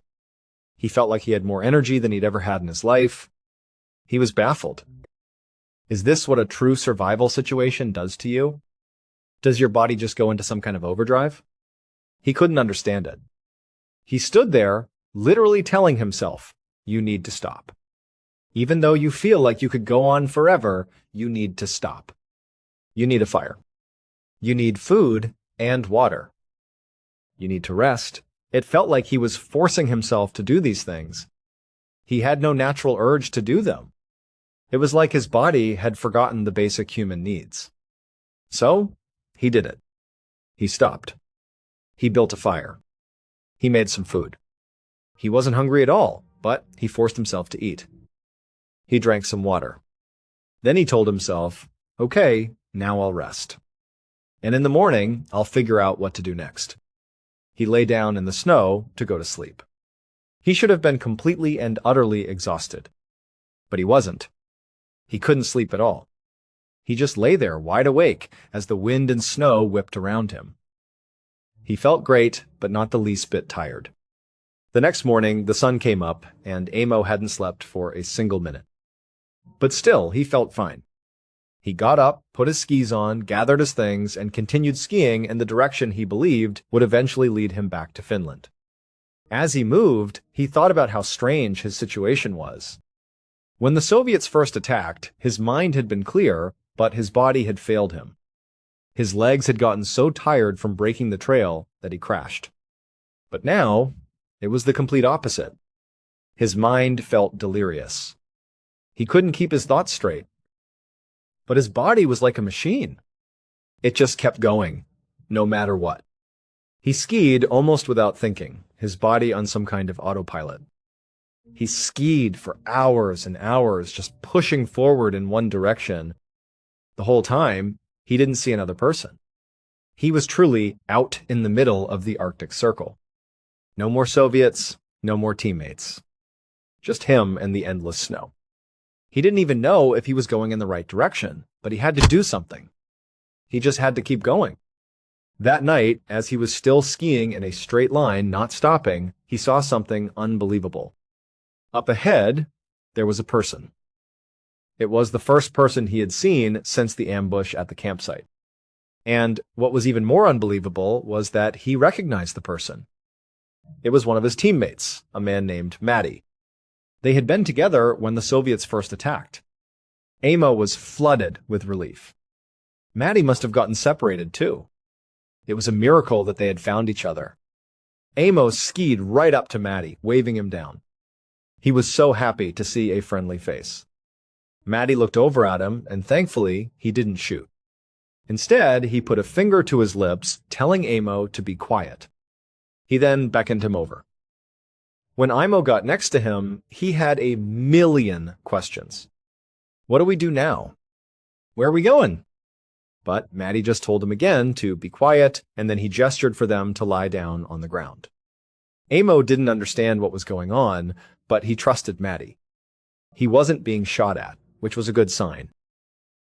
Speaker 1: He felt like he had more energy than he'd ever had in his life. He was baffled. Is this what a true survival situation does to you? Does your body just go into some kind of overdrive? He couldn't understand it. He stood there, literally telling himself, you need to stop. Even though you feel like you could go on forever, you need to stop. You need a fire. You need food and water. You need to rest. It felt like he was forcing himself to do these things. He had no natural urge to do them. It was like his body had forgotten the basic human needs. So, he did it. He stopped. He built a fire. He made some food. He wasn't hungry at all, but he forced himself to eat. He drank some water. Then he told himself, okay, now I'll rest. And in the morning, I'll figure out what to do next. He lay down in the snow to go to sleep. He should have been completely and utterly exhausted. But he wasn't. He couldn't sleep at all. He just lay there wide awake as the wind and snow whipped around him. He felt great, but not the least bit tired. The next morning, the sun came up, and Amo hadn't slept for a single minute. But still, he felt fine. He got up, put his skis on, gathered his things, and continued skiing in the direction he believed would eventually lead him back to Finland. As he moved, he thought about how strange his situation was. When the Soviets first attacked, his mind had been clear, but his body had failed him. His legs had gotten so tired from breaking the trail that he crashed. But now, it was the complete opposite. His mind felt delirious. He couldn't keep his thoughts straight. But his body was like a machine. It just kept going, no matter what. He skied almost without thinking, his body on some kind of autopilot. He skied for hours and hours, just pushing forward in one direction. The whole time, he didn't see another person. He was truly out in the middle of the Arctic Circle. No more Soviets, no more teammates. Just him and the endless snow. He didn't even know if he was going in the right direction, but he had to do something. He just had to keep going. That night, as he was still skiing in a straight line, not stopping, he saw something unbelievable. Up ahead, there was a person. It was the first person he had seen since the ambush at the campsite. And what was even more unbelievable was that he recognized the person. It was one of his teammates, a man named Matty. They had been together when the Soviets first attacked. Amo was flooded with relief. Matty must have gotten separated too. It was a miracle that they had found each other. Amo skied right up to Matty, waving him down. He was so happy to see a friendly face. Matty looked over at him, and thankfully, he didn't shoot. Instead, he put a finger to his lips, telling Amo to be quiet. He then beckoned him over. When Amo got next to him, he had a million questions. What do we do now? Where are we going? But Matty just told him again to be quiet, and then he gestured for them to lie down on the ground. Amo didn't understand what was going on, but he trusted Matty. He wasn't being shot at, which was a good sign.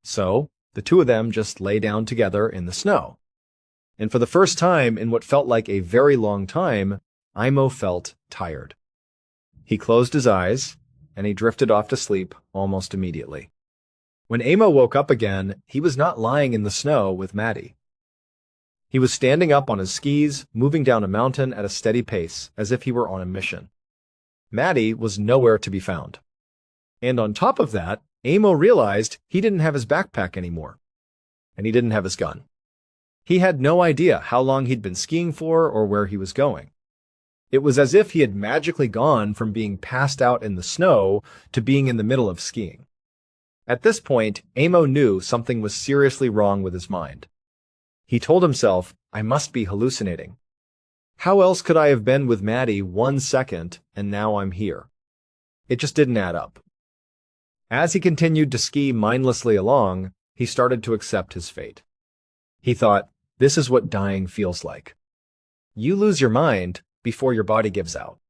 Speaker 1: So, the two of them just lay down together in the snow. And for the first time in what felt like a very long time, Amo felt tired. He closed his eyes, and he drifted off to sleep almost immediately. When Amo woke up again, he was not lying in the snow with Matty. He was standing up on his skis, moving down a mountain at a steady pace, as if he were on a mission. Matty was nowhere to be found. And on top of that, Amo realized he didn't have his backpack anymore. And he didn't have his gun. He had no idea how long he'd been skiing for or where he was going. It was as if he had magically gone from being passed out in the snow to being in the middle of skiing. At this point, Amo knew something was seriously wrong with his mind. He told himself, I must be hallucinating. How else could I have been with Matty 1 second and now I'm here? It just didn't add up. As he continued to ski mindlessly along, he started to accept his fate. He thought, this is what dying feels like. You lose your mind before your body gives out.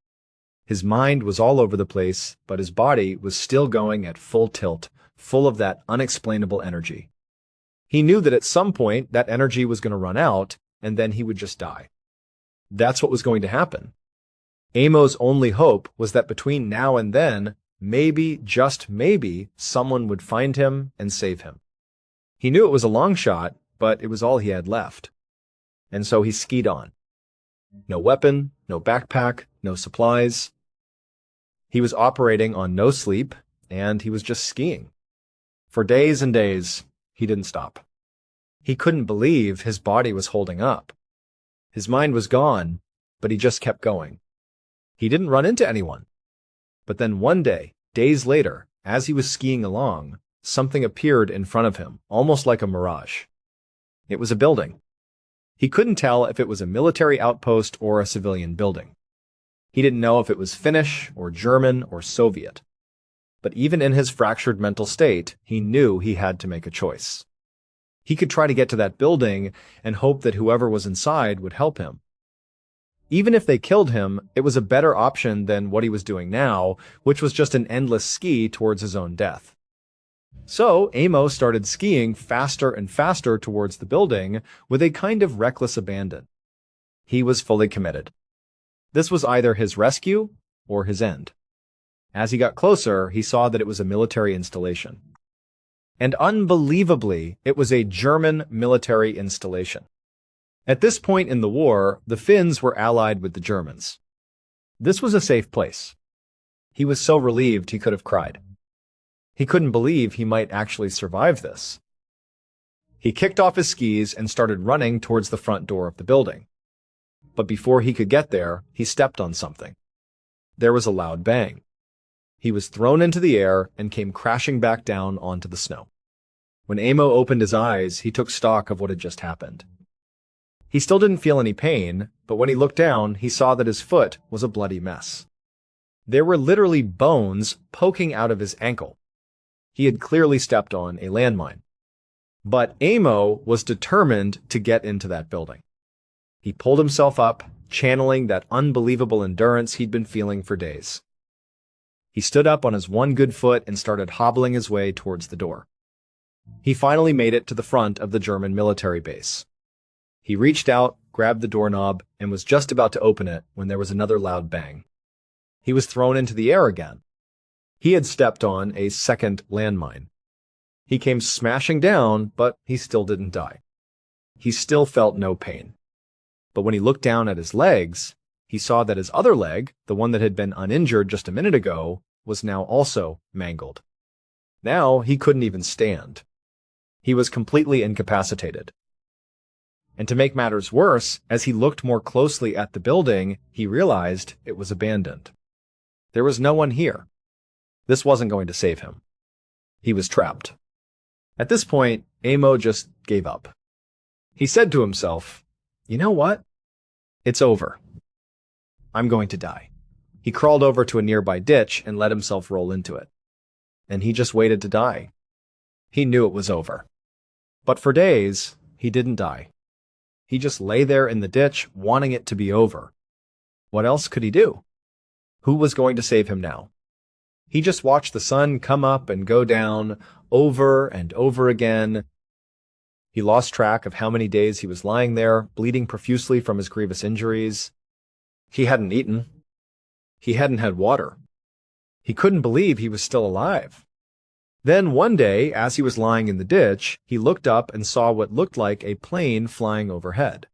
Speaker 1: His mind was all over the place, but his body was still going at full tilt, full of that unexplainable energy. He knew that at some point that energy was going to run out, and then he would just die. That's what was going to happen. Amo's only hope was that between now and then, maybe, just maybe, someone would find him and save him. He knew it was a long shot, but it was all he had left. And so he skied on. No weapon, no backpack, no supplies. He was operating on no sleep, and he was just skiing. For days and days, he didn't stop. He couldn't believe his body was holding up. His mind was gone, but he just kept going. He didn't run into anyone. But then one day, days later, as he was skiing along, something appeared in front of him, almost like a mirage. It was a building. He couldn't tell if it was a military outpost or a civilian building. He didn't know if it was Finnish or German or Soviet. But even in his fractured mental state, he knew he had to make a choice. He could try to get to that building and hope that whoever was inside would help him. Even if they killed him, it was a better option than what he was doing now, which was just an endless ski towards his own death. So Amo started skiing faster and faster towards the building with a kind of reckless abandon. He was fully committed. This was either his rescue or his end. As he got closer, he saw that it was a military installation. And unbelievably, it was a German military installation. At this point in the war, the Finns were allied with the Germans. This was a safe place. He was so relieved he could have cried. He couldn't believe he might actually survive this. He kicked off his skis and started running towards the front door of the building. But before he could get there, he stepped on something. There was a loud bang. He was thrown into the air and came crashing back down onto the snow. When Amo opened his eyes, he took stock of what had just happened. He still didn't feel any pain, but when he looked down, he saw that his foot was a bloody mess. There were literally bones poking out of his ankle. He had clearly stepped on a landmine. But Amo was determined to get into that building. He pulled himself up, channeling that unbelievable endurance he'd been feeling for days. He stood up on his one good foot and started hobbling his way towards the door. He finally made it to the front of the German military base. He reached out, grabbed the doorknob, and was just about to open it when there was another loud bang. He was thrown into the air again. He had stepped on a second landmine. He came smashing down, but he still didn't die. He still felt no pain. But when he looked down at his legs, he saw that his other leg, the one that had been uninjured just a minute ago, was now also mangled. Now he couldn't even stand. He was completely incapacitated. And to make matters worse, as he looked more closely at the building, he realized it was abandoned. There was no one here. This wasn't going to save him. He was trapped. At this point, Amo just gave up. He said to himself, "You know what? It's over. I'm going to die." He crawled over to a nearby ditch and let himself roll into it. And he just waited to die. He knew it was over. But for days, he didn't die. He just lay there in the ditch, wanting it to be over. What else could he do? Who was going to save him now? He just watched the sun come up and go down over and over again. He lost track of how many days he was lying there, bleeding profusely from his grievous injuries. He hadn't eaten. He hadn't had water. He couldn't believe he was still alive. Then one day, as he was lying in the ditch, he looked up and saw what looked like a plane flying overhead.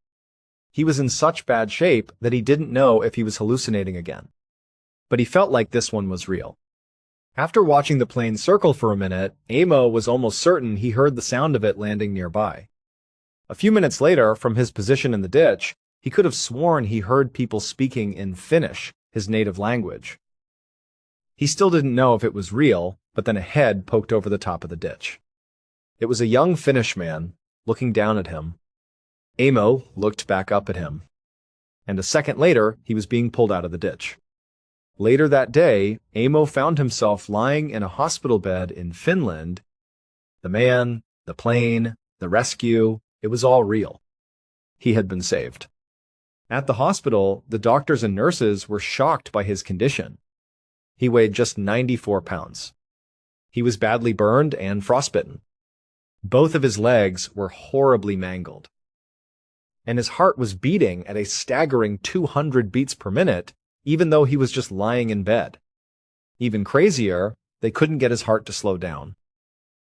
Speaker 1: He was in such bad shape that he didn't know if he was hallucinating again. But he felt like this one was real. After watching the plane circle for a minute, Amo was almost certain he heard the sound of it landing nearby. A few minutes later, from his position in the ditch, he could have sworn he heard people speaking in Finnish, his native language. He still didn't know if it was real, but then a head poked over the top of the ditch. It was a young Finnish man, looking down at him. Amo looked back up at him. And a second later, he was being pulled out of the ditch. Later that day, Amo found himself lying in a hospital bed in Finland. The man, the plane, the rescue, it was all real. He had been saved. At the hospital, the doctors and nurses were shocked by his condition. He weighed just 94 pounds. He was badly burned and frostbitten. Both of his legs were horribly mangled. And his heart was beating at a staggering 200 beats per minute, even though he was just lying in bed. Even crazier, they couldn't get his heart to slow down.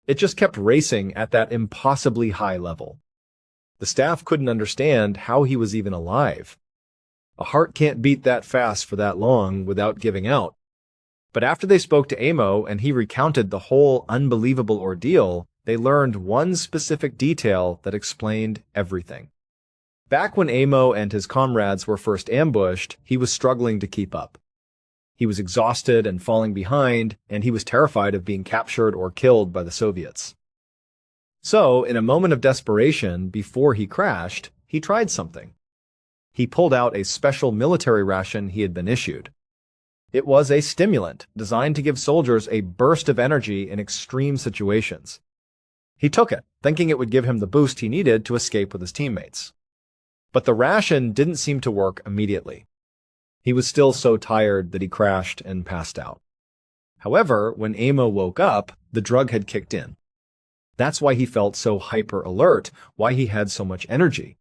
Speaker 1: It just kept racing at that impossibly high level. The staff couldn't understand how he was even alive. A heart can't beat that fast for that long without giving out. But after they spoke to Amo and he recounted the whole unbelievable ordeal, they learned one specific detail that explained everything. Back when Amo and his comrades were first ambushed, he was struggling to keep up. He was exhausted and falling behind, and he was terrified of being captured or killed by the Soviets. So, in a moment of desperation, before he crashed, he tried something. He pulled out a special military ration he had been issued. It was a stimulant designed to give soldiers a burst of energy in extreme situations. He took it, thinking it would give him the boost he needed to escape with his teammates. But the ration didn't seem to work immediately. He was still so tired that he crashed and passed out. However, when Amo woke up, the drug had kicked in. That's why he felt so hyper-alert, why he had so much energy.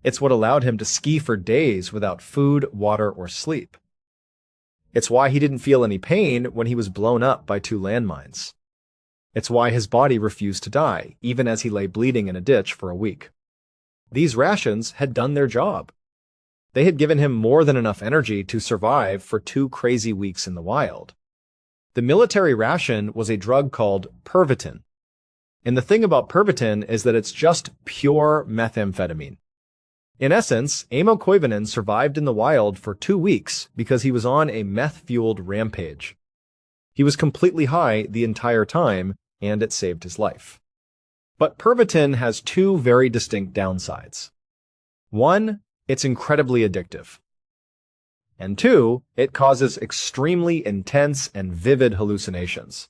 Speaker 1: It's what allowed him to ski for days without food, water, or sleep. It's why he didn't feel any pain when he was blown up by 2 landmines. It's why his body refused to die, even as he lay bleeding in a ditch for a week. These rations had done their job. They had given him more than enough energy to survive for 2 crazy weeks in the wild. The military ration was a drug called Pervitin. And the thing about Pervitin is that it's just pure methamphetamine. In essence, Amo Koivunen survived in the wild for 2 weeks because he was on a meth-fueled rampage. He was completely high the entire time, and it saved his life. But Pervitin has 2 very distinct downsides. 1, it's incredibly addictive. And 2, it causes extremely intense and vivid hallucinations.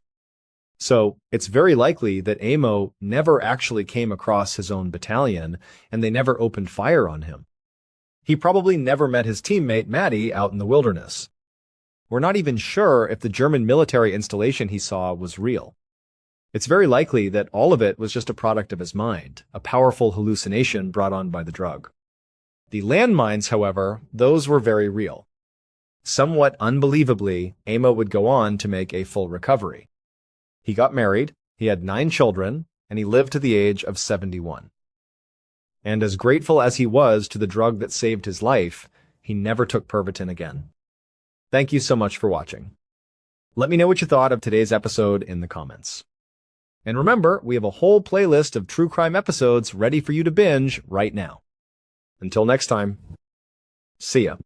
Speaker 1: So, it's very likely that Amo never actually came across his own battalion, and they never opened fire on him. He probably never met his teammate Maddie out in the wilderness. We're not even sure if the German military installation he saw was real. It's very likely that all of it was just a product of his mind, a powerful hallucination brought on by the drug. The landmines, however, those were very real. Somewhat unbelievably, Amo would go on to make a full recovery. He got married, he had 9 children, and he lived to the age of 71. And as grateful as he was to the drug that saved his life, he never took Pervitin again. Thank you so much for watching. Let me know what you thought of today's episode in the comments. And remember, we have a whole playlist of true crime episodes ready for you to binge right now. Until next time, see ya.